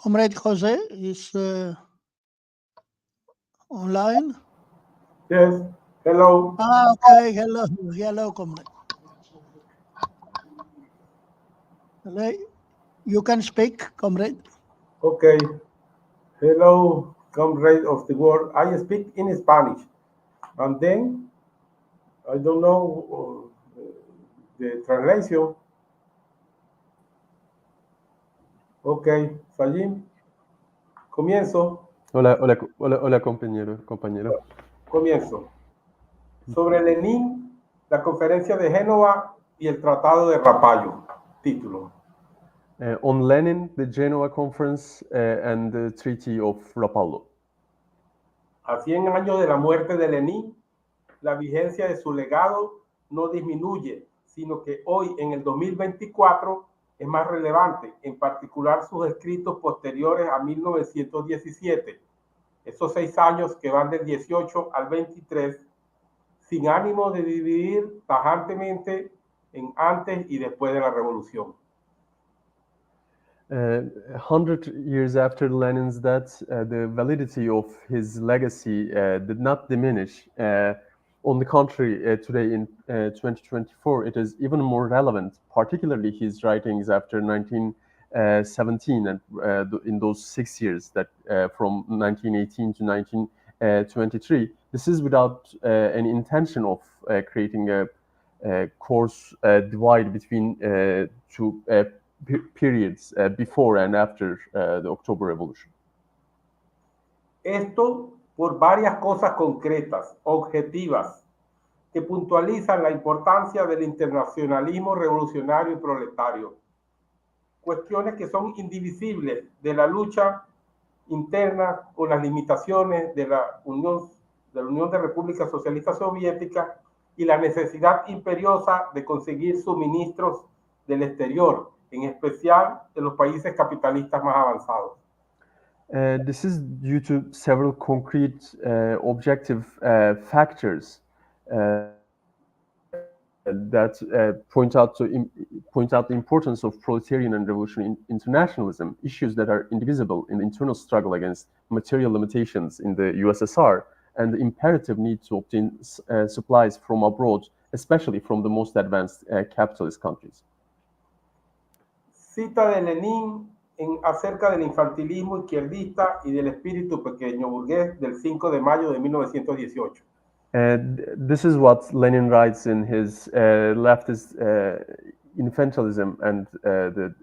Comrade Jose is online. Yes, hello. Okay, hello, comrade. Hello. You can speak, comrade. Okay, hello, comrade of the world. I speak in Spanish, and then I don't know the translation. Okay, Salim, comienzo. Hola, compañero. Comienzo. Sobre Lenin, la conferencia de Génova y el Tratado de Rapallo. Título. On Lenin, the Genoa Conference and the Treaty of Rapallo. A 100 años de la muerte de Lenin, la vigencia de su legado no disminuye, sino que hoy, en el 2024, es más relevante, en particular sus escritos posteriores a 1917, esos 6 años que van del 18 al 23, sin ánimo de dividir tajantemente en antes y después de la revolución. 100 years after Lenin's death, the validity of his legacy did not diminish. On the contrary, today in 2024, it is even more relevant, particularly his writings after 1917 and in those 6 years that from 1918 to 1923. This is without any intention of creating a coarse divide between two periods before and after the October Revolution. Esto por varias cosas concretas, objetivas, que puntualizan la importancia del internacionalismo revolucionario y proletario. Cuestiones que son indivisibles de la lucha interna con las limitaciones de la Unión de Repúblicas Socialistas Soviéticas y la necesidad imperiosa de conseguir suministros del exterior, en especial de los países capitalistas más avanzados. This is due to several concrete objective factors that point out the importance of proletarian and revolutionary internationalism, issues that are indivisible in the internal struggle against material limitations in the USSR, and the imperative need to obtain supplies from abroad, especially from the most advanced capitalist countries. Cita de Lenin acerca del infantilismo izquierdista y del espíritu pequeño burgués del 5 de mayo de 1918. This is what Lenin writes in his leftist infantilism and the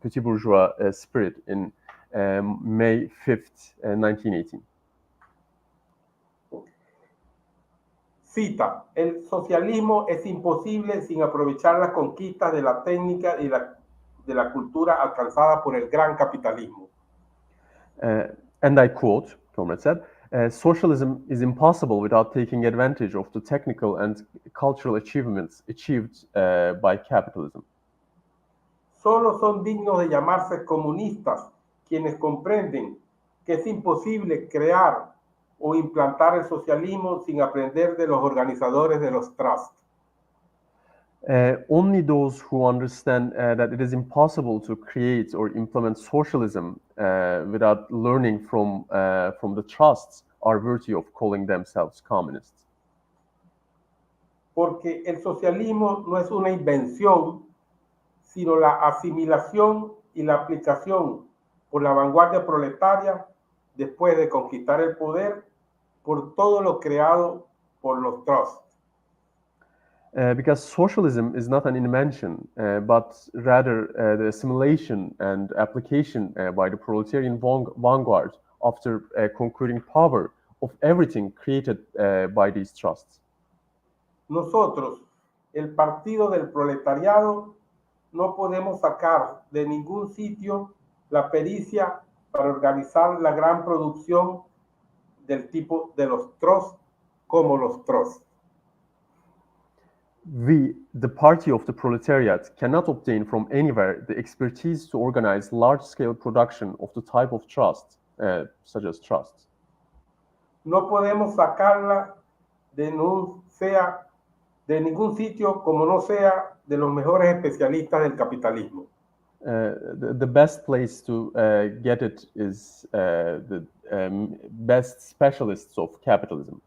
petit bourgeois spirit in May 5th, 1918. Cita, el socialismo es imposible sin aprovechar las conquistas de la técnica y de la cultura alcanzada por el gran capitalismo. And I quote, Comrade said, socialism is impossible without taking advantage of the technical and cultural achievements achieved by capitalism. Solo son dignos de llamarse comunistas quienes comprenden que es imposible crear o implantar el socialismo sin aprender de los organizadores de los trusts. Only those who understand that it is impossible to create or implement socialism without learning from the trusts are worthy of calling themselves communists. Porque el socialismo no es una invención, sino la asimilación y la aplicación por la vanguardia proletaria después de conquistar el poder por todo lo creado por los trusts. Because socialism is not an invention, but rather the assimilation and application by the proletarian vanguard after conquering power of everything created by these trusts. Nosotros, el Partido del Proletariado, no podemos sacar de ningún sitio la pericia para organizar la gran producción del tipo de los trusts como los trusts. We, the party of the proletariat, cannot obtain from anywhere the expertise to organize large-scale production of the type of trust, such as trusts. No podemos sacarla de ningún sitio como no sea de los mejores especialistas del capitalismo. The best place to get it is the best specialists of capitalism.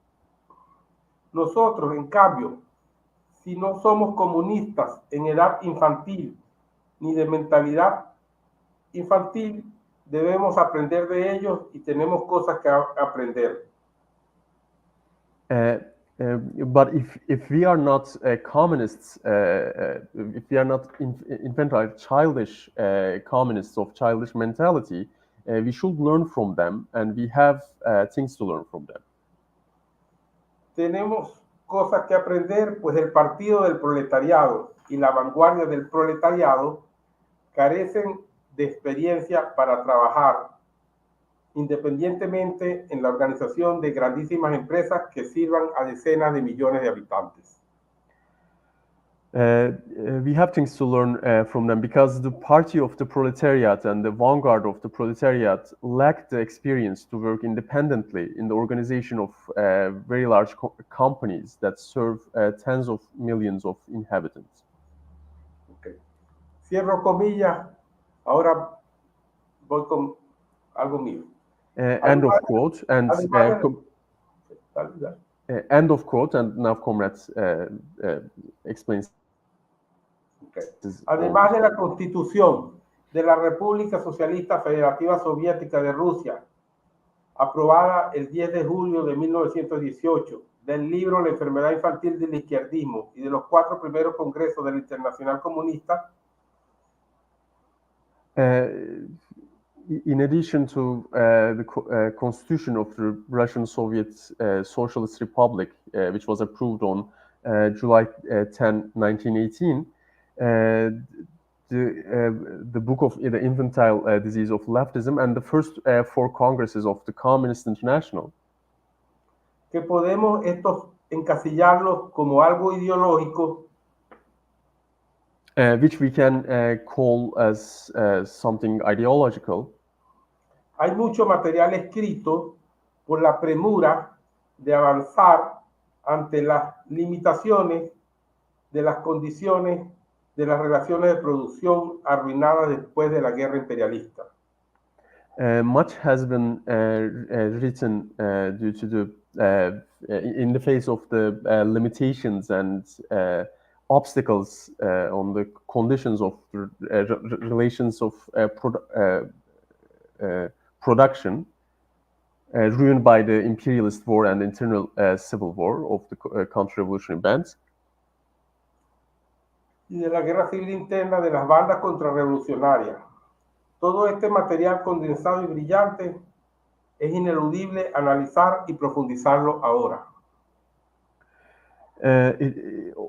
Nosotros, en cambio, si no somos comunistas en edad infantil ni de mentalidad infantil, debemos aprender de ellos y tenemos cosas que aprender. But if we are not communists, if we are not infantile, childish communists of childish mentality, we should learn from them, and we have things to learn from them. Tenemos cosas que aprender, pues el Partido del Proletariado y la vanguardia del proletariado carecen de experiencia para trabajar independientemente en la organización de grandísimas empresas que sirvan a decenas de millones de habitantes. We have things to learn from them because the party of the proletariat and the vanguard of the proletariat lack the experience to work independently in the organization of very large companies that serve tens of millions of inhabitants. Okay. Cierro comillas, ahora voy con algo mío. End of quote, and end of quote, and now Comrade explains. Okay. Además de la Constitución de la República Socialista Federativa Soviética de Rusia, aprobada el 10 de julio de 1918, del libro La enfermedad infantil del izquierdismo y de los 4 primeros congresos de la Internacional Comunista, in addition to the Constitution of the Russian Soviet Socialist Republic, which was approved on July 10, 1918, the book of the infantile disease of leftism, and the first 4 congresses of the Communist International. Que podemos estos encasillarlos como algo ideológico, which we can call as something ideological. Hay mucho material escrito por la premura de avanzar ante las limitaciones de las condiciones de las relaciones de producción arruinadas después de la guerra imperialista. Much has been written due to the in the face of the limitations and obstacles on the conditions of relations of production ruined by the imperialist war and internal civil war of the counter-revolutionary bands. Y de la guerra civil interna de las bandas contrarrevolucionarias. Todo este material condensado y brillante es ineludible analizar y profundizarlo ahora.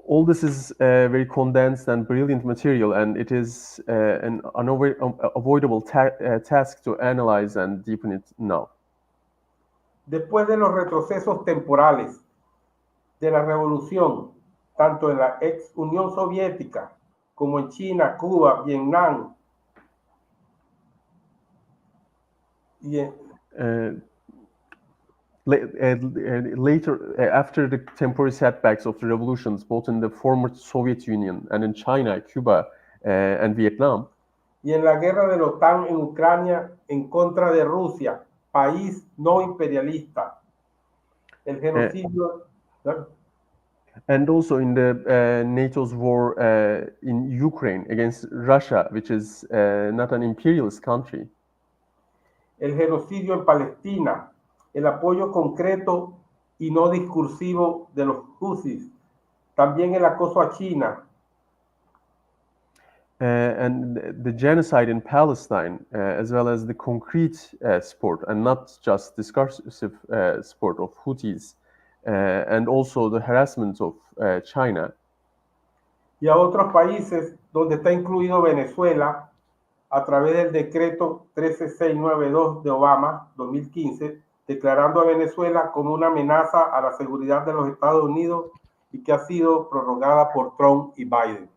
All this is very condensed and brilliant material, and it is an unavoidable task to analyze and deepen it now. Después de los retrocesos temporales de la revolución, tanto en la ex Unión Soviética como en China, Cuba, Vietnam, Y en, later, after the temporary setbacks of the revolutions, both in the former Soviet Union and in China, Cuba, and Vietnam, y en la guerra de la OTAN en Ucrania en contra de Rusia, país no imperialista, el genocidio. ¿no? and also in the NATO's war in Ukraine against Russia, which is not an imperialist country. El genocidio en Palestina, el apoyo concreto y no discursivo de los Husis, también el acoso a China. And the genocide in Palestine, as well as the concrete support and not just discursive support of Houthis, and also the harassment of China. Y a otros países donde está incluido Venezuela a través del decreto 13692 de Obama 2015, declarando a Venezuela como una amenaza a la seguridad de los Estados Unidos y que ha sido prorrogada por Trump y Biden.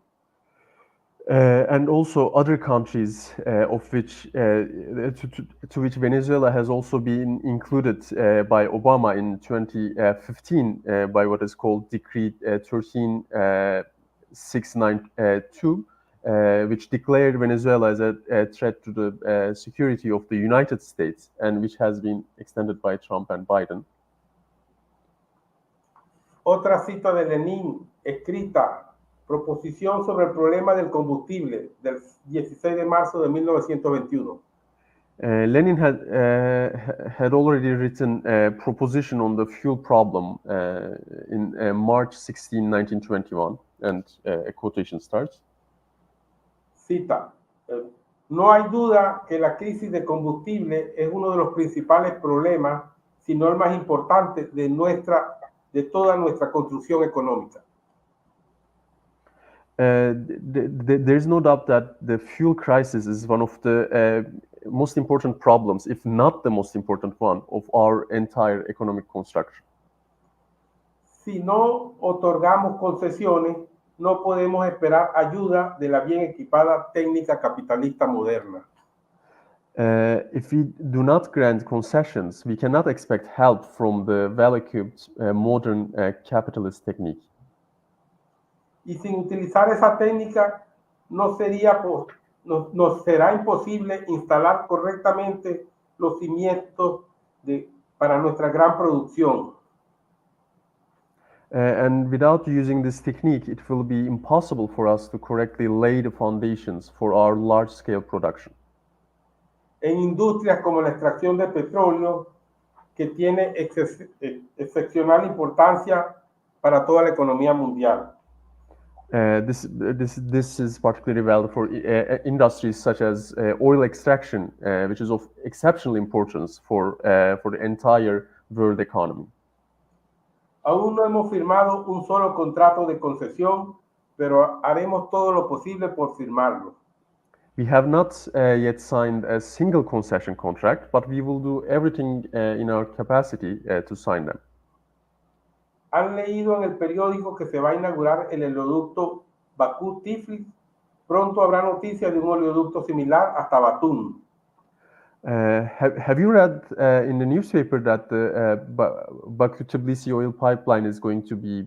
And also other countries of which to which Venezuela has also been included by Obama in 2015 by what is called Decree 13692, which declared Venezuela as a threat to the security of the United States, and which has been extended by Trump and Biden. Otra cita de Lenin, escrita, proposición sobre el problema del combustible, del 16 de marzo de 1921. Lenin had already written a proposition on the fuel problem in March 16, 1921, and a quotation starts. Cita, no hay duda que la crisis de combustible es uno de los principales problemas, si no el más importante, de toda nuestra construcción económica. There's no doubt that the fuel crisis is one of the most important problems, if not the most important one, of our entire economic construction. Si no otorgamos concesiones, no podemos esperar ayuda de la bien equipada técnica capitalista moderna. If we do not grant concessions, we cannot expect help from the well-equipped modern capitalist technique. Y sin utilizar esa técnica, nos será imposible instalar correctamente los cimientos para nuestra gran producción. And without using this technique, it will be impossible for us to correctly lay the foundations for our large-scale production. En industrias como la extracción de petróleo, que tiene excepcional importancia para toda la economía mundial. This is particularly valid for industries such as oil extraction, which is of exceptional importance for the entire world economy. Aún no hemos firmado un solo contrato de concesión, pero haremos todo lo posible por firmarlo. We have not yet signed a single concession contract, but we will do everything in our capacity to sign them. ¿Han leído en el periódico que se va a inaugurar el oleoducto Bakú-Tiflis? Pronto habrá noticias de un oleoducto similar hasta Batún. Have you read in the newspaper that the Baku-Tbilisi oil pipeline is going to be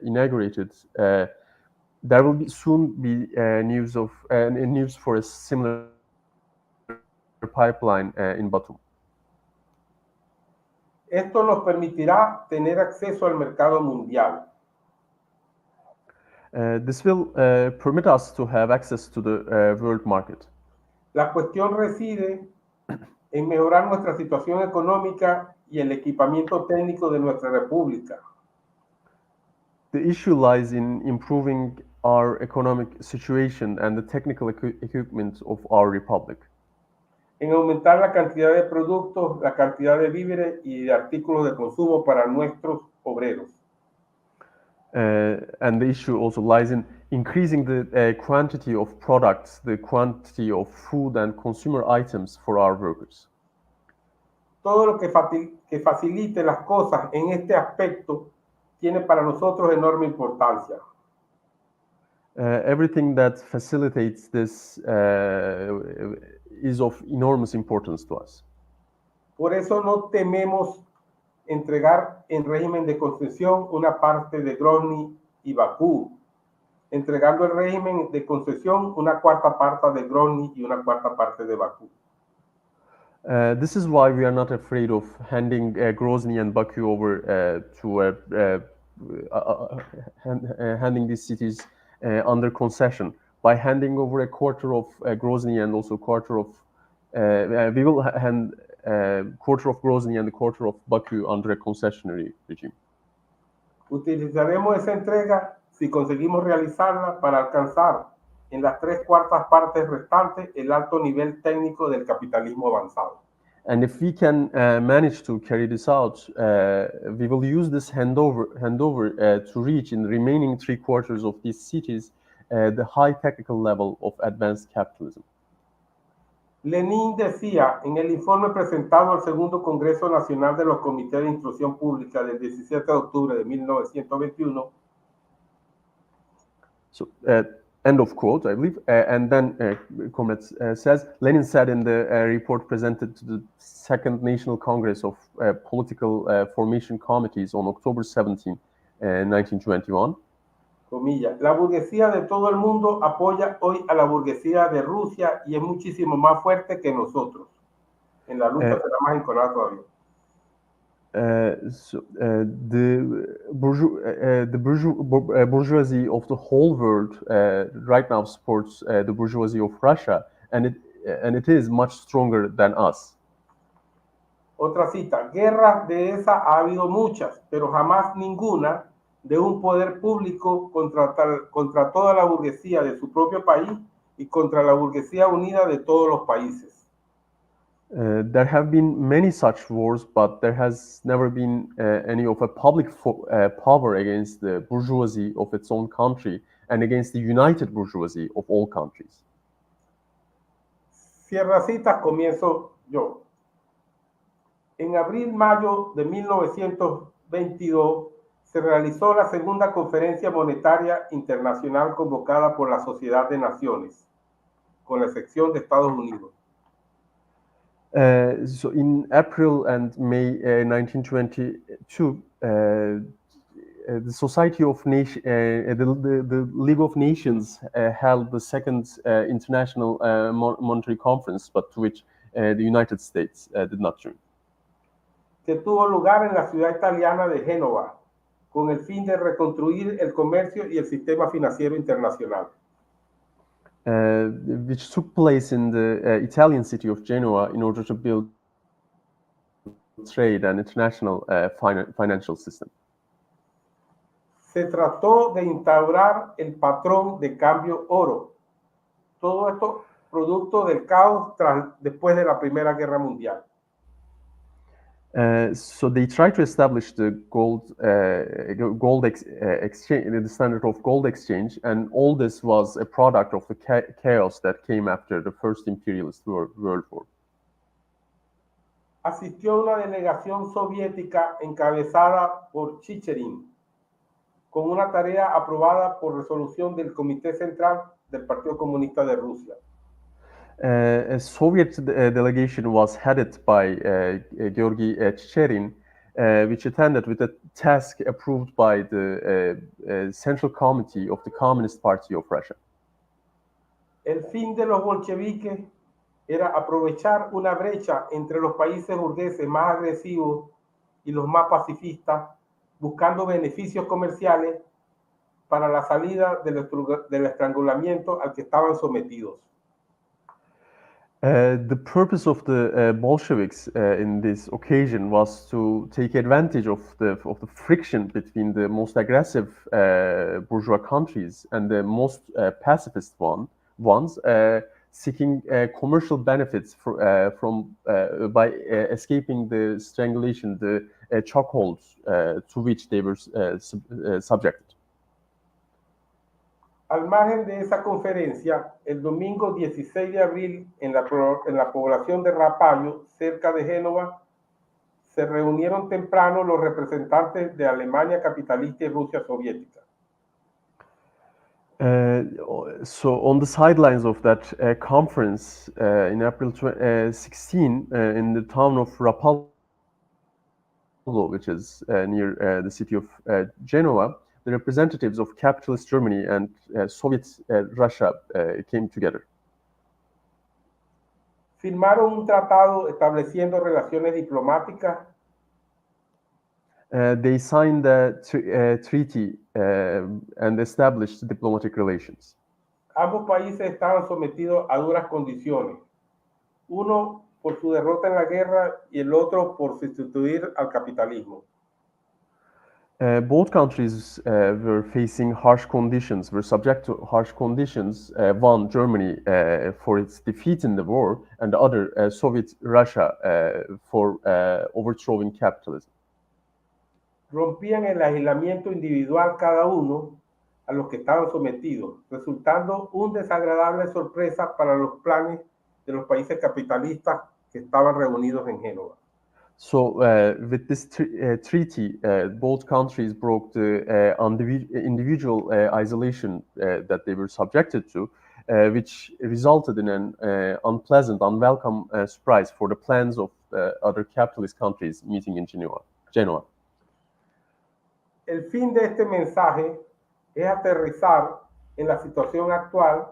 inaugurated? There will soon be news for a similar pipeline in Batum. Esto nos permitirá tener acceso al mercado mundial. This will permit us to have access to the world market. La cuestión reside en mejorar nuestra situación económica y el equipamiento técnico de nuestra república. The issue lies in improving our economic situation and the technical equipment of our republic. En aumentar la cantidad de productos, la cantidad de víveres y de artículos de consumo para nuestros obreros. And the issue also lies in increasing the quantity of products, the quantity of food and consumer items for our workers. Todo lo que facilite las cosas en este aspecto tiene para nosotros enorme importancia. Everything that facilitates this is of enormous importance to us. Por eso no tememos entregar en régimen de concesión una parte de Grozny y Bakú, entregando el régimen de concesión una cuarta parte de Grozny y una cuarta parte de Bakú. This is why we are not afraid of handing Grozny and Baku over handing these cities under concession. By handing over a quarter of Grozny and also quarter of we will hand quarter of Grozny and a quarter of Baku under a concessionary regime. Utilizaremos esa entrega si conseguimos realizarla para alcanzar en las 3/4 partes restantes el alto nivel técnico del capitalismo avanzado. And if we can manage to carry this out, we will use this handover to reach in the remaining 3/4 of these cities the high technical level of advanced capitalism. Lenin decía en el informe presentado al Segundo Congreso Nacional de los Comités de Instrucción Pública del 17 de octubre de 1921. So, end of quote, I believe. And then Comrade says, Lenin said in the report presented to the Second National Congress of Political Formation Committees on October 17, 1921. Comillas, la burguesía de todo el mundo apoya hoy a la burguesía de Rusia y es muchísimo más fuerte que nosotros. En la lucha será más enconada todavía. The bourgeoisie of the whole world right now supports the bourgeoisie of Russia, and it is much stronger than us. Otra cita, guerras de esa ha habido muchas, pero jamás ninguna de un poder público contra toda la burguesía de su propio país y contra la burguesía unida de todos los países. There have been many such wars, but there has never been any of a public power against the bourgeoisie of its own country and against the united bourgeoisie of all countries. Cierra citas, comienzo yo. En abril-mayo de 1922 se realizó la segunda conferencia monetaria internacional convocada por la Sociedad de Naciones, con la excepción de Estados Unidos. So in April and May 1922, the Society of Nations, the League of Nations held the second international monetary conference, but to which the United States did not join. Que tuvo lugar en la ciudad italiana de Génova, con el fin de reconstruir el comercio y el sistema financiero internacional. Which took place in the Italian city of Genoa in order to build trade and international financial system. Se trató de instaurar el patrón de cambio oro. Todo esto producto del caos después de la Primera Guerra Mundial. So they tried to establish the gold exchange, the standard of gold exchange, and all this was a product of the chaos that came after the First Imperialist World War. Asistió una delegación soviética encabezada por Chicherin, con una tarea aprobada por resolución del Comité Central del Partido Comunista de Rusia. A Soviet delegation was headed by Georgy Chicherin, which attended with a task approved by the Central Committee of the Communist Party of Russia. El fin de los bolcheviques era aprovechar una brecha entre los países burgueses más agresivos y los más pacifistas, buscando beneficios comerciales para la salida del estrangulamiento al que estaban sometidos. The purpose of the Bolsheviks in this occasion was to take advantage of the friction between the most aggressive bourgeois countries and the most pacifist ones, seeking commercial benefits by escaping the strangulation, the chokeholds to which they were subjected. Al margen de esa conferencia, el domingo 16 de abril, en la población de Rapallo, cerca de Génova, se reunieron temprano los representantes de Alemania capitalista y Rusia soviética. So on the sidelines of that conference in April 16 in the town of Rapallo, which is near the city of Genoa, the representatives of capitalist Germany and Soviet Russia came together. Firmaron un tratado estableciendo relaciones diplomáticas. They signed a treaty and established diplomatic relations. Ambos países estaban sometidos a duras condiciones, uno por su derrota en la guerra y el otro por sustituir al capitalismo. Both countries were facing harsh conditions, were subject to harsh conditions. One, Germany, for its defeat in the war, and the other, Soviet Russia, for overthrowing capitalism. Rompían el aislamiento individual cada uno a los que estaban sometidos, resultando un desagradable sorpresa para los planes de los países capitalistas que estaban reunidos en Génova. So, with this treaty, both countries broke the individual isolation that they were subjected to, which resulted in an unpleasant, unwelcome surprise for the plans of other capitalist countries meeting in Genoa. El fin de este mensaje es aterrizar en la situación actual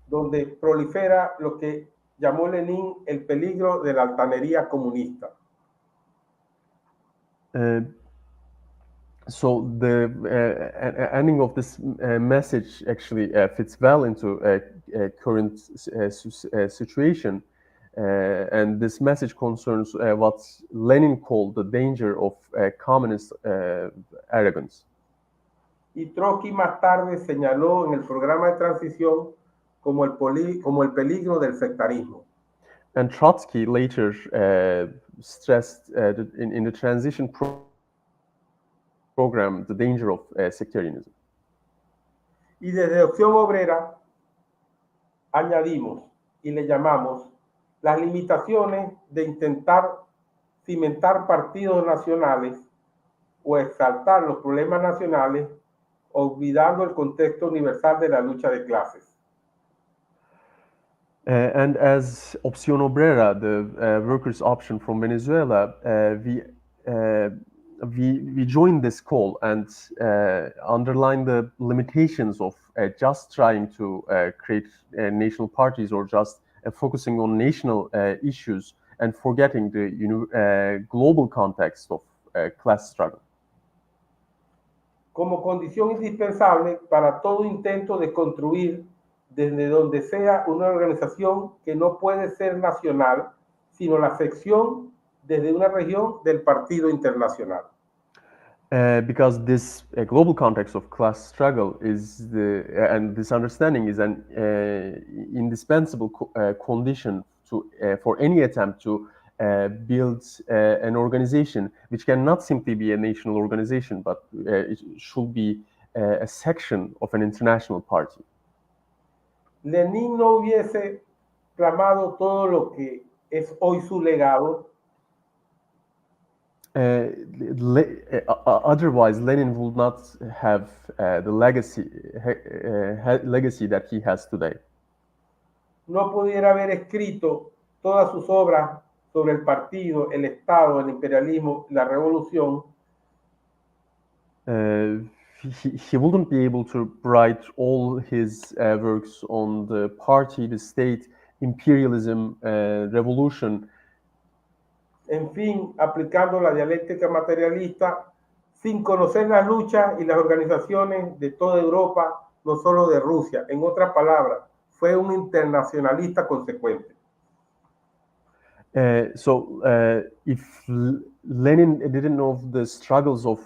donde prolifera lo que llamó Lenin el peligro de la altanería comunista. So the ending of this message actually fits well into a current situation, and this message concerns what Lenin called the danger of communist arrogance. Y Trotsky más tarde señaló en el programa de transición como el peligro del sectarismo. And Trotsky later stressed in the transition program the danger of sectarianism. Y desde Opción Obrera añadimos y le llamamos las limitaciones de intentar cimentar partidos nacionales o exaltar los problemas nacionales olvidando el contexto universal de la lucha de clases. And as Opción Obrera, the workers' option from Venezuela, we joined this call and underline the limitations of just trying to create national parties or just focusing on national issues and forgetting the global context of class struggle. Como condición indispensable para todo intento de construir desde donde sea una organización que no puede ser nacional, sino la sección desde una región del Partido Internacional. Because this global context of class struggle is and this understanding is an indispensable condition for any attempt to build an organization which cannot simply be a national organization, but it should be a section of an international party. Lenin no hubiese clamado todo lo que es hoy su legado. Otherwise, Lenin would not have the legacy that he has today. No pudiera haber escrito todas sus obras sobre el partido, el Estado, el imperialismo, la revolución. He wouldn't be able to write all his works on the party, the state, imperialism, revolution. En fin, aplicando la dialéctica materialista sin conocer las luchas y las organizaciones de toda Europa, no solo de Rusia. En otras palabras, fue un internacionalista consecuente. If Lenin didn't know the struggles of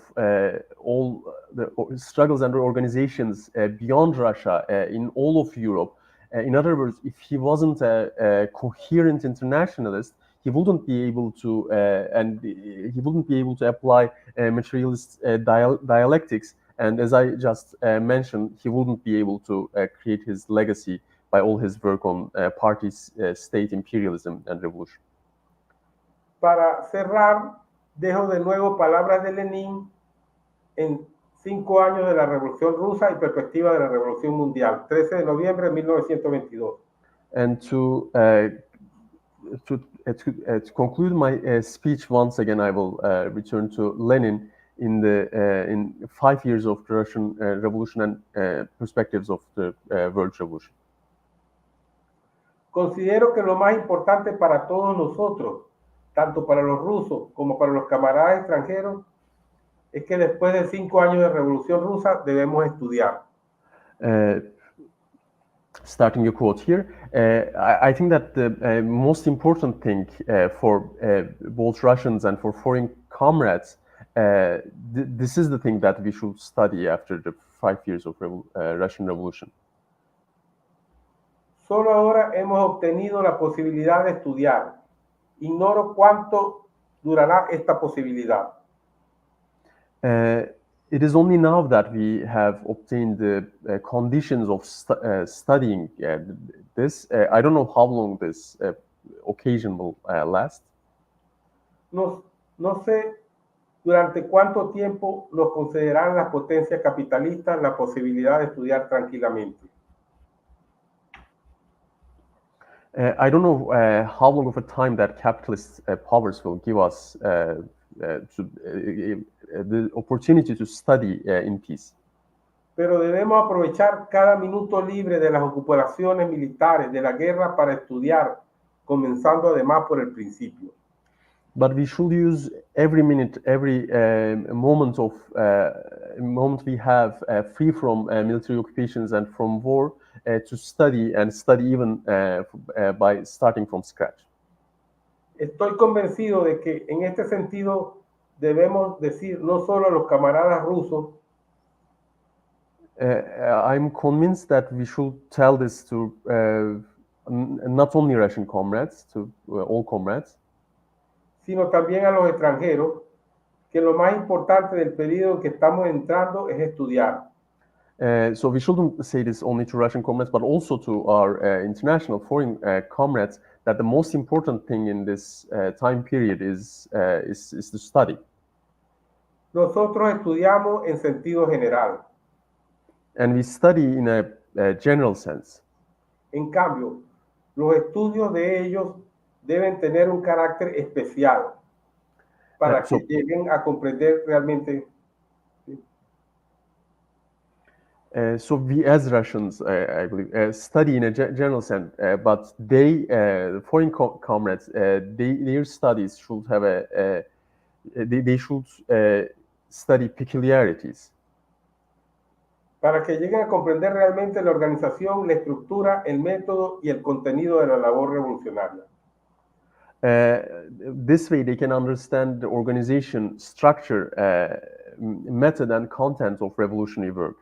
all the struggles and organizations beyond Russia in all of Europe, in other words, if he wasn't a coherent internationalist, he wouldn't be able to apply materialist dialectics, and as I just mentioned, he wouldn't be able to create his legacy by all his work on parties, state, imperialism, and revolution. Para cerrar, dejo de nuevo palabras de Lenin 5 años de la Revolución Rusa y perspectiva de la Revolución Mundial, 13 de noviembre de 1922. And to conclude my speech, once again, I will return to Lenin in 5 years of the Russian Revolution and perspectives of the World Revolution. Considero que lo más importante para todos nosotros, tanto para los rusos como para los camaradas extranjeros, es que después de 5 años de Revolución Rusa debemos estudiar. Starting a quote here, I think that the most important thing for both Russians and for foreign comrades, this is the thing that we should study after the 5 years of Russian Revolution. Solo ahora hemos obtenido la posibilidad de estudiar. Ignoro cuánto durará esta posibilidad. It is only now that we have obtained the conditions of studying this. I don't know how long this occasion will last. No sé durante cuánto tiempo nos concederán las potencias capitalistas la posibilidad de estudiar tranquilamente. I don't know how long of a time that capitalist powers will give us the opportunity to study in peace. Pero debemos aprovechar cada minuto libre de las ocupaciones militares de la guerra para estudiar, comenzando además por el principio. But we should use every minute, every moment we have free from military occupations and from war to study, and study even by starting from scratch. Estoy convencido de que en este sentido debemos decir no solo a los camaradas rusos, I'm convinced that we should tell this to not only Russian comrades, to all comrades, sino también a los extranjeros, que lo más importante del periodo en que estamos entrando es estudiar. So we shouldn't say this only to Russian comrades, but also to our international foreign comrades, that the most important thing in this time period is to study. Nosotros estudiamos en sentido general. And we study in a general sense. En cambio, los estudios de ellos deben tener un carácter especial para que lleguen a comprender realmente. So we as Russians, I believe, study in a general sense, but the foreign comrades, their studies should have they should study peculiarities. Para que lleguen a comprender realmente la organización, la estructura, el método y el contenido de la labor revolucionaria. This way they can understand the organization, structure, method and content of revolutionary work.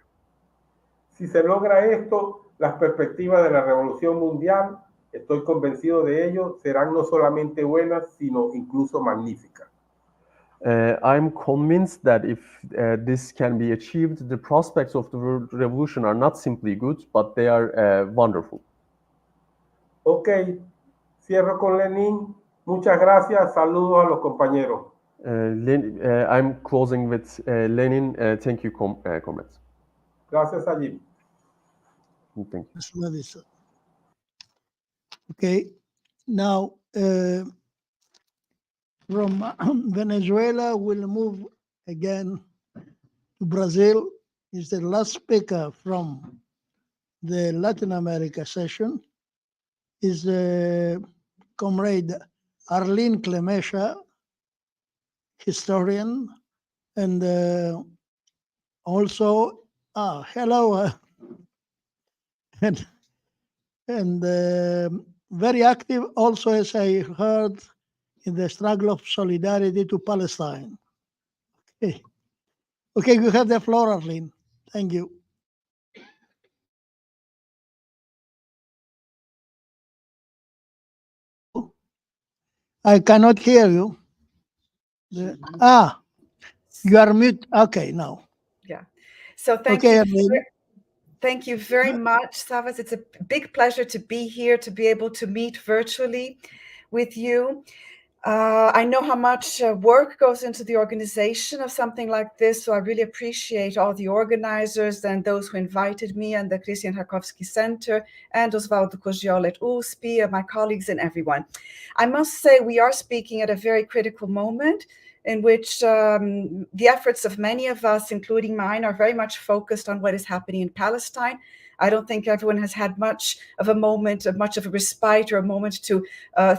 Si se logra esto, las perspectivas de la revolución mundial, estoy convencido de ello, serán no solamente buenas, sino incluso magníficas. I'm convinced that if this can be achieved, the prospects of the world revolution are not simply good, but they are wonderful. Ok, cierro con Lenin. Muchas gracias. Saludos a los compañeros. I'm closing with Lenin. Thank you, comrades. Gracias a Jim. Thank you. Okay, now from Venezuela, we'll move again to Brazil. Is the last speaker from the Latin America session. Is Comrade Arlene Clemesha, historian, and also, hello, and very active also, as I heard, in the struggle of solidarity to Palestine. Okay, you have the floor, Arlene. Thank you. I cannot hear you. You are mute. Okay, now. Yeah. So thank you very much, Savas. It's a big pleasure to be here, to be able to meet virtually with you. I know how much work goes into the organization of something like this, so I really appreciate all the organizers and those who invited me, and the Christian Rakovsky Center, and Osvaldo Cogiol at USP, my colleagues and everyone. I must say we are speaking at a very critical moment in which the efforts of many of us, including mine, are very much focused on what is happening in Palestine. I don't think everyone has had much of a moment, much of a respite or a moment to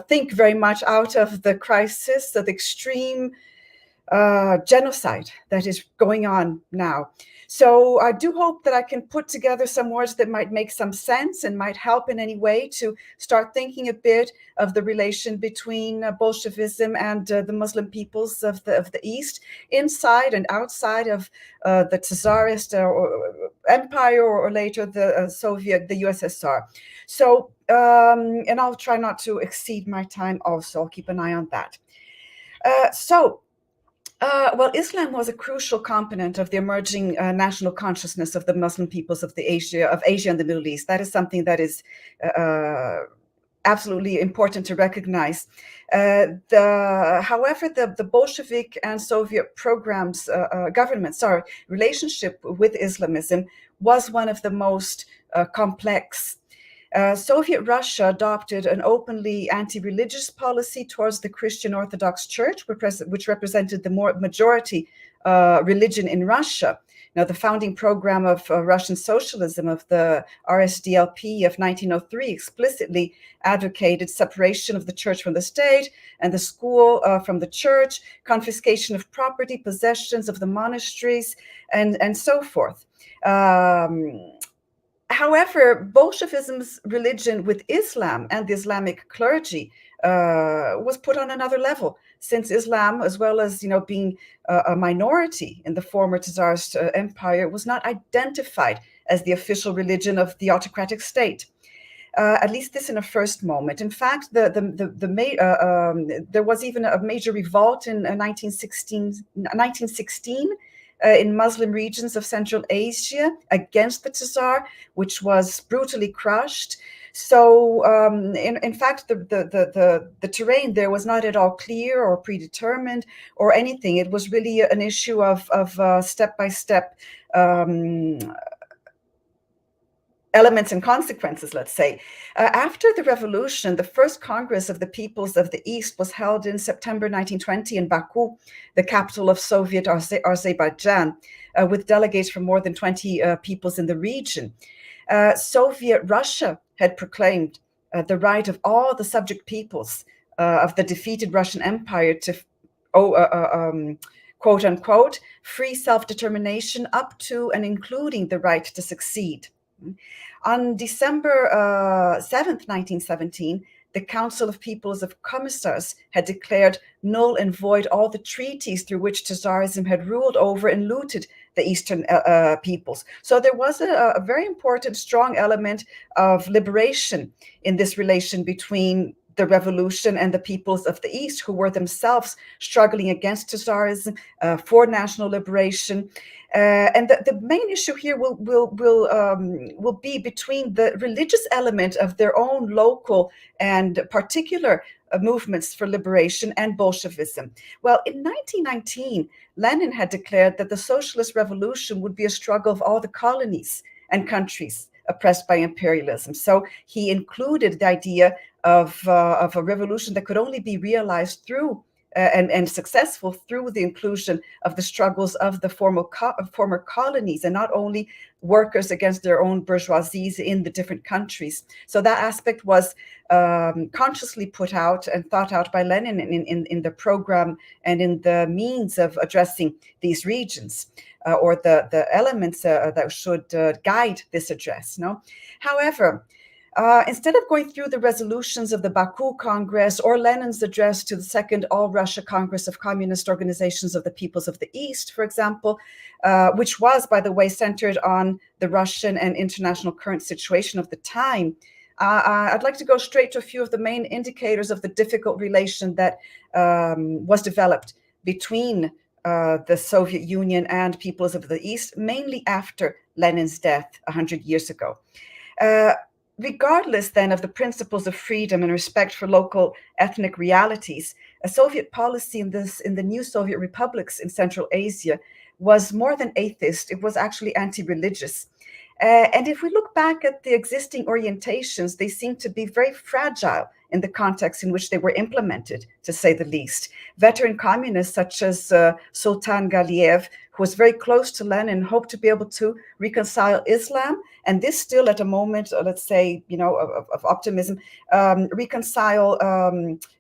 think very much out of the crisis, the extreme genocide that is going on now. So I do hope that I can put together some words that might make some sense and might help in any way to start thinking a bit of the relation between Bolshevism and the Muslim peoples of the East, inside and outside of the Tsarist empire, or later the Soviet, the USSR. So, and I'll try not to exceed my time also. I'll keep an eye on that. Well, Islam was a crucial component of the emerging national consciousness of the Muslim peoples of Asia and the Middle East. That is something that is absolutely important to recognize. However, the Bolshevik and Soviet governments, relationship with Islamism was one of the most complex. Soviet Russia adopted an openly anti-religious policy towards the Christian Orthodox Church, which represented the majority religion in Russia. Now, the founding program of Russian socialism, of the RSDLP of 1903, explicitly advocated separation of the church from the state and the school from the church, confiscation of property, possessions of the monasteries, and so forth. However, Bolshevism's religion with Islam and the Islamic clergy was put on another level, since Islam, as well as being a minority in the former Tsarist empire, was not identified as the official religion of the autocratic state. At least this in a first moment. In fact, there was even a major revolt in 1916 in Muslim regions of Central Asia against the Tsar, which was brutally crushed. So, in fact, the terrain there was not at all clear or predetermined or anything. It was really an issue of step-by-step elements and consequences, let's say. After the revolution, the first Congress of the Peoples of the East was held in September 1920 in Baku, the capital of Soviet Azerbaijan, with delegates from more than 20 peoples in the region. Soviet Russia had proclaimed the right of all the subject peoples of the defeated Russian Empire to, quote unquote, free self-determination up to and including the right to succeed. On December 7th, 1917, the Council of Peoples of Commissars had declared null and void all the treaties through which Tsarism had ruled over and looted the Eastern peoples. So there was a very important, strong element of liberation in this relation between the revolution and the peoples of the East, who were themselves struggling against Tsarism for national liberation. And the main issue here will be between the religious element of their own local and particular movements for liberation and Bolshevism. Well, in 1919, Lenin had declared that the socialist revolution would be a struggle of all the colonies and countries oppressed by imperialism. So he included the idea of a revolution that could only be realized through and successful through the inclusion of the struggles of the former colonies, and not only workers against their own bourgeoisies in the different countries. So that aspect was consciously put out and thought out by Lenin in the program and in the means of addressing these regions, or the elements that should guide this address. No, however, instead of going through the resolutions of the Baku Congress or Lenin's address to the Second All-Russia Congress of Communist Organizations of the Peoples of the East, for example, which was, by the way, centered on the Russian and international current situation of the time, I'd like to go straight to a few of the main indicators of the difficult relation that was developed between the Soviet Union and peoples of the East, mainly after Lenin's death 100 years ago. regardless then of the principles of freedom and respect for local ethnic realities, a Soviet policy in the new Soviet republics in Central Asia was more than atheist. It was actually anti-religious. And if we look back at the existing orientations, they seem to be very fragile in the context in which they were implemented, to say the least. Veteran communists such as Sultan Galiev, who was very close to Lenin, hoped to be able to reconcile Islam, and this still at a moment, let's say, of optimism, reconcile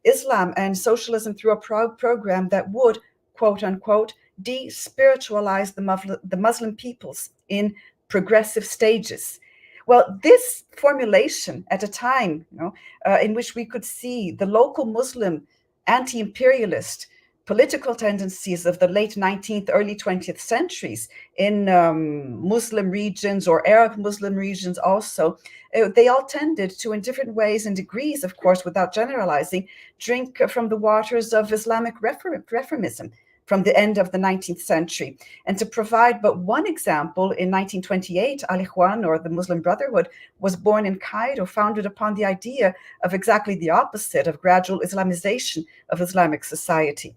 Islam and socialism through a program that would, quote unquote, de-spiritualize the Muslim peoples in progressive stages. Well, this formulation at a time in which we could see the local Muslim anti-imperialist political tendencies of the late 19th, early 20th centuries in Muslim regions or Arab Muslim regions also, they all tended to, in different ways and degrees, of course, without generalizing, drink from the waters of Islamic reformism from the end of the 19th century. And to provide but one example, in 1928, Al-Ikhwan, or the Muslim Brotherhood, was born in Cairo, founded upon the idea of exactly the opposite, of gradual Islamization of Islamic society.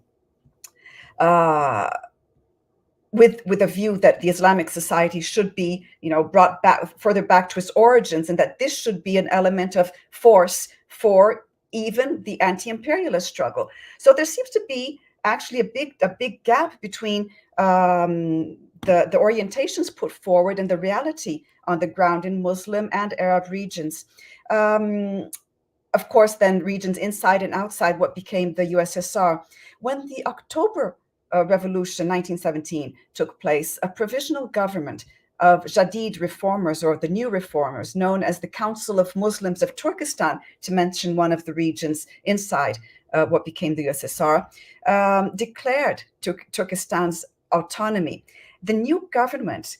With a view that the Islamic society should be, brought back further back to its origins, and that this should be an element of force for even the anti-imperialist struggle. So there seems to be actually a big gap between the orientations put forward and the reality on the ground in Muslim and Arab regions. Of course, then regions inside and outside what became the USSR. When the October Revolution 1917 took place, a provisional government of Jadid reformers, or the new reformers, known as the Council of Muslims of Turkestan, to mention one of the regions inside what became the USSR, declared Turkestan's autonomy. The new government,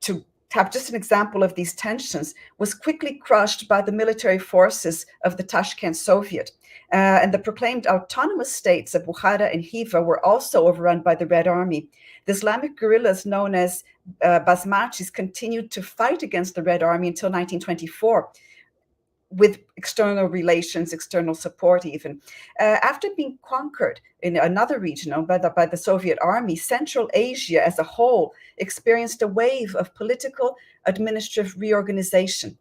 to have just an example of these tensions, was quickly crushed by the military forces of the Tashkent Soviet. And the proclaimed autonomous states of Bukhara and Khiva were also overrun by the Red Army. The Islamic guerrillas known as Basmachis continued to fight against the Red Army until 1924, with external relations, external support even. After being conquered in another region by the Soviet army, Central Asia as a whole experienced a wave of political administrative reorganization.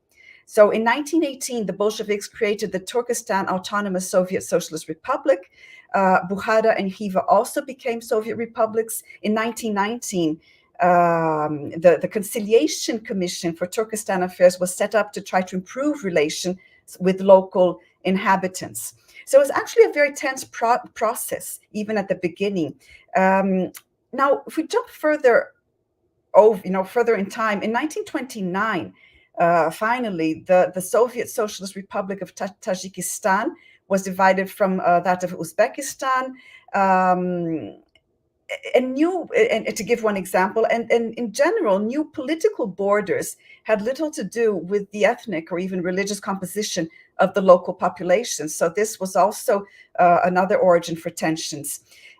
So in 1918, the Bolsheviks created the Turkestan Autonomous Soviet Socialist Republic. Bukhara and Khiva also became Soviet republics. In 1919, the Conciliation Commission for Turkestan Affairs was set up to try to improve relations with local inhabitants. So it was actually a very tense process, even at the beginning. Now, if we jump further in time, in 1929, finally, the Soviet Socialist Republic of Tajikistan was divided from that of Uzbekistan. And to give one example, and in general, new political borders had little to do with the ethnic or even religious composition of the local population. So this was also another origin for tensions.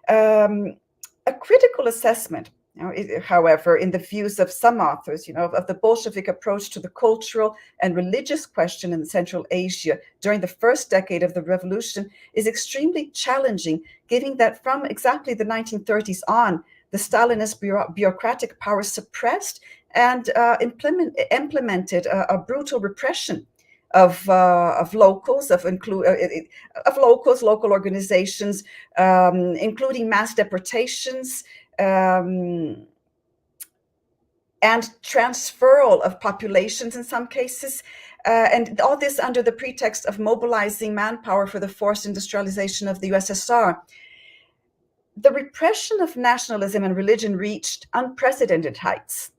A critical assessment, however, in the views of some authors, of the Bolshevik approach to the cultural and religious question in Central Asia during the first decade of the revolution is extremely challenging, given that from exactly the 1930s on, the Stalinist bureaucratic power suppressed and implemented a brutal repression of locals, local organizations, including mass deportations, and transferal of populations in some cases, and all this under the pretext of mobilizing manpower for the forced industrialization of the USSR. The repression of nationalism and religion reached unprecedented heights.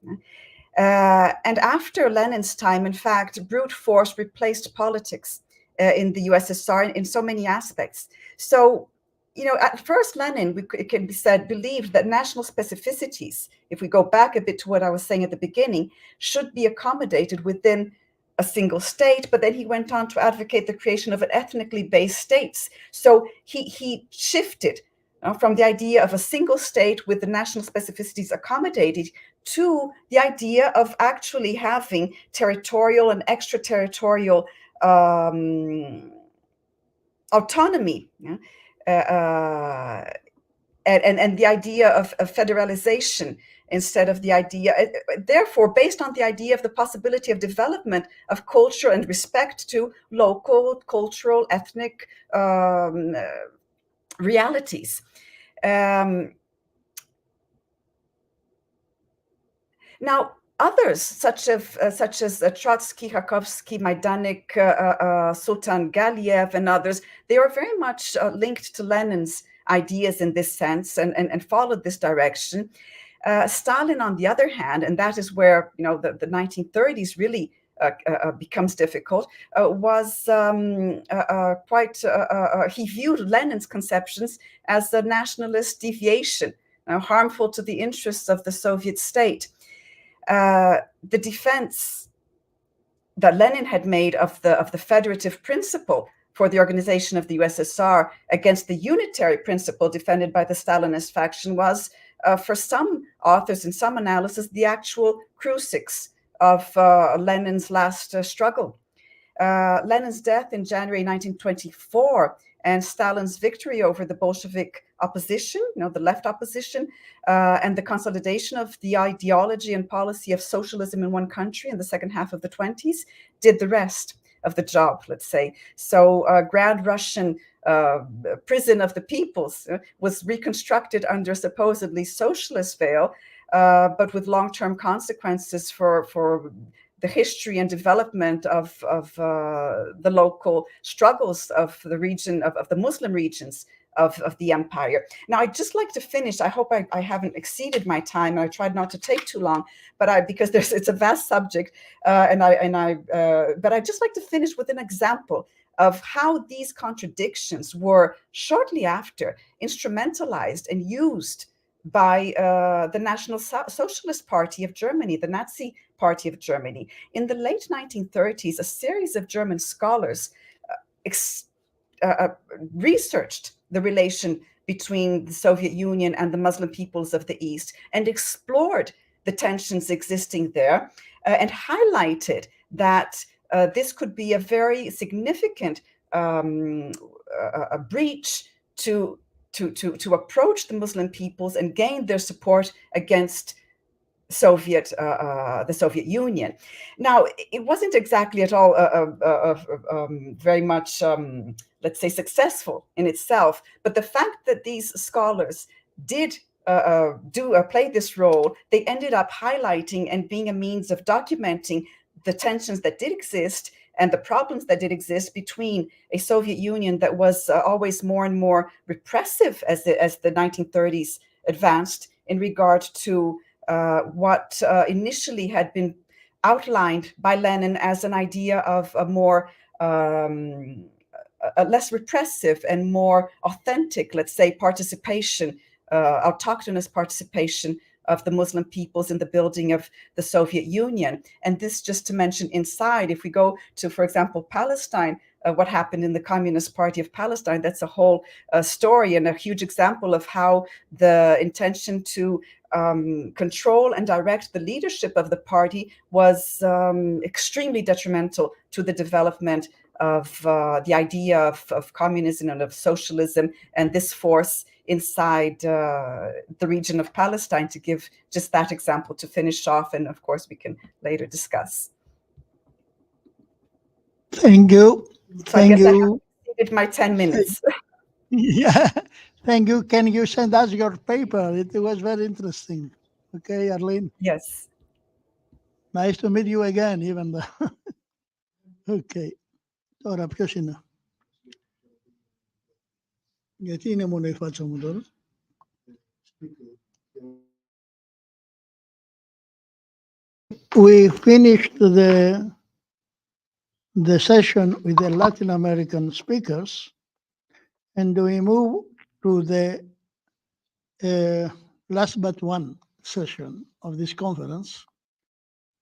And after Lenin's time, in fact, brute force replaced politics in the USSR in so many aspects. So, at first, Lenin, it can be said, believed that national specificities, if we go back a bit to what I was saying at the beginning, should be accommodated within a single state, but then he went on to advocate the creation of an ethnically based states. So he shifted from the idea of a single state with the national specificities accommodated to the idea of actually having territorial and extraterritorial autonomy, and the idea of federalization instead of the idea, therefore, based on the idea of the possibility of development of culture and respect to local, cultural, ethnic realities. Now, others, such as Trotsky, Rakovsky, Majdanek, Sultan Galiev, and others, they are very much linked to Lenin's ideas in this sense and followed this direction. Stalin, on the other hand, and that is where the 1930s really becomes difficult, was he viewed Lenin's conceptions as a nationalist deviation, harmful to the interests of the Soviet state. The defense that Lenin had made of the federative principle for the organization of the USSR against the unitary principle defended by the Stalinist faction was, for some authors in some analysis, the actual crucix of Lenin's last struggle. Lenin's death in January 1924 and Stalin's victory over the Bolshevik opposition, the left opposition, and the consolidation of the ideology and policy of socialism in one country in the second half of the 1920s did the rest of the job, let's say. So Grand Russian prison of the peoples was reconstructed under supposedly socialist veil, but with long-term consequences for the history and development of the local struggles of the region, of the Muslim regions of the empire. Now, I'd just like to finish. I hope I haven't exceeded my time. I tried not to take too long, but because it's a vast subject, but I'd just like to finish with an example of how these contradictions were shortly after instrumentalized and used by the National Socialist Party of Germany, the Nazi Party of Germany. In the late 1930s, a series of German scholars researched the relation between the Soviet Union and the Muslim peoples of the East and explored the tensions existing there and highlighted that this could be a very significant breach to approach the Muslim peoples and gain their support against the Soviet Union. Now, it wasn't exactly at all very much, let's say, successful in itself, but the fact that these scholars did play this role, they ended up highlighting and being a means of documenting the tensions that did exist and the problems that did exist between a Soviet Union that was always more and more repressive as the 1930s advanced in regard to what initially had been outlined by Lenin as an idea of a more a less repressive and more authentic, let's say, participation, autochthonous participation of the Muslim peoples in the building of the Soviet Union. And this, just to mention inside, if we go to, for example, Palestine, what happened in the Communist Party of Palestine, that's a whole story and a huge example of how the intention to control and direct the leadership of the party was extremely detrimental to the development of the idea of communism and of socialism, and this force inside the region of Palestine, to give just that example to finish off, and of course we can later discuss. Thank you. So I guess I have exceeded my 10 minutes. Yeah, thank you. Can you send us your paper? It was very interesting. Okay, Arlene? Yes. Nice to meet you again, even though. Okay. Ora, ποιος είναι? Γιατί είναι μόνο η φάτσα μου τώρα? We finished the session with the Latin American speakers, and we move to the last but one session of this conference,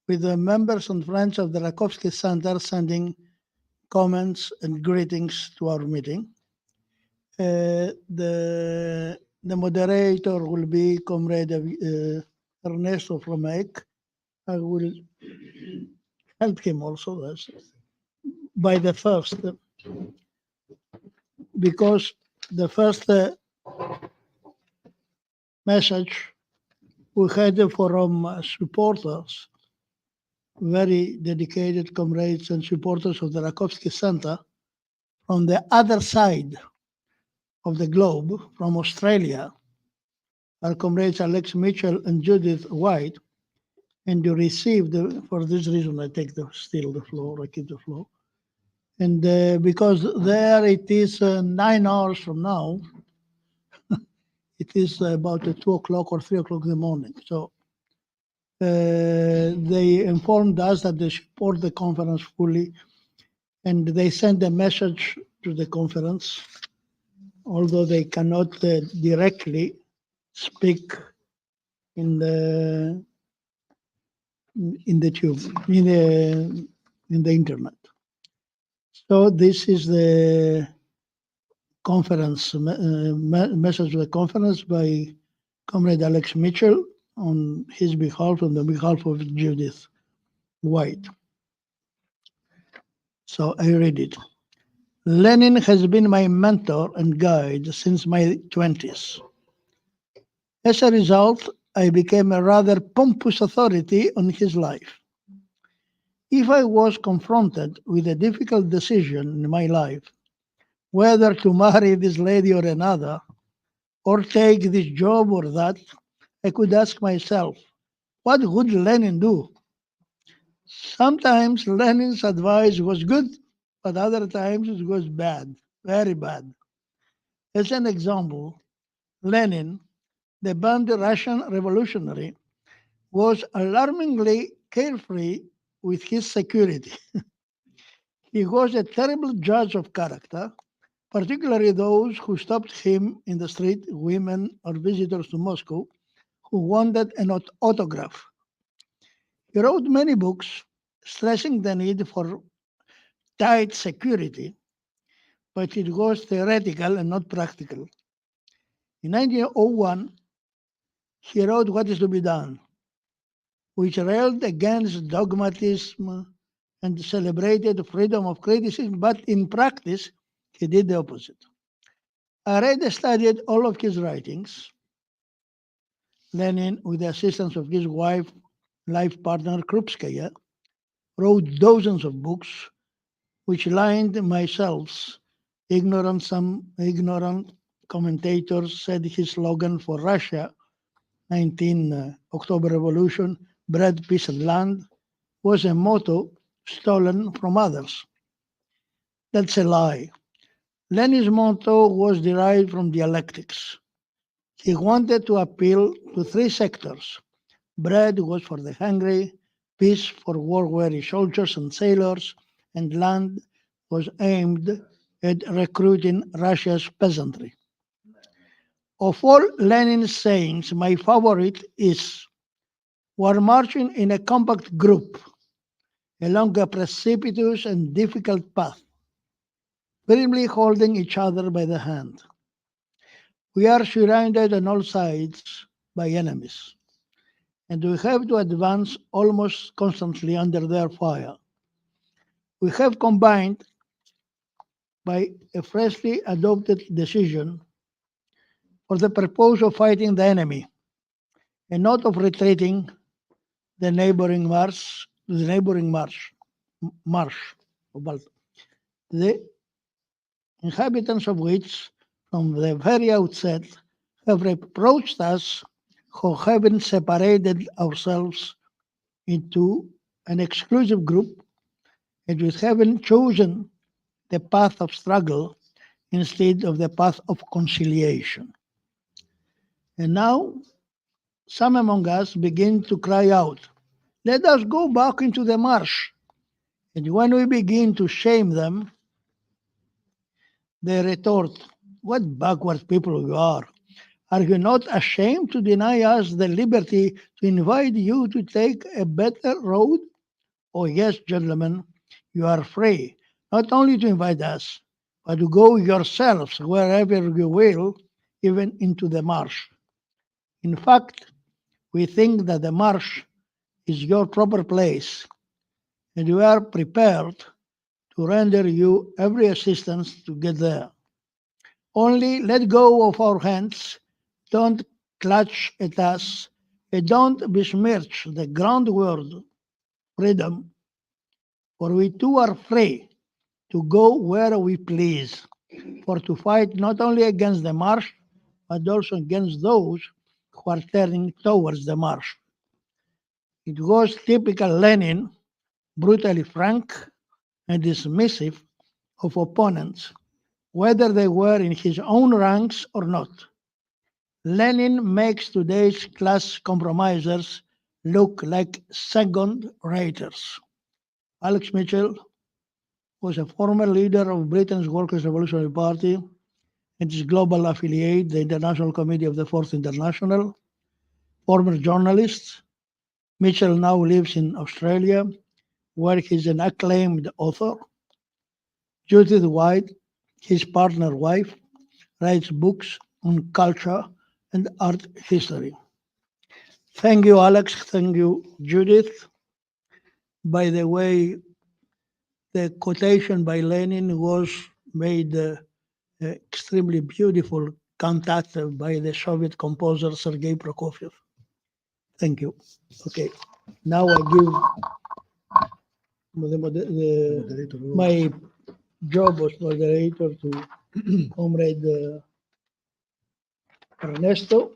with the members and friends of the Rakovsky Center sending comments and greetings to our meeting. The The moderator will be Comrade Ernesto Fromek. I will help him also by the first, because the first message we had from supporters, very dedicated comrades and supporters of the Rakovsky Center from the other side of the globe, from Australia, our comrades Alex Mitchell and Judith White, and you received, for this reason I take still the floor, I keep the floor, and because there it is 9 hours from now, it is about 2 o'clock or 3 o'clock in the morning. So they informed us that they support the conference fully, and they sent a message to the conference, although they cannot directly speak in the tube, in the internet. So this is the conference message of the conference by Comrade Alex Mitchell on his behalf, on the behalf of Judith White. So I read it. Lenin has been my mentor and guide since my 20s. As a result, I became a rather pompous authority on his life. If I was confronted with a difficult decision in my life, whether to marry this lady or another, or take this job or that, I could ask myself, what would Lenin do? Sometimes Lenin's advice was good, but other times it was bad, very bad. As an example, Lenin, the banned Russian revolutionary, was alarmingly carefree with his security. He was a terrible judge of character, particularly those who stopped him in the street, women or visitors to Moscow, who wanted an autograph. He wrote many books stressing the need for tight security, but it was theoretical and not practical. In 1901, he wrote What is to be Done, which railed against dogmatism and celebrated freedom of criticism, but in practice, he did the opposite. I read and studied all of his writings. Lenin, with the assistance of his life partner Krupskaya, wrote dozens of books which lined my shelves. Some ignorant commentators said his slogan for Russia, 19 October Revolution, bread, peace, and land, was a motto stolen from others. That's a lie. Lenin's motto was derived from dialectics. He wanted to appeal to three sectors. Bread was for the hungry, peace for war-weary soldiers and sailors, and land was aimed at recruiting Russia's peasantry. Of all Lenin's sayings, my favorite is, "We're marching in a compact group along a precipitous and difficult path, firmly holding each other by the hand. We are surrounded on all sides by enemies, and we have to advance almost constantly under their fire. We have combined by a freshly adopted decision for the purpose of fighting the enemy and not of retreating the neighboring marsh, the inhabitants of which from the very outset have reproached us for having separated ourselves into an exclusive group and with having chosen the path of struggle instead of the path of conciliation. And now some among us begin to cry out, let us go back into the marsh. And when we begin to shame them, they retort, what backward people you are. Are you not ashamed to deny us the liberty to invite you to take a better road? Oh yes, gentlemen, you are free, not only to invite us, but to go yourselves wherever you will, even into the marsh. In fact, we think that the marsh is your proper place, and we are prepared to render you every assistance to get there. Only let go of our hands, don't clutch at us, and don't besmirch the grand word freedom, for we too are free to go where we please, for to fight not only against the marsh, but also against those who are turning towards the marsh. It was typical Lenin, brutally frank and dismissive of opponents, whether they were in his own ranks or not. Lenin makes today's class compromisers look like second-raters. Alex Mitchell was a former leader of Britain's Workers' Revolutionary Party and its global affiliate, the International Committee of the Fourth International. Former journalist, Mitchell now lives in Australia, where he's an acclaimed author. Judith White, his partner wife, writes books on culture and art history. Thank you, Alex. Thank you, Judith. By the way, the quotation by Lenin was made extremely beautiful cantata by the Soviet composer Sergei Prokofiev. Thank you. Okay, now I give my job as moderator to Comrade Ernesto.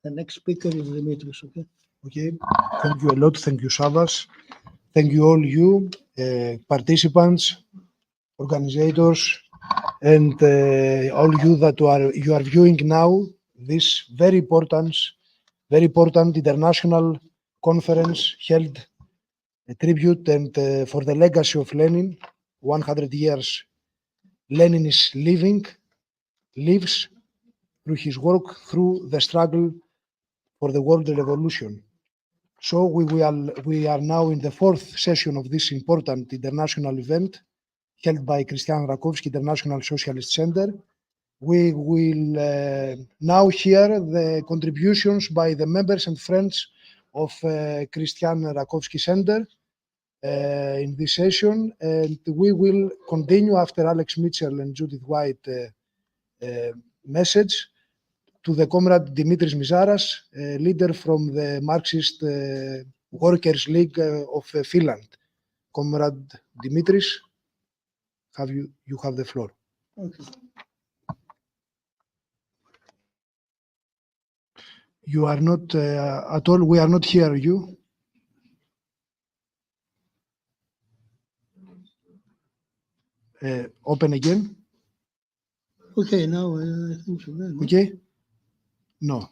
The next speaker is Dimitris, okay? Okay, thank you a lot. Thank you, Savas. Thank you all you, participants, organizers, and all you that you are viewing now this very important international conference held a tribute and for the legacy of Lenin. 100 years Lenin is lives through his work, through the struggle for the world revolution. So we are now in the fourth session of this important international event held by Christian Rakovsky International Socialist Center. We will now hear the contributions by the members and friends of Christian Rakovsky Center in this session, and we will continue after Alex Mitchell and Judith White message to the comrade Dimitris Mizaras, leader from the Marxist Workers' League of Finland. Comrade Dimitris, you have the floor. Okay. You are not at all, we are not hearing you. Open again. Okay, now I think so. Okay? No.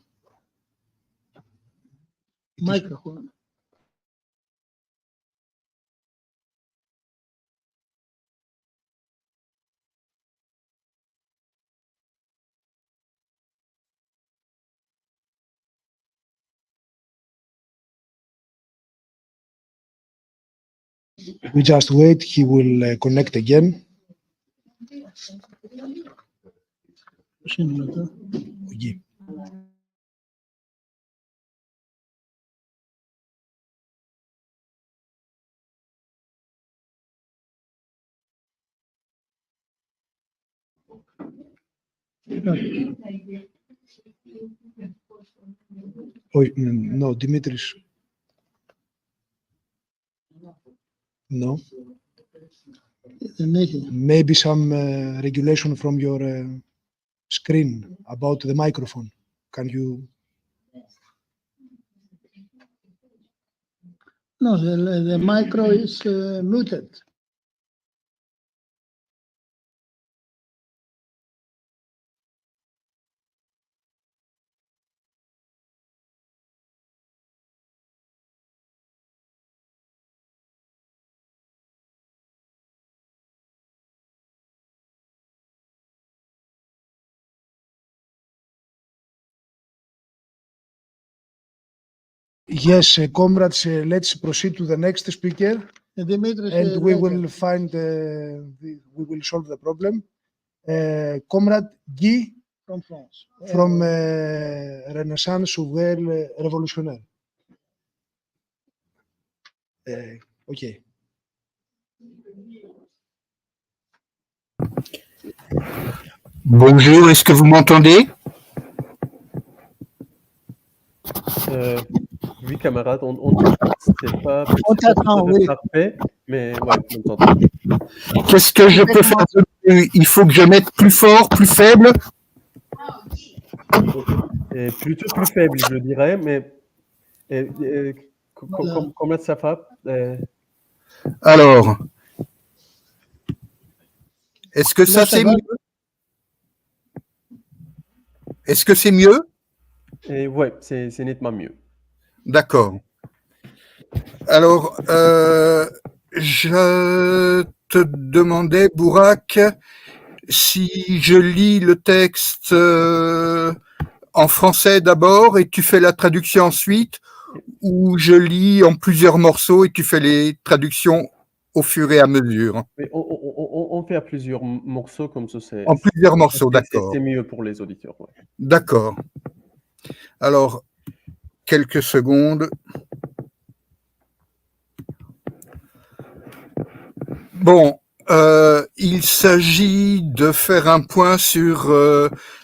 Microphone. We just wait, he will connect again. Okay. Oh, no, Dimitris. No. Maybe some regulation from your screen about the microphone. Can you? No, the micro is muted. Yes, comrades, let's proceed to the next speaker, Dimitris, and we will find, we will solve the problem. Comrade Guy from Renaissance ouvert révolutionnaire. Ok. Bonjour, est-ce que vous m'entendez? Oui, camarade, on t'entend. C'est pas oui. parfait, mais ouais, on t'entend. Qu'est-ce que je peux faire? Il faut que je mette plus fort, plus faible? Plutôt plus faible, je dirais, mais comment ça va? Alors, est-ce que ça c'est mieux? Est-ce que c'est mieux? Oui, c'est nettement mieux. D'accord. Alors, je te demandais, Bourak, si je lis le texte en français d'abord et tu fais la traduction ensuite, ou je lis en plusieurs morceaux et tu fais les traductions au fur et à mesure. Mais on fait à plusieurs morceaux comme ça. En plusieurs morceaux, d'accord. C'est mieux pour les auditeurs. Ouais. D'accord. Alors, quelques secondes. Bon, il s'agit de faire un point sur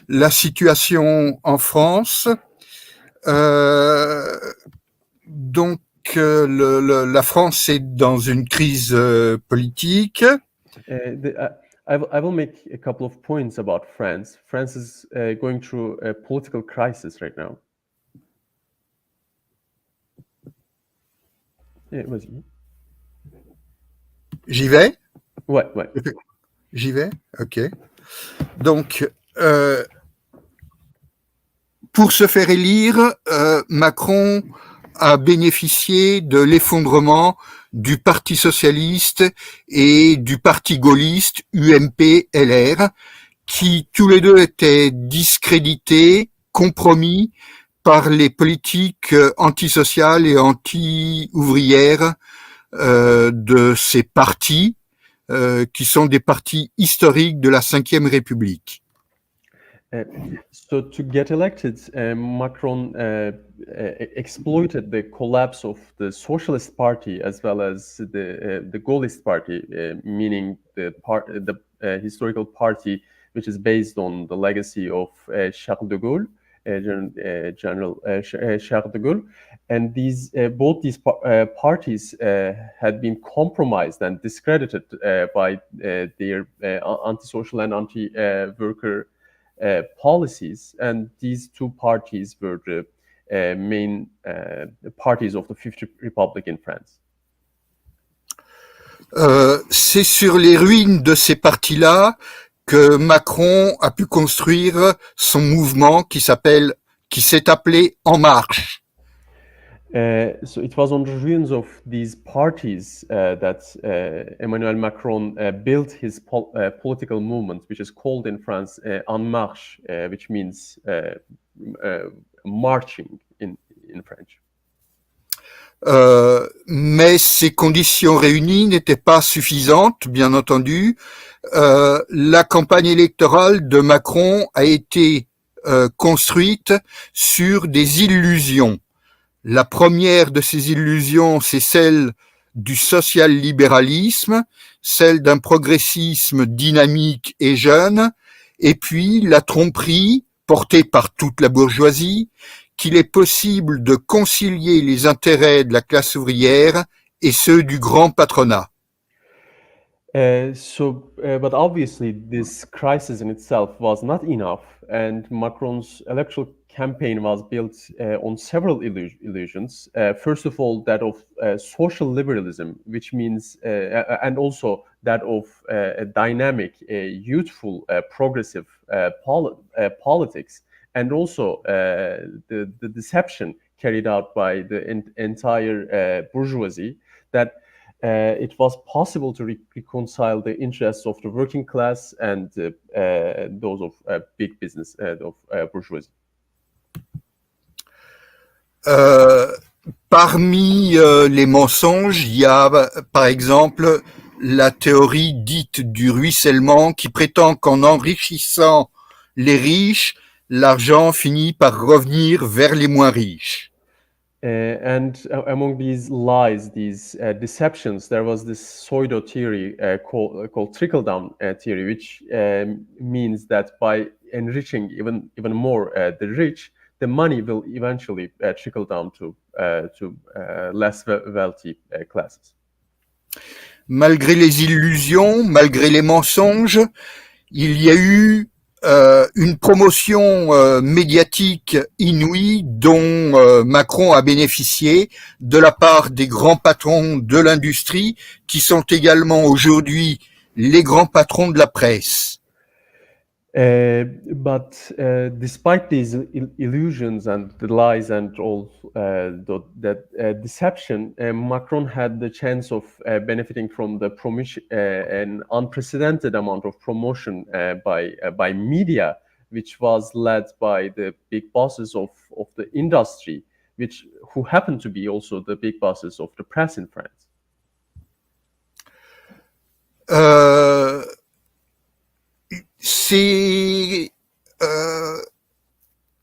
la situation en France. Donc, la France est dans une crise politique. I will make a couple of points about France. France is going through a political crisis right now. Vas-y. J'y vais? Ouais. J'y vais? Ok. Donc, pour se faire élire, Macron a bénéficié de l'effondrement du Parti socialiste et du Parti gaulliste UMP-LR, qui tous les deux étaient discrédités, compromis par les politiques antisociales et anti-ouvrières de ces partis, qui sont des partis historiques de la Ve République. So to get elected, Macron exploited the collapse of the Socialist Party as well as the Gaullist Party, meaning the historical party which is based on the legacy of Charles de Gaulle, General Charles de Gaulle, and both these parties had been compromised and discredited by their anti-social and anti-worker policies, and these two parties were the main parties of the Fifth Republic in France. C'est sur les ruines de ces partis-là que Macron a pu construire son mouvement qui s'est appelé En Marche. So it was on the ruins of these parties that Emmanuel Macron built his political movement, which is called in France En Marche, which means marching in French. Mais ces conditions réunies n'étaient pas suffisantes, bien entendu. La campagne électorale de Macron a été construite sur des illusions. La première de ces illusions, c'est celle du social-libéralisme, celle d'un progressisme dynamique et jeune, et puis la tromperie portée par toute la bourgeoisie, qu'il est possible de concilier les intérêts de la classe ouvrière et ceux du grand patronat. But obviously this crisis in itself was not enough, and Macron's electoral campaign was built on several illusions. First of all, that of social liberalism, which means, and also that of a dynamic, youthful, progressive politics, and also the deception carried out by the entire bourgeoisie that it was possible to reconcile the interests of the working class and those of big business, of bourgeoisie. Parmi les mensonges, il y a par exemple la théorie dite du ruissellement qui prétend qu'en enrichissant les riches, l'argent finit par revenir vers les moins riches. And among these lies, these deceptions, there was this pseudo theory called trickle-down theory, which means that by enriching even more the rich, the money will eventually trickle down to less wealthy classes. Malgré les illusions, malgré les mensonges, il y a eu une promotion médiatique inouïe dont Macron a bénéficié de la part des grands patrons de l'industrie qui sont également aujourd'hui les grands patrons de la presse. But despite these illusions and the lies and all that deception, Macron had the chance of benefiting from the promotion, an unprecedented amount of promotion by media, which was led by the big bosses of the industry, who happen to be also the big bosses of the press in France. C'est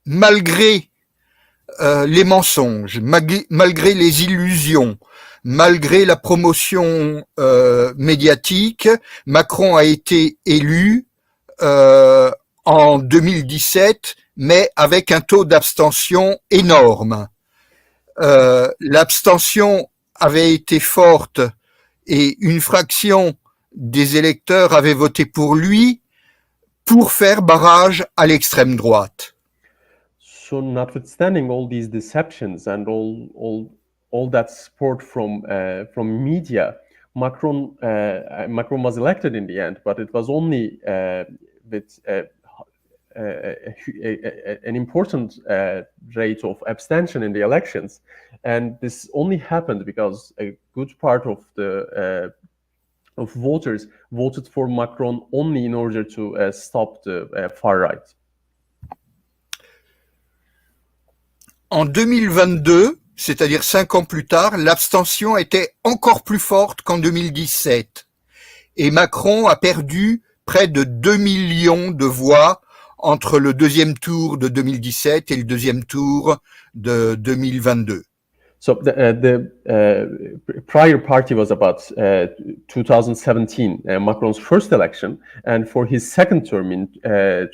malgré les mensonges, malgré les illusions, malgré la promotion médiatique, Macron a été élu en 2017, mais avec un taux d'abstention énorme. L'abstention avait été forte et une fraction des électeurs avait voté pour lui pour faire barrage à l'extrême droite. So, notwithstanding all these deceptions and all that support from media, Macron was elected in the end, but it was only with an important rate of abstention in the elections, and this only happened because a good part of the of voters voted for Macron only in order to stop the far right. En 2022, c'est-à-dire 5 ans plus tard, l'abstention était encore plus forte qu'en 2017. Et Macron a perdu près de 2 millions de voix entre le deuxième tour de 2017 et le deuxième tour de 2022. So the prior party was about 2017, Macron's first election, and for his second term in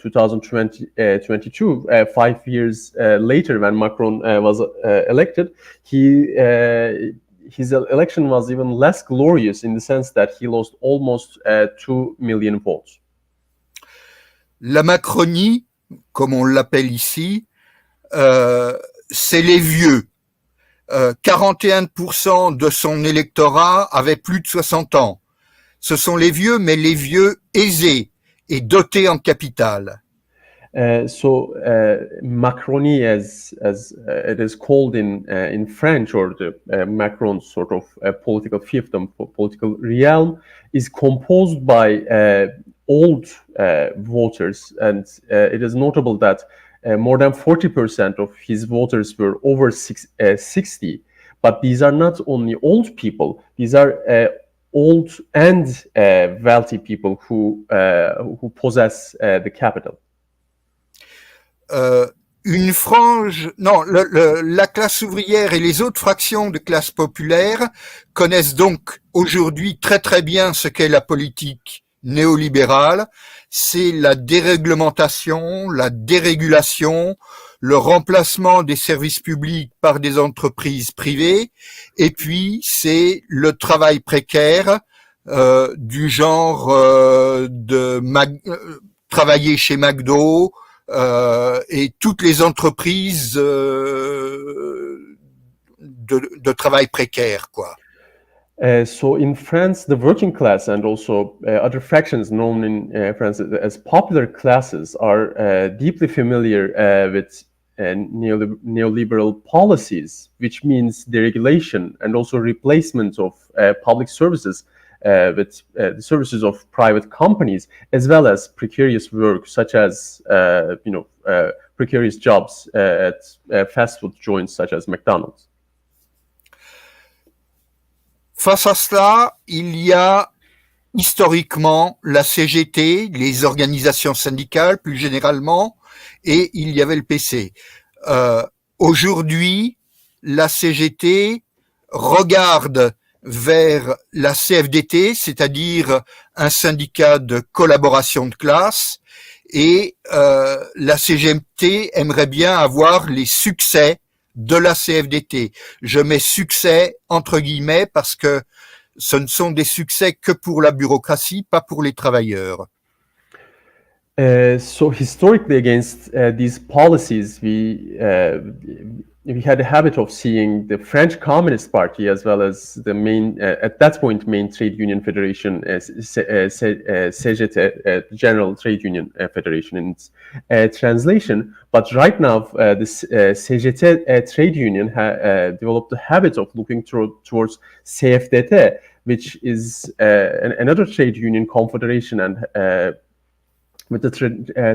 2022, 5 years later, when Macron was elected, his election was even less glorious in the sense that he lost almost 2 million votes. La Macronie, comme on l'appelle ici, c'est les vieux. 41% de son électorat avait plus de 60 ans. Ce sont les vieux, mais les vieux aisés et dotés en capital. So Macronie, as it is called in French, or the Macron's sort of political fiefdom, political realm, is composed by old voters, and it is notable that more than 40% of his voters were over 60. But these are not only old people; these are old and wealthy people who possess the capital. Une frange, non, la classe ouvrière et les autres fractions de classe populaire connaissent donc aujourd'hui très très bien ce qu'est la politique néolibérale. C'est la déréglementation, la dérégulation, le remplacement des services publics par des entreprises privées, et puis c'est le travail précaire du genre travailler chez McDo, et toutes les entreprises de travail précaire, quoi. So in France, the working class and also other fractions known in France as popular classes are deeply familiar with neoliberal policies, which means deregulation and also replacement of public services with the services of private companies, as well as precarious work, such as precarious jobs at fast food joints such as McDonald's. Face à cela, il y a historiquement la CGT, les organisations syndicales plus généralement, et il y avait le PC. Aujourd'hui, la CGT regarde vers la CFDT, c'est-à-dire un syndicat de collaboration de classe, et la CGT aimerait bien avoir les succès de la CFDT. Je mets succès entre guillemets parce que ce ne sont des succès que pour la bureaucratie, pas pour les travailleurs. So historically, against these policies, we had a habit of seeing the French Communist Party as well as the main, at that point, main trade union federation, CGT, General Trade Union Federation in its translation. But right now, this CGT trade union developed a habit of looking towards CFDT, which is another trade union confederation and with the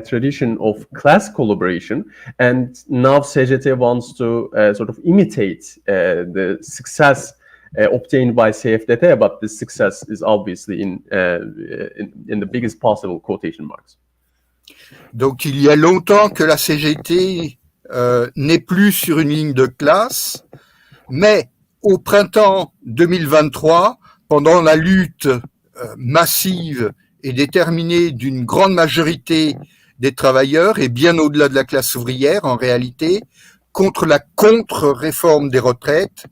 tradition of class collaboration, and now CGT wants to sort of imitate the success obtained by CFDT, but this success is obviously in the biggest possible quotation marks. Donc il y a longtemps que la CGT n'est plus sur une ligne de classe, mais au printemps 2023, pendant la lutte massive et déterminée d'une grande majorité des travailleurs, et bien au-delà de la classe ouvrière en réalité, contre la contre-réforme des retraites,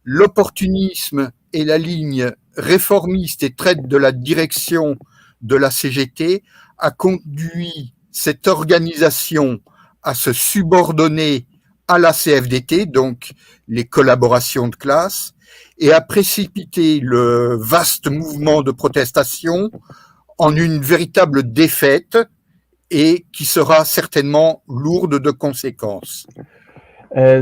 l'opportunisme et la ligne réformiste et traite de la direction de la CGT a conduit cette organisation à se subordonner à la CFDT, donc les collaborations de classe, et à précipiter le vaste mouvement de protestation en une véritable défaite et qui sera certainement lourde de conséquences.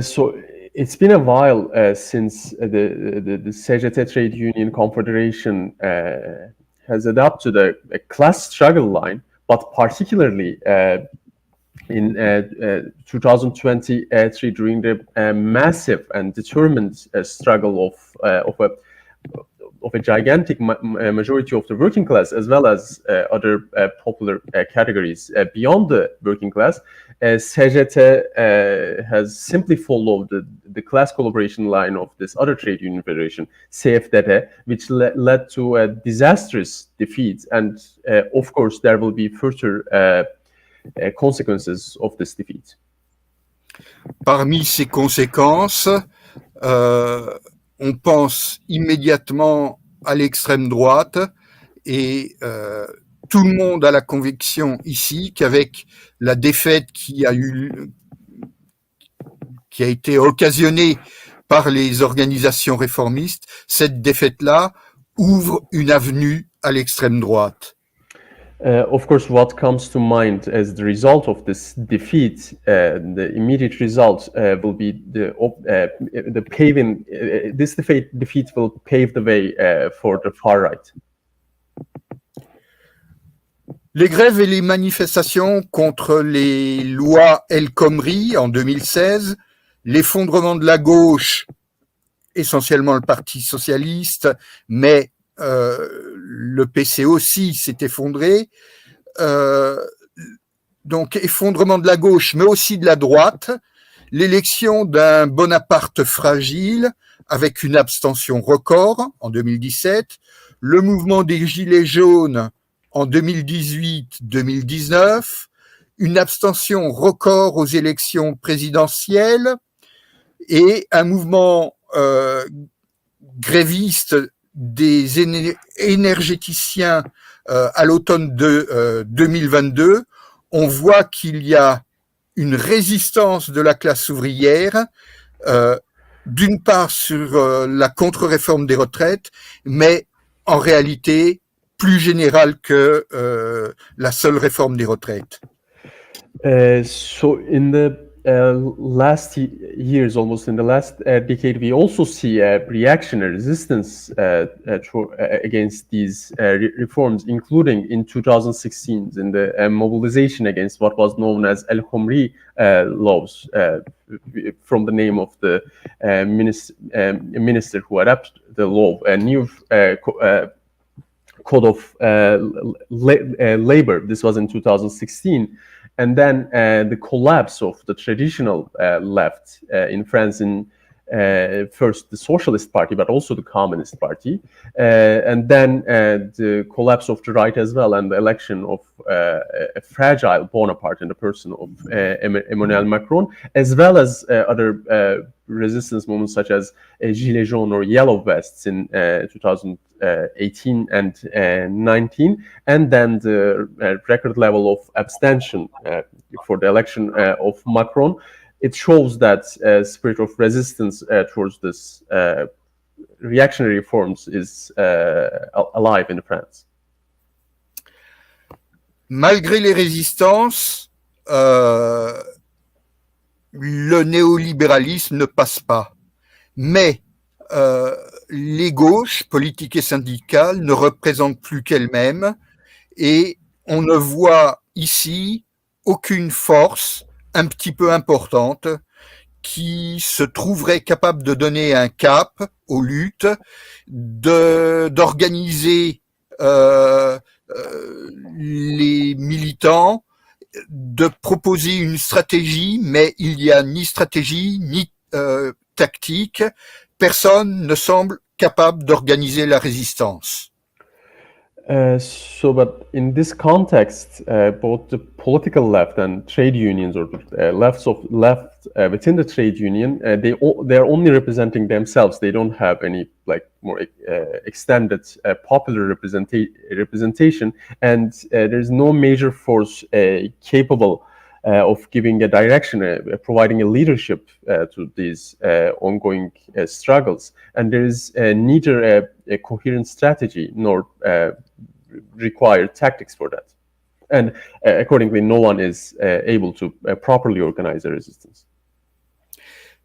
So it's been a while since the CGT Trade Union Confederation has adopted a class struggle line, but particularly in 2023 during the massive and determined struggle of a gigantic majority of the working class, as well as other popular categories beyond the working class, CGT has simply followed the class collaboration line of this other trade union federation, CFDT, which led to a disastrous defeat. And of course, there will be further consequences of this defeat. Parmi ces conséquences, on pense immédiatement à l'extrême droite et tout le monde a la conviction ici qu'avec la défaite qui a été occasionnée par les organisations réformistes, cette défaite-là ouvre une avenue à l'extrême droite. Of course, what comes to mind as the result of this defeat, the immediate result will be the paving. This defeat will pave the way for the far right. Les grèves et les manifestations contre les lois El Khomri en 2016, l'effondrement de la gauche, essentiellement le Parti socialiste, mais le PC aussi s'est effondré. Donc effondrement de la gauche, mais aussi de la droite. L'élection d'un Bonaparte fragile avec une abstention record en 2017. Le mouvement des Gilets jaunes en 2018-2019. Une abstention record aux élections présidentielles et un mouvement gréviste des énergéticiens à l'automne de 2022, on voit qu'il y a une résistance de la classe ouvrière, d'une part sur la contre-réforme des retraites, mais en réalité plus générale que la seule réforme des retraites. So in the last years, almost in the last decade, we also see a reaction, a resistance against these reforms, including in 2016 in the mobilization against what was known as El Khomri laws, from the name of the minister who adopted the law, a new code of labor. This was in 2016. And then the collapse of the traditional left in France in first the Socialist Party, but also the Communist Party, and then the collapse of the right as well, and the election of a fragile Bonaparte in the person of Emmanuel Macron, as well as other resistance movements such as Gilets jaunes or Yellow Vests in 2018 and 19, and then the record level of abstention for the election of Macron. It shows that spirit of resistance towards this reactionary reforms is alive in France. Malgré les résistances, le néolibéralisme ne passe pas. Mais les gauches, politiques et syndicales, ne représentent plus qu'elles-mêmes et on ne voit ici aucune force un petit peu importante qui se trouverait capable de donner un cap aux luttes, d'organiser les militants, de proposer une stratégie, mais il n'y a ni stratégie ni tactique. Personne ne semble capable d'organiser la résistance. But in this context, both the political left and trade unions, or left within the trade union, they're only representing themselves. They don't have any more extended popular representation, and there's no major force capable of giving a direction, providing a leadership to these ongoing struggles. And there is neither a coherent strategy nor required tactics for that. And accordingly, no one is able to properly organize a resistance.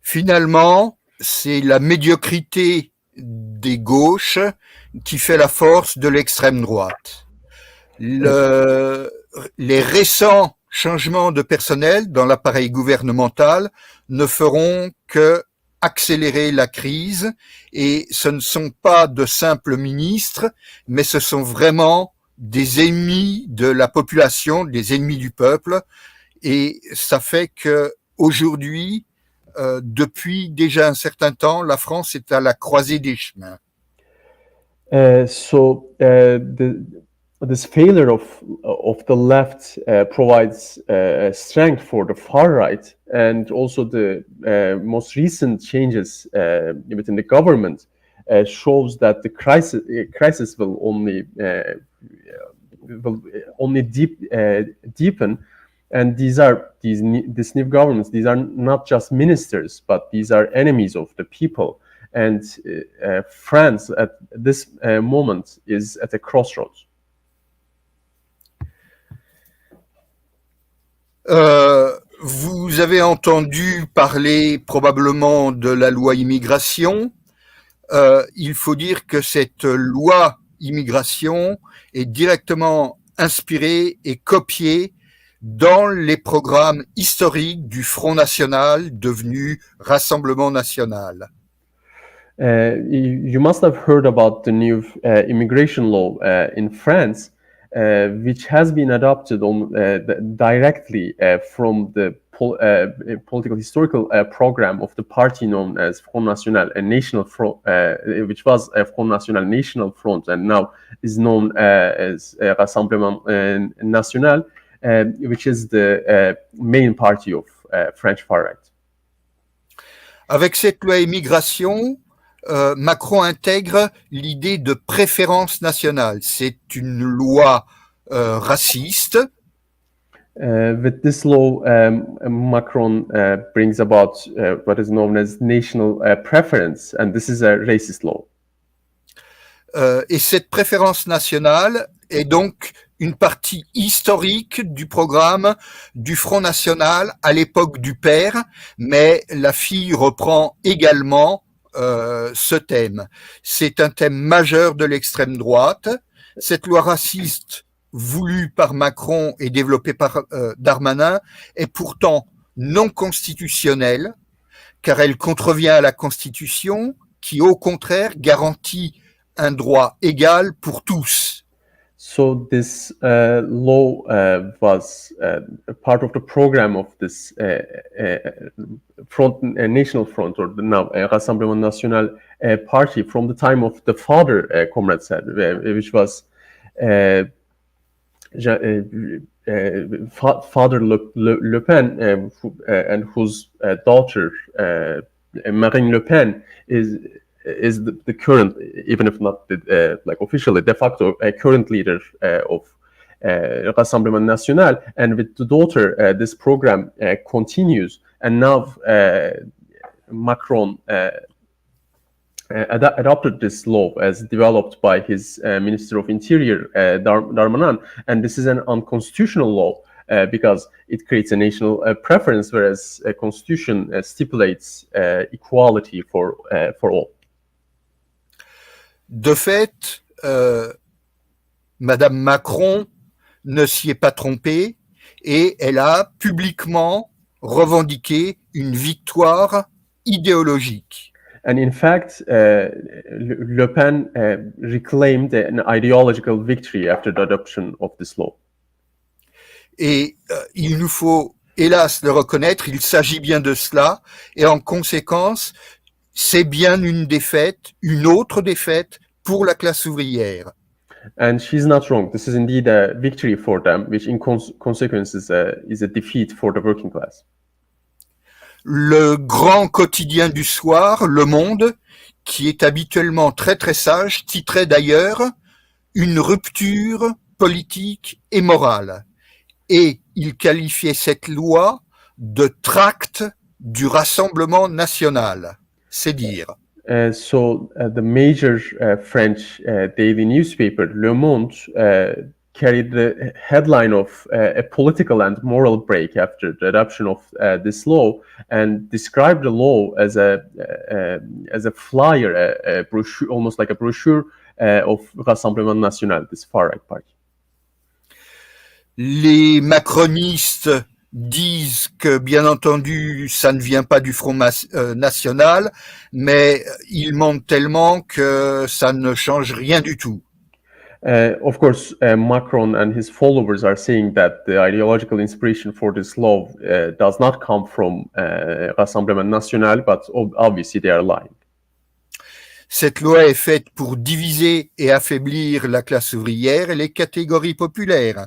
Finalement, c'est la médiocrité des gauches qui fait la force de l'extrême droite. Les récents changements de personnel dans l'appareil gouvernemental ne feront que accélérer la crise, et ce ne sont pas de simples ministres, mais ce sont vraiment des ennemis de la population, des ennemis du peuple, et ça fait que aujourd'hui, depuis déjà un certain temps, la France est à la croisée des chemins. This failure of the left provides strength for the far right, and also the most recent changes within the government shows that the crisis will only deepen. And these new governments, these are not just ministers, but these are enemies of the people. And France at this moment is at a crossroads. Vous avez entendu parler probablement de la loi immigration. Il faut dire que cette loi immigration est directement inspirée et copiée dans les programmes historiques du Front National devenu Rassemblement National. You must have heard about the new immigration law in France, which has been adopted directly from the political historical program of the party known as Front National, a national front, which was a Front National national front, and now is known as Rassemblement National, which is the main party of French far right. Avec cette loi immigration, Macron intègre l'idée de préférence nationale. C'est une loi raciste. With this law, Macron brings about what is known as national preference, and this is a racist law. Et cette préférence nationale est donc une partie historique du programme du Front National à l'époque du père, mais la fille reprend également ce thème. C'est un thème majeur de l'extrême droite. Cette loi raciste voulue par Macron et développée par Darmanin est pourtant non constitutionnelle, car elle contrevient à la Constitution qui, au contraire, garantit un droit égal pour tous. So this law was part of the program of this National Front, or the now Rassemblement National party, from the time of the father, Comrade said, which was Father Le Pen, and whose daughter Marine Le Pen is the current, even if not like officially, de facto current leader of Rassemblement National. And with the daughter, this program continues. And now Macron adopted this law as developed by his Minister of Interior, Darmanin. And this is an unconstitutional law because it creates a national preference, whereas a constitution stipulates equality for all. De fait, Madame Macron ne s'y est pas trompée et elle a publiquement revendiqué une victoire idéologique. And in fact, Le Pen reclaimed an ideological victory after the adoption of this law. Et il nous faut, hélas, le reconnaître, il s'agit bien de cela, et en conséquence, c'est bien une défaite, une autre défaite pour la classe ouvrière. And she's not wrong. This is indeed a victory for them, which in consequence is a defeat for the working class. Le grand quotidien du soir, Le Monde, qui est habituellement très très sage, titrait d'ailleurs « Une rupture politique et morale ». Et il qualifiait cette loi de tract du Rassemblement national, c'est dire. So the major French daily newspaper, Le Monde, carried the headline of a political and moral break after the adoption of this law, and described the law as a flyer, a brochure, almost like a brochure of Rassemblement National, this far-right party. Les macronistes disent que, bien entendu, ça ne vient pas du Front National, mais ils mentent tellement que ça ne change rien du tout. Of course, Macron and his followers are saying that the ideological inspiration for this law does not come from Rassemblement National, but obviously they are lying. Cette loi est faite pour diviser et affaiblir la classe ouvrière et les catégories populaires.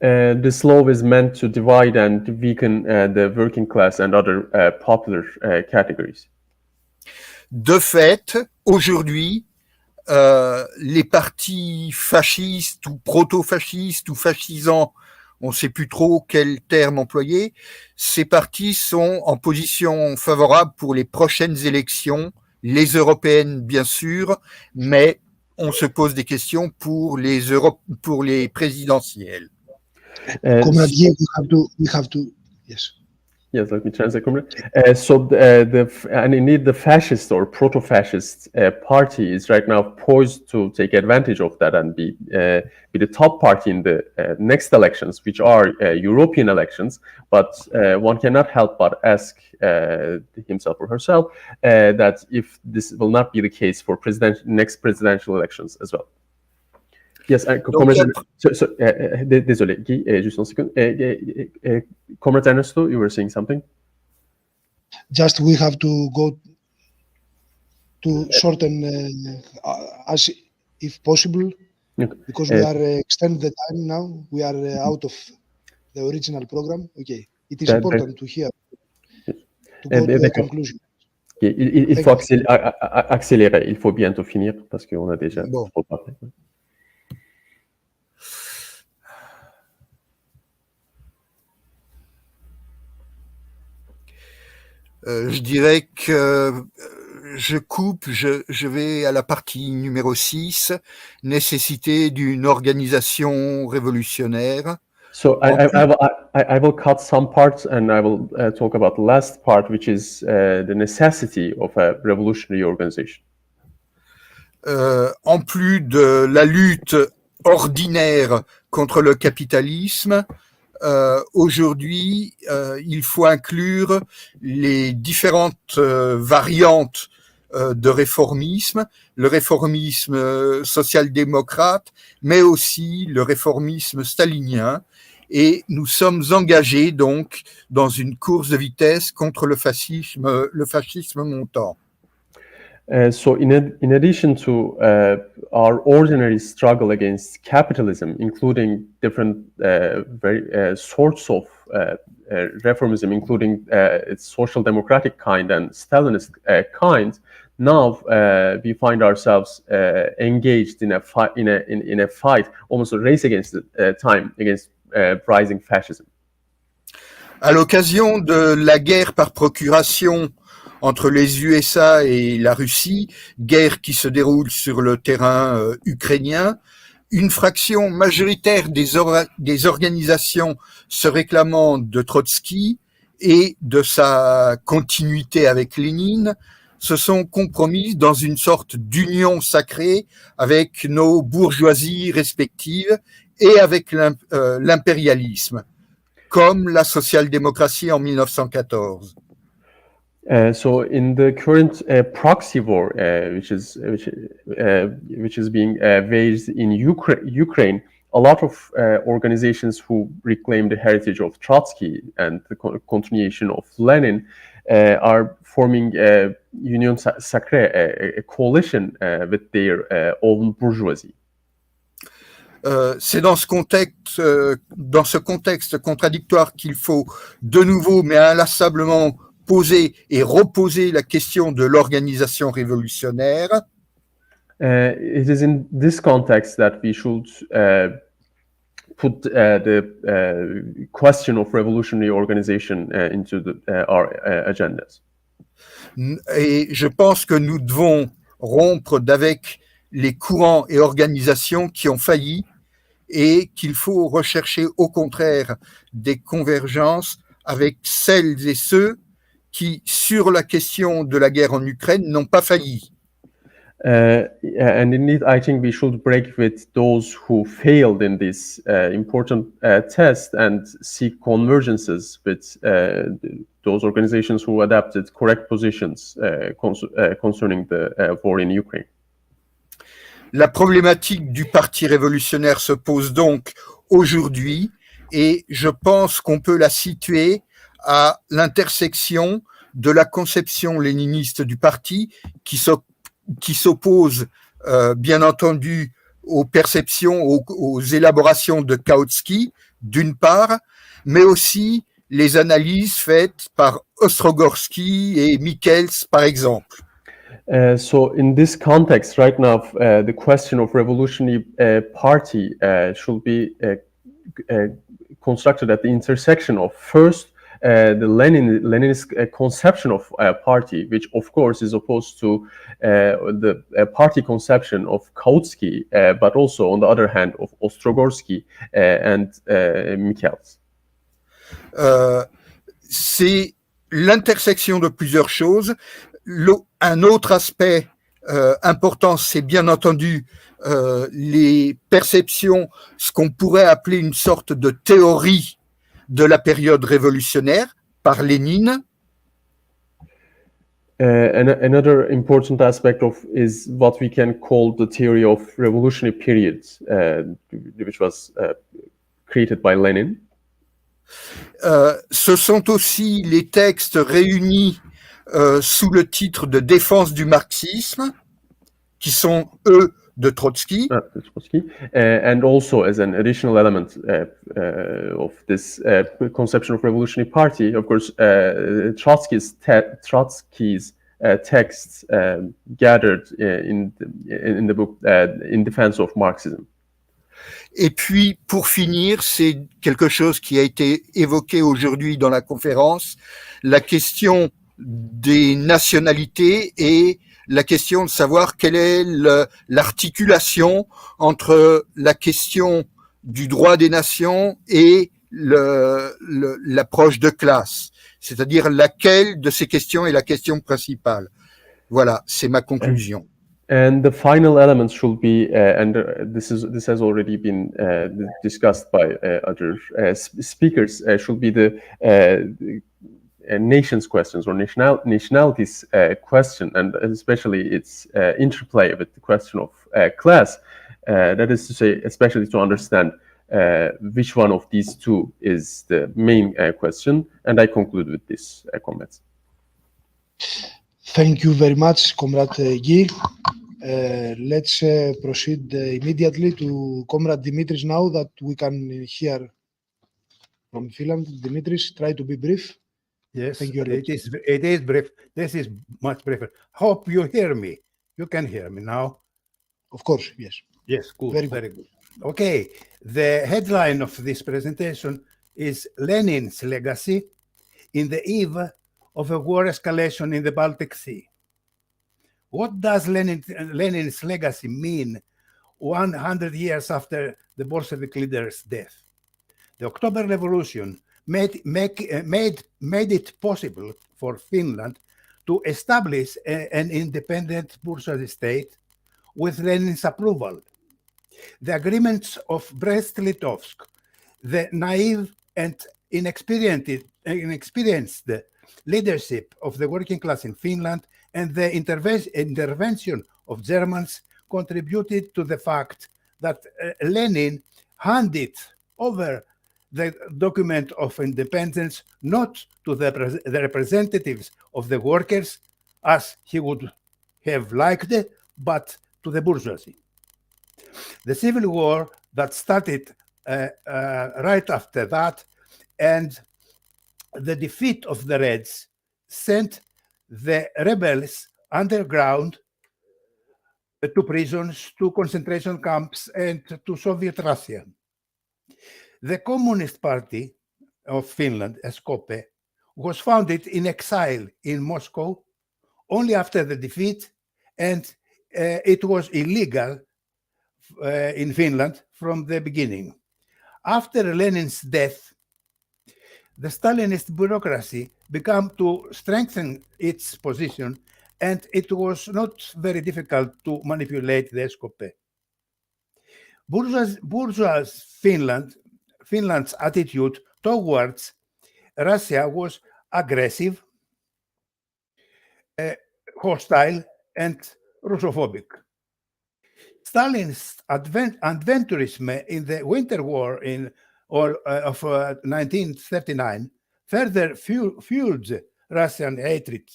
This law is meant to divide and weaken the working class and other popular categories. De fait, aujourd'hui, les partis fascistes ou proto-fascistes ou fascisants, on ne sait plus trop quel terme employer, ces partis sont en position favorable pour les prochaines élections, les européennes bien sûr, mais on se pose des questions pour les présidentielles. Comrade, we have to, yes. Yes, let me translate. And indeed, the fascist or proto-fascist party is right now poised to take advantage of that and be the top party in the next elections, which are European elections. But one cannot help but ask himself or herself that if this will not be the case for next presidential elections as well. Yes, désolé, Guy, juste une seconde. Comrade Ernesto, you were saying something? Just we have to go to shorten as if possible, because we are extend the time now. We are out of the original program. Okay, it is important to hear, to go to the conclusion. Il faut accélérer, il faut bientôt finir parce qu'on a déjà trop parlé. Je dirais que je coupe, je vais à la partie numéro 6, nécessité d'une organisation révolutionnaire. So I will cut some parts and I will talk about the last part, which is the necessity of a revolutionary organization. En plus de la lutte ordinaire contre le capitalisme, aujourd'hui, il faut inclure les différentes variantes de réformisme, le réformisme social-démocrate, mais aussi le réformisme stalinien. Et nous sommes engagés donc dans une course de vitesse contre le fascisme montant. So in addition to our ordinary struggle against capitalism, including different sorts of reformism, including its social democratic kind and Stalinist kind, now we find ourselves engaged in a fight, almost a race against time, against rising fascism. À l'occasion de la guerre par procuration entre les USA et la Russie, guerre qui se déroule sur le terrain ukrainien, une fraction majoritaire des organisations se réclamant de Trotsky et de sa continuité avec Lénine se sont compromises dans une sorte d'union sacrée avec nos bourgeoisies respectives et avec l'impérialisme, comme la social-démocratie en 1914. So in the current proxy war, which is being waged in Ukraine, a lot of organizations who reclaim the heritage of Trotsky and the continuation of Lenin are forming a union sacrée, a coalition with their own bourgeoisie. C'est dans ce contexte contradictoire qu'il faut de nouveau, mais inlassablement, poser et reposer la question de l'organisation révolutionnaire. It is in this context that we should put the question of revolutionary organization into our agendas. Et je pense que nous devons rompre avec les courants et organisations qui ont failli et qu'il faut rechercher au contraire des convergences avec celles et ceux qui, sur la question de la guerre en Ukraine, n'ont pas failli. And indeed, I think we should break with those who failed in this important test and seek convergences with those organizations who adopted correct positions concerning the war in Ukraine. La problématique du Parti révolutionnaire se pose donc aujourd'hui et je pense qu'on peut la situer à l'intersection de la conception léniniste du parti qui s'oppose bien entendu aux perceptions, aux élaborations de Kautsky d'une part, mais aussi les analyses faites par Ostrogorsky et Michels par exemple. So in this context, right now, the question of revolutionary party should be constructed at the intersection of first the Leninist conception of a party, which of course is opposed to the party conception of Kautsky, but also on the other hand of Ostrogorsky and Michels. C'est l'intersection de plusieurs choses. Un autre aspect important, c'est bien entendu les perceptions, ce qu'on pourrait appeler une sorte de théorie de la période révolutionnaire par Lénine. Another important aspect is what we can call the theory of revolutionary periods, which was created by Lenin. Ce sont aussi les textes réunis sous le titre de défense du marxisme, qui sont, eux, de Trotsky. And also as an additional element of this conception of revolutionary party, of course, Trotsky's texts gathered in the book In Defense of Marxism. Et puis, pour finir, c'est quelque chose qui a été évoqué aujourd'hui dans la conférence, la question des nationalités et la question de savoir quelle est l'articulation entre la question du droit des nations et l'approche de classe, c'est-à-dire laquelle de ces questions est la question principale. Voilà, c'est ma conclusion. And the final element should be, and this has already been discussed by other speakers, should be the nations questions or nationalities question, and especially its interplay with the question of class. That is to say, especially to understand which one of these two is the main question. And I conclude with this comments. Thank you very much, Comrade Guy. Let's proceed immediately to Comrade Dimitris now that we can hear from Finland. Dimitris, try to be brief. Yes, Thank you very much. it is brief. This is much briefer. Hope you hear me. You can hear me now. Of course, yes. Yes, good, Very very good. Okay, the headline of this presentation is Lenin's legacy in the eve of a war escalation in the Baltic Sea. What does Lenin's legacy mean 100 years after the Bolshevik leader's death? The October Revolution made it possible for Finland to establish an independent bourgeoisie state with Lenin's approval. The agreements of Brest-Litovsk, the naive and inexperienced leadership of the working class in Finland, and the intervention of Germans contributed to the fact that Lenin handed over the document of independence not to the representatives of the workers, as he would have liked, but to the bourgeoisie. The civil war that started right after that, and the defeat of the Reds, sent the rebels underground to prisons, to concentration camps, and to Soviet Russia. The Communist Party of Finland, SKP, was founded in exile in Moscow only after the defeat, and it was illegal in Finland from the beginning. After Lenin's death, the Stalinist bureaucracy began to strengthen its position, and it was not very difficult to manipulate the SKP. Bourgeois Finland's attitude towards Russia was aggressive, hostile, and Russophobic. Stalin's adventurism in the Winter War of 1939 further fueled Russian hatred.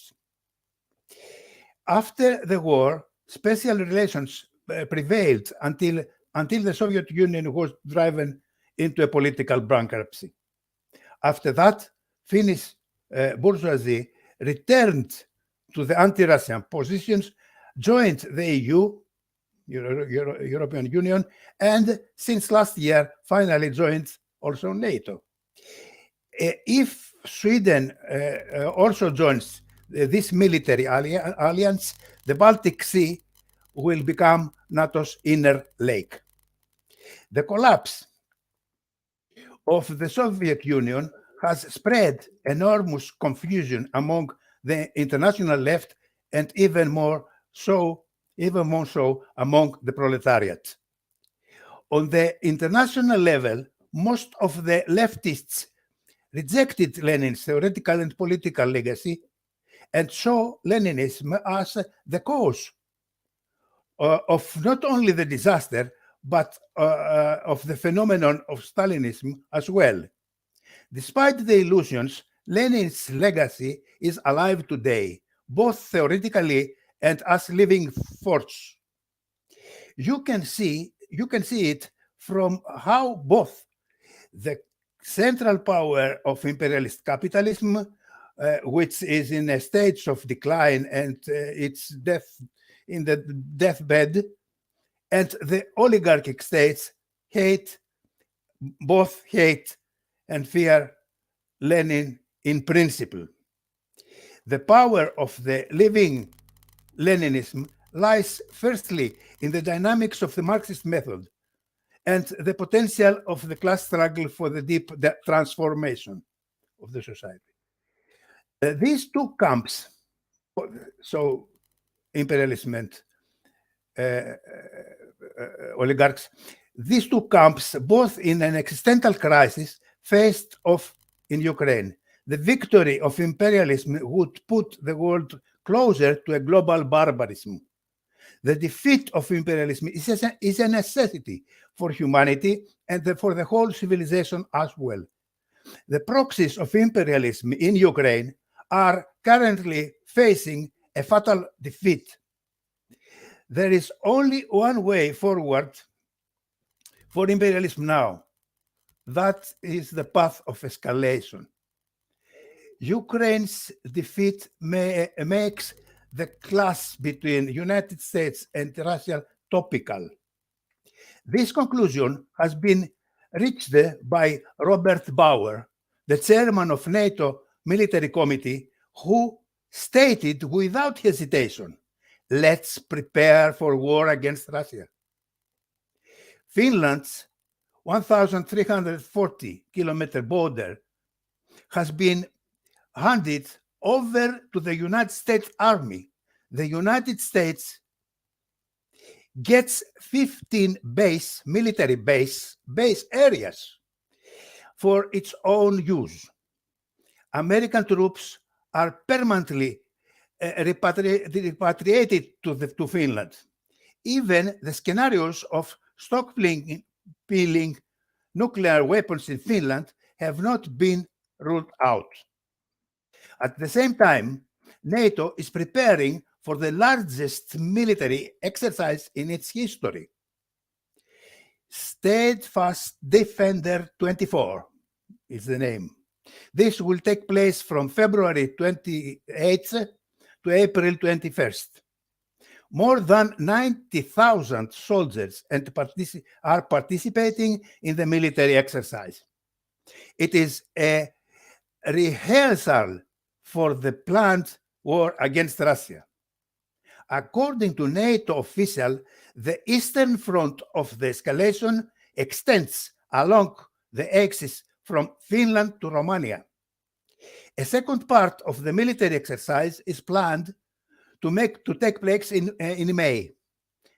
After the war, special relations prevailed until the Soviet Union was driven into a political bankruptcy. After that, Finnish bourgeoisie returned to the anti-Russian positions, joined the EU, European Union, and since last year finally joined also NATO. If Sweden also joins this military alliance, the Baltic Sea will become NATO's inner lake. The collapse of the Soviet Union has spread enormous confusion among the international left, and even more so among the proletariat. On the international level, most of the leftists rejected Lenin's theoretical and political legacy and saw Leninism as the cause of not only the disaster, but of the phenomenon of Stalinism as well. Despite the illusions, Lenin's legacy is alive today, both theoretically and as living force. You can see it from how both the central power of imperialist capitalism, which is in a stage of decline and its death in the deathbed, and the oligarchic states both hate and fear Lenin in principle. The power of the living Leninism lies firstly in the dynamics of the Marxist method and the potential of the class struggle for the deep transformation of the society. These two camps, so imperialism and oligarchs, these two camps, both in an existential crisis faced off in Ukraine. the victory of imperialism would put the world closer to a global barbarism. The defeat of imperialism is a necessity for humanity and for the whole civilization as well. The proxies of imperialism in Ukraine are currently facing a fatal defeat. There is only one way forward for imperialism now. That is the path of escalation. Ukraine's defeat makes the clash between the United States and Russia topical. This conclusion has been reached by Robert Bauer, the chairman of NATO Military Committee, who stated without hesitation, "Let's prepare for war against Russia." Finland's 1,340-kilometer border has been handed over to the United States Army. The United States gets 15 military base areas for its own use. American troops are permanently repatriated to Finland. Even the scenarios of stockpiling nuclear weapons in Finland have not been ruled out. At the same time, NATO is preparing for the largest military exercise in its history. Steadfast Defender 24 is the name. This will take place from February 28th to April 21st. More than 90,000 soldiers are participating in the military exercise. It is a rehearsal for the planned war against Russia. According to NATO official, the eastern front of the escalation extends along the axis from Finland to Romania. A second part of the military exercise is planned to take place in May.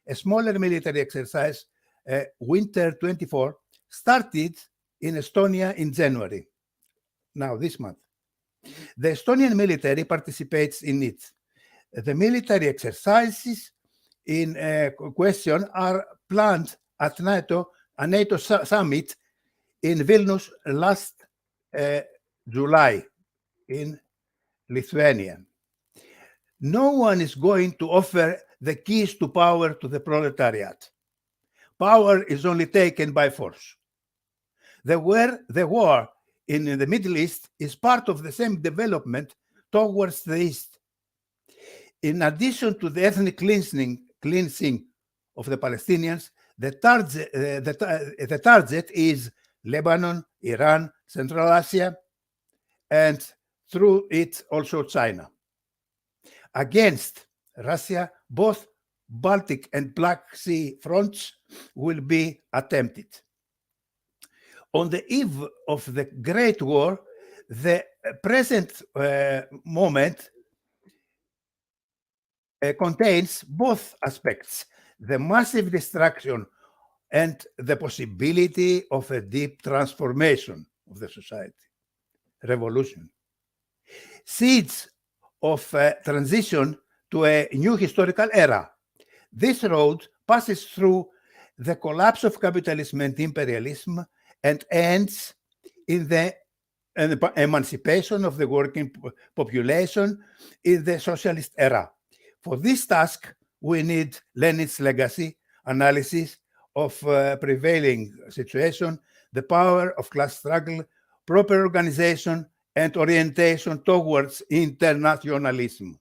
A smaller military exercise, Winter 24, started in Estonia in January, now this month. The Estonian military participates in it. The military exercises in question are planned at a NATO summit in Vilnius last July in Lithuania. No one is going to offer the keys to power to the proletariat. Power is only taken by force. The war in the Middle East is part of the same development towards the East. In addition to the ethnic cleansing of the Palestinians, the target is Lebanon, Iran, Central Asia, and through it also China. Against Russia, both Baltic and Black Sea fronts will be attempted. On the eve of the Great War, the present moment contains both aspects, the massive destruction and the possibility of a deep transformation of the society, revolution. Seeds of transition to a new historical era. This road passes through the collapse of capitalism and imperialism and ends in the emancipation of the working population in the socialist era. For this task, we need Lenin's legacy, analysis of prevailing situation, the power of class struggle, proper organization, and orientation towards internationalism.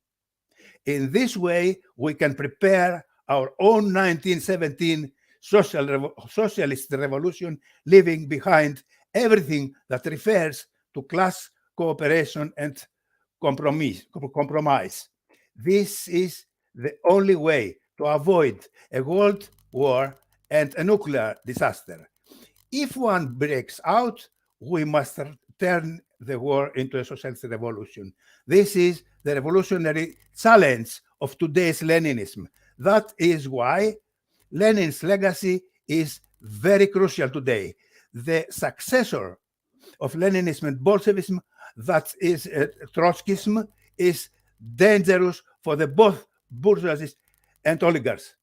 In this way, we can prepare our own 1917 socialist revolution, leaving behind everything that refers to class cooperation and compromise. This is the only way to avoid a world war and a nuclear disaster. If one breaks out, we must turn the war into a socialist revolution. This is the revolutionary challenge of today's Leninism. That is why Lenin's legacy is very crucial today. The successor of Leninism and Bolshevism that is Trotskyism is dangerous for the both bourgeoisie and oligarchs.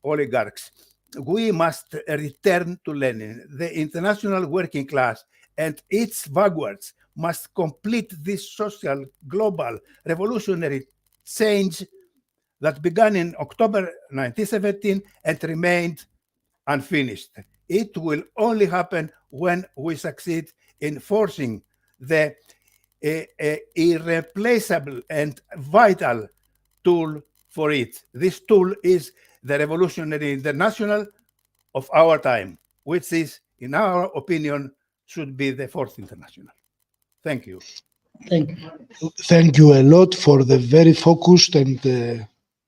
Oligarchs. We must return to Lenin. The international working class and its vanguards must complete this social, global, revolutionary change that began in October 1917 and remained unfinished. It will only happen when we succeed in forcing the irreplaceable and vital tool for it. This tool is the Revolutionary International of our time, which is, in our opinion, should be the Fourth International. Thank you. Thank you a lot for the very focused and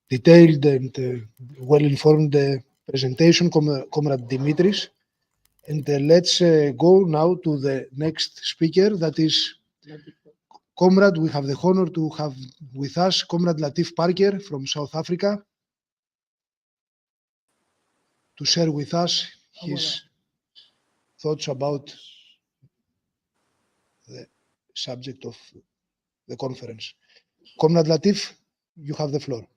detailed and well-informed presentation, Comrade Dimitris. And let's go now to the next speaker, that is Comrade. We have the honor to have with us Comrade Latif Parker from South Africa to share with us his thoughts about the subject of the conference. Comrade Latif, you have the floor.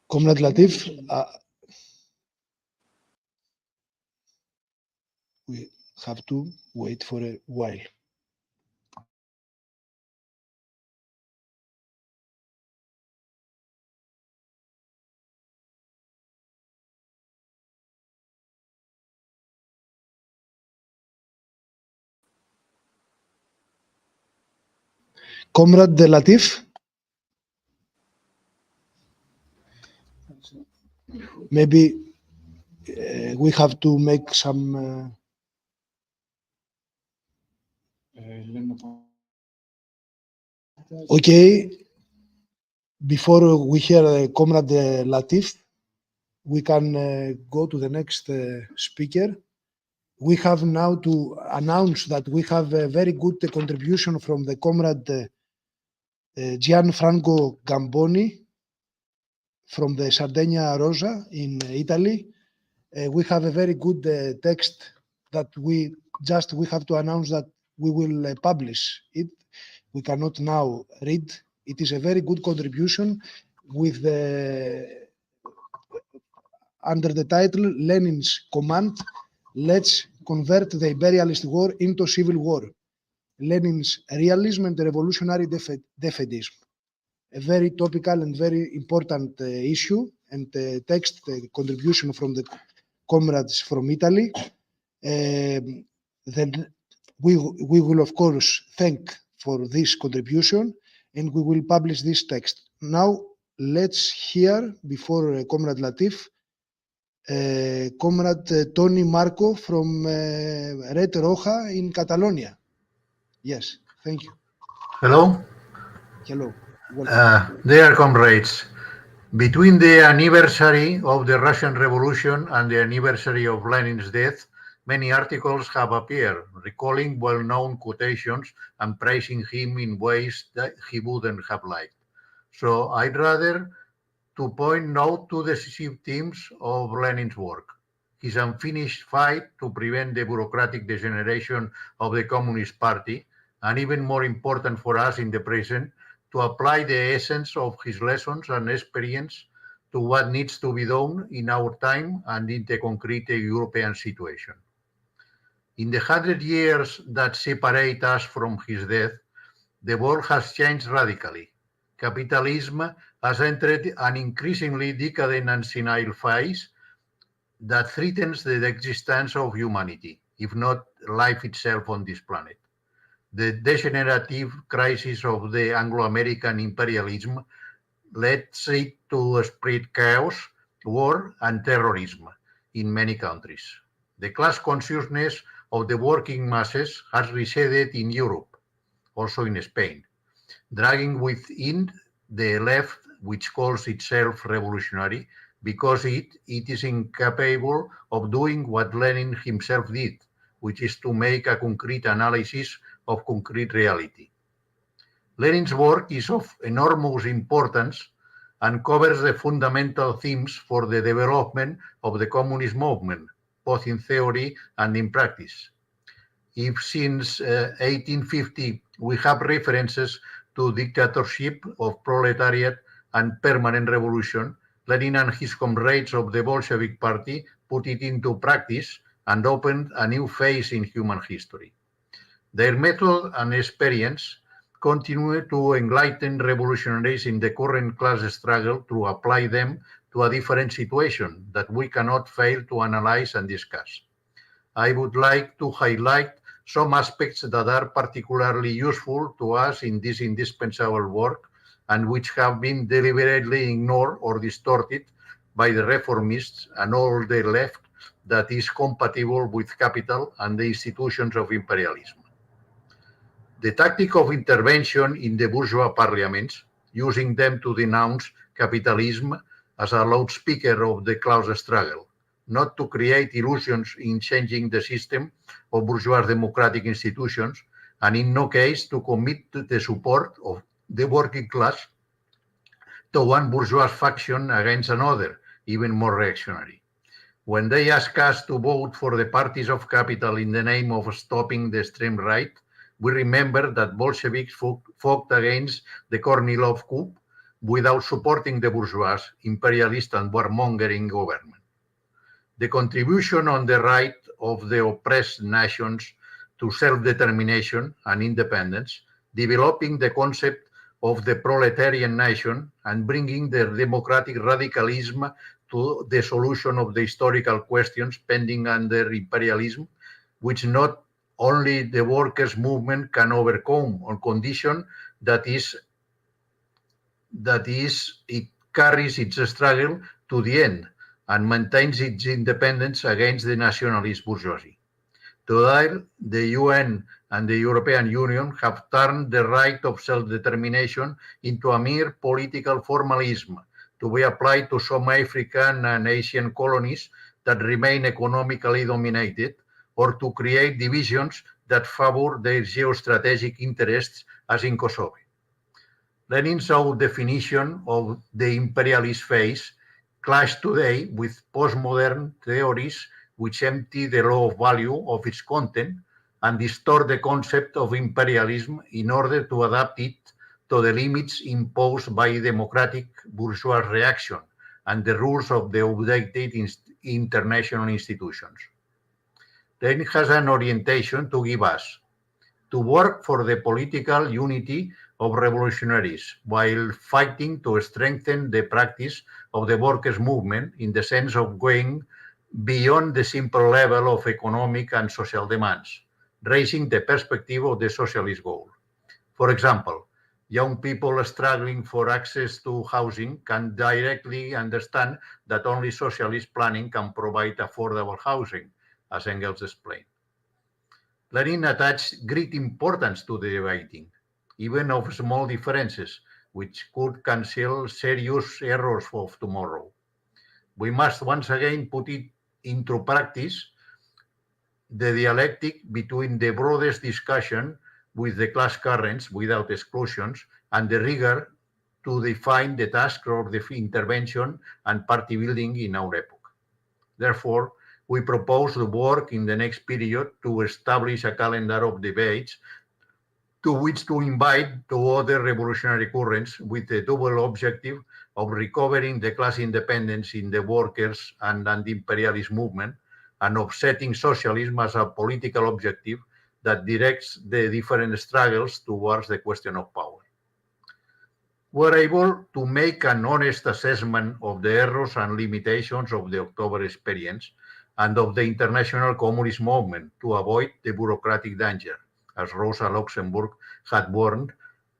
Comrade Latif, we have to wait for a while. Comrade Latif, maybe we have to make some okay, before we hear Comrade Latif, we can go to the next speaker. We have now to announce that we have a very good contribution from the Comrade Gianfranco Gamboni from the Sardegna Rosa in Italy. We have a very good text that we have to announce that we will publish it. We cannot now read. It is a very good contribution with under the title Lenin's Command, Let's Convert the Imperialist War into Civil War, Lenin's Realism and Revolutionary Defeatism. A very topical and very important issue and text contribution from the comrades from Italy. Then we will of course thank for this contribution and we will publish this text. Now let's hear, before Comrade Latif, Comrade Tony Marco from Red Roja in Catalonia. Yes, thank you. Hello. Hello. Dear comrades, between the anniversary of the Russian Revolution and the anniversary of Lenin's death, many articles have appeared, recalling well-known quotations and praising him in ways that he wouldn't have liked. So I'd rather to point out two decisive themes of Lenin's work: his unfinished fight to prevent the bureaucratic degeneration of the Communist Party, and even more important for us in the present, to apply the essence of his lessons and experience to what needs to be done in our time and in the concrete European situation. In the 100 years that separate us from his death, the world has changed radically. Capitalism has entered an increasingly decadent and senile phase that threatens the existence of humanity, if not life itself on this planet. The degenerative crisis of the Anglo-American imperialism led it to spread chaos, war, and terrorism in many countries. The class consciousness of the working masses has receded in Europe, also in Spain, dragging within the left, which calls itself revolutionary, because it is incapable of doing what Lenin himself did, which is to make a concrete analysis of concrete reality. Lenin's work is of enormous importance and covers the fundamental themes for the development of the communist movement, both in theory and in practice. If since 1850 we have references to dictatorship of proletariat and permanent revolution, Lenin and his comrades of the Bolshevik Party put it into practice and opened a new phase in human history. Their method and experience continue to enlighten revolutionaries in the current class struggle to apply them to a different situation that we cannot fail to analyze and discuss. I would like to highlight some aspects that are particularly useful to us in this indispensable work and which have been deliberately ignored or distorted by the reformists and all the left that is compatible with capital and the institutions of imperialism. The tactic of intervention in the bourgeois parliaments, using them to denounce capitalism as a loudspeaker of the class struggle, not to create illusions in changing the system of bourgeois democratic institutions, and in no case to commit the support of the working class to one bourgeois faction against another, even more reactionary. When they ask us to vote for the parties of capital in the name of stopping the extreme right, we remember that Bolsheviks fought against the Kornilov coup without supporting the bourgeois, imperialist and warmongering government. The contribution on the right of the oppressed nations to self-determination and independence, developing the concept of the proletarian nation and bringing the democratic radicalism to the solution of the historical questions pending under imperialism, which not only the workers' movement can overcome on condition that it carries its struggle to the end and maintains its independence against the nationalist bourgeoisie. Today, the UN and the European Union have turned the right of self-determination into a mere political formalism to be applied to some African and Asian colonies that remain economically dominated, or to create divisions that favor their geostrategic interests, as in Kosovo. Lenin's own definition of the imperialist phase clashes today with postmodern theories which empty the law of value of its content and distort the concept of imperialism in order to adapt it to the limits imposed by democratic bourgeois reaction and the rules of the outdated international institutions. Lenin has an orientation to give us: to work for the political unity of revolutionaries while fighting to strengthen the practice of the workers' movement in the sense of going beyond the simple level of economic and social demands, raising the perspective of the socialist goal. For example, young people struggling for access to housing can directly understand that only socialist planning can provide affordable housing, as Engels explained. Lenin attached great importance to the debating, even of small differences, which could cancel serious errors of tomorrow. We must once again put it into practice, the dialectic between the broadest discussion with the class currents without exclusions and the rigor to define the task of the intervention and party building in our epoch. Therefore, we propose to work in the next period to establish a calendar of debates to which to invite to other revolutionary currents with the double objective of recovering the class independence in the workers and anti-imperialist movement and offsetting socialism as a political objective that directs the different struggles towards the question of power. We're able to make an honest assessment of the errors and limitations of the October experience and of the international communist movement to avoid the bureaucratic danger, as Rosa Luxemburg had warned,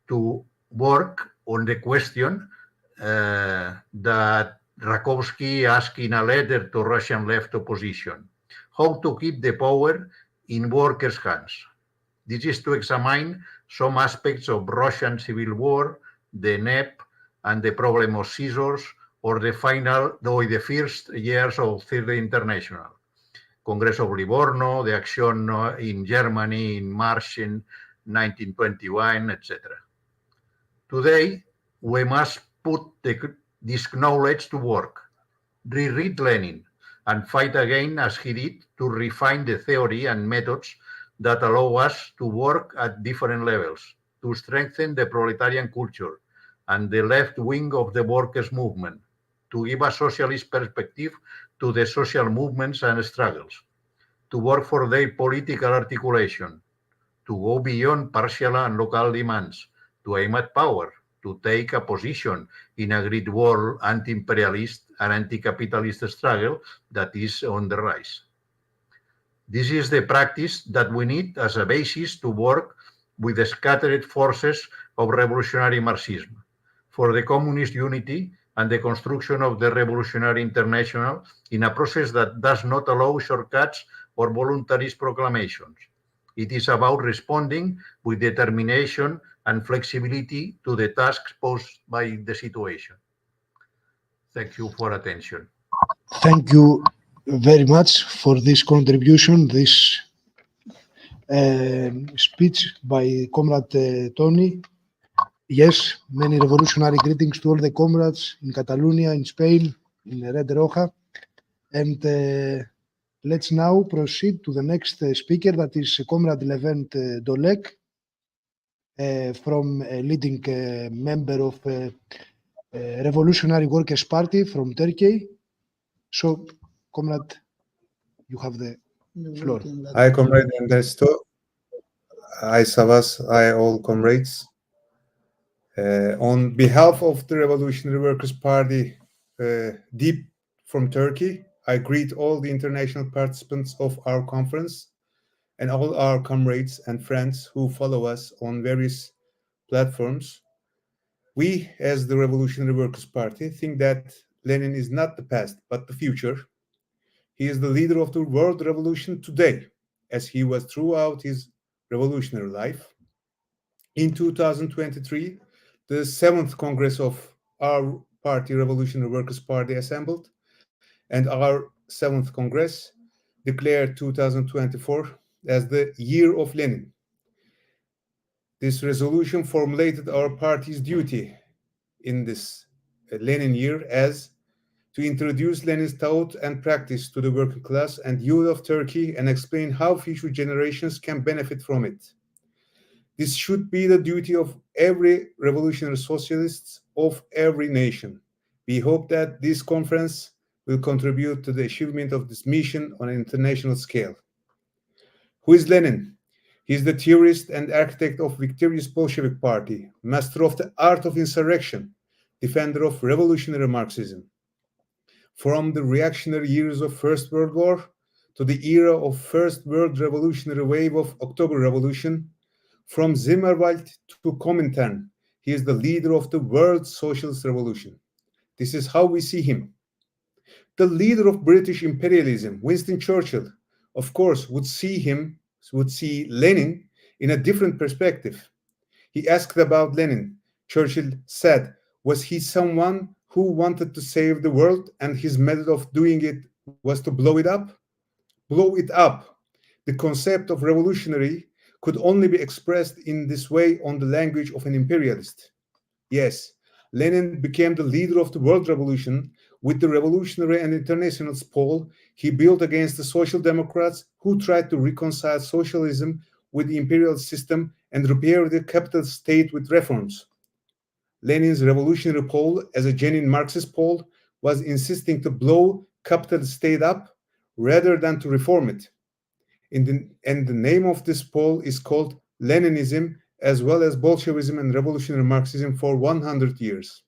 to work on the question that Rakovsky asked in a letter to Russian left opposition: how to keep the power in workers' hands. This is to examine some aspects of Russian civil war, the NEP, and the problem of scissors, or the first years of Third International, Congress of Livorno, the action in Germany in March in 1921, etc. Today, we must put this knowledge to work, reread Lenin, and fight again as he did to refine the theory and methods that allow us to work at different levels, to strengthen the proletarian culture and the left wing of the workers' movement, to give a socialist perspective to the social movements and struggles, to work for their political articulation, to go beyond partial and local demands, to aim at power, to take a position in a great world anti-imperialist and anti-capitalist struggle that is on the rise. This is the practice that we need as a basis to work with the scattered forces of revolutionary Marxism, for the communist unity and the construction of the revolutionary international in a process that does not allow shortcuts or voluntarist proclamations. It is about responding with determination and flexibility to the tasks posed by the situation. Thank you for attention. Thank you very much for this contribution, this speech by Comrade Tony. Yes, many revolutionary greetings to all the comrades in Catalonia, in Spain, in Red Roja. And let's now proceed to the next speaker, that is Comrade Levent Dolek, from a leading member of Revolutionary Workers' Party from Turkey. So, Comrade, you have the floor. Hi, Comrade Ernesto. Hi, Savas. Hi, all comrades. On behalf of the Revolutionary Workers' Party, deep from Turkey, I greet all the international participants of our conference and all our comrades and friends who follow us on various platforms. We, as the Revolutionary Workers' Party, think that Lenin is not the past, but the future. He is the leader of the world revolution today, as he was throughout his revolutionary life. In 2023, the 7th Congress of our party, Revolutionary Workers' Party, assembled, and our 7th Congress declared 2024 as the year of Lenin. This resolution formulated our party's duty in this Lenin year as to introduce Lenin's thought and practice to the working class and youth of Turkey and explain how future generations can benefit from it. This should be the duty of every revolutionary socialist of every nation. We hope that this conference will contribute to the achievement of this mission on an international scale. Who is Lenin? He is the theorist and architect of victorious Bolshevik Party, master of the art of insurrection, defender of revolutionary Marxism. From the reactionary years of First World War to the era of First World Revolutionary Wave of October Revolution, from Zimmerwald to Comintern, he is the leader of the world socialist revolution. This is how we see him. The leader of British imperialism, Winston Churchill, of course, would see Lenin in a different perspective. He asked about Lenin. Churchill said, was he someone who wanted to save the world and his method of doing it was to blow it up? Blow it up. The concept of revolutionary could only be expressed in this way on the language of an imperialist. Yes, Lenin became the leader of the world revolution with the Revolutionary and Internationalist pole he built against the Social Democrats who tried to reconcile socialism with the imperial system and repair the capitalist state with reforms. Lenin's revolutionary pole, as a genuine Marxist pole, was insisting to blow capitalist state up rather than to reform it. And the name of this pole is called Leninism, as well as Bolshevism and revolutionary Marxism for 100 years.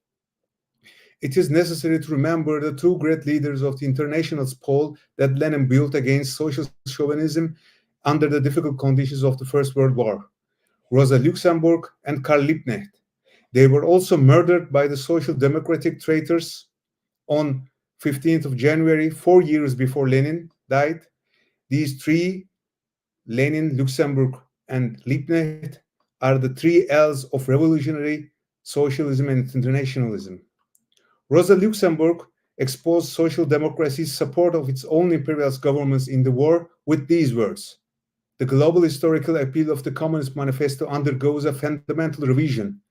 It is necessary to remember the two great leaders of the internationalist pole that Lenin built against social chauvinism under the difficult conditions of the First World War, Rosa Luxemburg and Karl Liebknecht. They were also murdered by the social democratic traitors on 15th of January, 4 years before Lenin died. These three, Lenin, Luxemburg, and Liebknecht, are the three L's of revolutionary socialism and internationalism. Rosa Luxemburg exposed social democracy's support of its own imperialist governments in the war with these words: the global historical appeal of the Communist Manifesto undergoes a fundamental revision.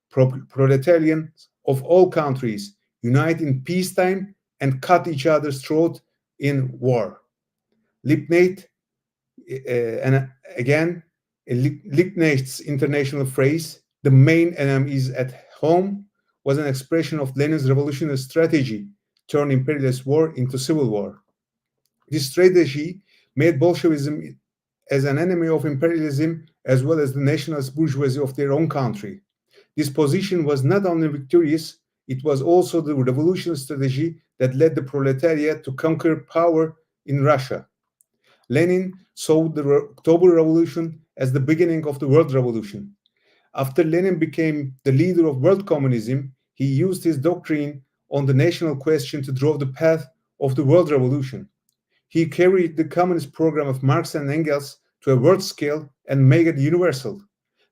proletarians of all countries unite in peacetime and cut each other's throat in war. Liebknecht, and again, Liebknecht's international phrase, "the main enemy is at home," was an expression of Lenin's revolutionary strategy, turn imperialist war into civil war. This strategy made Bolshevism as an enemy of imperialism as well as the nationalist bourgeoisie of their own country. This position was not only victorious, it was also the revolutionary strategy that led the proletariat to conquer power in Russia. Lenin saw the October Revolution as the beginning of the World Revolution. After Lenin became the leader of world communism, he used his doctrine on the national question to draw the path of the World Revolution. He carried the communist program of Marx and Engels to a world scale and made it universal.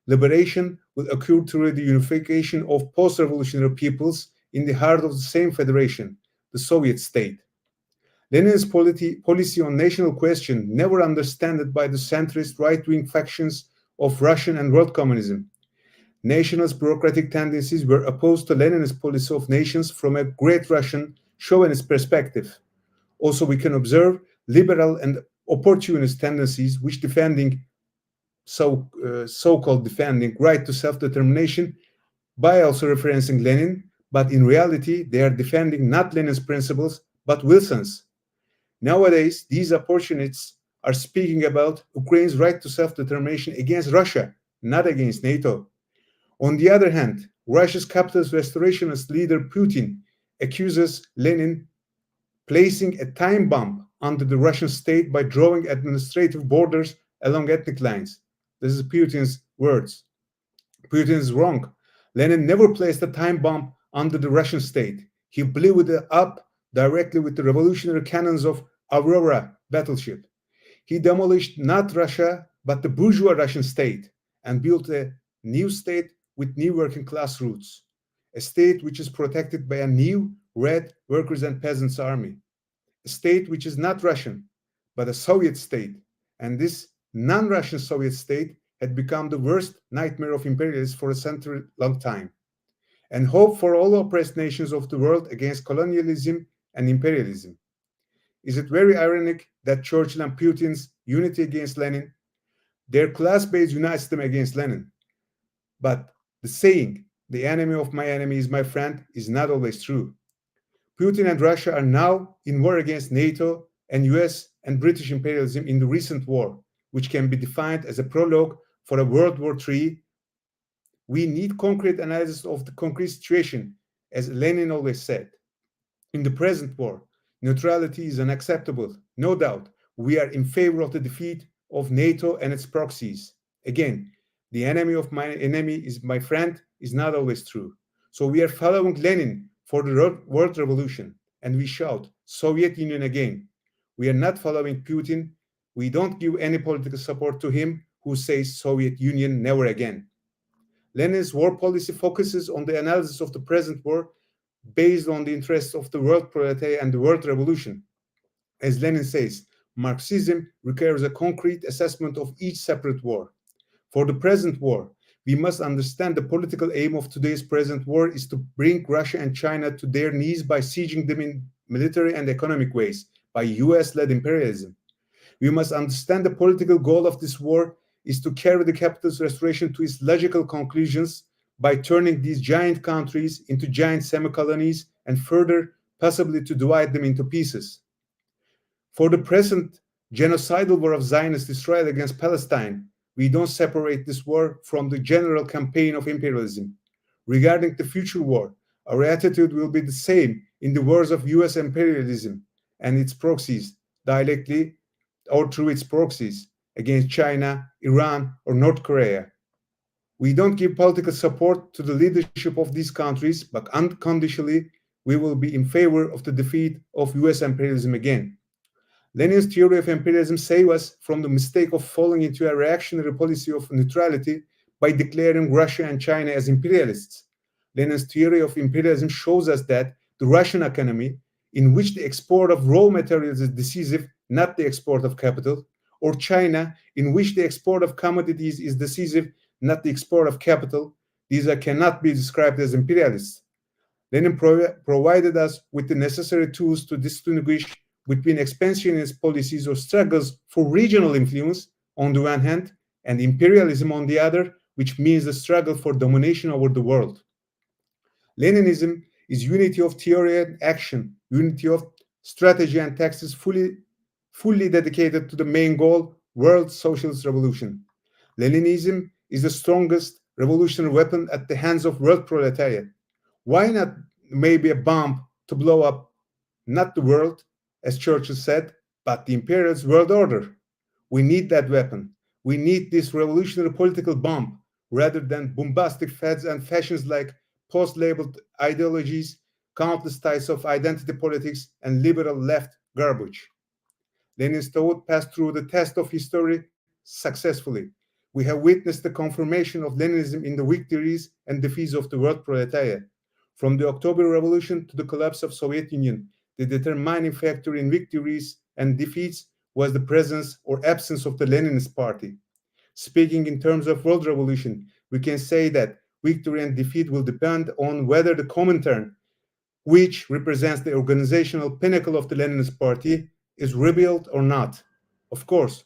Liberation will occur through the unification of post-revolutionary peoples in the heart of the same federation, the Soviet state. Lenin's policy on national question never understood by the centrist right-wing factions of Russian and world communism. Nationalist bureaucratic tendencies were opposed to Lenin's policy of nations from a great Russian chauvinist perspective. Also, we can observe liberal and opportunist tendencies which defending so-called defending right to self-determination by also referencing Lenin, but in reality they are defending not Lenin's principles but Wilson's. Nowadays, these opportunists are speaking about Ukraine's right to self-determination against Russia, not against NATO. On the other hand, Russia's capitalist restorationist leader Putin accuses Lenin placing a time bomb under the Russian state by drawing administrative borders along ethnic lines. This is Putin's words. Putin is wrong. Lenin never placed a time bomb under the Russian state. He blew it up directly with the revolutionary cannons of Aurora battleship. He demolished not Russia, but the bourgeois Russian state and built a new state with new working class roots, a state which is protected by a new red workers and peasants army, a state which is not Russian, but a Soviet state. And this non-Russian Soviet state had become the worst nightmare of imperialists for a century-long time, and hope for all oppressed nations of the world against colonialism and imperialism. Is it very ironic that Churchill and Putin's unity against Lenin, their class base unites them against Lenin? But the saying, "the enemy of my enemy is my friend," is not always true. Putin and Russia are now in war against NATO and US and British imperialism in the recent war, which can be defined as a prologue for a World War III. We need concrete analysis of the concrete situation, as Lenin always said. In the present war, neutrality is unacceptable. No doubt, we are in favor of the defeat of NATO and its proxies. Again, the enemy of my enemy is my friend is not always true. So we are following Lenin for the World Revolution, and we shout, Soviet Union again. We are not following Putin. We don't give any political support to him who says Soviet Union never again. Lenin's war policy focuses on the analysis of the present war based on the interests of the world proletariat and the world revolution. As Lenin says, Marxism requires a concrete assessment of each separate war. For the present war, we must understand the political aim of today's present war is to bring Russia and China to their knees by sieging them in military and economic ways, by US-led imperialism. We must understand the political goal of this war is to carry the capitalist restoration to its logical conclusions by turning these giant countries into giant semi-colonies and further, possibly to divide them into pieces. For the present genocidal war of Zionist Israel against Palestine, we don't separate this war from the general campaign of imperialism. Regarding the future war, our attitude will be the same in the wars of US imperialism and its proxies, directly or through its proxies, against China, Iran, or North Korea. We don't give political support to the leadership of these countries, but unconditionally, we will be in favor of the defeat of US imperialism again. Lenin's theory of imperialism saves us from the mistake of falling into a reactionary policy of neutrality by declaring Russia and China as imperialists. Lenin's theory of imperialism shows us that the Russian economy, in which the export of raw materials is decisive, not the export of capital, or China, in which the export of commodities is decisive, not the export of capital, These cannot be described as imperialists. Lenin provided us with the necessary tools to distinguish between expansionist policies or struggles for regional influence on the one hand and imperialism on the other, which means the struggle for domination over the world. Leninism is unity of theory and action, unity of strategy and tactics fully dedicated to the main goal, world socialist revolution. Leninism is the strongest revolutionary weapon at the hands of world proletariat. Why not maybe a bomb to blow up not the world, as Churchill said, but the imperialist world order? We need that weapon. We need this revolutionary political bomb rather than bombastic fads and fashions like post-labeled ideologies, countless types of identity politics, and liberal left garbage. Lenin's thought passed through the test of history successfully. We have witnessed the confirmation of Leninism in the victories and defeats of the world proletariat. From the October Revolution to the collapse of Soviet Union, the determining factor in victories and defeats was the presence or absence of the Leninist party. Speaking in terms of world revolution, we can say that victory and defeat will depend on whether the Comintern, which represents the organizational pinnacle of the Leninist party, is rebuilt or not. Of course,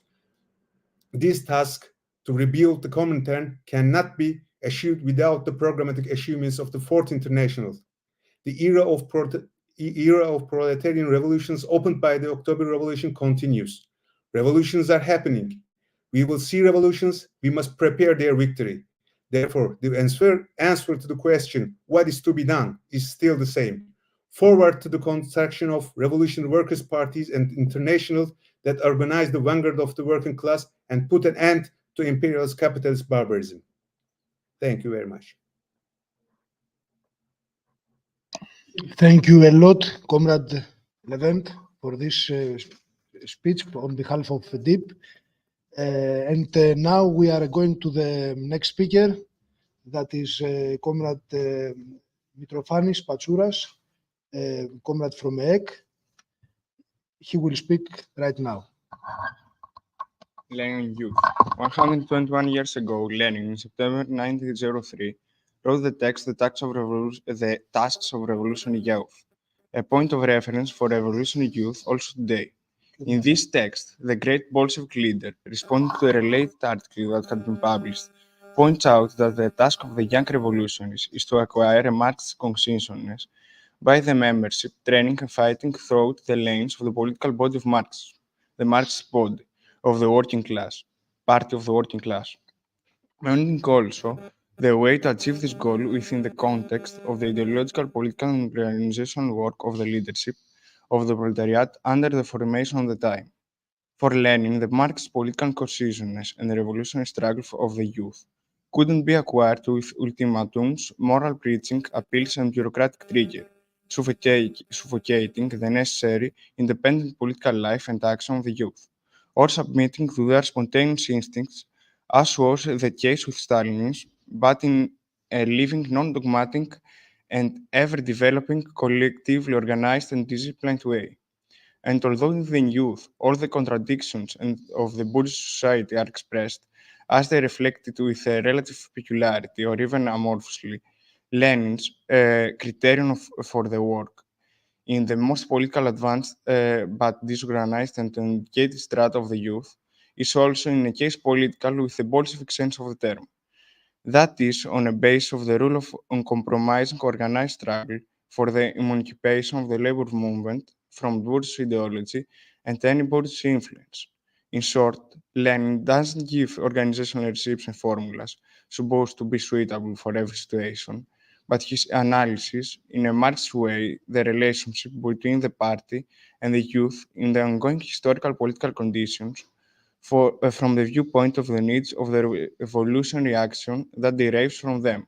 this task to rebuild the Comintern cannot be achieved without the programmatic achievements of the Fourth International. The era of proletarian revolutions opened by the October Revolution continues. Revolutions are happening. We will see revolutions. We must prepare their victory. Therefore, the answer to the question, what is to be done, is still the same. Forward to the construction of revolutionary workers' parties and internationals that organize the vanguard of the working class and put an end to imperialist capitalist barbarism. Thank you very much. Thank you a lot, Comrade Levent, for this speech on behalf of DIP. Now we are going to the next speaker, that is Comrade Mitrofanis Patsouras, comrade from EEK. He will speak right now. Lenin Youth. 121 years ago, Lenin, in September 1903, wrote the text The Tasks of Revolutionary Youth, a point of reference for revolutionary youth also today. In this text, the great Bolshevik leader, responding to a related article that had been published, points out that the task of the young revolutionaries is to acquire a Marxist consciousness by the membership, training and fighting throughout the lanes of the political body of Marxism, the Marxist body of the working class, party of the working class. Pointing also the way to achieve this goal within the context of the ideological, political and organizational work of the leadership of the proletariat under the formation of the time. For Lenin, the Marxist political consciousness and the revolutionary struggle of the youth couldn't be acquired with ultimatums, moral preaching, appeals and bureaucratic trigger, suffocating the necessary independent political life and action of the youth, or submitting to their spontaneous instincts, as was the case with Stalinism, but in a living, non-dogmatic and ever-developing, collectively organized and disciplined way. And although in the youth all the contradictions of the bourgeois society are expressed as they reflected with a relative peculiarity or even amorphously, Lenin's criterion for the work in the most political advanced but disorganized and uneducated strata of the youth is also in a case political with the Bolshevik sense of the term. That is, on a base of the rule of uncompromising organized struggle for the emancipation of the labor movement from bourgeois ideology and any bourgeois influence. In short, Lenin doesn't give organizational recipes and formulas supposed to be suitable for every situation, but his analysis, in a Marxist way, the relationship between the party and the youth in the ongoing historical political conditions from the viewpoint of the needs of the revolutionary action that derives from them.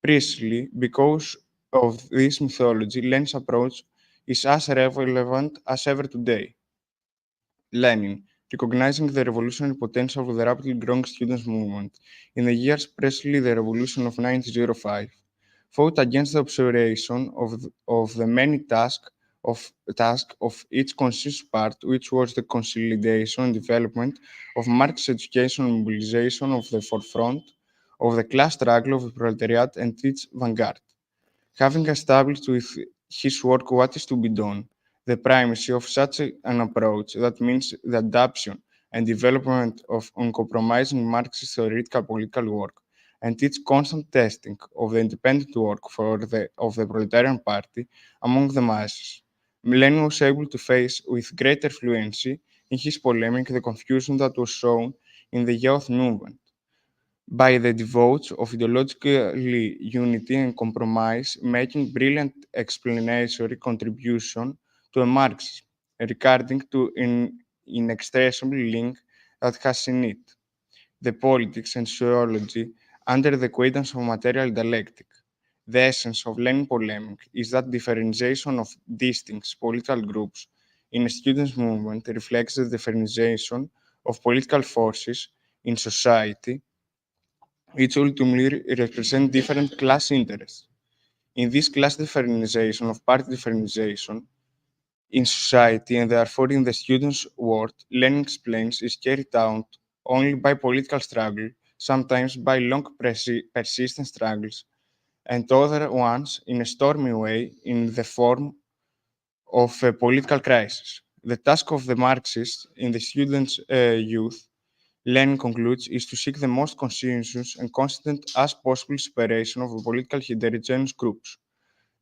Precisely because of this mythology, Lenin's approach is as relevant as ever today. Lenin, recognizing the revolutionary potential of the rapidly growing students' movement in the years precisely the revolution of 1905, fought against the observation of the many tasks of each conscious part, which was the consolidation and development of Marxist education and mobilization of the forefront of the class struggle of the proletariat and its vanguard. Having established with his work what is to be done, the primacy of such an approach, that means the adoption and development of uncompromising Marxist theoretical political work, and its constant testing of the independent work of the proletarian party among the masses, Lenin was able to face with greater fluency in his polemic the confusion that was shown in the youth movement by the devotes of ideological unity and compromise, making brilliant explanatory contribution to a Marxism, regarding to an inextricable link that has in it the politics and sociology under the guidance of material dialectic. The essence of Lenin polemic is that differentiation of distinct political groups in a students' movement reflects the differentiation of political forces in society, which ultimately represent different class interests. In this class differentiation of party differentiation in society and therefore in the students' world, Lenin explains is carried out only by political struggle, sometimes by long persistent struggles, and other ones in a stormy way in the form of a political crisis. The task of the Marxists in the students' youth, Lenin concludes, is to seek the most conscientious and constant as possible separation of the political heterogeneous groups.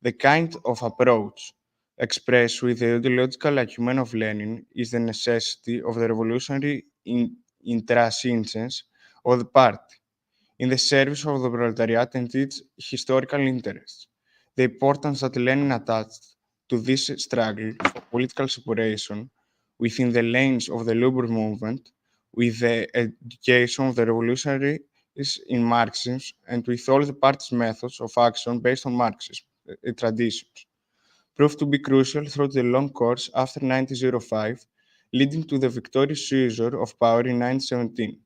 The kind of approach expressed with the ideological acumen of Lenin is the necessity of the revolutionary intransigence of the party in the service of the proletariat and its historical interests. The importance that Lenin attached to this struggle for political separation within the lanes of the labor movement, with the education of the revolutionaries in Marxism, and with all the party's methods of action based on Marxist traditions, proved to be crucial through the long course after 1905, leading to the victorious seizure of power in 1917.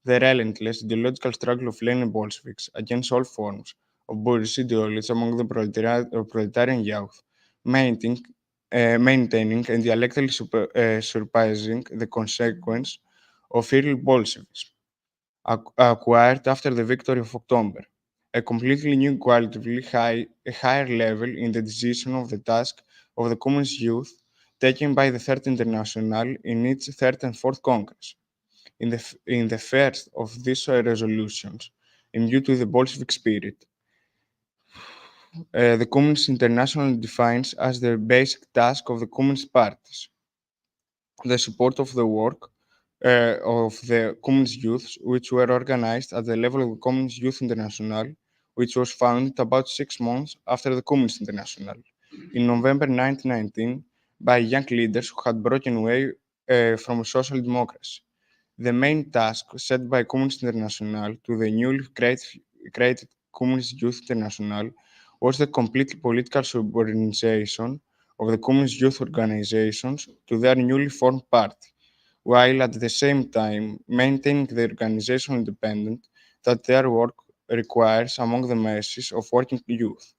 The relentless ideological struggle of Lenin Bolsheviks against all forms of bourgeois ideology among the proletarian youth, maintaining and dialectically surpassing the consequence of early Bolshevism, acquired after the victory of October, a completely new qualitatively higher level in the decision of the task of the communist youth taken by the Third International in its Third and Fourth Congress. In the first of these resolutions, imbued with the Bolshevik spirit, the Communist International defines as the basic task of the communist parties the support of the work of the communist youths, which were organized at the level of the Communist Youth International, which was founded about 6 months after the Communist International, in November 1919, by young leaders who had broken away from social democracy. The main task set by Communist International to the newly created Communist Youth International was the complete political subordination of the communist youth organizations to their newly formed party, while at the same time maintaining the organizational independence that their work requires among the masses of working youth.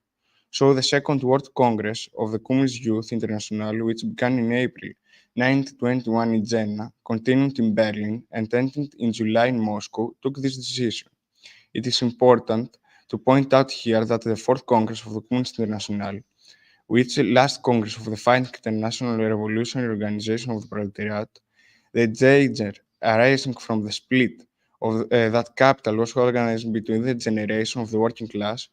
So the Second World Congress of the Communist Youth International, which began in April 1921 in Vienna, continued in Berlin, and ended in July in Moscow, took this decision. It is important to point out here that the Fourth Congress of the Communist International, which last Congress of the Fighting International Revolutionary Organization of the Proletariat, the danger arising from the split of that capital was organized between the generation of the working class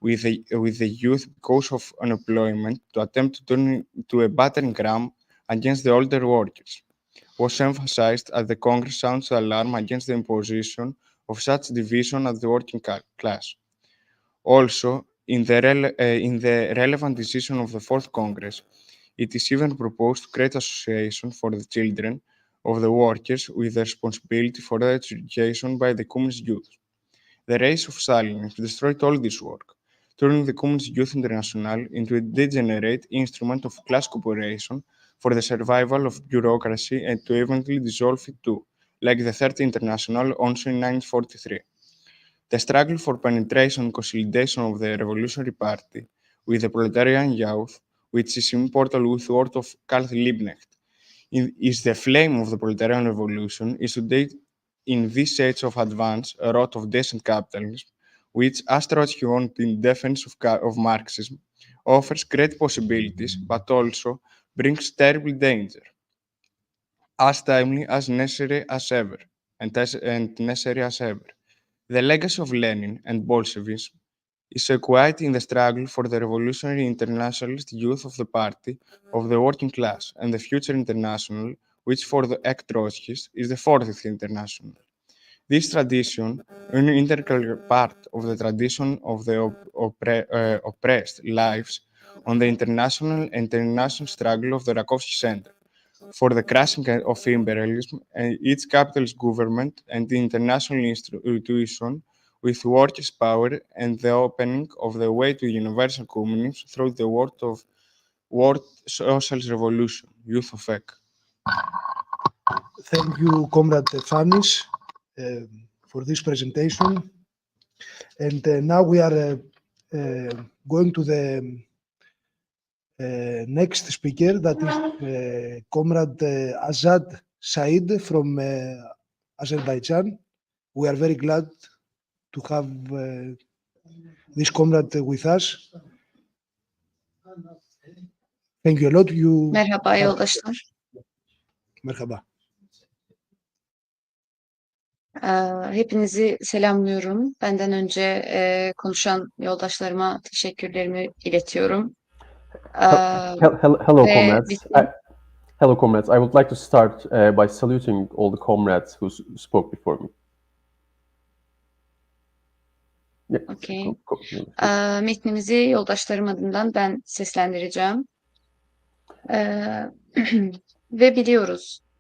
with the youth because of unemployment to attempt to turn into a battering ram against the older workers, was emphasized as the Congress sounds the alarm against the imposition of such division at the working class. Also, in the relevant decision of the Fourth Congress, it is even proposed to create association for the children of the workers with the responsibility for their education by the communist youth. The race of Stalin destroyed all this work, turning the Communist Youth International into a degenerate instrument of class cooperation for the survival of bureaucracy and to eventually dissolve it too, like the Third International also in 1943. The struggle for penetration and consolidation of the Revolutionary Party with the proletarian youth, which is immortal with the word of Karl Liebknecht, is the flame of the proletarian revolution, is today in this age of advance, a rot of decent capitalism, which, as Trotsky warned in defense of Marxism, offers great possibilities, but also brings terrible danger, as timely as necessary as ever, and necessary as ever. The legacy of Lenin and Bolshevism is equate in the struggle for the revolutionary internationalist youth of the party of the working class and the future international, which for the ex-Trotskyists is the 40th international. This tradition, an integral part of the tradition of the oppressed lives on the international struggle of the Rakovsky Center for the crushing of imperialism and its capitalist government and the international institution with workers' power and the opening of the way to universal communism through the World Socialist Revolution, Youth of EK. Thank you, Comrade Fanis, for this presentation. And now we are going to the next speaker, that is Comrade Azad Said from Azerbaijan. We are very glad to have this comrade with us. Thank you a lot. Merhaba yoldaşlar. Merhaba. Hepinizi selamlıyorum. Benden önce konuşan yoldaşlarıma teşekkürlerimi iletiyorum. Hello, comrades. Hello, comrades. I would like to start by saluting all the comrades who spoke before me. Okay. Metnimizi yoldaşlarım adından ben seslendireceğim. Ve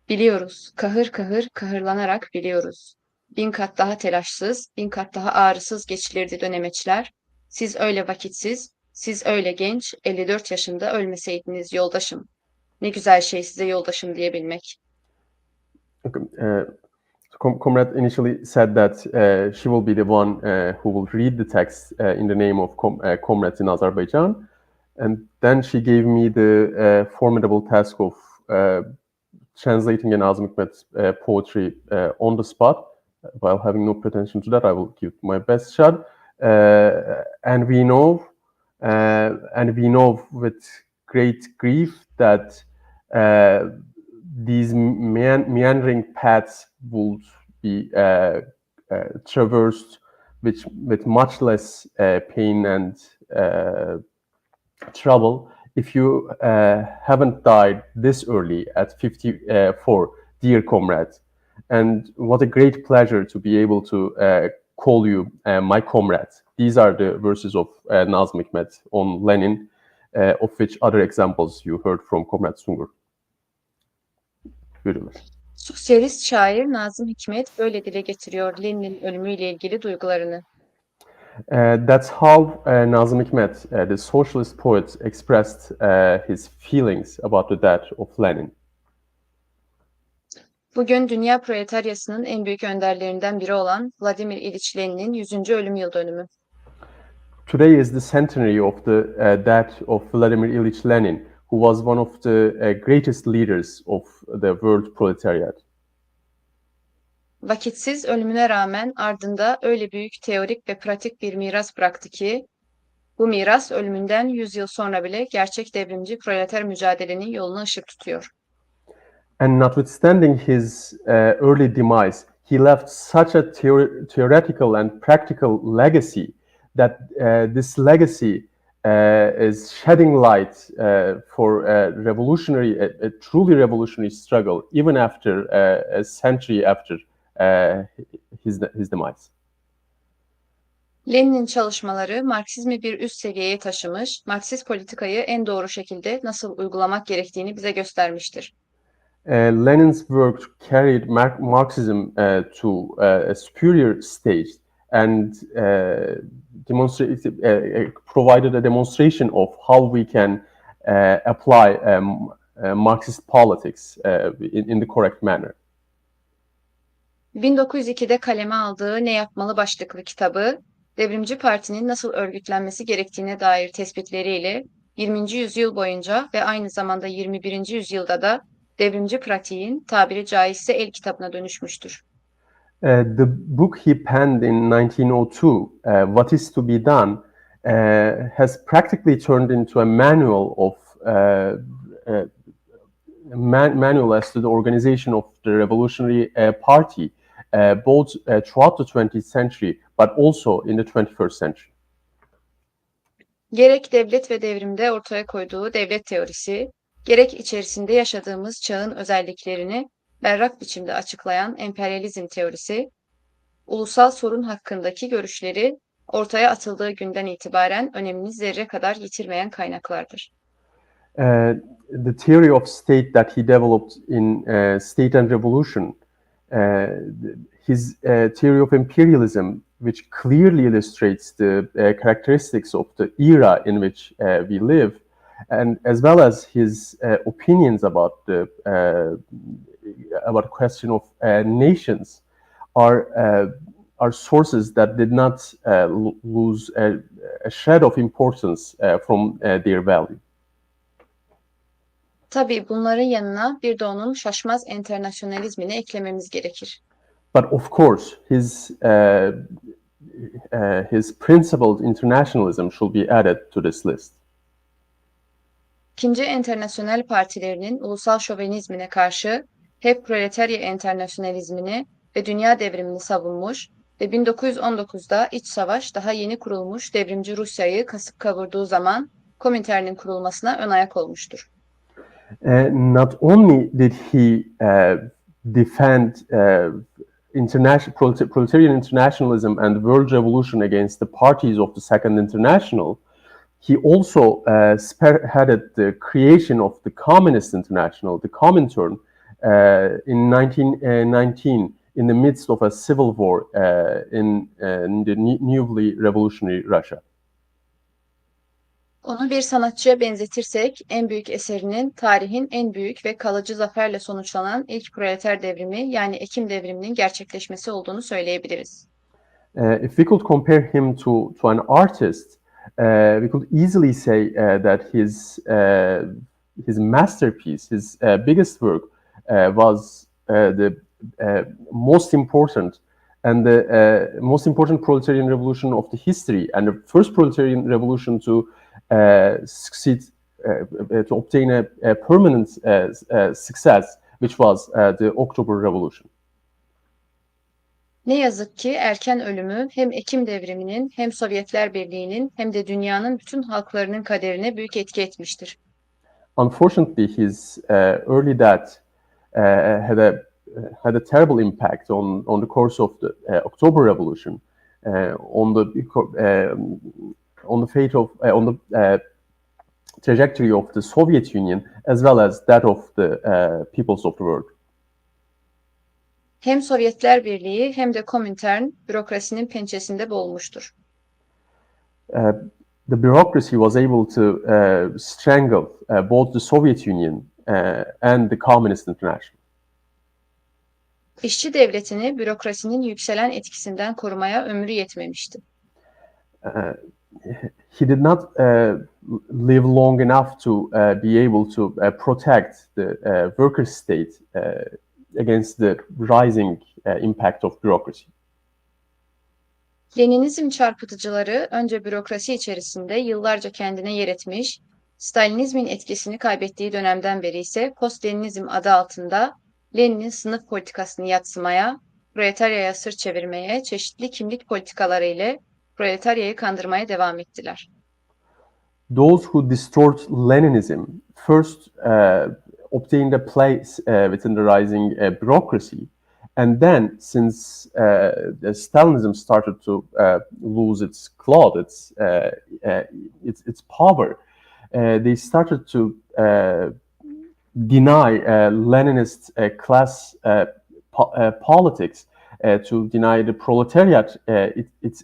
biliyoruz, kahır kahır kahırlanarak biliyoruz. 1000 kat daha telaşsız, 1000 kat daha ağrısız geçilirdi dönemeçler. Siz öyle vakitsiz, siz öyle genç, 54 yaşında ölmeseydiniz yoldaşım. Ne güzel şey size yoldaşım diyebilmek. Comrade initially said that she will be the one who will read the text in the name of comrades in Azerbaijan. And then she gave me the formidable task of translating an Nazım Hikmet poetry on the spot. While having no pretension to that, I will give my best shot. And we know with great grief that these meandering paths would be traversed with much less pain and trouble if you haven't died this early at 54, dear comrades. And what a great pleasure to be able to call you my comrades. These are the verses of Nazım Hikmet on Lenin, of which other examples you heard from Comrade Sungur. Buyurunlar. Sosyalist şair Nazım Hikmet böyle dile getiriyor Lenin'in ölümüyle ilgili duygularını. That's how Nazım Hikmet, the socialist poet, expressed his feelings about the death of Lenin. Bugün dünya proletaryasının en büyük önderlerinden biri olan Vladimir İliç Lenin'in 100. ölüm yıl dönümü. Today is the centenary of the death of Vladimir İliç Lenin, who was one of the greatest leaders of the world proletariat. Vakitsiz ölümüne rağmen ardında öyle büyük teorik ve pratik bir miras bıraktı ki, bu miras ölümünden 100 yıl sonra bile gerçek devrimci proleter mücadelenin yoluna ışık tutuyor. And notwithstanding his early demise, he left such a theoretical and practical legacy that this legacy is shedding light for a revolutionary, a truly revolutionary struggle, even after a century after his demise. Lenin'in çalışmaları Marksizmi bir üst seviyeye taşımış, Marksist politikayı en doğru şekilde nasıl uygulamak gerektiğini bize göstermiştir. Lenin's work carried Marxism to a superior stage and provided a demonstration of how we can apply Marxist politics in the correct manner. 1902'de kaleme aldığı Ne Yapmalı başlıklı kitabı, Devrimci Parti'nin nasıl örgütlenmesi gerektiğine dair tespitleriyle 20. yüzyıl boyunca ve aynı zamanda 21. yüzyılda da devrimci pratiğin tabiri caizse el kitabına dönüşmüştür. The book he penned in 1902, What is to be Done, has practically turned into a manual of manual as to the organization of the Revolutionary Party, both throughout the 20th century, but also in the 21st century. Gerek devlet ve devrimde ortaya koyduğu devlet teorisi, gerek içerisinde yaşadığımız çağın özelliklerini berrak biçimde açıklayan emperyalizm teorisi, ulusal sorun hakkındaki görüşleri ortaya atıldığı günden itibaren önemini zerre kadar yitirmeyen kaynaklardır. The theory of state that he developed in State and Revolution, his theory of imperialism, which clearly illustrates the characteristics of the era in which we live, and as well as his opinions about the question of nations, are sources that did not lose a shred of importance from their value. Tabii bunların yanına bir de onun şaşmaz enternasyonalizmini eklememiz gerekir. But of course, his principled internationalism should be added to this list. İkinci Enternasyonel partilerinin ulusal şovenizmine karşı hep proletarya enternasyonalizmini ve dünya devrimini savunmuş ve 1919'da iç savaş daha yeni kurulmuş devrimci Rusya'yı kasıp kavurduğu zaman Komintern'in kurulmasına ön ayak olmuştur. Not only did he defend proletarian internationalism and world revolution against the parties of the Second International, he also spearheaded the creation of the Communist International, the Comintern, in 1919 in the midst of a civil war in the newly revolutionary Russia. Onu bir sanatçıya benzetirsek en büyük eserinin tarihin en büyük ve kalıcı zaferle sonuçlanan ilk proleter devrimi yani Ekim devriminin gerçekleşmesi olduğunu söyleyebiliriz. If we could compare him to an artist, we could easily say that his masterpiece, his biggest work, was the most important and the most important proletarian revolution of the history, and the first proletarian revolution to succeed, to obtain a permanent success, which was the October Revolution. Ne yazık ki erken ölümü hem Ekim devriminin hem Sovyetler Birliği'nin hem de dünyanın bütün halklarının kaderine büyük etki etmiştir. Unfortunately, his early death had a terrible impact on the course of the October Revolution, on the fate of on the trajectory of the Soviet Union as well as that of the peoples of the world. Hem Sovyetler Birliği hem de Komintern bürokrasinin pençesinde boğulmuştur. The bureaucracy was able to strangle both the Soviet Union and the Communist International. İşçi devletini bürokrasinin yükselen etkisinden korumaya ömrü yetmemişti. He did not live long enough to be able to protect the worker state against the rising impact of bureaucracy. Leninizm çarpıtıcıları önce bürokrasi içerisinde yıllarca kendine yer etmiş, Stalinizmin etkisini kaybettiği dönemden beri ise post-Leninizm adı altında Lenin'in sınıf politikasını yadsımaya, proletaryaya sırt çevirmeye, çeşitli kimlik politikaları ile proletaryayı kandırmaya devam ettiler. Those who distort Leninism first obtained a place within the rising bureaucracy, and then since Stalinism started to lose its clout, its power, they started to deny Leninist class politics, to deny the proletariat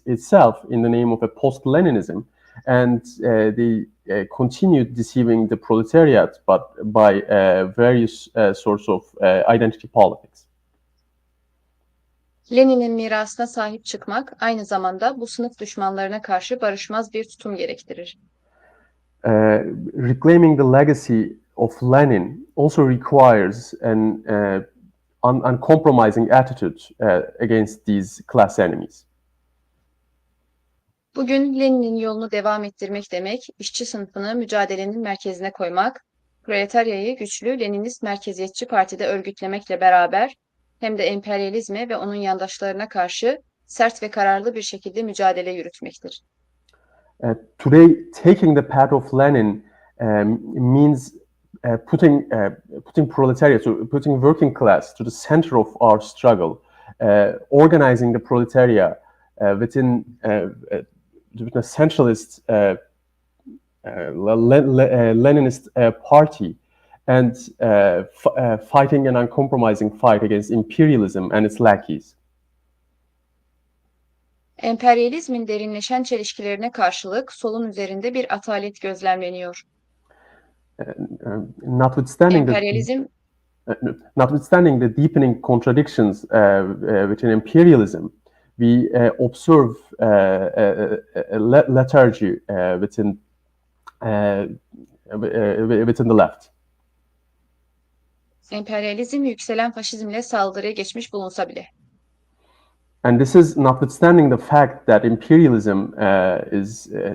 itself in the name of a post-Leninism, and they continued deceiving the proletariat, but by various sorts of identity politics. Lenin'in mirasına sahip çıkmak aynı zamanda bu sınıf düşmanlarına karşı barışmaz bir tutum gerektirir. Reclaiming the legacy of Lenin also requires an uncompromising attitude against these class enemies. Bugün Lenin'in yolunu devam ettirmek demek, işçi sınıfını mücadelenin merkezine koymak, proletaryayı güçlü Leninist merkeziyetçi partide örgütlemekle beraber hem de emperyalizme ve onun yandaşlarına karşı sert ve kararlı bir şekilde mücadele yürütmektir. Today, taking the path of Lenin means putting proletariat, so putting working class to the center of our struggle, organizing the proletariat within a centralist Leninist party, and fighting an uncompromising fight against imperialism and its lackeys. Emperyalizmin derinleşen çelişkilerine karşılık solun üzerinde bir atalet gözlemleniyor. Notwithstanding the deepening contradictions within imperialism, we observe a lethargy within the left. Emperyalizm yükselen faşizmle saldırıya geçmiş bulunsa bile. And this is notwithstanding the fact that imperialism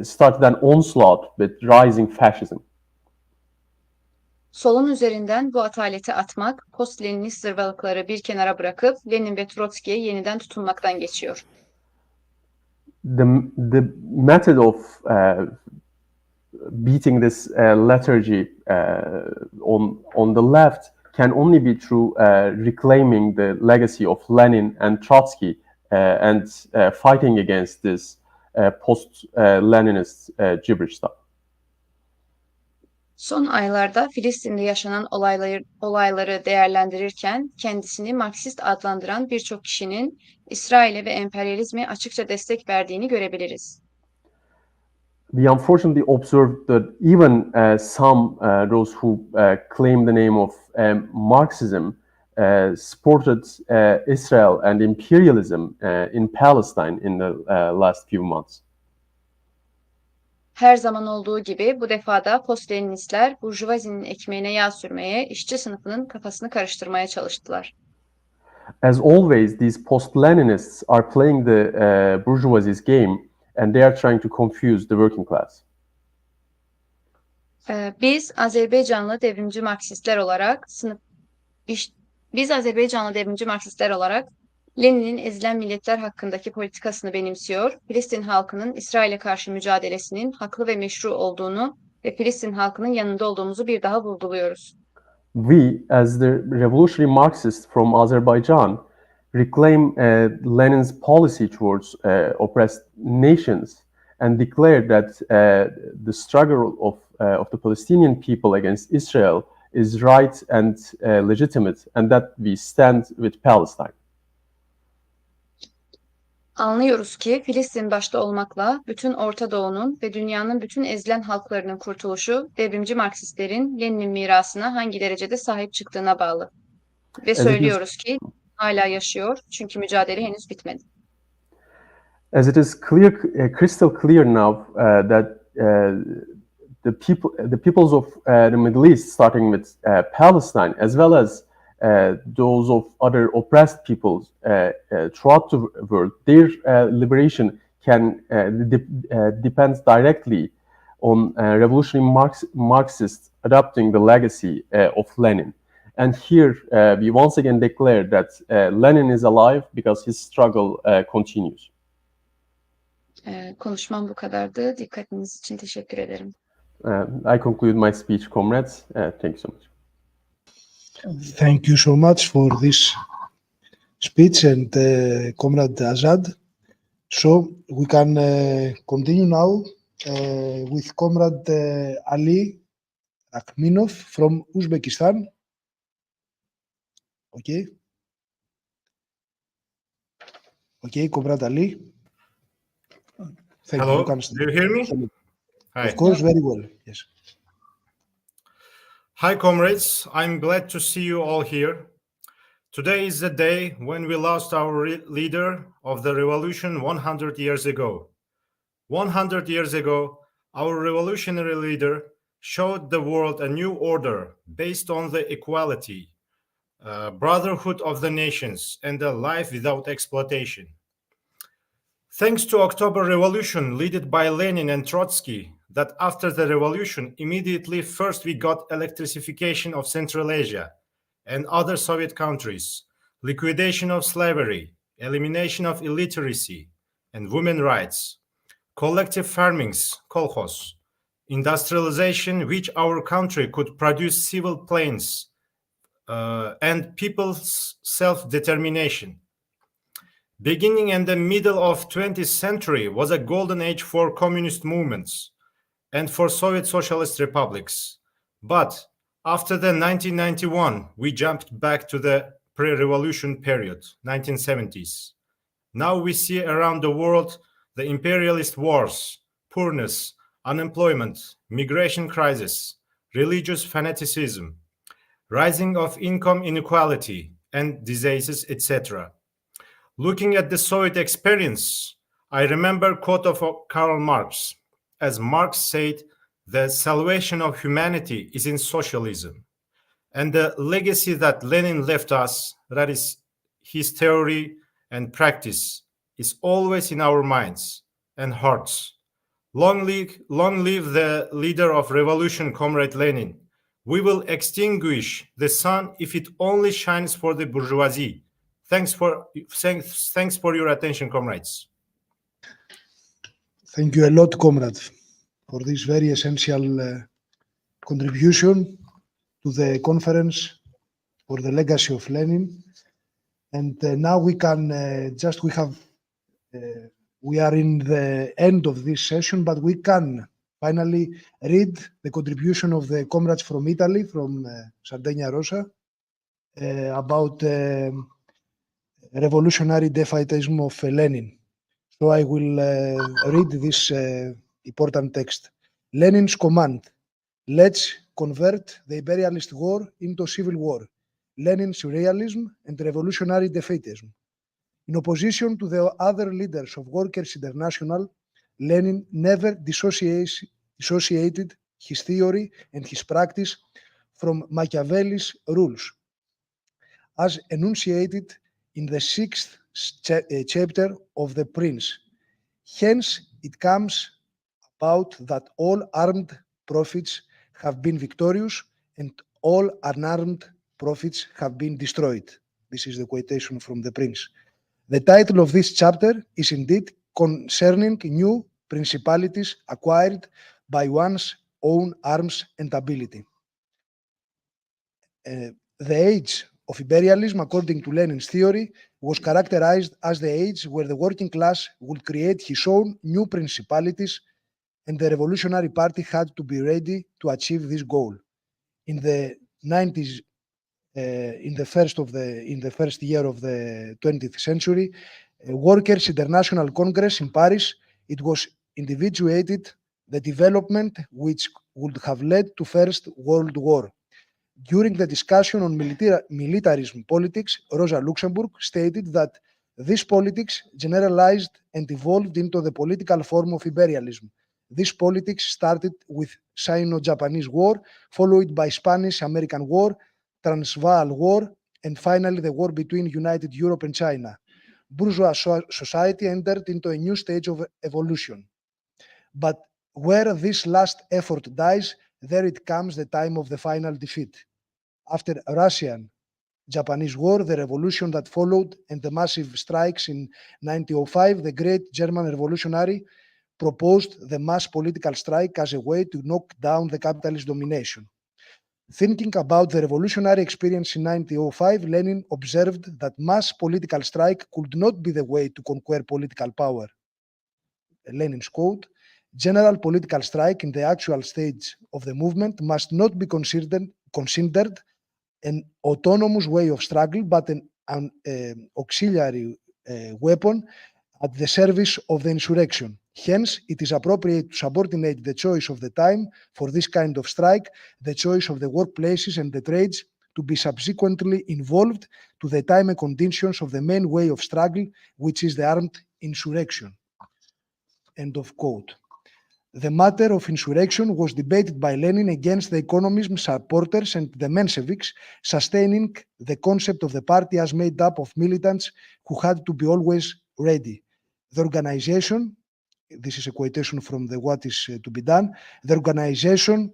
started an onslaught with rising fascism. Solun üzerinden bu ataleti atmak, post-Leninist zırvalıkları bir kenara bırakıp Lenin ve Trotsky'ye yeniden tutunmaktan geçiyor. The method of beating this lethargy on the left can only be through reclaiming the legacy of Lenin and Trotsky and fighting against this post-Leninist gibberish stuff. Son aylarda Filistin'de yaşanan olayları değerlendirirken kendisini Marksist adlandıran birçok kişinin İsrail'e ve emperyalizme açıkça destek verdiğini görebiliriz. We unfortunately observed that even some those who claim the name of Marxism supported Israel and imperialism in Palestine in the last few months. Her zaman olduğu gibi bu defada post-Leninistler burjuvazinin ekmeğine yağ sürmeye, işçi sınıfının kafasını karıştırmaya çalıştılar. As always, these post-Leninists are playing the bourgeoisie's game and they are trying to confuse the working class. Biz Azerbaycanlı devrimci Marksistler olarak Lenin'in ezilen milletler hakkındaki politikasını benimsiyor, Filistin halkının İsrail'e karşı mücadelesinin haklı ve meşru olduğunu ve Filistin halkının yanında olduğumuzu bir daha vurguluyoruz. We, as the revolutionary Marxists from Azerbaijan, reclaim Lenin's policy towards oppressed nations and declare that the struggle of the Palestinian people against Israel is right and legitimate, and that we stand with Palestine. Anlıyoruz ki Filistin başta olmakla bütün Orta Doğu'nun ve dünyanın bütün ezilen halklarının kurtuluşu devrimci Marksistlerin Lenin'in mirasına hangi derecede sahip çıktığına bağlı. Ve söylüyoruz ki hala yaşıyor çünkü mücadele henüz bitmedi. As it is crystal clear now that the peoples of the Middle East, starting with Palestine, as well as those of other oppressed peoples throughout the world, their liberation can depends directly on revolutionary Marxists adopting the legacy of Lenin. And here we once again declare that Lenin is alive because his struggle continues. Konuşmam bu kadardı. Dikkatiniz için teşekkür ederim. I conclude my speech, comrades. Thank you so much. Thank you so much for this speech and Comrade Azad. So we can continue now with Comrade Ali Akhminov from Uzbekistan. Okay. Okay, Comrade Ali. Thank Hello, you. do you hear me? Hi. Of course, very well, yes. Hi, comrades. I'm glad to see you all here. Today is the day when we lost our leader of the revolution 100 years ago. 100 years ago, our revolutionary leader showed the world a new order based on the equality, brotherhood of the nations, and a life without exploitation. Thanks to October Revolution led by Lenin and Trotsky, that after the revolution, immediately first we got electrification of Central Asia and other Soviet countries, liquidation of slavery, elimination of illiteracy and women rights, collective farmings, kolkhoz, industrialization which our country could produce civil planes, and people's self-determination. Beginning in the middle of 20th century was a golden age for communist movements and for Soviet socialist republics. But after the 1991, we jumped back to the pre-revolution period, 1970s. Now we see around the world the imperialist wars, poorness, unemployment, migration crisis, religious fanaticism, rising of income inequality and diseases, etc. Looking at the Soviet experience, I remember a quote of Karl Marx. As Marx said, the salvation of humanity is in socialism. And the legacy that Lenin left us, that is his theory and practice, is always in our minds and hearts. Long live the leader of revolution, Comrade Lenin. We will extinguish the sun if it only shines for the bourgeoisie. Thanks for your attention, comrades. Thank you a lot, comrade, for this very essential contribution to the conference for the legacy of Lenin. And now we can we are in the end of this session, but we can finally read the contribution of the comrades from Italy, from Sardegna Rosa, about revolutionary defaitism of Lenin. So I will read this important text. Lenin's command: let's convert the imperialist war into civil war. Lenin's realism and revolutionary defaitism. In opposition to the other leaders of Workers' International, Lenin never dissociated his theory and his practice from Machiavelli's rules, as enunciated in the 6th chapter of The Prince. Hence, it comes about that all armed prophets have been victorious and all unarmed prophets have been destroyed. This is the quotation from The Prince. The title of this chapter is indeed concerning new principalities acquired by one's own arms and ability. The age of imperialism, according to Lenin's theory, was characterized as the age where the working class would create his own new principalities, and the Revolutionary Party had to be ready to achieve this goal. In the 90s, in the first year of the 20th century, Workers' International Congress in Paris, it was individuated the development which would have led to First World War. During the discussion on militarism politics, Rosa Luxemburg stated that this politics generalized and evolved into the political form of imperialism. This politics started with Sino-Japanese War, followed by Spanish-American War, Transvaal War, and finally the war between United Europe and China. Bourgeois society entered into a new stage of evolution. But where this last effort dies, there it comes the time of the final defeat. After Russian-Japanese War, the revolution that followed, and the massive strikes in 1905, the great German revolutionary proposed the mass political strike as a way to knock down the capitalist domination. Thinking about the revolutionary experience in 1905, Lenin observed that mass political strike could not be the way to conquer political power. Lenin's quote: general political strike in the actual stage of the movement must not be considered an autonomous way of struggle, but an auxiliary weapon at the service of the insurrection. Hence, it is appropriate to subordinate the choice of the time for this kind of strike, the choice of the workplaces and the trades, to be subsequently involved to the time and conditions of the main way of struggle, which is the armed insurrection. End of quote. The matter of insurrection was debated by Lenin against the economism supporters and the Mensheviks, sustaining the concept of the party as made up of militants who had to be always ready. The organization, this is a quotation from the What is to be Done, the organization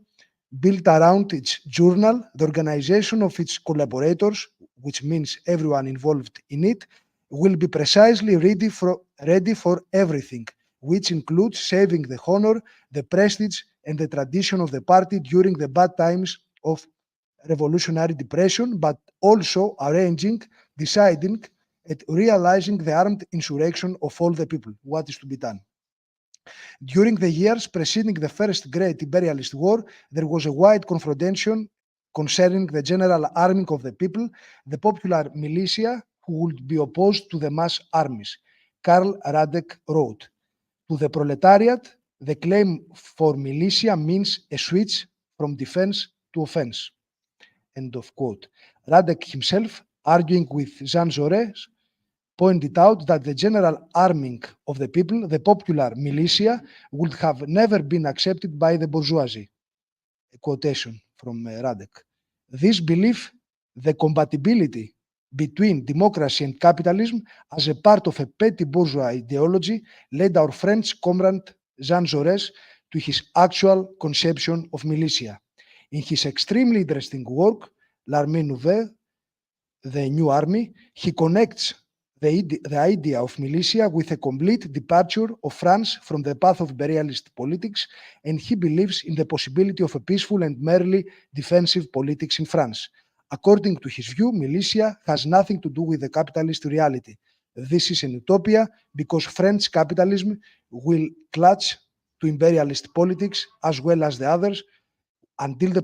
built around its journal, the organization of its collaborators, which means everyone involved in it, will be precisely ready for everything, which includes saving the honor, the prestige, and the tradition of the party during the bad times of revolutionary depression, but also arranging, deciding, and realizing the armed insurrection of all the people. What is to be done? During the years preceding the First Great Imperialist War, there was a wide confrontation concerning the general arming of the people, the popular militia who would be opposed to the mass armies. Karl Radek wrote, "To the proletariat, the claim for militia means a switch from defense to offense." End of quote. Radek himself, arguing with Jean Jaurès, pointed out that the general arming of the people, the popular militia, would have never been accepted by the bourgeoisie. A quotation from Radek. This belief, the compatibility between democracy and capitalism as a part of a petty bourgeois ideology, led our French comrade Jean Jaurès to his actual conception of militia. In his extremely interesting work, L'Armée Nouvelle, the New Army, he connects the idea of militia with a complete departure of France from the path of imperialist politics, and he believes in the possibility of a peaceful and merely defensive politics in France. According to his view, militia has nothing to do with the capitalist reality. This is an utopia because French capitalism will clutch to imperialist politics as well as the others until the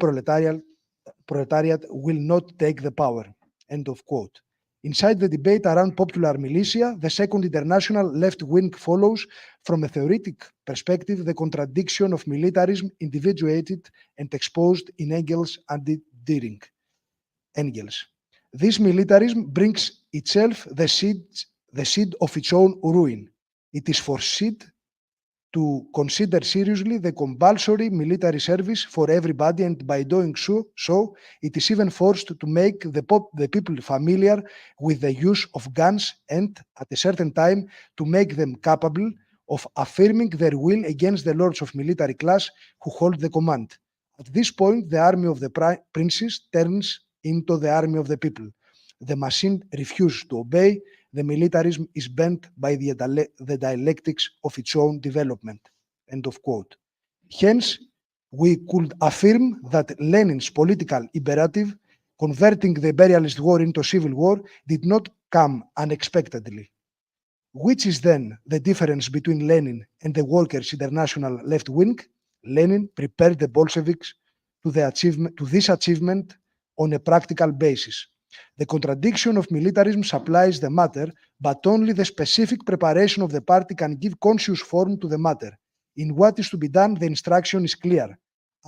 proletariat will not take the power. End of quote. Inside the debate around popular militia, the Second International left wing follows from a theoretic perspective the contradiction of militarism individuated and exposed in Engels and Dühring. Engels. This militarism brings itself the seed of its own ruin. It is forced to consider seriously the compulsory military service for everybody, and by doing so it is even forced to make the people familiar with the use of guns and, at a certain time, to make them capable of affirming their will against the lords of military class who hold the command. At this point, the army of the princes turns into the army of the people. The machine refuses to obey. The militarism is bent by the dialectics of its own development. End of quote. Hence, we could affirm that Lenin's political imperative, converting the imperialist war into civil war, did not come unexpectedly. Which is then the difference between Lenin and the Workers' International left wing? Lenin prepared the Bolsheviks to this achievement on a practical basis. The contradiction of militarism supplies the matter, but only the specific preparation of the party can give conscious form to the matter. In what is to be done, the instruction is clear.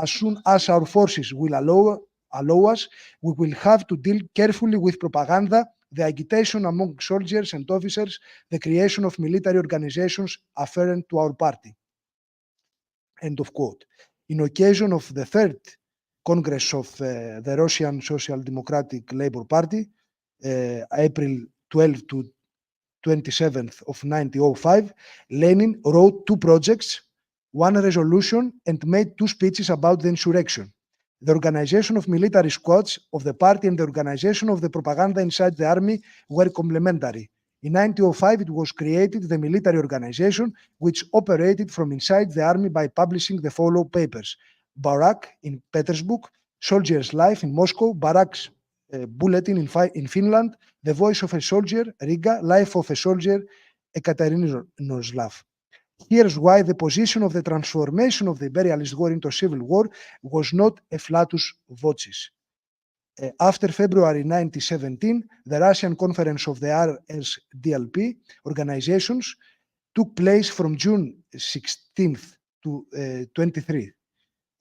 As soon as our forces will allow us, we will have to deal carefully with propaganda, the agitation among soldiers and officers, the creation of military organizations afferent to our party. End of quote. In occasion of the third Congress of the Russian Social Democratic Labour Party, April 12 to 27th of 1905, Lenin wrote 2 projects, 1 resolution, and made 2 speeches about the insurrection. The organization of military squads of the party and the organization of the propaganda inside the army were complementary. In 1905, it was created the military organization, which operated from inside the army by publishing the following papers: Barak in Petersburg, Soldier's Life in Moscow, Barak's Bulletin in Finland, The Voice of a Soldier, Riga, Life of a Soldier, Ekaterininoslav. Here's why the position of the transformation of the imperialist war into civil war was not a flatus vocis. After February 1917, the Russian Conference of the RSDLP organizations took place from June 16th to 23rd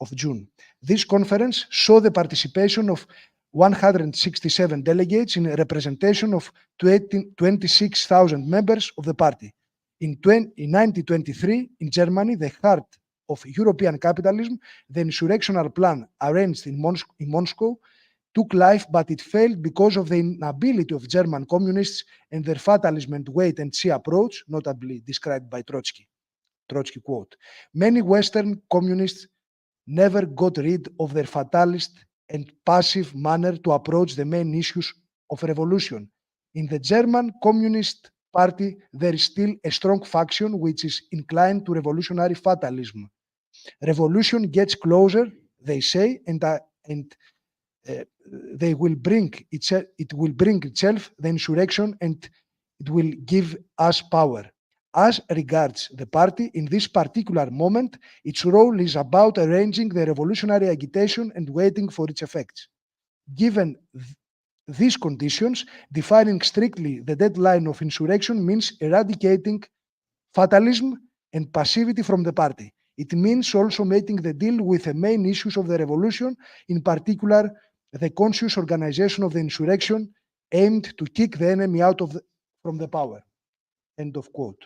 of June. This conference saw the participation of 167 delegates in representation of 26,000 members of the party. In 1923, in Germany, the heart of European capitalism, the insurrectional plan arranged in Moscow took life, but it failed because of the inability of German communists and their fatalism and wait-and-see approach, notably described by Trotsky. Trotsky quote, "Many Western communists never got rid of their fatalist and passive manner to approach the main issues of revolution. In the German Communist Party, there is still a strong faction which is inclined to revolutionary fatalism. Revolution gets closer, they say, and it will bring itself the insurrection, and it will give us power. As regards the party, in this particular moment, its role is about arranging the revolutionary agitation and waiting for its effects. Given these conditions, defining strictly the deadline of insurrection means eradicating fatalism and passivity from the party. It means also making the deal with the main issues of the revolution, in particular, the conscious organization of the insurrection aimed to kick the enemy out from the power." End of quote.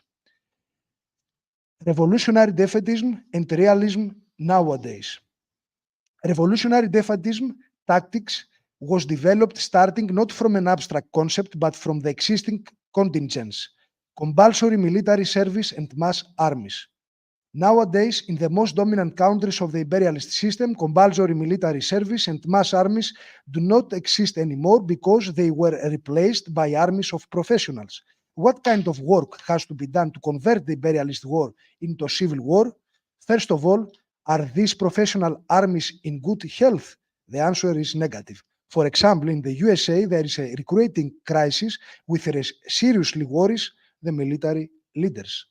Revolutionary defeatism and realism nowadays. Revolutionary defeatism tactics was developed starting not from an abstract concept, but from the existing contingents, compulsory military service and mass armies. Nowadays, in the most dominant countries of the imperialist system, compulsory military service and mass armies do not exist anymore because they were replaced by armies of professionals. What kind of work has to be done to convert the imperialist war into a civil war? First of all, are these professional armies in good health? The answer is negative. For example, in the USA, there is a recruiting crisis which seriously worries the military leaders.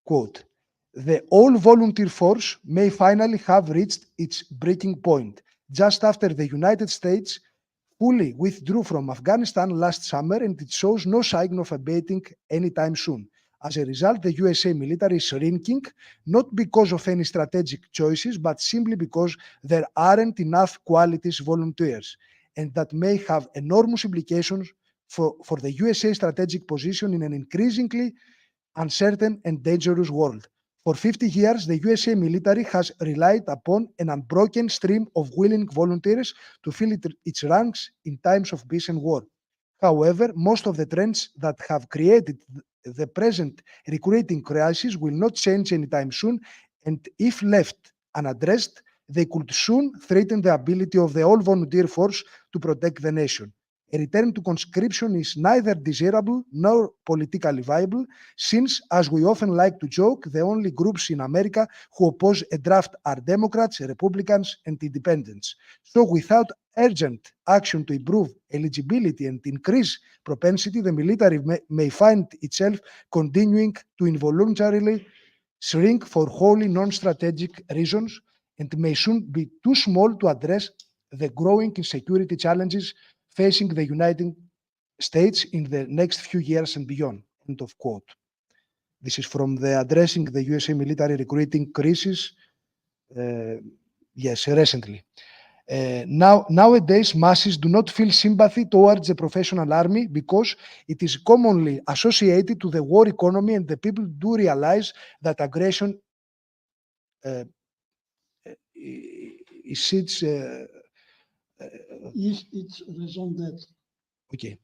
Quote, "The all-volunteer force may finally have reached its breaking point, just after the United States fully withdrew from Afghanistan last summer, and it shows no sign of abating anytime soon. As a result, the USA military is shrinking, not because of any strategic choices, but simply because there aren't enough qualities volunteers, and that may have enormous implications for the USA strategic position in an increasingly uncertain and dangerous world. For 50 years, the USA military has relied upon an unbroken stream of willing volunteers to fill its ranks in times of peace and war. However, most of the trends that have created the present recruiting crisis will not change anytime soon, and if left unaddressed, they could soon threaten the ability of the all-volunteer force to protect the nation. A return to conscription is neither desirable nor politically viable, since, as we often like to joke, the only groups in America who oppose a draft are Democrats, Republicans, and Independents. So without urgent action to improve eligibility and increase propensity, the military may find itself continuing to involuntarily shrink for wholly non-strategic reasons, and may soon be too small to address the growing insecurity challenges facing the United States in the next few years and beyond. End of quote. This is from the Addressing the USA Military Recruiting Crisis, recently. Nowadays, masses do not feel sympathy towards the professional army because it is commonly associated to the war economy, and the people do realize that aggression is its raison d'être. Okay.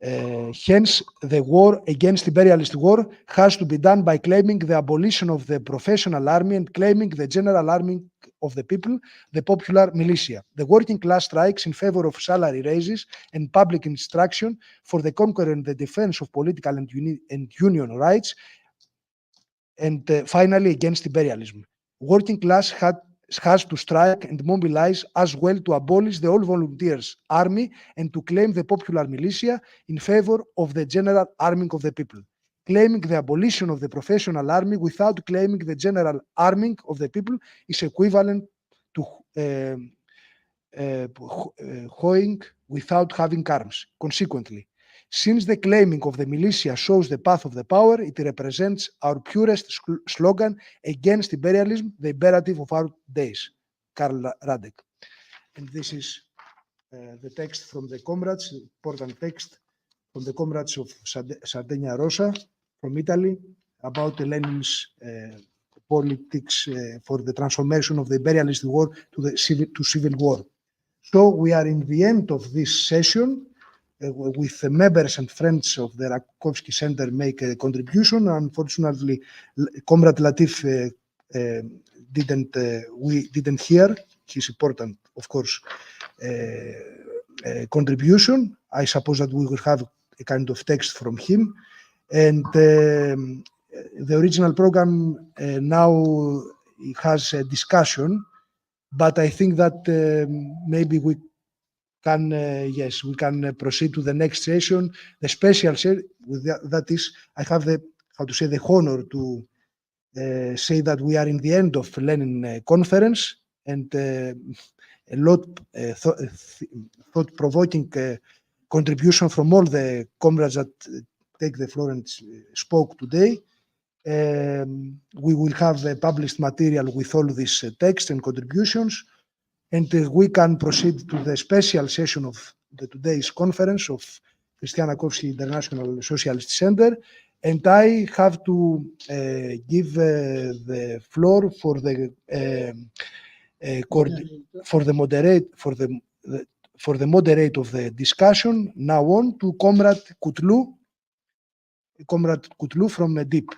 Hence, the war against imperialist war has to be done by claiming the abolition of the professional army and claiming the general army of the people, the popular militia. The working class strikes in favor of salary raises and public instruction for the conquer and the defense of political and union rights, and finally against imperialism. Working class has to strike and mobilize as well to abolish the all-volunteers army and to claim the popular militia in favor of the general arming of the people. Claiming the abolition of the professional army without claiming the general arming of the people is equivalent to hoeing without having arms. Consequently, since the claiming of the militia shows the path of the power, it represents our purest slogan against imperialism, the imperative of our days. Karl Radek. And this is the text from the comrades, important text from the comrades of Sardegna Rosa from Italy about Lenin's politics for the transformation of the imperialist war to civil war. So we are in the end of this session with the members and friends of the Rakovsky Center make a contribution. Unfortunately, Comrade Latif we didn't hear his important, of course, contribution. I suppose that we will have a kind of text from him. And the original program now has a discussion, but I think that maybe we can, yes, we can proceed to the next session. The special session, with that is, I have the, how to say, the honor to say that we are in the end of Lenin conference, and a lot thought-provoking contribution from all the comrades that take the floor and spoke today. We will have published material with all this text and contributions, and we can proceed to the special session of today's conference of Christian Rakovsky International Socialist Center. And I have to give the floor for the moderator of the discussion now on to Comrade Kutlu from DIP.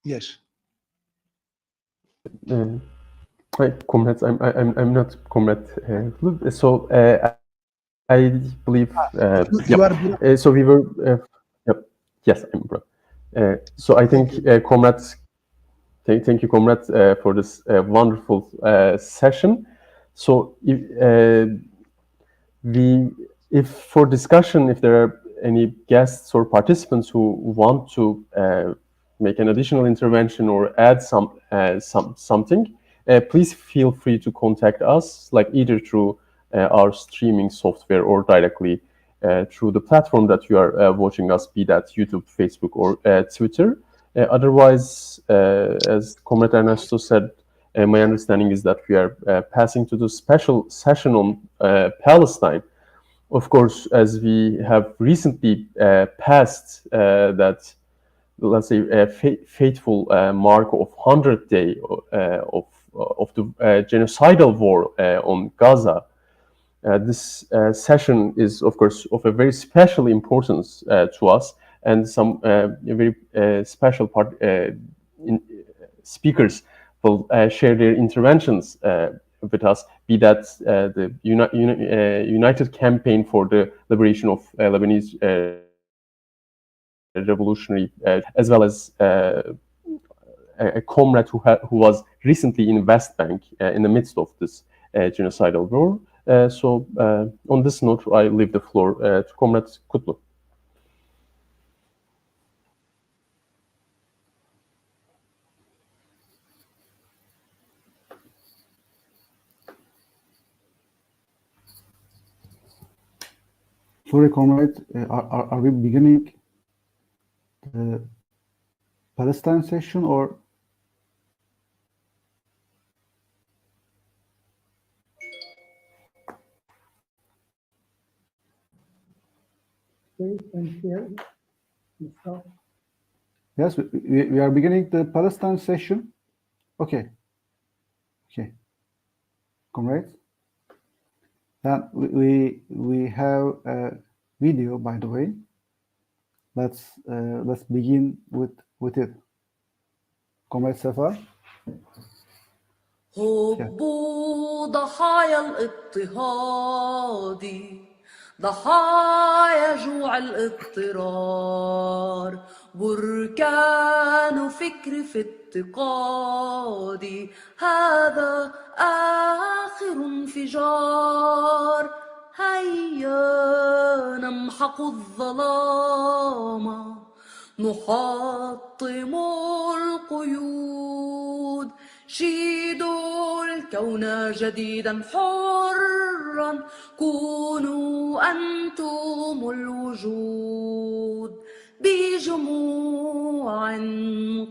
Yes. Hi, comrades. I'm not comrade. So I believe. So we were. Yes, I'm bro. So I think comrades. Thank you, comrades, for this wonderful session. So if for discussion, if there are any guests or participants who want to make an additional intervention or add something, please feel free to contact us, like either through our streaming software or directly through the platform that you are watching us, be that YouTube, Facebook, or Twitter. Otherwise, as Comrade Ernesto said, my understanding is that we are passing to the special session on Palestine. Of course, as we have recently passed that, let's say, fateful mark of 100th day of the genocidal war on Gaza, this session is, of course, of a very special importance to us, and some very special speakers will share their interventions with us, be that the United Campaign for the Liberation of Lebanese Revolutionary, as well as a comrade who was recently in West Bank in the midst of this genocidal war. So on this note, I leave the floor to Comrade Kutlu. Sorry, comrade, are we beginning the Palestine session or? Yes, we are beginning the Palestine session. Okay. Okay. Comrades. Then we have a video, by the way. Let's begin with it. Comrade Safa. هبوا ضحايا الاضطهاد ضحايا جوع الاضطرار بركان فكر في افتقادي هذا آخر انفجار هيا نمحق الظلام نحطم القيود شيدوا الكون جديدا حرا كونوا أنتم الوجود بجموع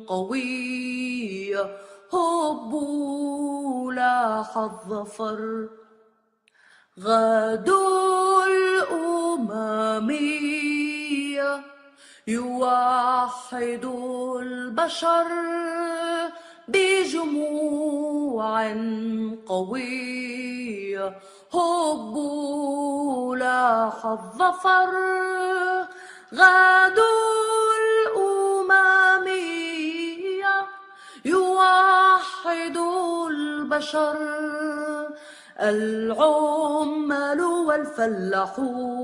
قوية هبوا لاح الظفر غدوا الأممية يوحد البشر بجموع قوية هبوا لاح الظفر غادوا الأممية يوحد البشر العمال والفلاحون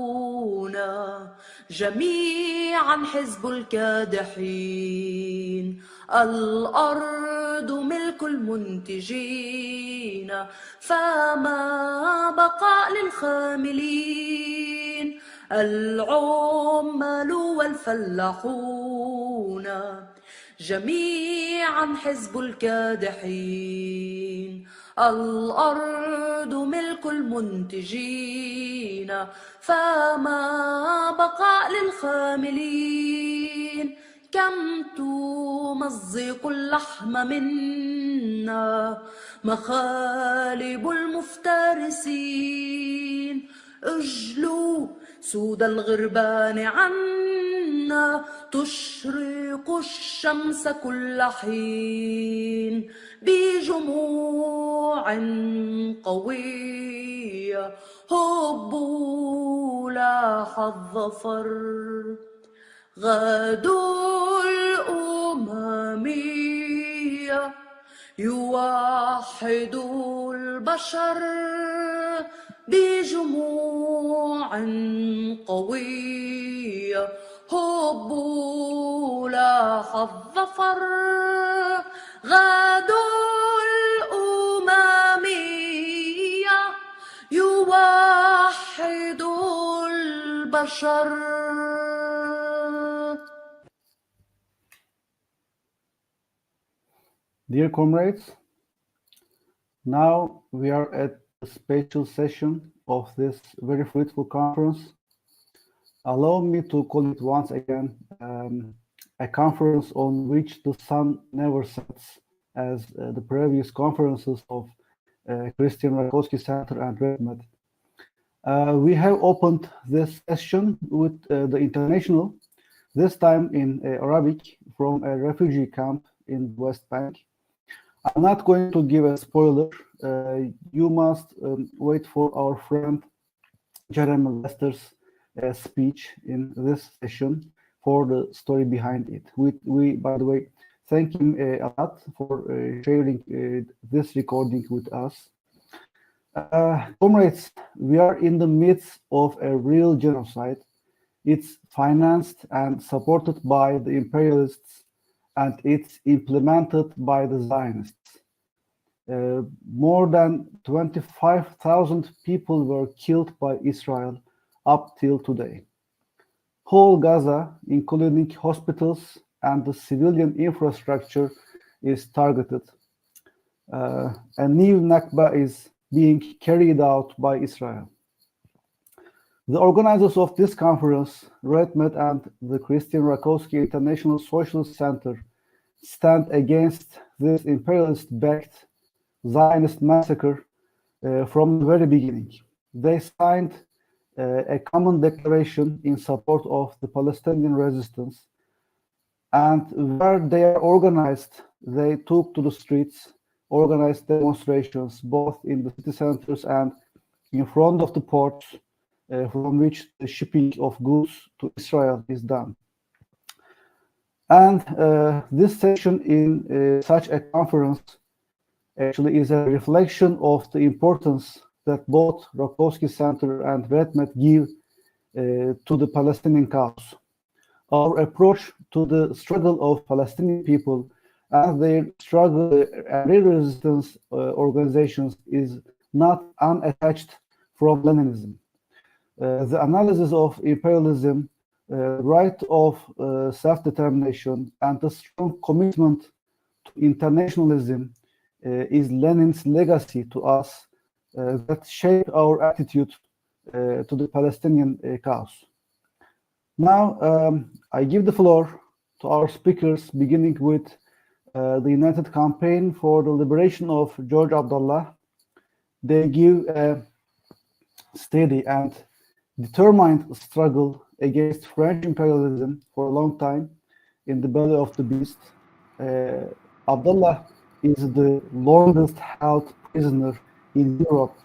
جميعا حزب الكادحين الأرض ملك المنتجين فما بقى للخاملين العمال والفلاحون جميعا حزب الكادحين الأرض ملك المنتجين فما بقى للخاملين كم تمزق اللحم منا مخالب المفترسين اجلوا سود الغربان عنا تشرق الشمس كل حين بجموع قوية هبوا لاح الظفر غادوا الأممية يوحد البشر بجموع قوية هبوا لاح الظفر غادوا الأممية يوحد البشر. Dear comrades, now we are at the special session of this very fruitful conference. Allow me to call it once again a conference on which the sun never sets, as the previous conferences of Christian Rakovsky Center and RedMed. We have opened this session with the international, this time in Arabic, from a refugee camp in West Bank. I'm not going to give a spoiler. You must wait for our friend Jeremy Lester's speech in this session for the story behind it. We by the way, thank him a lot for sharing this recording with us. Comrades, we are in the midst of a real genocide. It's financed and supported by the imperialists, and it's implemented by the Zionists. More than 25,000 people were killed by Israel up till today. Whole Gaza, including hospitals and the civilian infrastructure, is targeted. A new Nakba is being carried out by Israel. The organizers of this conference, RedMed and the Christian Rakovsky International Socialist Center, stand against this imperialist-backed Zionist massacre from the very beginning. They signed a common declaration in support of the Palestinian resistance, and where they are organized, they took to the streets, organized demonstrations both in the city centers and in front of the ports from which the shipping of goods to Israel is done. And this session in such a conference actually is a reflection of the importance that both Rakovsky Center and RedMed give to the Palestinian cause. Our approach to the struggle of Palestinian people and their struggle and their resistance organizations is not unattached from Leninism. The analysis of imperialism, right of self-determination, and the strong commitment to internationalism is Lenin's legacy to us that shape our attitude to the Palestinian cause. Now, I give the floor to our speakers, beginning with the United Campaign for the Liberation of George Abdullah. They give a steady and determined struggle against French imperialism for a long time in the belly of the beast. Abdullah is the longest held prisoner in Europe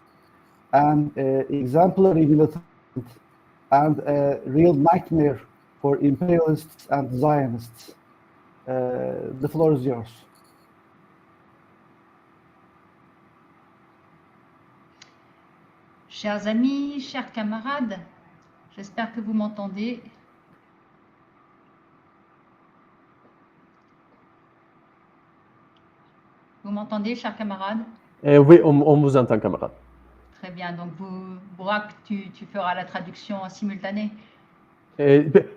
and exemplary militant and a real nightmare for imperialists and Zionists. The floor is yours. Chers amis, chers camarades, j'espère que vous m'entendez. Vous m'entendez, chers camarades? Oui, on vous entend, camarade. Très bien, donc Bourak, tu feras la traduction en simultané.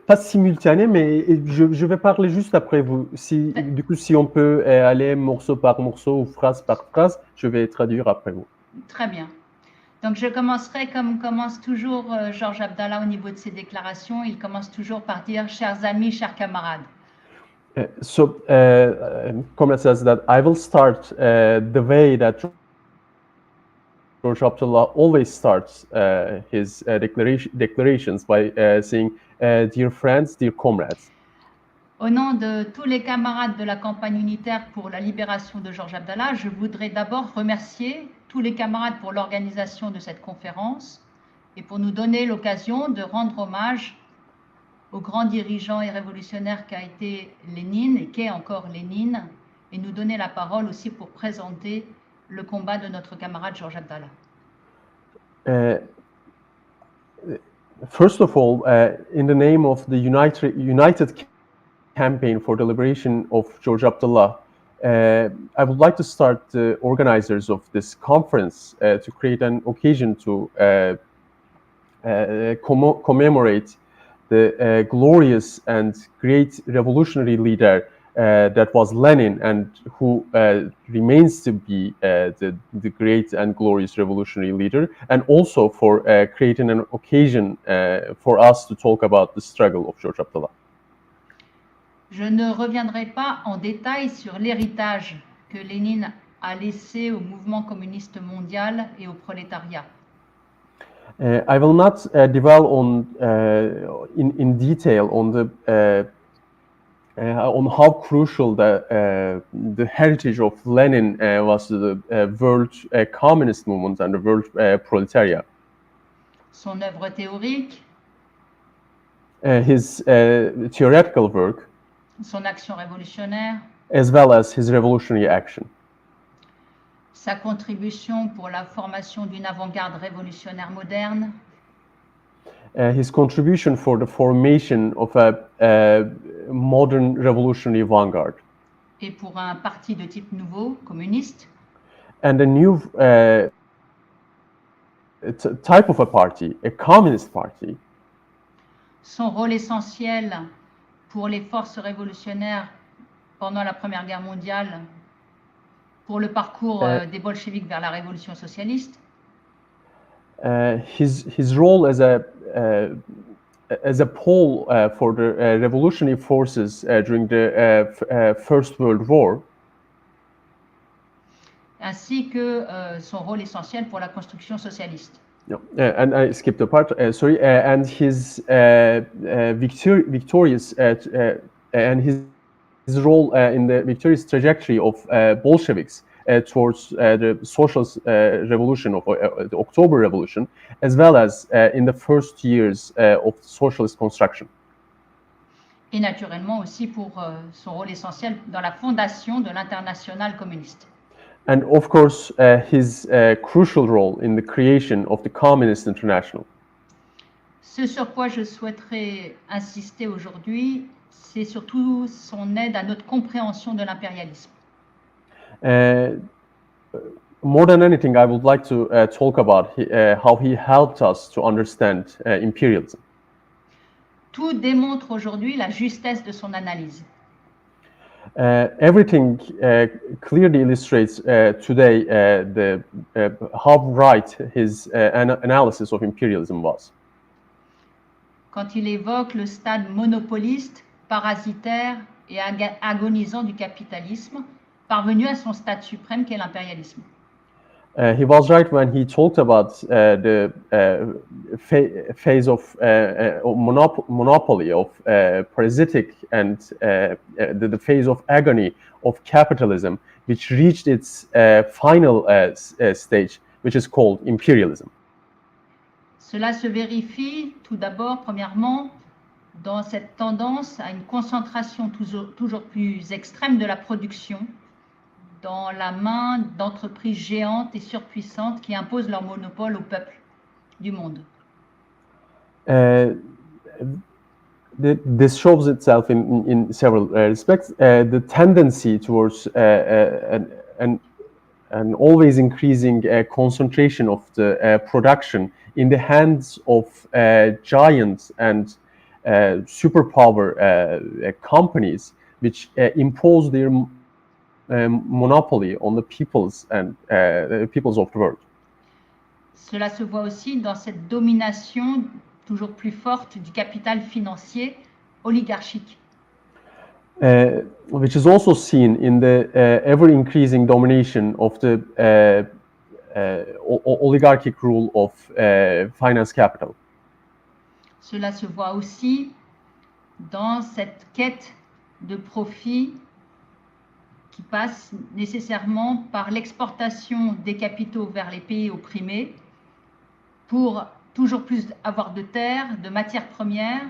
Pas simultané, mais je vais parler juste après vous. Du coup, si on peut aller morceau par morceau ou phrase par phrase, je vais traduire après vous. Très bien. Donc je commencerai comme commence toujours Georges Abdallah au niveau de ses déclarations. Il commence toujours par dire « Chers amis, chers camarades ». Comrade says that I will start the way that George Abdullah always starts his declarations by saying, dear friends, dear comrades. Au nom de tous les camarades de la campagne unitaire pour la libération de Georges Abdallah, je voudrais d'abord remercier tous les camarades pour l'organisation de cette conférence et pour nous donner l'occasion de rendre hommage au grand dirigeant et révolutionnaire qu'a été Lénine et qu'est encore Lénine, et nous donner la parole aussi pour présenter le combat de notre camarade Georges Abdallah. First of all, in the name of the United Campaign for the Liberation of George Abdullah, I would like to start the organizers of this conference to create an occasion to commemorate the glorious and great revolutionary leader that was Lenin, and who remains to be the great and glorious revolutionary leader, and also for creating an occasion for us to talk about the struggle of George Abdullah. Je ne reviendrai pas en détail sur l'héritage que Lénine a laissé au mouvement communiste mondial et au prolétariat. I will not dwell on in detail on the on how crucial the heritage of Lenin was to the world communist movement and the world proletariat. Son œuvre théorique, his theoretical work, son action révolutionnaire, as well as his revolutionary action. Sa contribution pour la formation d'une avant-garde révolutionnaire moderne. His contribution for the formation of a modern revolutionary vanguard. Et pour un parti de type nouveau, communiste. And a new type of a party, a communist party. Son rôle essentiel pour les forces révolutionnaires pendant la Première Guerre mondiale, pour le parcours des bolcheviks vers la révolution socialiste. His role as a pole for the revolutionary forces during the First World War. Ainsi que son rôle essentiel pour la construction socialiste. No, and I skipped a part. Sorry, and his victorious and his role in the victorious trajectory of Bolsheviks towards the socialist revolution of the October Revolution, as well as in the first years of socialist construction. Et naturellement aussi pour son rôle essentiel dans la fondation de l'Internationale communiste. And of course, his crucial role in the creation of the Communist International. Ce sur quoi je souhaiterais insister aujourd'hui, c'est surtout son aide à notre compréhension de l'impérialisme. More than anything, I would like to talk about how he helped us to understand imperialism. Tout démontre aujourd'hui la justesse de son analyse. Everything clearly illustrates today how right his analysis of imperialism was. Quand il évoque le stade monopoliste, parasitaire et agonisant du capitalisme, parvenu à son stade suprême qu'est l'impérialisme. He was right when he talked about the phase of monopoly, of parasitic, and the phase of agony of capitalism, which reached its final stage, which is called imperialism. Cela se vérifie tout d'abord, premièrement, dans cette tendance à une concentration toujours plus extrême de la production dans la main d'entreprises géantes et surpuissantes qui imposent leur monopole au peuple du monde. This shows itself in several respects. The tendency towards an always increasing concentration of the production in the hands of giants and superpower companies, which impose their monopoly on the peoples and peoples of the world. Cela se voit aussi dans cette domination toujours plus forte du capital financier oligarchique. Which is also seen in the ever-increasing domination of the oligarchic rule of finance capital. Cela se voit aussi dans cette quête de profit qui passe nécessairement par l'exportation des capitaux vers les pays opprimés pour toujours plus avoir de terres, de matières premières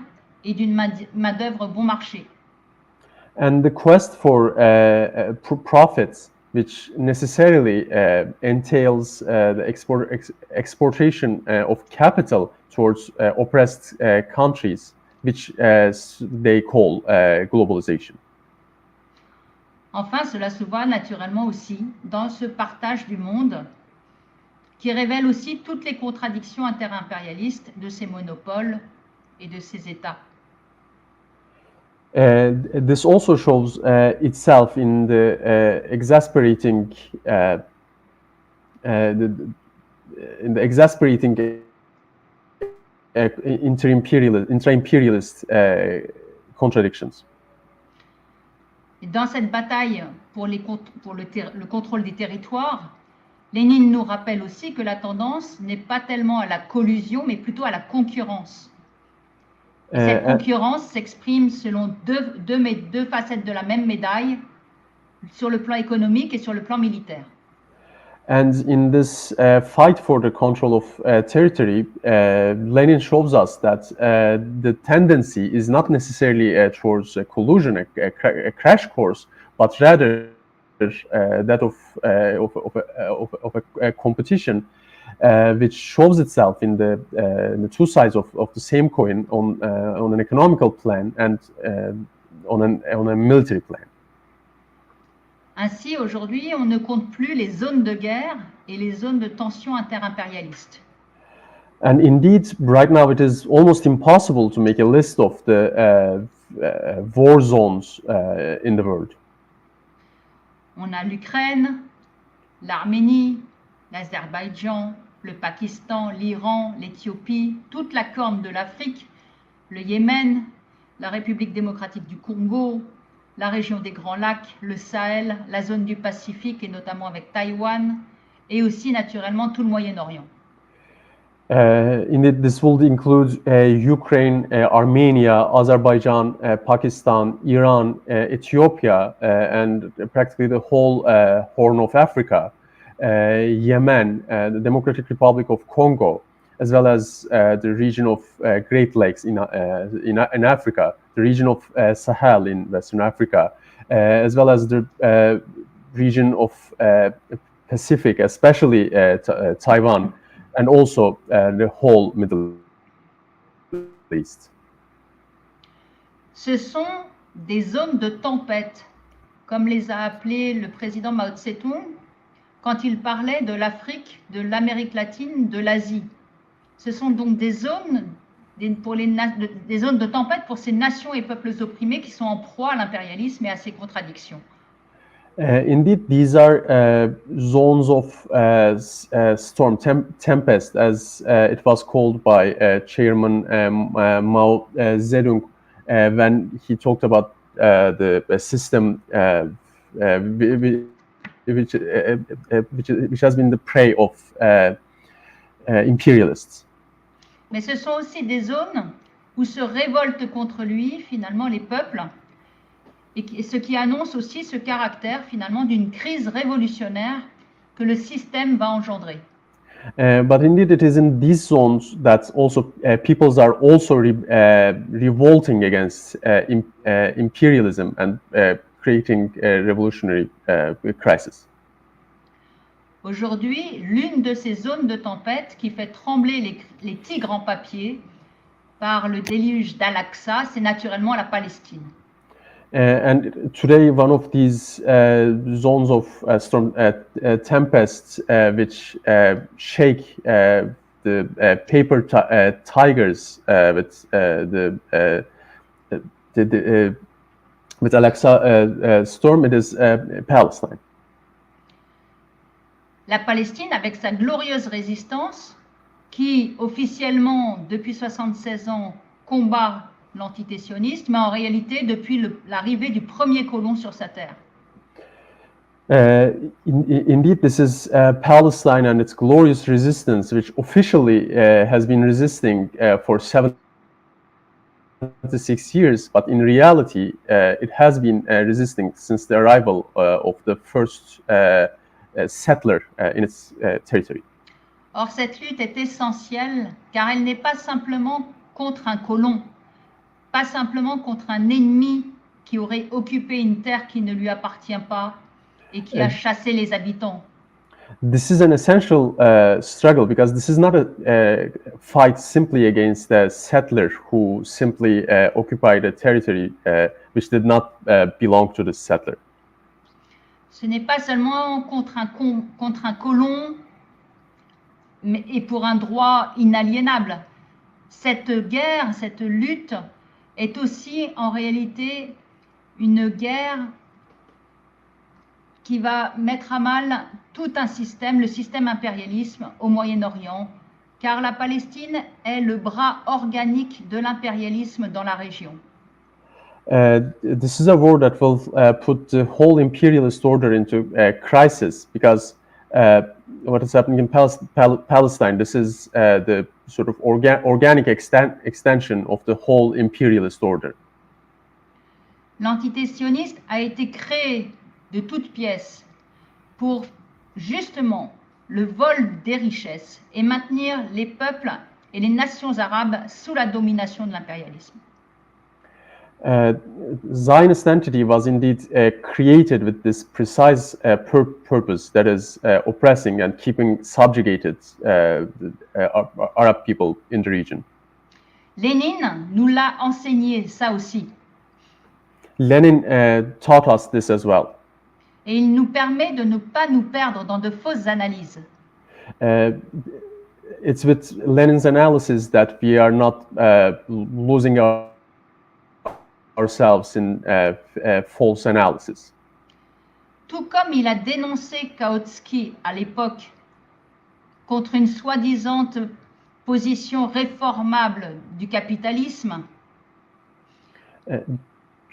et d'une main-d'œuvre bon marché. And the quest for profits, which necessarily entails the exportation of capital towards oppressed countries, which they call globalization. Enfin, cela se voit naturellement aussi dans ce partage du monde qui révèle aussi toutes les contradictions interimpérialistes de ces monopoles et de ces États. This also shows itself in the exasperating intra-imperialist contradictions. Et dans cette bataille pour le contrôle des territoires, Lénine nous rappelle aussi que la tendance n'est pas tellement à la collusion, mais plutôt à la concurrence. Et cette concurrence s'exprime selon deux facettes de la même médaille, sur le plan économique et sur le plan militaire. And in this fight for the control of territory, Lenin shows us that the tendency is not necessarily towards collusion, a crash course, but rather that of a competition, which shows itself in the two sides of the same coin on an economical plan and on a military plan. Ainsi, aujourd'hui, on ne compte plus les zones de guerre et les zones de tension interimpérialiste. And indeed, right now it is almost impossible to make a list of the war zones in the world. On a l'Ukraine, l'Arménie, l'Azerbaïdjan, le Pakistan, l'Iran, l'Éthiopie, toute la corne de l'Afrique, le Yémen, la République démocratique du Congo, la région des Grands Lacs, le Sahel, la zone du Pacifique et notamment avec Taïwan, et aussi naturellement tout le Moyen-Orient. Indeed, this will include Ukraine, Armenia, Azerbaijan, Pakistan, Iran, Ethiopia, and practically the whole Horn of Africa, Yemen, the Democratic Republic of Congo, as well as the region of Great Lakes in Africa, the region of Sahel in Western Africa, as well as the region of Pacific, especially Taiwan, and also the whole Middle East. Ce sont des zones de tempête, comme les a appelées le président Mao Tse-tung quand il parlait de l'Afrique, de l'Amérique latine, de l'Asie. Ce sont donc des zones, des zones de tempête pour ces nations et peuples opprimés qui sont en proie à l'impérialisme et à ses contradictions. Indeed, these are zones of storm, tempest, as it was called by Chairman Mao Zedong when he talked about the system which has been the prey of imperialists. Mais ce sont aussi des zones où se révoltent contre lui, finalement, les peuples, et ce qui annonce aussi ce caractère, finalement, d'une crise révolutionnaire que le système va engendrer. But indeed, it is in these zones that also peoples are also revolting against imperialism and creating a revolutionary crisis. Aujourd'hui, l'une de ces zones de tempête qui fait trembler les tigres en papier par le déluge d'Al-Aqsa, c'est naturellement la Palestine. And today, one of these zones of storm tempests which shake the paper tigers with Al-Aqsa storm, it is Palestine. La Palestine, avec sa glorieuse résistance, qui officiellement, depuis 76 ans, combat l'antitétionnisme, mais en réalité, depuis l'arrivée du premier colon sur sa terre. Indeed, this is Palestine and its glorious resistance, which officially has been resisting for 76 years, but in reality, it has been resisting since the arrival of the first settler in its territory. Or, cette lutte est essentielle car elle n'est pas simplement contre un colon, pas simplement contre un ennemi qui aurait occupé une terre qui ne lui appartient pas et qui a chassé les habitants. This is an essential struggle because this is not a fight simply against a settler who simply occupied a territory which did not belong to the settler. Ce n'est pas seulement contre un colon et pour un droit inaliénable. Cette guerre, cette lutte est aussi en réalité une guerre qui va mettre à mal tout un système, le système impérialisme au Moyen-Orient, car la Palestine est le bras organique de l'impérialisme dans la région. This is a war that will put the whole imperialist order into a crisis because what is happening in Palestine, this is the sort of organic extension of the whole imperialist order. L'antitétionniste a été créé de toutes pièces pour justement le vol des richesses et maintenir les peuples et les nations arabes sous la domination de l'impérialisme. Zionist entity was indeed created with this precise purpose, that is oppressing and keeping subjugated Arab people in the region. Lénine nous l'a enseigné ça aussi. Lenin taught us this as well. Et il nous permet de ne pas nous perdre dans de fausses analyses. It's with Lenin's analysis that we are not losing ourselves in false analysis. Tout comme il a dénoncé Rakovsky à l'époque contre une soi-disant position réformable du capitalisme,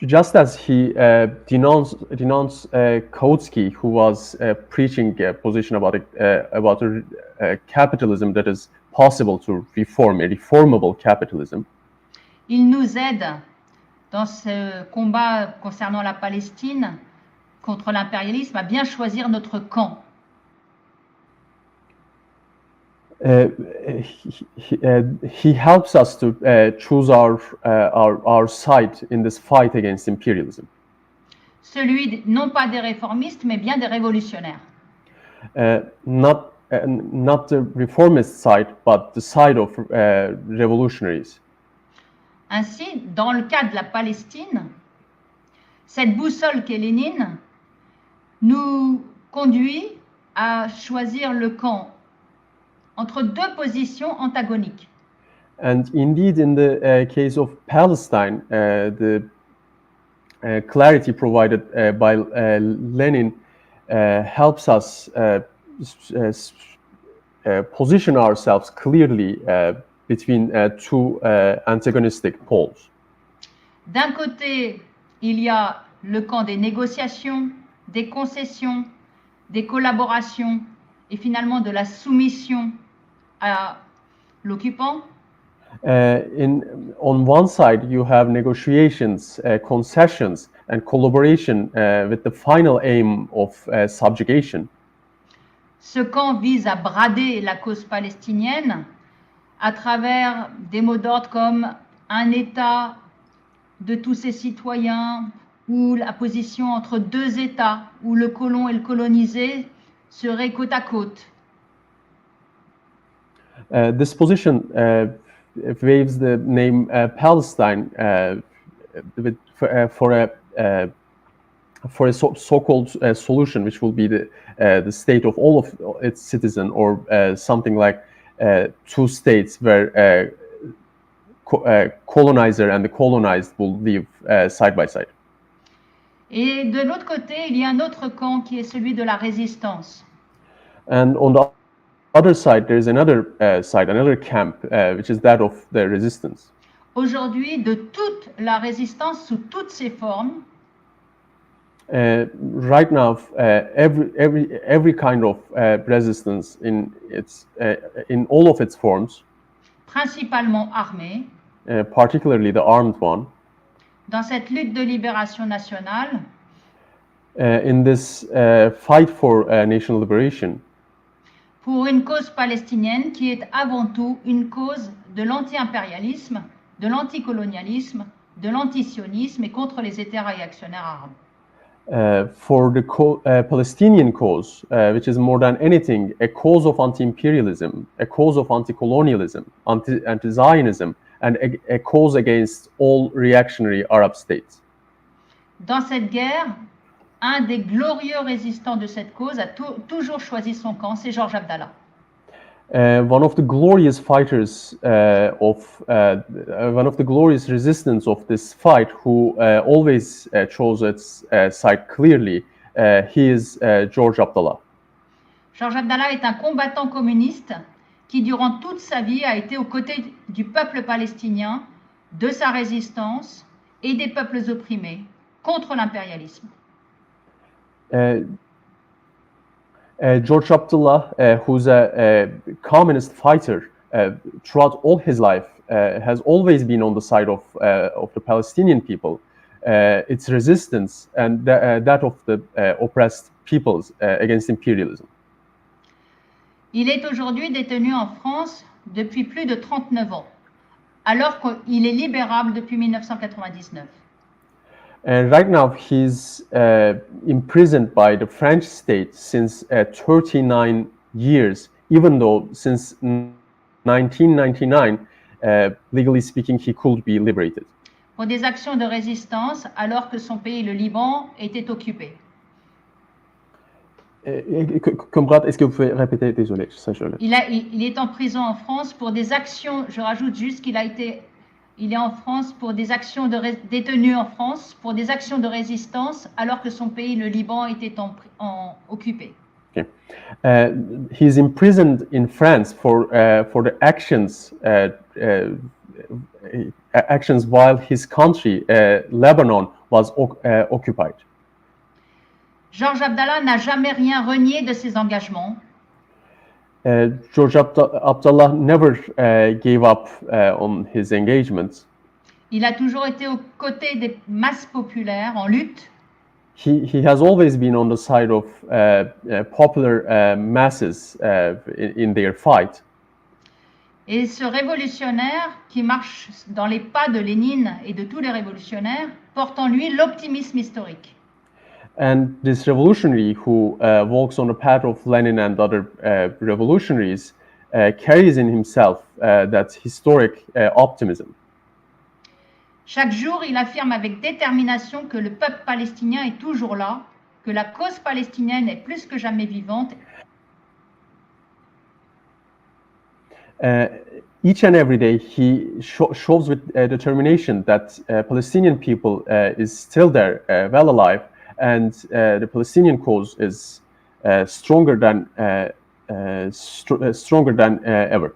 just as he denounced Kautsky, who was preaching a position about a capitalism that is possible to reform, a reformable capitalism. Il nous aide dans ce combat concernant la Palestine contre l'impérialisme à bien choisir notre camp. He helps us to choose our side in this fight against imperialism. Celui non pas des réformistes, mais bien des révolutionnaires. Not the reformist side, but the side of revolutionaries. Ainsi, dans le cas de la Palestine, cette boussole qu'est Lénine nous conduit à choisir le camp entre deux positions antagoniques. And indeed, in the case of Palestine, the clarity provided by Lenin helps us position ourselves clearly between two antagonistic poles. D'un côté, il y a le camp des négociations, des concessions, des collaborations et finalement de la soumission à l'occupant. On one side, you have negotiations, concessions, and collaboration with the final aim of subjugation. Ce camp vise à brader la cause palestinienne à travers des mots d'ordre comme un État de tous ses citoyens ou la position entre deux États où le colon et le colonisé seraient côte à côte. This position waves the name Palestine for a so-called solution, which will be the state of all of its citizens, or something like two states where colonizer and the colonized will live side by side. Et de l'autre côté, il y a un autre camp qui est celui de la résistance. And on the other side, there is another side, another camp, which is that of the resistance. Aujourd'hui, de toute la résistance sous toutes ses formes, right now, every kind of resistance in all of its forms, principalement armée, particularly the armed one, dans cette lutte de libération nationale, in this fight for national liberation, pour une cause palestinienne qui est avant tout une cause de l'anti-impérialisme, de l'anticolonialisme, de l'antisionisme et contre les États réactionnaires arabes. For the Palestinian cause, which is more than anything a cause of anti-imperialism, a cause of anti-colonialism, anti-Zionism, and a cause against all reactionary Arab states. Dans cette guerre, un des glorieux résistants de cette cause a toujours choisi son camp, c'est Georges Abdallah. One of the glorious fighters one of the glorious resistance of this fight, who always chose its side clearly, he is George Abdallah. Georges Abdallah est un combattant communiste qui, durant toute sa vie, a été aux côtés du peuple palestinien, de sa résistance et des peuples opprimés contre l'impérialisme. George Abdallah, who's a communist fighter throughout all his life, has always been on the side of the Palestinian people, its resistance, and that of the oppressed peoples against imperialism. Il est aujourd'hui détenu en France depuis plus de 39 ans, alors qu'il est libérable depuis 1999. And right now, he's imprisoned by the French state since 39 years, even though since 1999, legally speaking, he could be liberated. Pour des actions de résistance, alors que son pays, le Liban, était occupé. Comrade, est-ce que vous pouvez répéter? Désolé, Il est en prison en France pour des actions, je rajoute juste qu'il il est en France pour des actions détenu en France pour des actions de résistance alors que son pays, le Liban, était occupé. Okay. He's imprisoned in France for the actions while his country, Lebanon, was occupied. Georges Abdallah n'a jamais rien renié de ses engagements. George Abdallah never gave up on his engagements. Il a toujours été aux côtés des masses populaires en lutte. He has always been on the side of popular masses in their fight. Et ce révolutionnaire qui marche dans les pas de Lénine et de tous les révolutionnaires porte en lui l'optimisme historique. And this revolutionary who walks on the path of Lenin and other revolutionaries carries in himself that historic optimism. Chaque jour, il affirme avec détermination que le peuple palestinien est toujours là, que la cause palestinienne est plus que jamais vivante. Each and every day, he shows with determination that Palestinian people is still there, well alive, and the Palestinian cause is stronger than ever.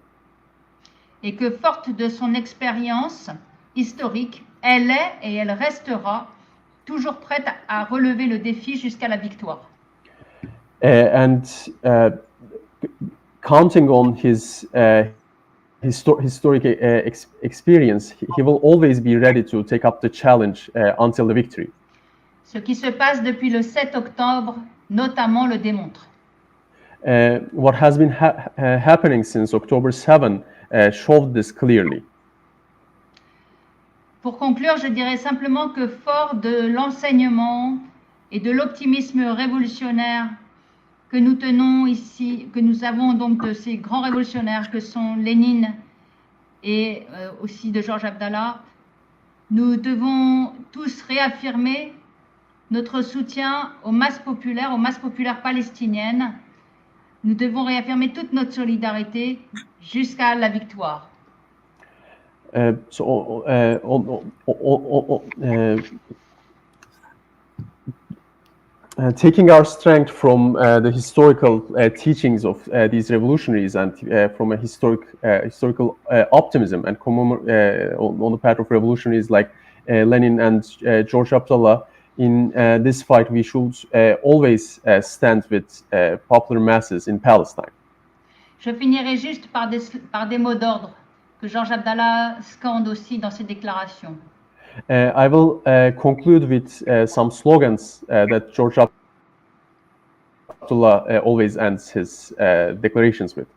Et que forte de son expérience historique, elle est et elle restera toujours prête à relever le défi jusqu'à la victoire. and counting on his historic experience, he will always be ready to take up the challenge until the victory. Ce qui se passe depuis le 7 octobre, notamment, le démontre. What has been happening since October 7 showed this clearly. Pour conclure, je dirais simplement que fort de l'enseignement et de l'optimisme révolutionnaire que nous tenons ici, que nous avons donc de ces grands révolutionnaires que sont Lénine et aussi de Georges Abdallah, nous devons tous réaffirmer notre soutien aux masses populaires palestiniennes. Nous devons réaffirmer toute notre solidarité jusqu'à la victoire. Taking our strength from the historical teachings of these revolutionaries and from a historical optimism and on the path of revolutionaries like Lenin and George Abdallah, in this fight we should always stand with popular masses in Palestine. Je finirai juste par des mots d'ordre que Georges Abdallah scande aussi dans ses déclarations. I will conclude with some slogans that George Abdallah always ends his declarations with.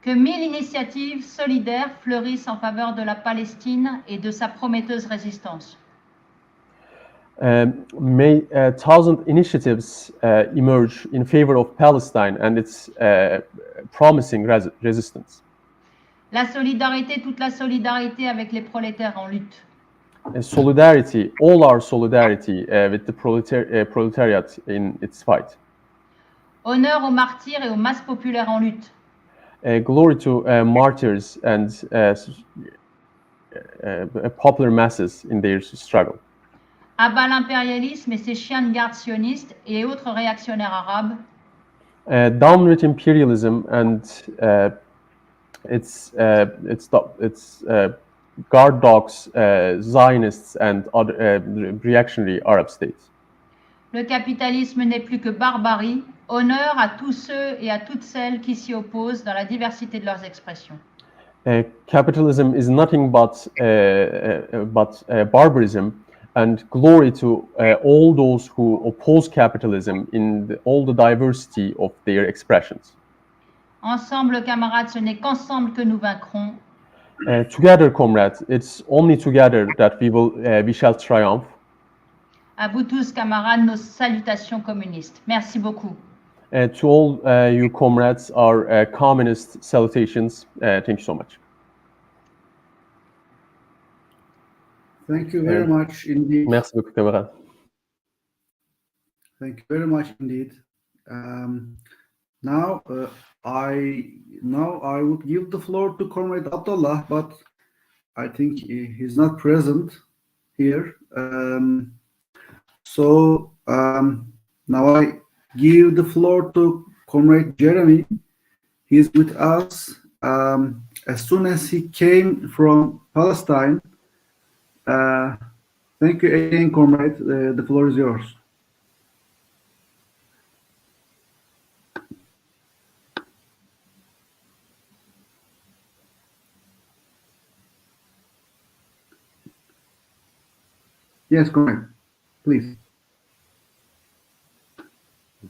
Que 1000 initiatives solidaires fleurissent en faveur de la Palestine et de sa prometteuse résistance. May 1,000 initiatives emerge in favor of Palestine and its promising resistance. La solidarité, toute la solidarité avec les prolétaires en lutte. Solidarity, all our solidarity with the proletariat in its fight. Honneur aux martyrs et aux masses populaires en lutte. Glory to martyrs and popular masses in their struggle. À bas l'impérialisme et ses chiens de garde sionistes et autres réactionnaires arabes. Down with imperialism and its guard dogs, Zionists and other reactionary Arab states. Le capitalisme n'est plus que barbarie. Honneur à tous ceux et à toutes celles qui s'y opposent dans la diversité de leurs expressions. Capitalism is nothing but barbarism, and glory to all those who oppose capitalism in all the diversity of their expressions. Ensemble, camarades, ce n'est qu'ensemble que nous vaincrons. Together, comrades, it's only together that we shall triumph. À vous tous, camarades, nos salutations communistes. Merci beaucoup. To all you comrades, our communist salutations. Thank you so much. Thank you very much indeed. Merci beaucoup, camarades. Thank you very much indeed. Now I would give the floor to Comrade Abdullah, but I think he's not present here. So now I give the floor to Comrade Jeremy. He's with us. As soon as he came from Palestine. Thank you again, Comrade. The floor is yours. Yes, Comrade, please.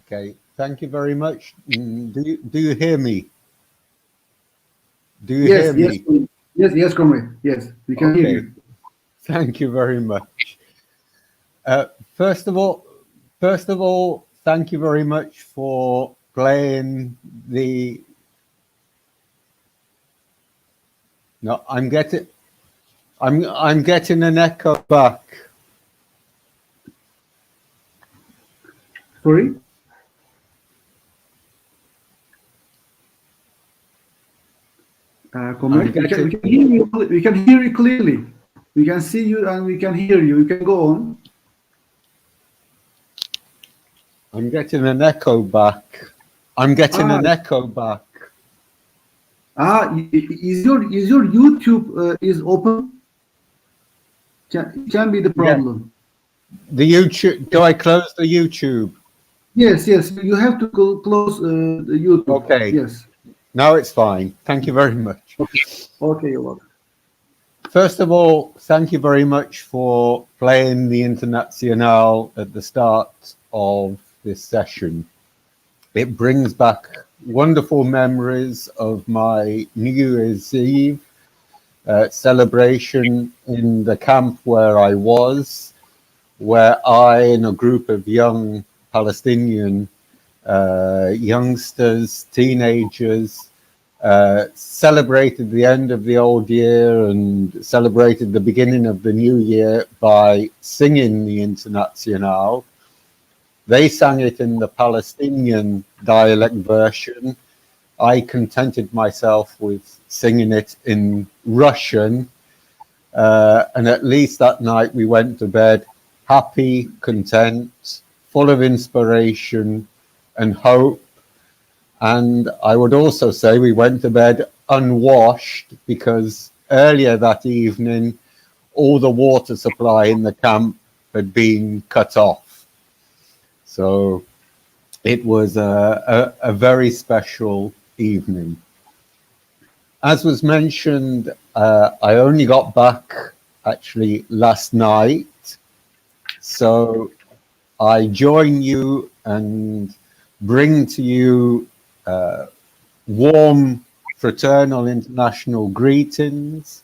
Okay, thank you very much. Do you hear me? Do you hear me? Yes, Comrade. Yes, we can hear you. Thank you very much. First of all, thank you very much for playing the. No, I'm getting an echo back. Sorry. Comrade, we can hear you clearly. We can see you and we can hear you. You can go on. I'm getting an echo back. Is your YouTube is open? Can be the problem. The YouTube. Do I close the YouTube? Yes, yes. You have to close the YouTube. Okay. Yes. Now it's fine. Thank you very much. Okay, you're welcome. First of all, thank you very much for playing the Internationale at the start of this session. It brings back wonderful memories of my New Year's Eve celebration in the camp where I was, where I and a group of young Palestinian youngsters, teenagers, celebrated the end of the old year and celebrated the beginning of the new year by singing the Internationale. They sang it in the Palestinian dialect version. I contented myself with singing it in Russian. And at least that night we went to bed happy, content, full of inspiration and hope. And I would also say we went to bed unwashed because earlier that evening, all the water supply in the camp had been cut off. So it was a very special evening. As was mentioned, I only got back actually last night. So I join you and bring to you warm, fraternal, international greetings,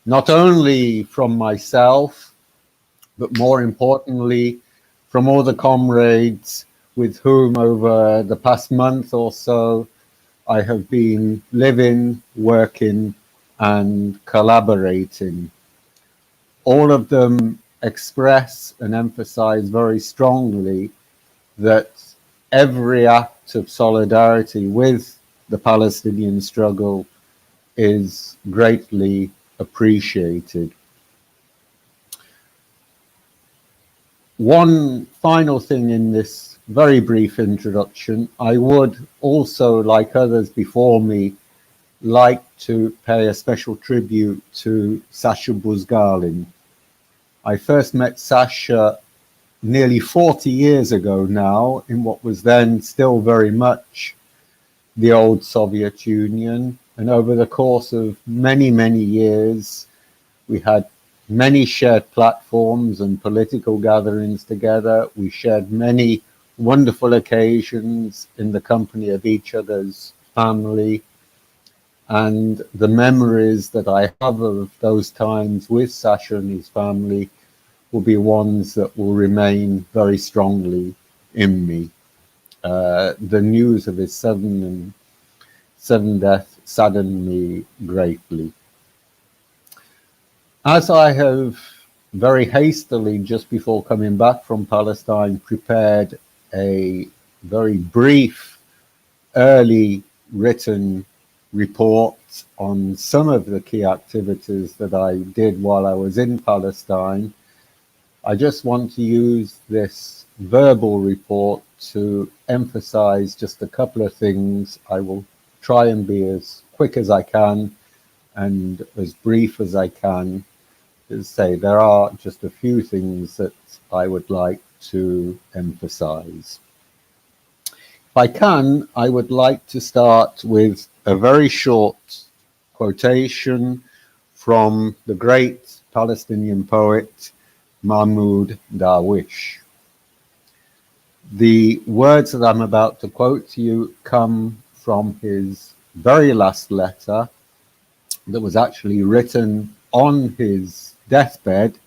not only from myself, but more importantly, from all the comrades with whom over the past month or so I have been living, working, and collaborating. All of them express and emphasize very strongly that every act of solidarity with the Palestinian struggle is greatly appreciated. One final thing in this very brief introduction, I would also, like others before me, like to pay a special tribute to Sasha Buzgalin. I first met Sasha nearly 40 years ago now, in what was then still very much the old Soviet Union. And over the course of many, many years, we had many shared platforms and political gatherings together. We shared many wonderful occasions in the company of each other's family. And the memories that I have of those times with Sasha and his family will be ones that will remain very strongly in me. The news of his sudden death saddened me greatly. As I have very hastily, just before coming back from Palestine, prepared a very brief, early written report on some of the key activities that I did while I was in Palestine, I just want to use this verbal report to emphasize just a couple of things. I will try and be as quick as I can and as brief as I can. As say, there are just a few things that I would like to emphasize. If I can, I would like to start with a very short quotation from the great Palestinian poet Mahmoud Darwish. The words that I'm about to quote to you come from his very last letter that was actually written on his deathbed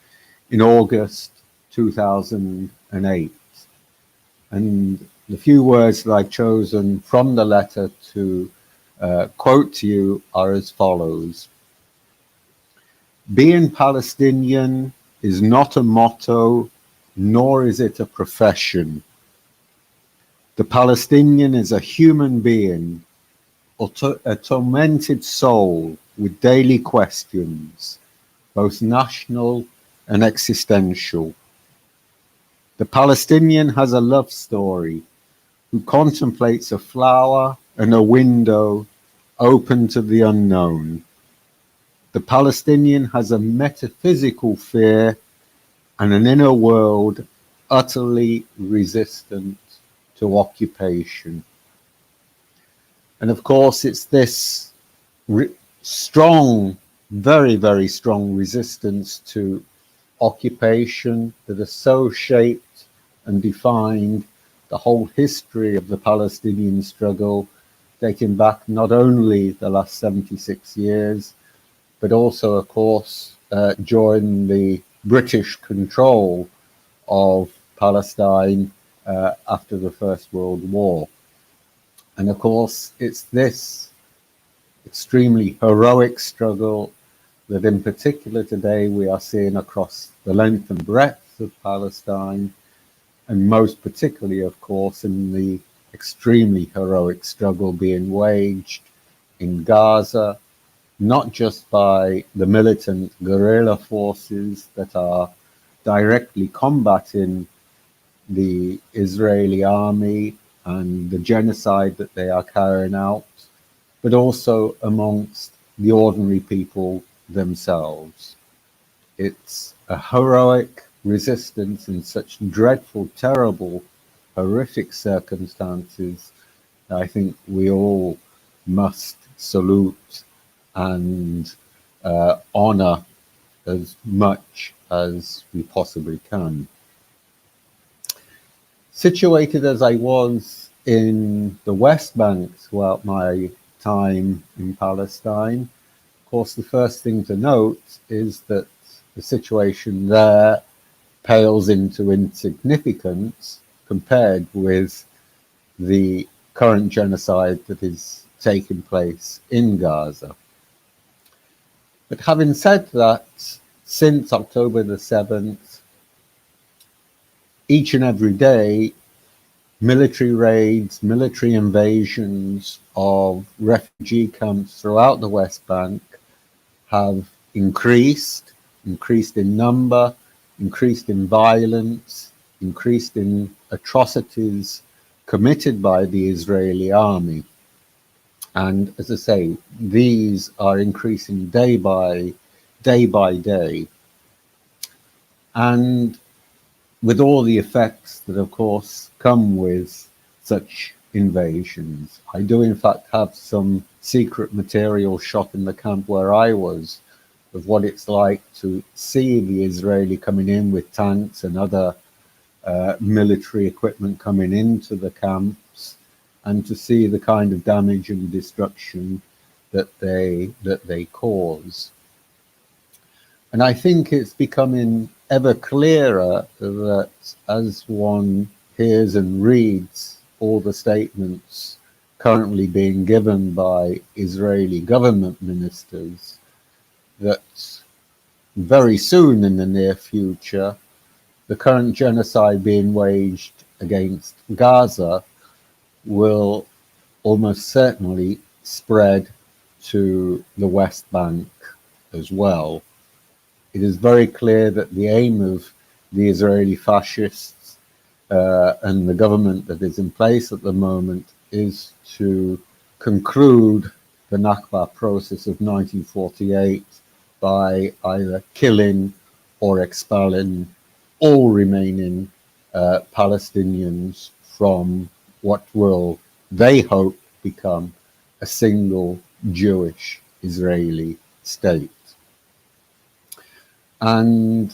in August 2008. And the few words that I've chosen from the letter to quote to you are as follows. Being Palestinian is not a motto, nor is it a profession. The Palestinian is a human being, a tormented soul with daily questions, both national and existential. The Palestinian has a love story, who contemplates a flower and a window open to the unknown. The Palestinian has a metaphysical fear and an inner world utterly resistant to occupation. And of course, it's this strong, very, very strong resistance to occupation that has so shaped and defined the whole history of the Palestinian struggle, dating back not only the last 76 years, but also, of course, during the British control of Palestine after the First World War. And of course, it's this extremely heroic struggle that in particular today we are seeing across the length and breadth of Palestine, and most particularly, of course, in the extremely heroic struggle being waged in Gaza, not just by the militant guerrilla forces that are directly combating the Israeli army and the genocide that they are carrying out, but also amongst the ordinary people themselves. It's a heroic resistance in such dreadful, terrible, horrific circumstances that I think we all must salute and honor as much as we possibly can. Situated as I was in the West Bank throughout my time in Palestine, of course, the first thing to note is that the situation there pales into insignificance compared with the current genocide that is taking place in Gaza. But having said that, since October the 7th, each and every day, military raids, military invasions of refugee camps throughout the West Bank have increased in number, increased in violence, increased in atrocities committed by the Israeli army. And as I say, these are increasing day by day. And with all the effects that, of course, come with such invasions. I do, in fact, have some secret material shot in the camp where I was of what it's like to see the Israeli coming in with tanks and other military equipment coming into the camps, and to see the kind of damage and destruction that they cause. And I think it's becoming ever clearer that as one hears and reads all the statements currently being given by Israeli government ministers, that very soon in the near future, the current genocide being waged against Gaza will almost certainly spread to the West Bank as well. It is very clear that the aim of the Israeli fascists and the government that is in place at the moment is to conclude the Nakba process of 1948 by either killing or expelling all remaining Palestinians from what will, they hope, become a single Jewish Israeli state. And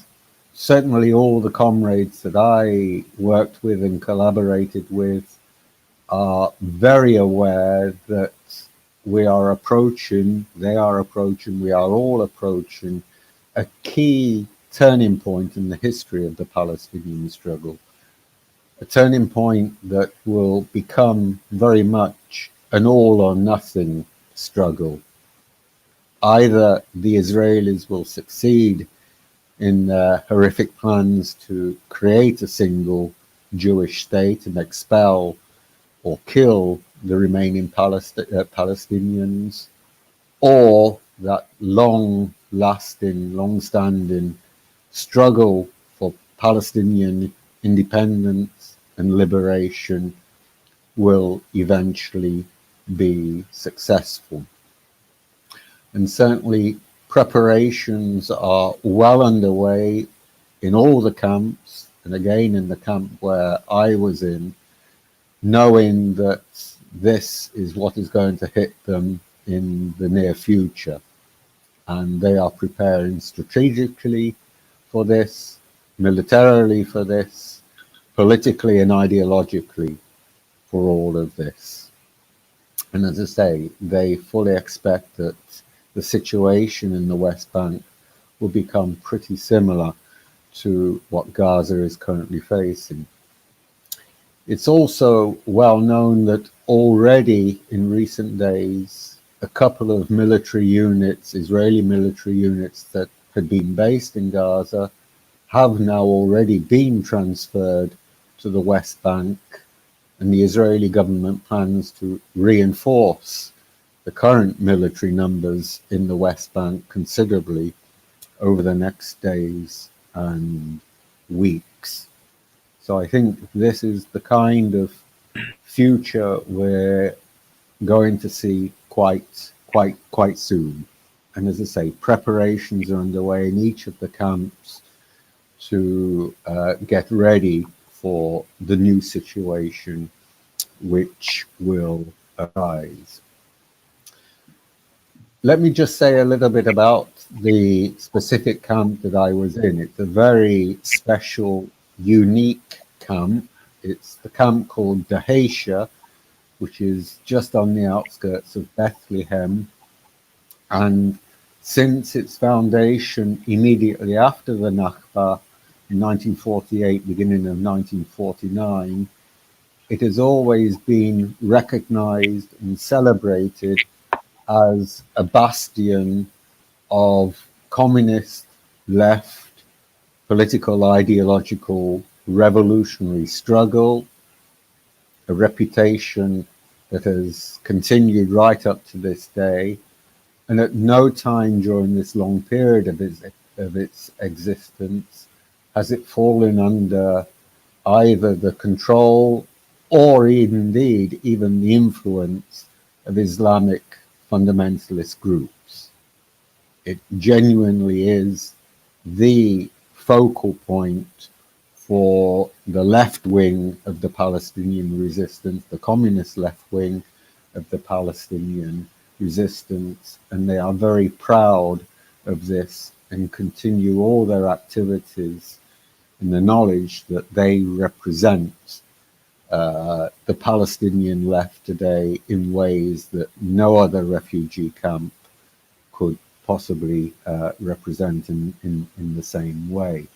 certainly all the comrades that I worked with and collaborated with are very aware that we are approaching, they are approaching, we are all approaching a key turning point in the history of the Palestinian struggle. A turning point that will become very much an all or nothing struggle. Either the Israelis will succeed in their horrific plans to create a single Jewish state and expel or kill the remaining Palestinians, or that long-standing struggle for Palestinian independence and liberation will eventually be successful. And certainly preparations are well underway in all the camps, and again in the camp where I was in, knowing that this is what is going to hit them in the near future. And they are preparing strategically for this, militarily for this, politically and ideologically for all of this. And as I say, they fully expect that the situation in the West Bank will become pretty similar to what Gaza is currently facing. It's also well known that already in recent days, a couple of military units, Israeli military units that had been based in Gaza, have now already been transferred to the West Bank, and the Israeli government plans to reinforce the current military numbers in the West Bank considerably over the next days and weeks. So I think this is the kind of future we're going to see quite soon. And as I say, preparations are underway in each of the camps to get ready for the new situation which will arise. Let me just say a little bit about the specific camp that I was in. It's a very special, unique camp. It's the camp called Dheisheh, which is just on the outskirts of Bethlehem. And since its foundation immediately after the Nakba in 1948, beginning of 1949, it has always been recognized and celebrated as a bastion of communist left political, ideological, revolutionary struggle, a reputation that has continued right up to this day. And at no time during this long period of its existence has it fallen under either the control or indeed even the influence of Islamic fundamentalist groups. It genuinely is the focal point for the left wing of the Palestinian resistance, the communist left wing of the Palestinian resistance, and they are very proud of this and continue all their activities in the knowledge that they represent the Palestinian left today in ways that no other refugee camp could possibly represent in the same way.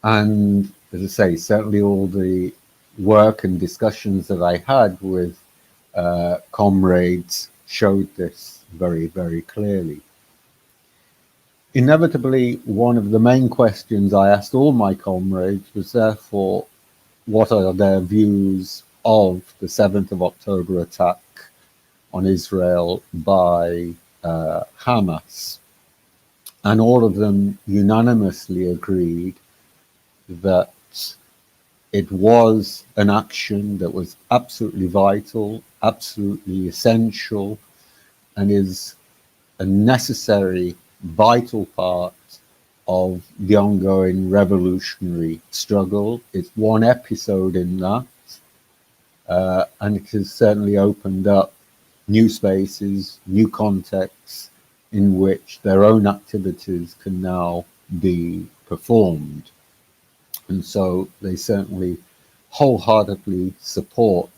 And as I say, certainly all the work and discussions that I had with comrades showed this very, very clearly. Inevitably, one of the main questions I asked all my comrades was therefore, what are their views of the 7th of October attack on Israel by Hamas? And all of them unanimously agreed that it was an action that was absolutely vital, absolutely essential, and is a necessary, vital part of the ongoing revolutionary struggle. It's one episode in that, and it has certainly opened up new spaces, new contexts in which their own activities can now be performed. And so they certainly wholeheartedly support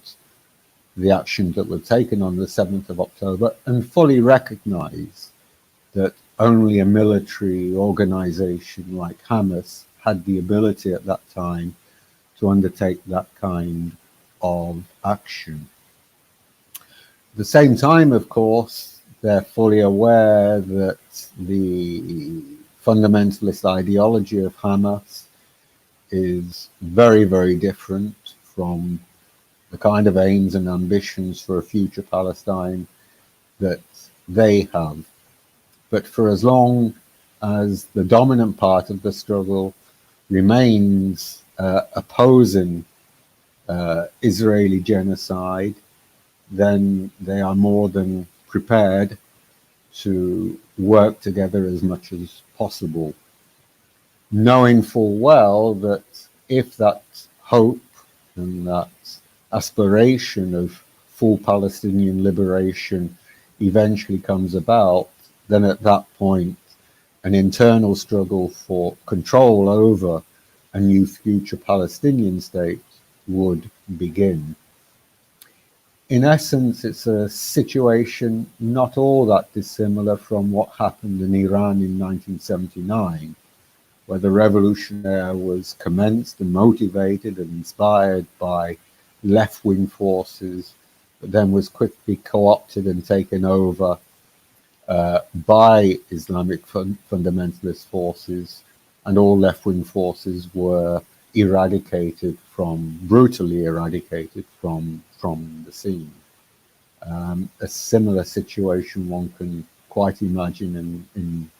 the actions that were taken on the 7th of October and fully recognize that only a military organization like Hamas had the ability at that time to undertake that kind of action. At the same time, of course, they're fully aware that the fundamentalist ideology of Hamas is very, very different from the kind of aims and ambitions for a future Palestine that they have. But for as long as the dominant part of the struggle remains opposing Israeli genocide, then they are more than prepared to work together as much as possible, knowing full well that if that hope and that aspiration of full Palestinian liberation eventually comes about, then at that point, an internal struggle for control over a new future Palestinian state would begin. In essence, it's a situation not all that dissimilar from what happened in Iran in 1979, where the revolution there was commenced and motivated and inspired by left-wing forces, but then was quickly co-opted and taken over by Islamic fundamentalist forces, and all left-wing forces were brutally eradicated from the scene. A similar situation one can quite imagine in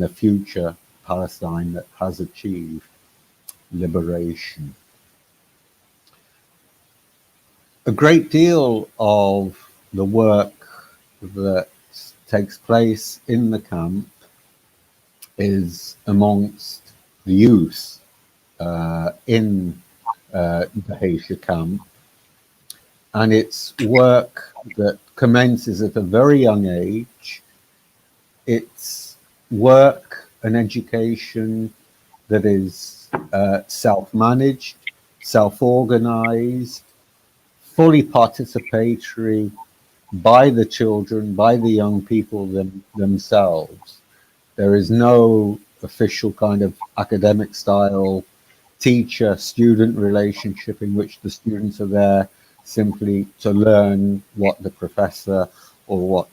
a future Palestine that has achieved liberation. A great deal of the work that takes place in the camp is amongst the youth in the Haitian camp, and it's work that commences at a very young age. It's work and education that is self-managed, self-organized, fully participatory by the children, by the young people themselves. There is no official kind of academic style teacher-student relationship in which the students are there simply to learn what the professor or what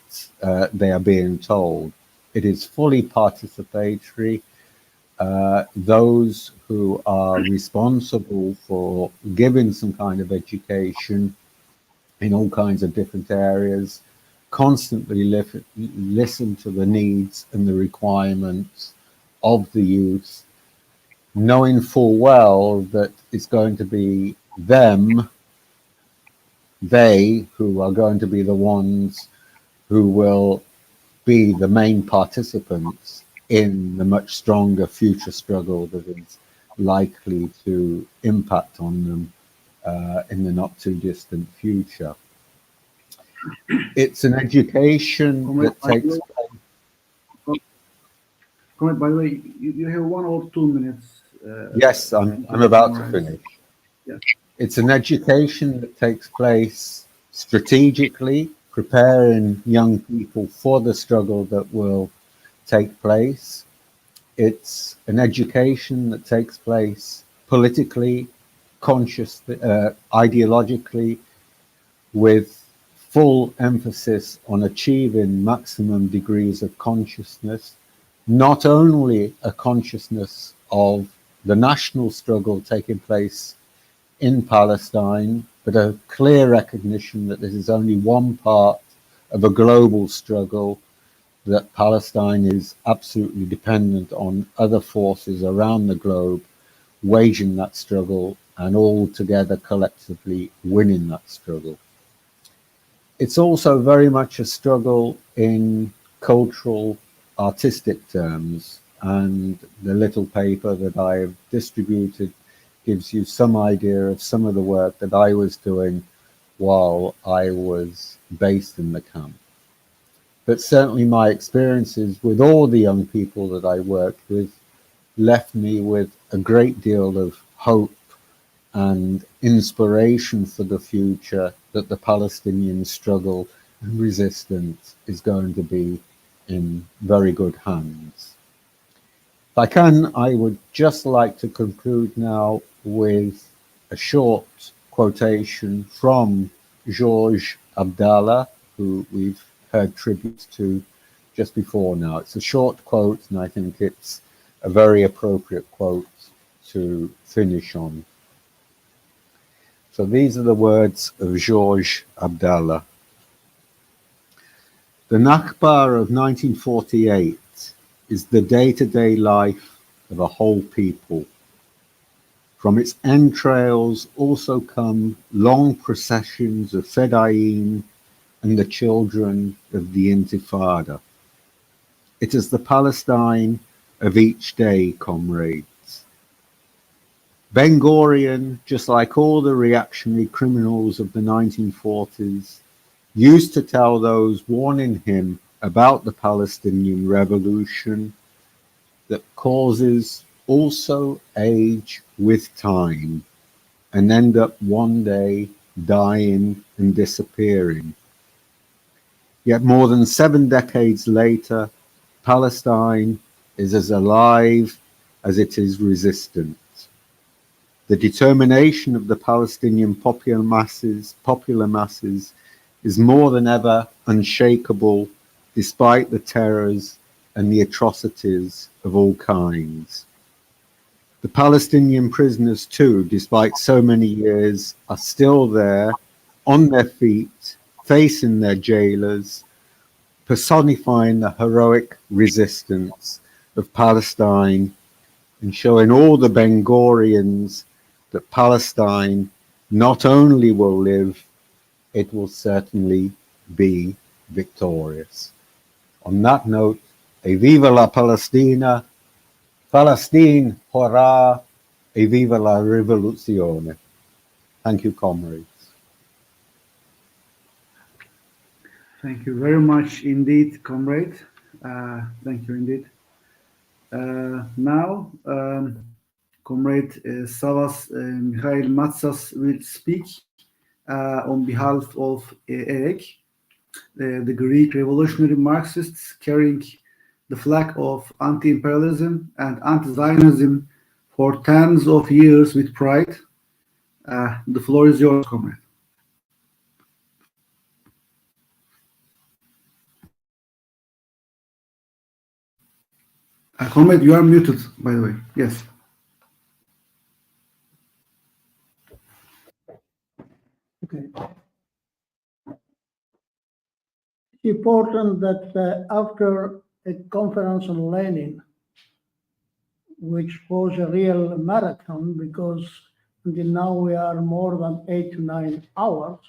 they are being told. It is fully participatory. Those who are responsible for giving some kind of education in all kinds of different areas constantly listen to the needs and the requirements of the youth, knowing full well that it's going to be they who are going to be the ones who will be the main participants in the much stronger future struggle that is likely to impact on them in the not too distant future. It's an education that takes place. By the way, you have 1 or 2 minutes. Yes, I'm about to finish. Yes. It's an education that takes place strategically, preparing young people for the struggle that will take place. It's an education that takes place politically, consciously, ideologically, with full emphasis on achieving maximum degrees of consciousness, not only a consciousness of the national struggle taking place in Palestine, but a clear recognition that this is only one part of a global struggle, that Palestine is absolutely dependent on other forces around the globe waging that struggle and all together collectively winning that struggle. It's also very much a struggle in cultural, artistic terms, and the little paper that I have distributed gives you some idea of some of the work that I was doing while I was based in the camp. But certainly my experiences with all the young people that I worked with left me with a great deal of hope and inspiration for the future, that the Palestinian struggle and resistance is going to be in very good hands. If I can, I would just like to conclude now with a short quotation from Georges Abdallah, who we've heard tributes to just before now. It's a short quote, and I think it's a very appropriate quote to finish on. So these are the words of Georges Abdallah. The Nakba of 1948 is the day-to-day life of a whole people. From its entrails also come long processions of Fedayeen and the children of the Intifada. It is the Palestine of each day, comrades. Ben Gurion, just like all the reactionary criminals of the 1940s, used to tell those warning him about the Palestinian Revolution that causes also age with time and end up one day dying and disappearing. Yet more than 7 decades later, Palestine is as alive as it is resistant. The determination of the Palestinian popular masses is more than ever unshakable despite the terrors and the atrocities of all kinds. The Palestinian prisoners too, despite so many years, are still there, on their feet, facing their jailers, personifying the heroic resistance of Palestine and showing all the Ben Gurions that Palestine not only will live, it will certainly be victorious. On that note, e viva la Palestina, Palestine, hurrah, e viva la rivoluzione. Thank you, comrades. Thank you very much indeed, comrade. Thank you indeed. Now, Comrade Savas Mikhail Matsas will speak on behalf of EREK, the Greek revolutionary Marxists carrying the flag of anti-imperialism and anti-Zionism for tens of years with pride. The floor is yours, comrade. Comrade, you are muted, by the way. Yes. Okay. It's important that after a conference on Lenin, which was a real marathon because until now we are more than 8 to 9 hours,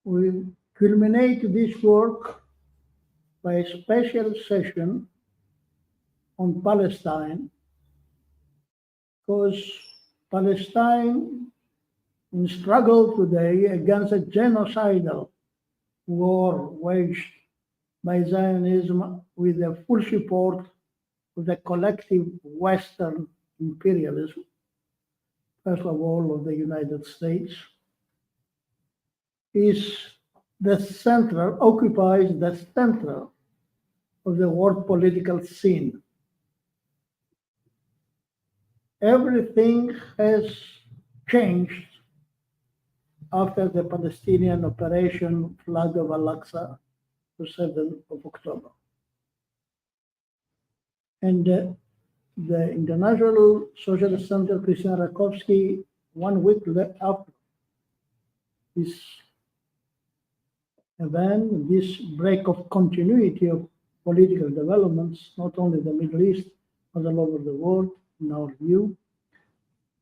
we culminate this work by a special session on Palestine, because Palestine in struggle today against a genocidal war waged by Zionism with the full support of the collective Western imperialism, first of all of the United States, is the center, occupies the center of the world political scene. Everything has changed after the Palestinian operation Flag of Al-Aqsa, the 7th of October. And the International Socialist Center, Christian Rakovsky, 1 week after this event, this break of continuity of political developments, not only the Middle East, but all over the world, in our view,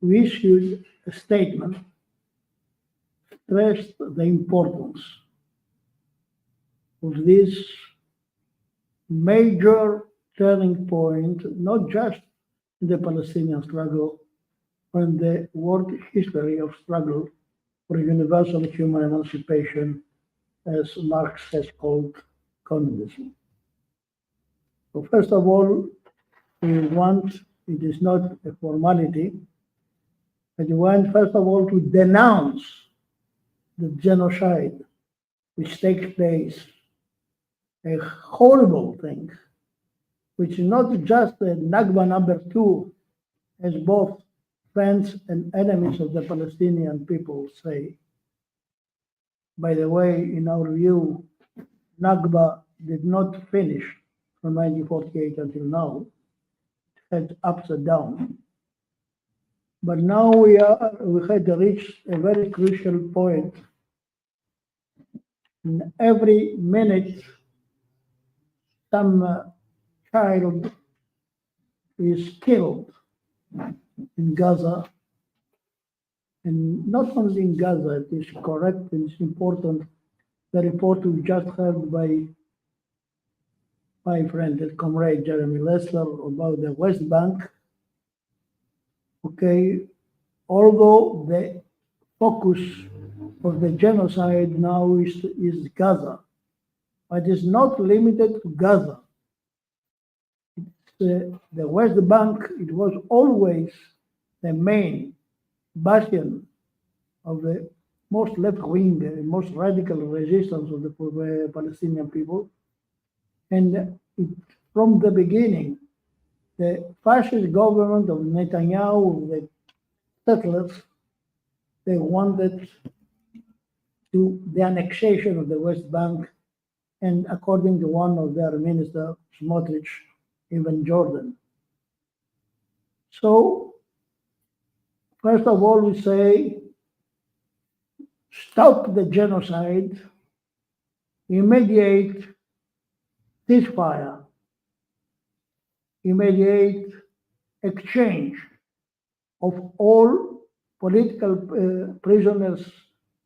we issued a statement, stressed the importance of this major turning point, not just in the Palestinian struggle, but in the world history of struggle for universal human emancipation, as Marx has called communism. So first of all, we want, it is not a formality, but we want first of all to denounce the genocide which takes place, a horrible thing, which is not just the Nakba #2, as both friends and enemies of the Palestinian people say. By the way, in our view, Nakba did not finish from 1948 until now. It had ups and downs. But now we had reached a very crucial point. In every minute, some child is killed in Gaza. And not only in Gaza, it is correct and it's important. The report we just heard by my friend, comrade Jeremy Lessler, about the West Bank, Okay, although the focus of the genocide now is Gaza, but it's not limited to Gaza. The West Bank, it was always the main bastion of the most left-wing, most radical resistance of the Palestinian people. And from the beginning, the fascist government of Netanyahu, the settlers, they wanted the annexation of the West Bank, and according to one of their ministers, Smotrich, even Jordan. So, first of all, we say, stop the genocide, immediate ceasefire, immediate exchange of all political prisoners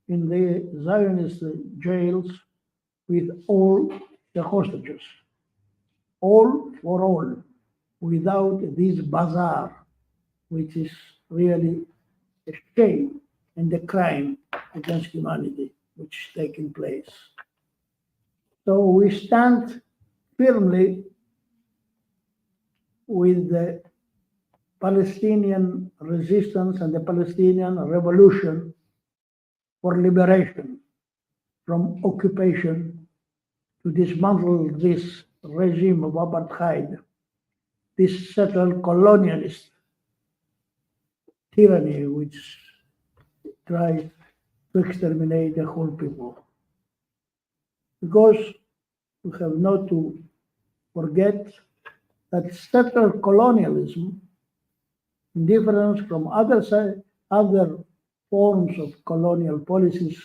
in the Zionist jails with all the hostages, all for all, without this bazaar, which is really a shame and a crime against humanity, which is taking place. So we stand firmly with the Palestinian resistance and the Palestinian revolution for liberation from occupation, to dismantle this regime of apartheid, this settled colonialist tyranny which tries to exterminate the whole people. Because we have not to forget that settled colonialism, in difference from other forms of colonial policies,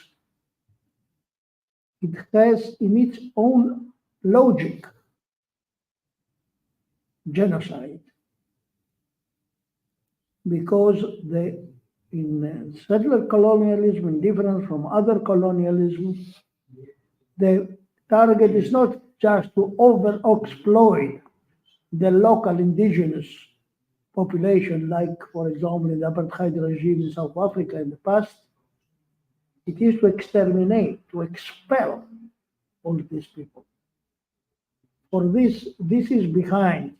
it has in its own logic genocide, because in settler colonialism, in difference from other colonialism, the target is not just to over-exploit the local indigenous population, like, for example, in the apartheid regime in South Africa in the past. It is to exterminate, to expel all these people. For this is behind.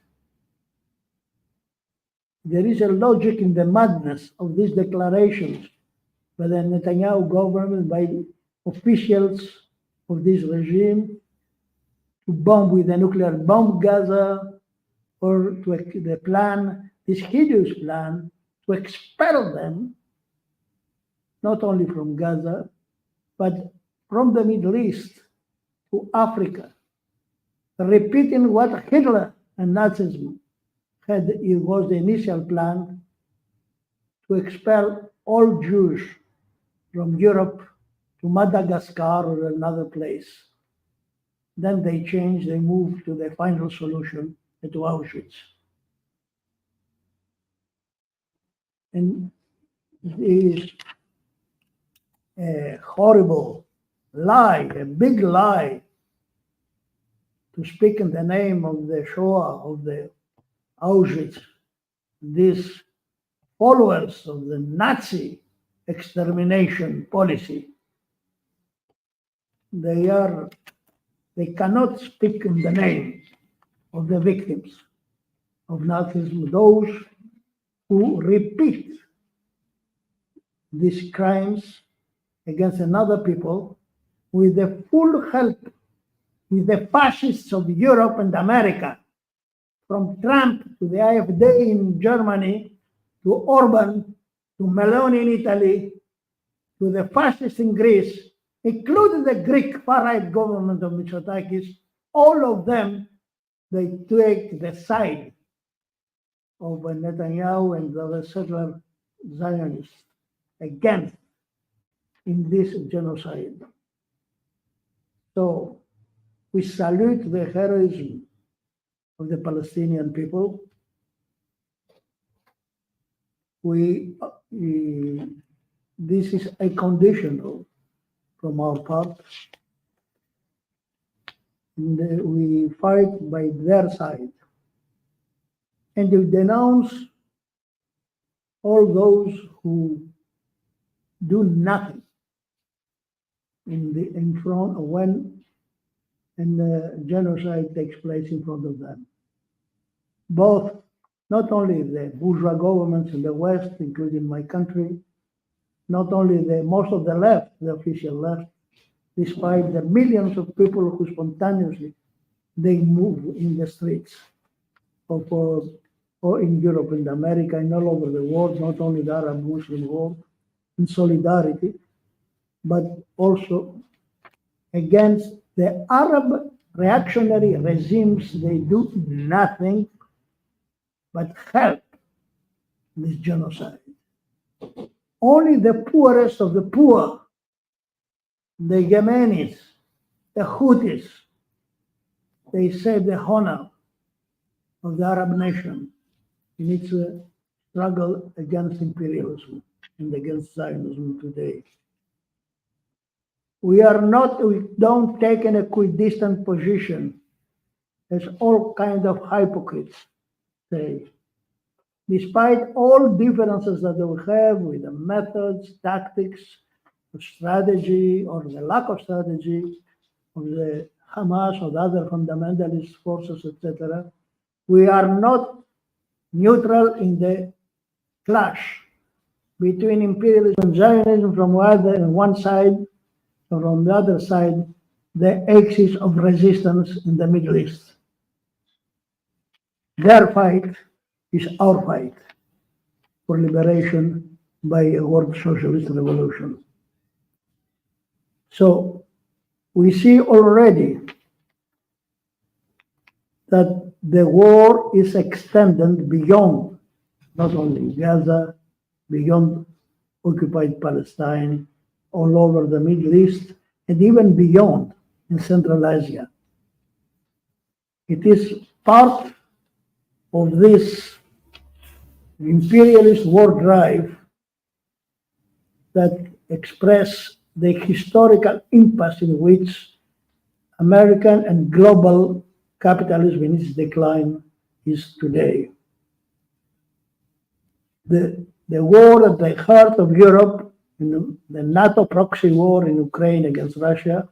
There is a logic in the madness of these declarations by the Netanyahu government, by officials of this regime, to bomb with a nuclear bomb Gaza, or the plan, this hideous plan, to expel them, not only from Gaza, but from the Middle East to Africa, repeating what Hitler and Nazism had. It was the initial plan to expel all Jews from Europe to Madagascar or another place. Then they changed, they moved to the final solution, to Auschwitz. And it is a horrible lie, a big lie, to speak in the name of the Shoah, of the Auschwitz. These followers of the Nazi extermination policy, they cannot speak in the name of the victims of Nazism, those who repeat these crimes against another people with the full help, with the fascists of Europe and America, from Trump to the AfD in Germany, to Orban, to Meloni in Italy, to the fascists in Greece, including the Greek far-right government of Mitsotakis. All of them, they take the side of Netanyahu and the settler Zionists against in this genocide. So we salute the heroism of the Palestinian people. This is a conditional from our part. And we fight by their side. And we denounce all those who do nothing in front of when genocide takes place in front of them. Both, not only the bourgeois governments in the West, including my country, not only most of the left, the official left, despite the millions of people who spontaneously they move in the streets or in Europe and America and all over the world, not only the Arab Muslim world, in solidarity, but also against the Arab reactionary regimes. They do nothing but help this genocide. Only the poorest of the poor, the Yemenis, the Houthis, they save the honor of the Arab nation in its struggle against imperialism and against Zionism today. We don't take an equidistant position, as all kind of hypocrites say. Despite all differences that we have with the methods, tactics, strategy, or the lack of strategy of the Hamas or the other fundamentalist forces, etc., we are not neutral in the clash between imperialism and Zionism from one side, or on the other side, the axis of resistance in the Middle East. Their fight is our fight for liberation by a world socialist revolution. So we see already that the war is extended beyond not only Gaza, beyond occupied Palestine, all over the Middle East, and even beyond in Central Asia. It is part of this imperialist war drive that express the historical impasse in which American and global capitalism in its decline is today. The war at the heart of Europe, the NATO proxy war in Ukraine against Russia,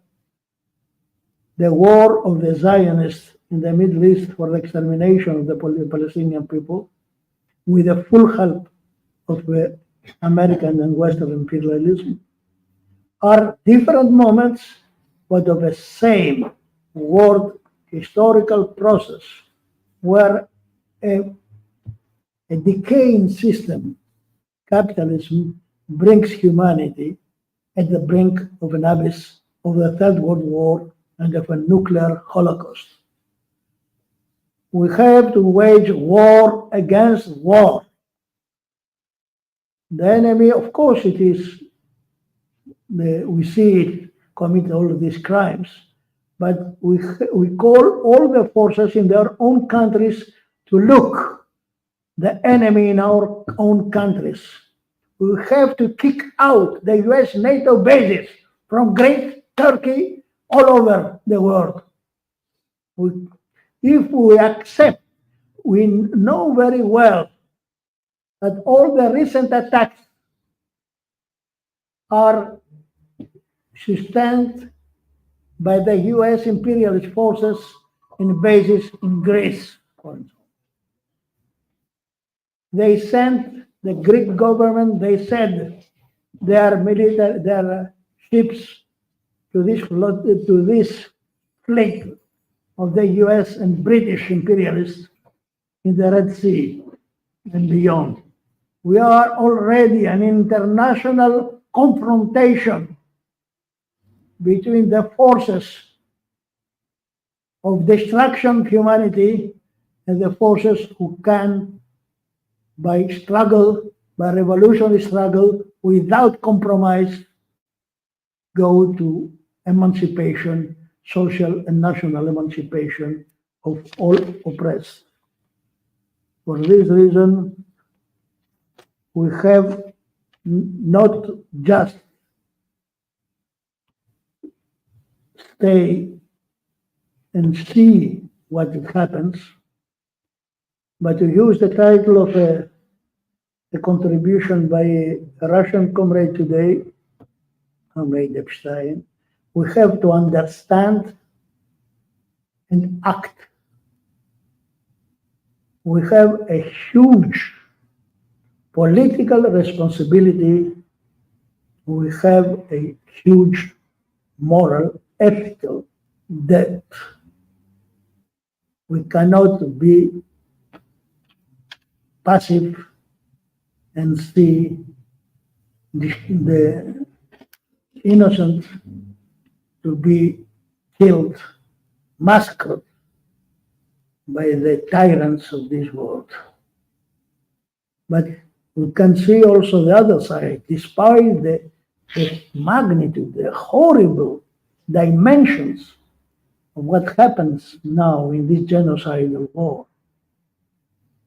the war of the Zionists in the Middle East for the extermination of the Palestinian people, with the full help of the American and Western imperialism, are different moments, but of the same world historical process where a decaying system, capitalism, brings humanity at the brink of an abyss of the Third World War and of a nuclear holocaust. We have to wage war against war. The enemy, of course, it is, we see it commit all of these crimes, but we call all the forces in their own countries to look the enemy in our own countries. We have to kick out the US NATO bases from Great Turkey all over the world. If we accept, we know very well that all the recent attacks are sustained by the US imperialist forces in bases in Greece, for example. They sent the Greek government, they said their ships to this fleet of the US and British imperialists in the Red Sea and beyond. We are already an international confrontation between the forces of destruction of humanity and the forces who can, by revolutionary struggle, without compromise, go to emancipation, social and national emancipation of all oppressed. For this reason, we have not just stay and see what happens, but to use the title of a a contribution by a Russian comrade today, Comrade Epstein. We have to understand and act. We have a huge political responsibility. We have a huge moral, ethical debt. We cannot be passive and see the innocent to be killed, massacred by the tyrants of this world. But we can see also the other side, despite the magnitude, the horrible dimensions of what happens now in this genocidal war.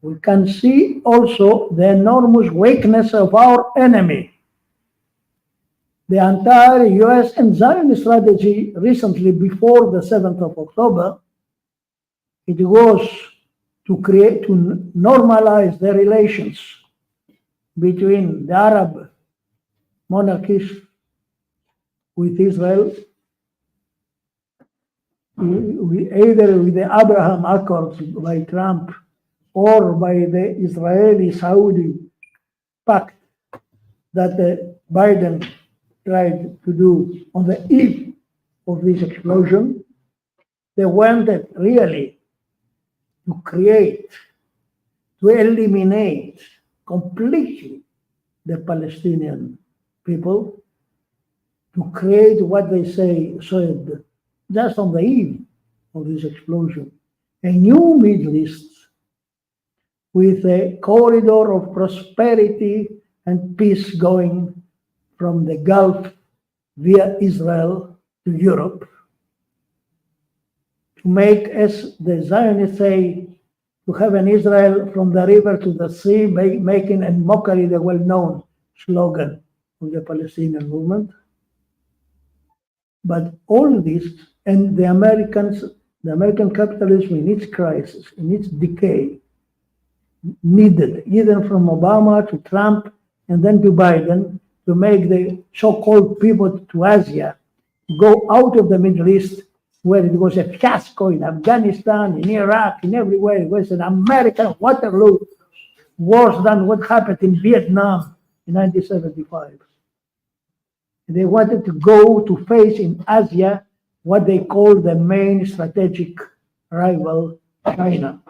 We can see also the enormous weakness of our enemy. The entire US and Zionist strategy recently, before the 7th of October, it was to normalize the relations between the Arab monarchies with Israel, either with the Abraham Accords by Trump or by the Israeli-Saudi pact that Biden tried to do on the eve of this explosion. They wanted really to create, to eliminate completely the Palestinian people, to create what they said just on the eve of this explosion, a new Middle East with a corridor of prosperity and peace going from the Gulf via Israel to Europe, to make, as the Zionists say, to have an Israel from the river to the sea, making a mockery the well-known slogan of the Palestinian movement. But all this, and the American capitalism in its crisis, in its decay, needed, either from Obama to Trump and then to Biden, to make the so-called pivot to Asia, go out of the Middle East, where it was a fiasco in Afghanistan, in Iraq, in everywhere. It was an American Waterloo, worse than what happened in Vietnam in 1975. They wanted to go to face in Asia what they call the main strategic rival, China.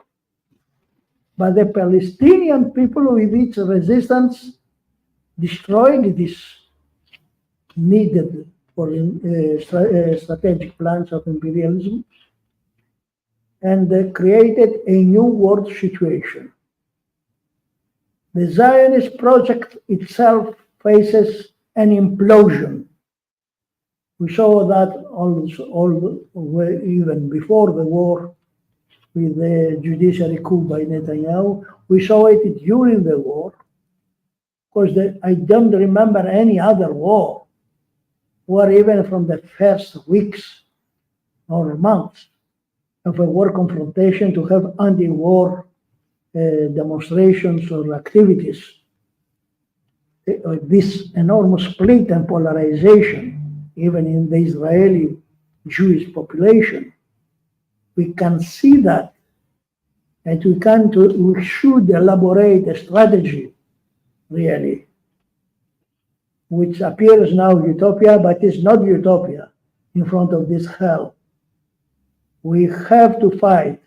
But the Palestinian people, with its resistance, destroyed this needed for strategic plans of imperialism, and created a new world situation. The Zionist project itself faces an implosion. We saw that even before the war with the judiciary coup by Netanyahu. We saw it during the war. Because I don't remember any other war where even from the first weeks or months of a war confrontation to have anti-war demonstrations or activities. This enormous split and polarization, even in the Israeli Jewish population, we can see that, and we should elaborate a strategy, really, which appears now utopia, but is not utopia in front of this hell. We have to fight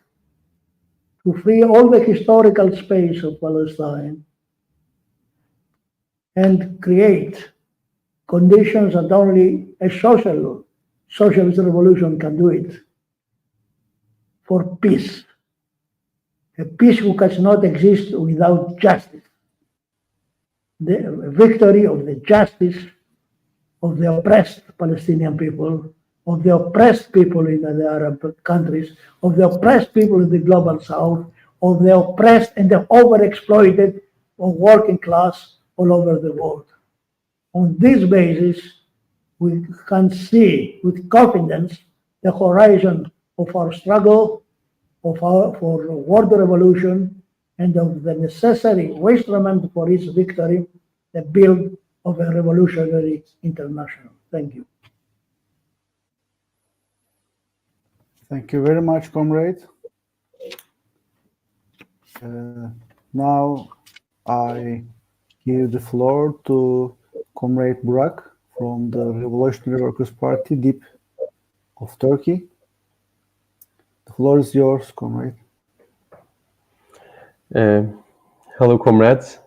to free all the historical space of Palestine and create conditions that only a socialist revolution can do it, for peace. A peace which does not exist without justice. The victory of the justice of the oppressed Palestinian people, of the oppressed people in the Arab countries, of the oppressed people in the global south, of the oppressed and the overexploited of working class all over the world. On this basis, we can see with confidence the horizon of our struggle for world revolution and of the necessary instrument for its victory, the build of a revolutionary international. Thank you. Thank you very much, comrade. Now I give the floor to Comrade Burak from the Revolutionary Workers' Party, DİP of Turkey. The floor is yours, comrade. Hello, comrades.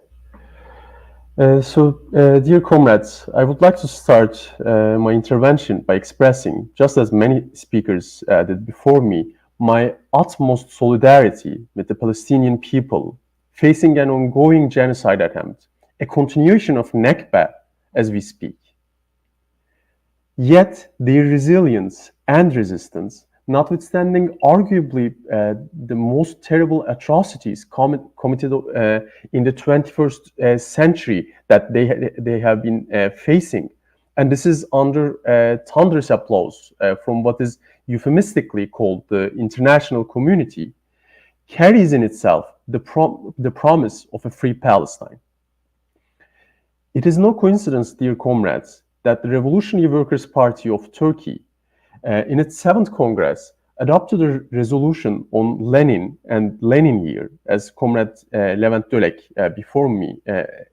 Dear comrades, I would like to start my intervention by expressing, just as many speakers did before me, my utmost solidarity with the Palestinian people facing an ongoing genocide attempt, a continuation of Nakba as we speak. Yet their resilience and resistance, notwithstanding arguably the most terrible atrocities committed in the 21st century that they have been facing, and this is under thunderous applause from what is euphemistically called the international community, carries in itself the promise of a free Palestine. It is no coincidence, dear comrades, that the Revolutionary Workers' Party of Turkey, in its 7th Congress, adopted a resolution on Lenin and Lenin year, as Comrade Levent Dölek before me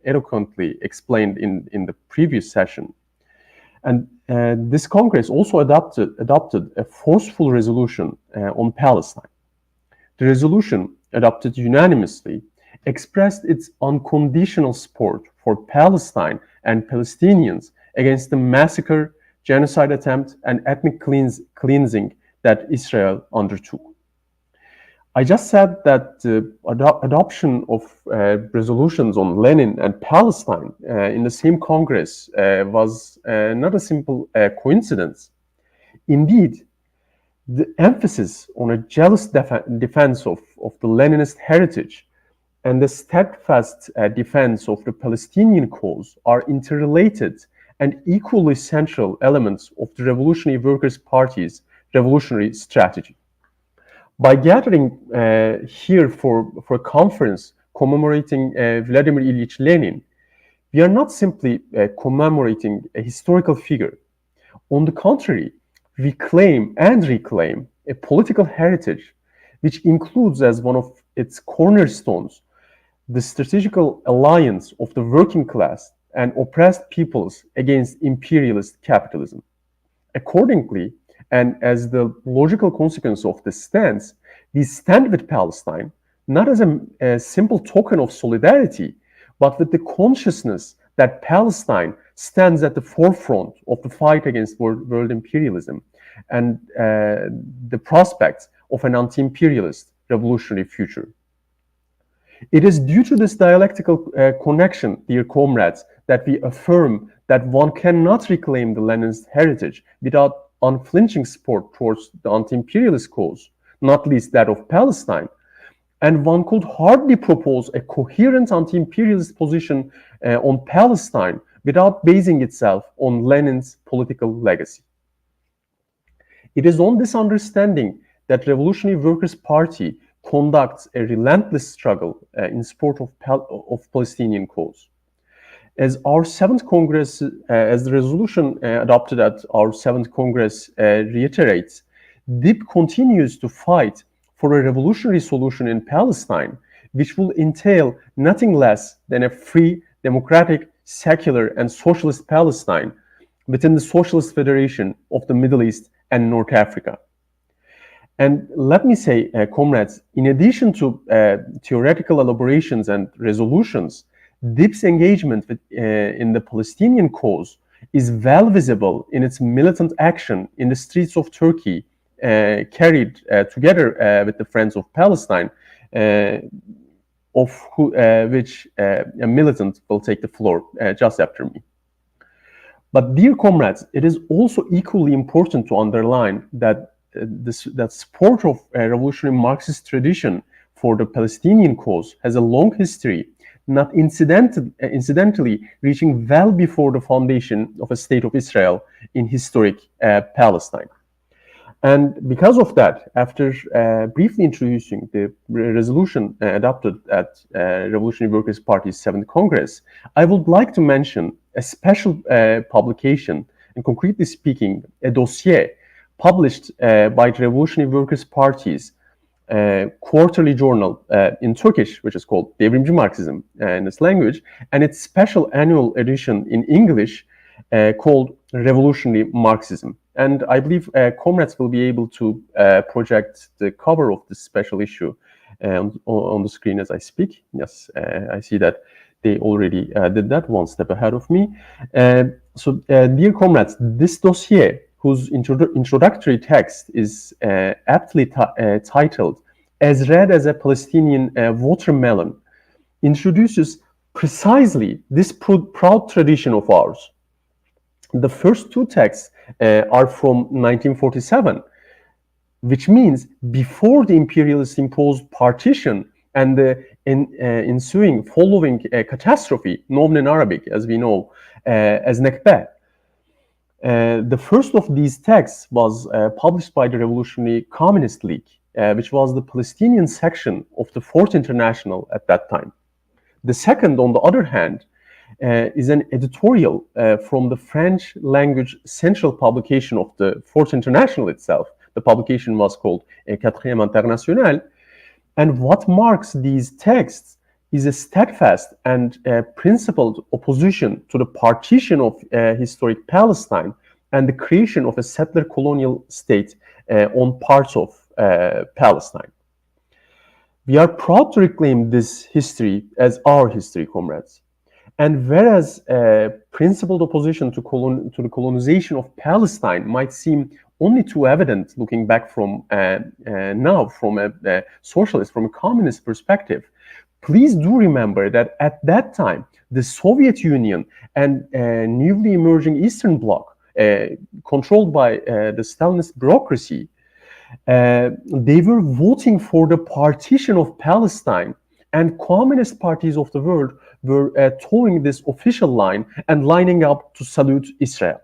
eloquently explained in the previous session. And this Congress also adopted a forceful resolution on Palestine. The resolution, adopted unanimously, expressed its unconditional support for Palestine and Palestinians against the massacre, genocide attempt, and ethnic cleansing that Israel undertook. I just said that the adoption of resolutions on Lenin and Palestine in the same Congress was not a simple coincidence. Indeed, the emphasis on a jealous defense of the Leninist heritage and the steadfast defense of the Palestinian cause are interrelated and equally central elements of the Revolutionary Workers' Party's revolutionary strategy. By gathering here for a conference commemorating Vladimir Ilyich Lenin, we are not simply commemorating a historical figure. On the contrary, we claim and reclaim a political heritage which includes as one of its cornerstones the strategical alliance of the working class and oppressed peoples against imperialist capitalism. Accordingly, and as the logical consequence of this stance, we stand with Palestine not as a simple token of solidarity, but with the consciousness that Palestine stands at the forefront of the fight against world imperialism and the prospects of an anti-imperialist revolutionary future. It is due to this dialectical connection, dear comrades, that we affirm that one cannot reclaim the Leninist heritage without unflinching support towards the anti-imperialist cause, not least that of Palestine. And one could hardly propose a coherent anti-imperialist position on Palestine without basing itself on Lenin's political legacy. It is on this understanding that Revolutionary Workers' Party conducts a relentless struggle in support of Palestinian cause. As our 7th Congress, as the resolution adopted at our 7th Congress reiterates, DİP continues to fight for a revolutionary solution in Palestine, which will entail nothing less than a free, democratic, secular, and socialist Palestine within the Socialist Federation of the Middle East and North Africa. And let me say, comrades, in addition to theoretical elaborations and resolutions, DİP's engagement in the Palestinian cause is well visible in its militant action in the streets of Turkey, carried together with the Friends of Palestine, which a militant will take the floor just after me. But dear comrades, it is also equally important to underline that that support of a revolutionary Marxist tradition for the Palestinian cause has a long history, not incidentally reaching well before the foundation of a state of Israel in historic Palestine. And because of that, after briefly introducing the resolution adopted at Revolutionary Workers' Party's 7th Congress, I would like to mention a special publication, and concretely speaking, a dossier published by the Revolutionary Workers' Party's quarterly journal in Turkish, which is called Devrimci Marxism in its language, and its special annual edition in English called Revolutionary Marxism. And I believe comrades will be able to project the cover of this special issue on the screen as I speak. Yes, I see that they already did that, one step ahead of me. So, dear comrades, this dossier, whose introductory text is aptly titled "As Red as a Palestinian Watermelon," introduces precisely this proud tradition of ours. The first two texts are from 1947, which means before the imperialists imposed partition and the ensuing following catastrophe, known in Arabic, as we know, as Nakba. The first of these texts was published by the Revolutionary Communist League, which was the Palestinian section of the Fourth International at that time. The second, on the other hand, is an editorial from the French language central publication of the Fourth International itself. The publication was called Quatrième International. And what marks these texts is a steadfast and principled opposition to the partition of historic Palestine and the creation of a settler colonial state on parts of Palestine. We are proud to reclaim this history as our history, comrades. And whereas principled opposition to the colonization of Palestine might seem only too evident looking back from now from a socialist, from a communist perspective, please do remember that at that time, the Soviet Union and newly emerging Eastern Bloc, controlled by the Stalinist bureaucracy, they were voting for the partition of Palestine, and communist parties of the world were towing this official line and lining up to salute Israel.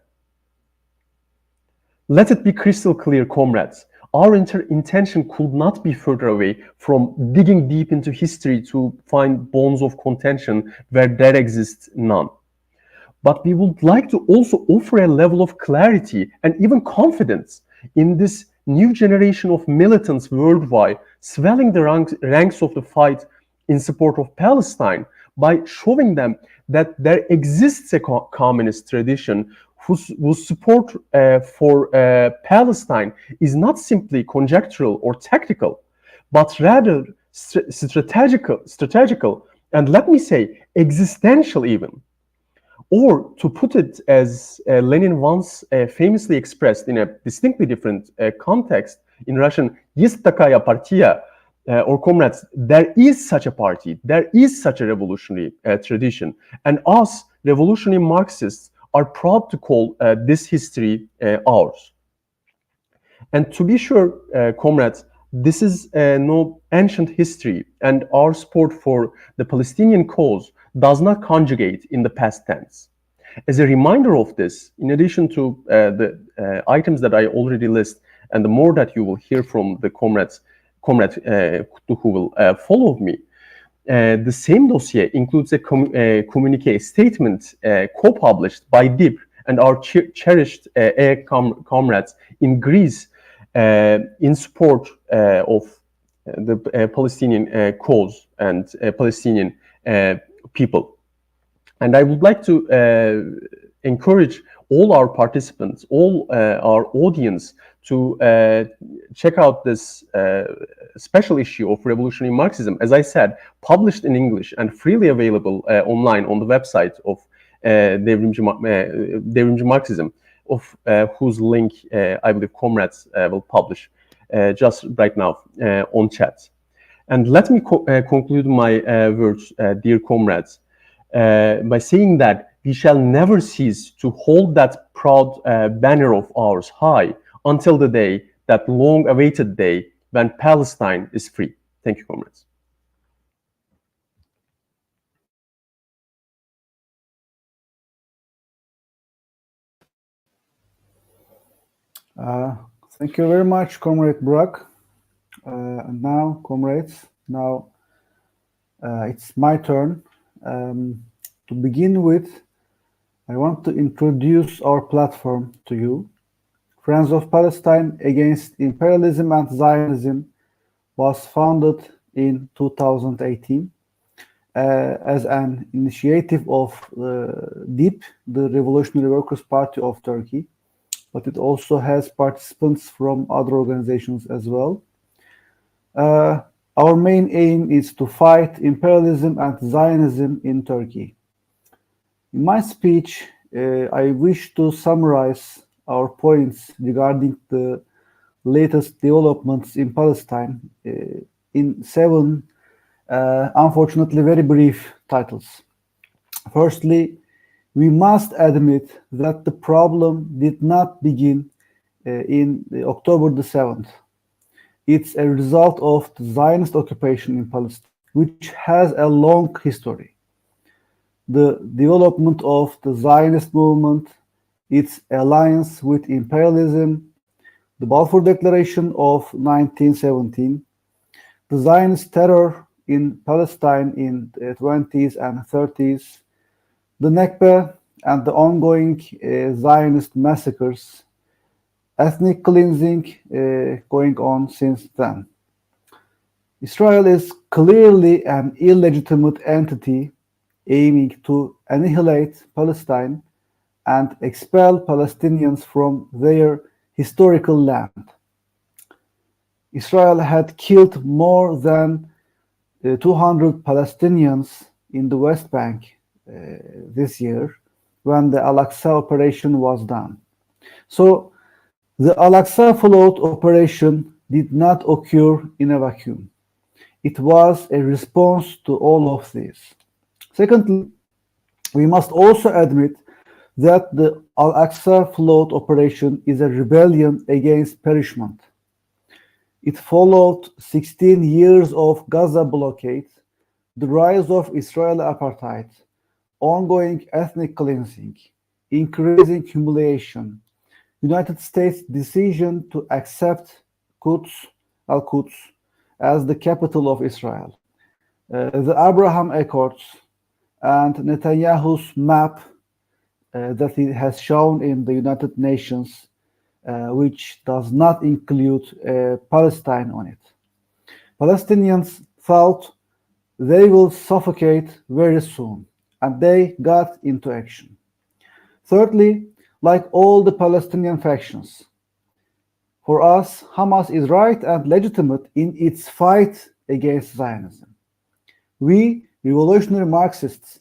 Let it be crystal clear, comrades, our intention could not be further away from digging deep into history to find bones of contention where there exists none. But we would like to also offer a level of clarity and even confidence in this new generation of militants worldwide swelling the ranks of the fight in support of Palestine by showing them that there exists a communist tradition whose support for Palestine is not simply conjectural or tactical, but rather strategical, and let me say existential even. Or to put it as Lenin once famously expressed in a distinctly different context in Russian, "Есть такая партия," or comrades, there is such a party, there is such a revolutionary tradition, and us revolutionary Marxists are proud to call this history ours. And to be sure, comrades, this is no ancient history, and our support for the Palestinian cause does not conjugate in the past tense. As a reminder of this, in addition to the items that I already list, and the more that you will hear from the comrades who will follow me, the same dossier includes a communique statement co-published by DIP and our cherished comrades in Greece in support of the Palestinian cause and Palestinian people. And I would like to encourage all our participants, all our audience to check out this special issue of Revolutionary Marxism, as I said, published in English and freely available online on the website of Devrimci Marxism, of whose link I believe comrades will publish just right now on chat. And let me conclude my words, dear comrades, by saying that we shall never cease to hold that proud banner of ours high until the day, that long-awaited day, when Palestine is free. Thank you, comrades. Thank you very much, Comrade Burak. And now, comrades, it's my turn. To begin with, I want to introduce our platform to you. Friends of Palestine Against Imperialism and Zionism was founded in 2018 as an initiative of DİP, the Revolutionary Workers' Party of Turkey, but it also has participants from other organizations as well. Our main aim is to fight imperialism and Zionism in Turkey. In my speech, I wish to summarize our points regarding the latest developments in Palestine in 7, unfortunately, very brief titles. Firstly, we must admit that the problem did not begin in October the 7th. It's a result of the Zionist occupation in Palestine, which has a long history. The development of the Zionist movement, its alliance with imperialism, the Balfour Declaration of 1917, the Zionist terror in Palestine in the 20s and 30s, the Nakba and the ongoing Zionist massacres, ethnic cleansing going on since then. Israel is clearly an illegitimate entity aiming to annihilate Palestine and expel Palestinians from their historical land. Israel had killed more than 200 Palestinians in the West Bank this year when the Al-Aqsa operation was done. So the Al-Aqsa float operation did not occur in a vacuum. It was a response to all of this. Secondly, we must also admit that the Al-Aqsa float operation is a rebellion against perishment. It followed 16 years of Gaza blockade, the rise of Israeli apartheid, ongoing ethnic cleansing, increasing humiliation, United States' decision to accept Al-Quds as the capital of Israel, the Abraham Accords, and Netanyahu's map that he has shown in the United Nations, which does not include Palestine on it. Palestinians thought they will suffocate very soon, and they got into action. Thirdly, like all the Palestinian factions, for us, Hamas is right and legitimate in its fight against Zionism. We, revolutionary Marxists,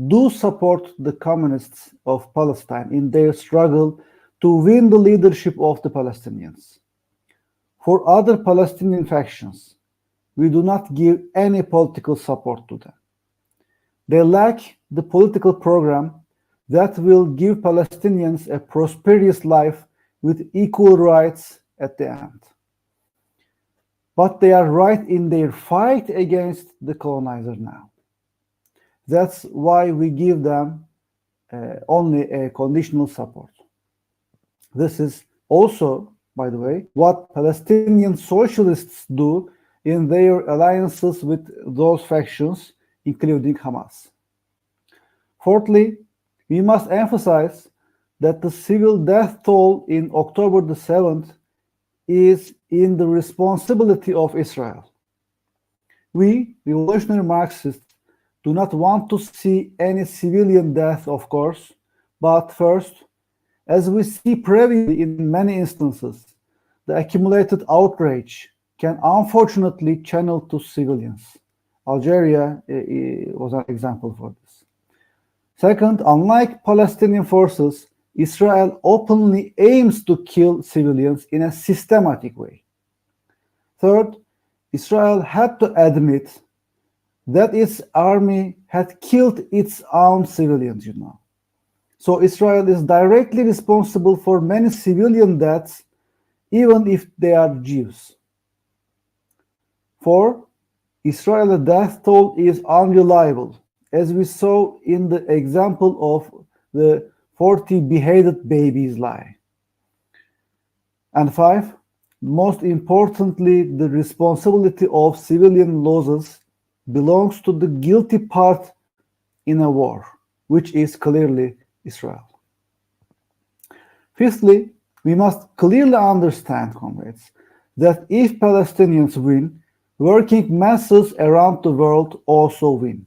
do support the communists of Palestine in their struggle to win the leadership of the Palestinians. For other Palestinian factions, we do not give any political support to them. They lack the political program that will give Palestinians a prosperous life with equal rights at the end. But they are right in their fight against the colonizer now. That's why we give them only a conditional support. This is also, by the way, what Palestinian socialists do in their alliances with those factions, including Hamas. Fourthly, we must emphasize that the civil death toll in October the 7th is in the responsibility of Israel. We, revolutionary Marxists, do not want to see any civilian death, of course, but first, as we see previously in many instances, the accumulated outrage can unfortunately channel to civilians. Algeria was an example for this. Second, unlike Palestinian forces, Israel openly aims to kill civilians in a systematic way. Third, Israel had to admit that its army had killed its own civilians, So Israel is directly responsible for many civilian deaths, even if they are Jews. Four, Israel's death toll is unreliable, as we saw in the example of the 40 beheaded babies lie. And five, most importantly, the responsibility of civilian losses belongs to the guilty part in a war, which is clearly Israel. Fifthly, we must clearly understand, comrades, that if Palestinians win, working masses around the world also win.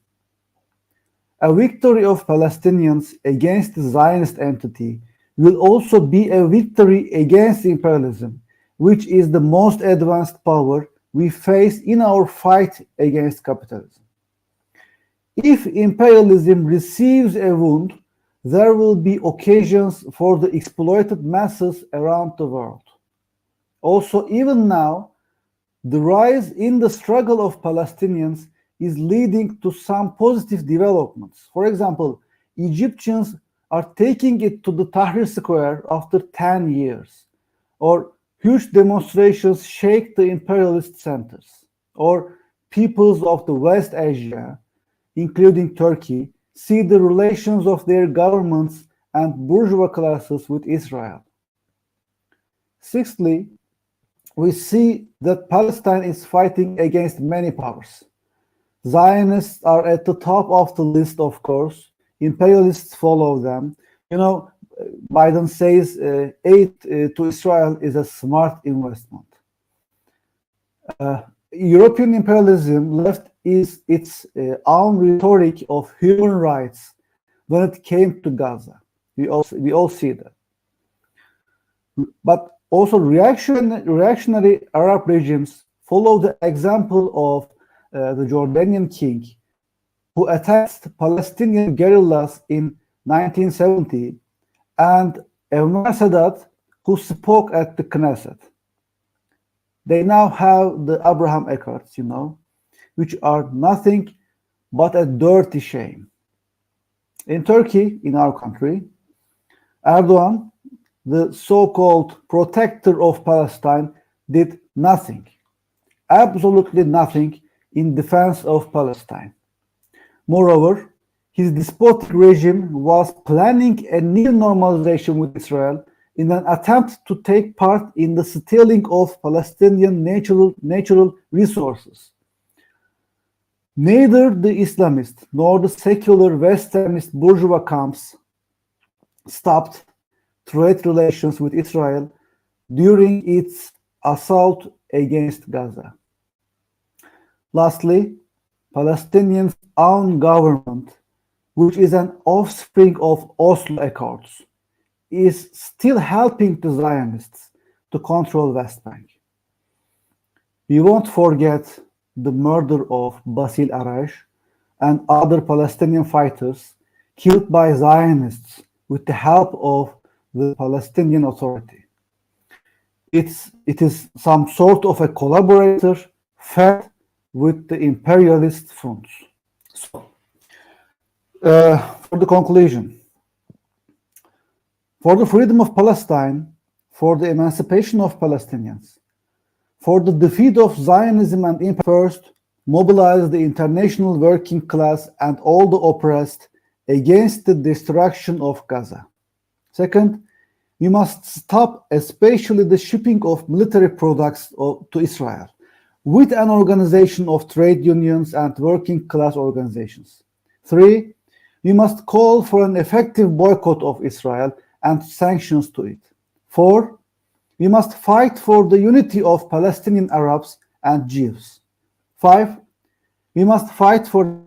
A victory of Palestinians against the Zionist entity will also be a victory against imperialism, which is the most advanced power we face in our fight against capitalism. If imperialism receives a wound, there will be occasions for the exploited masses around the world. Also, even now, the rise in the struggle of Palestinians is leading to some positive developments. For example, Egyptians are taking it to the Tahrir Square after 10 years, or huge demonstrations shake the imperialist centers, or peoples of the West Asia, including Turkey, see the relations of their governments and bourgeois classes with Israel. Sixthly, we see that Palestine is fighting against many powers. Zionists are at the top of the list, of course. Imperialists follow them. You know, Biden says aid to Israel is a smart investment. European imperialism left its own rhetoric of human rights when it came to Gaza. We all see that. But also reactionary Arab regimes follow the example of the Jordanian king, who attacked Palestinian guerrillas in 1970, and Enver Sadat, who spoke at the Knesset. They now have the Abraham Accords, you know, which are nothing but a dirty shame. In Turkey, in our country, Erdogan, the so-called protector of Palestine, did nothing, absolutely nothing in defense of Palestine. Moreover, his despotic regime was planning a near normalization with Israel in an attempt to take part in the stealing of Palestinian natural resources. Neither the Islamist nor the secular Westernist bourgeois camps stopped trade relations with Israel during its assault against Gaza. Lastly, Palestinians' own government, which is an offspring of Oslo Accords, is still helping the Zionists to control West Bank. We won't forget the murder of Basil Arash and other Palestinian fighters killed by Zionists with the help of the Palestinian Authority. It is some sort of a collaborator fed with the imperialist funds. So, for the conclusion, for the freedom of Palestine, for the emancipation of Palestinians, for the defeat of Zionism and imperialism, first, mobilize the international working class and all the oppressed against the destruction of Gaza. Second, we must stop especially the shipping of military products to Israel with an organization of trade unions and working class organizations. Three, we must call for an effective boycott of Israel and sanctions to it. Four, we must fight for the unity of Palestinian Arabs and Jews. Five, we must fight for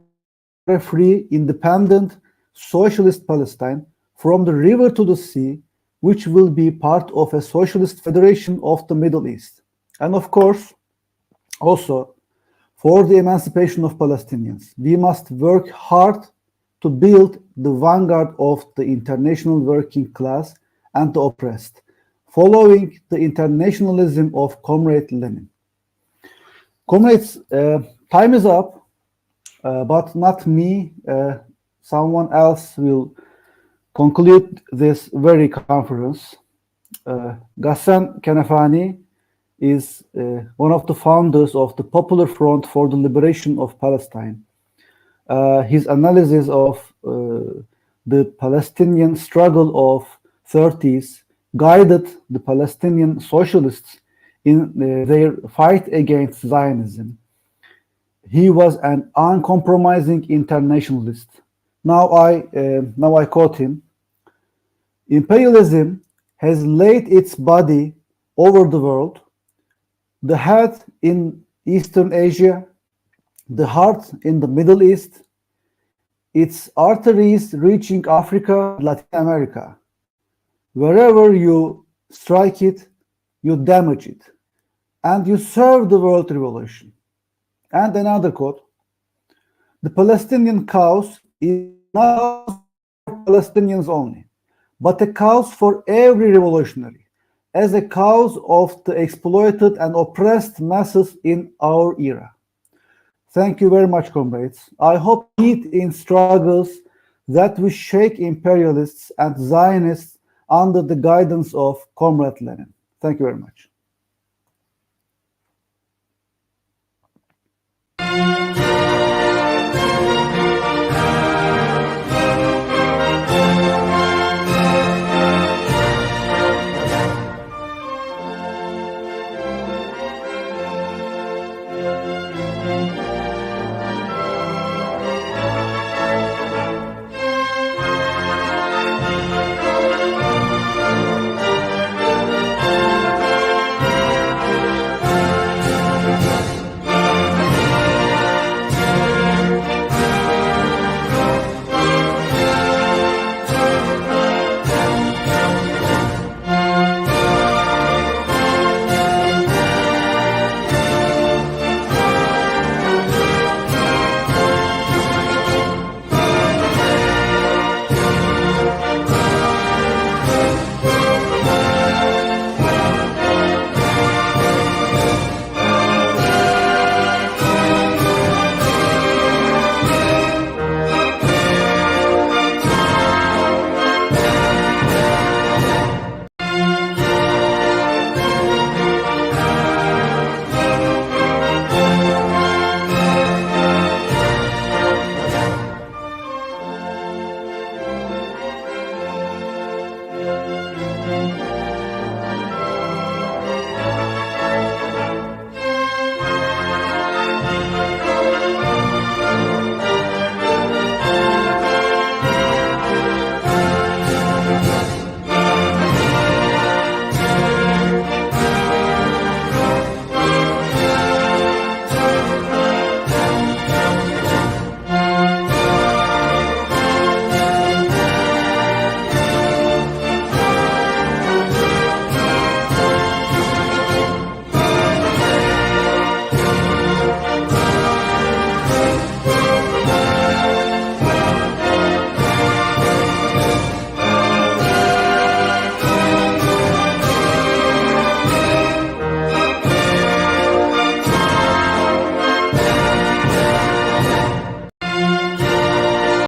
a free, independent, socialist Palestine from the river to the sea, which will be part of a socialist federation of the Middle East. And of course, also, for the emancipation of Palestinians, we must work hard to build the vanguard of the international working class and the oppressed, following the internationalism of Comrade Lenin. Comrades, time is up, but not me. Someone else will conclude this very conference. Ghassan Kanafani is one of the founders of the Popular Front for the Liberation of Palestine. His analysis of the Palestinian struggle of 30s guided the Palestinian socialists in their fight against Zionism. He was an uncompromising internationalist. Now I quote him. Imperialism has laid its body over the world, the head in Eastern Asia, the heart in the Middle East, its arteries reaching Africa, Latin America. Wherever you strike it, you damage it, and you serve the world revolution. And another quote, the Palestinian cause is not for Palestinians only, but a cause for every revolutionary, as a cause of the exploited and oppressed masses in our era. Thank you very much, comrades. I hope lead in struggles that will shake imperialists and Zionists under the guidance of Comrade Lenin. Thank you very much.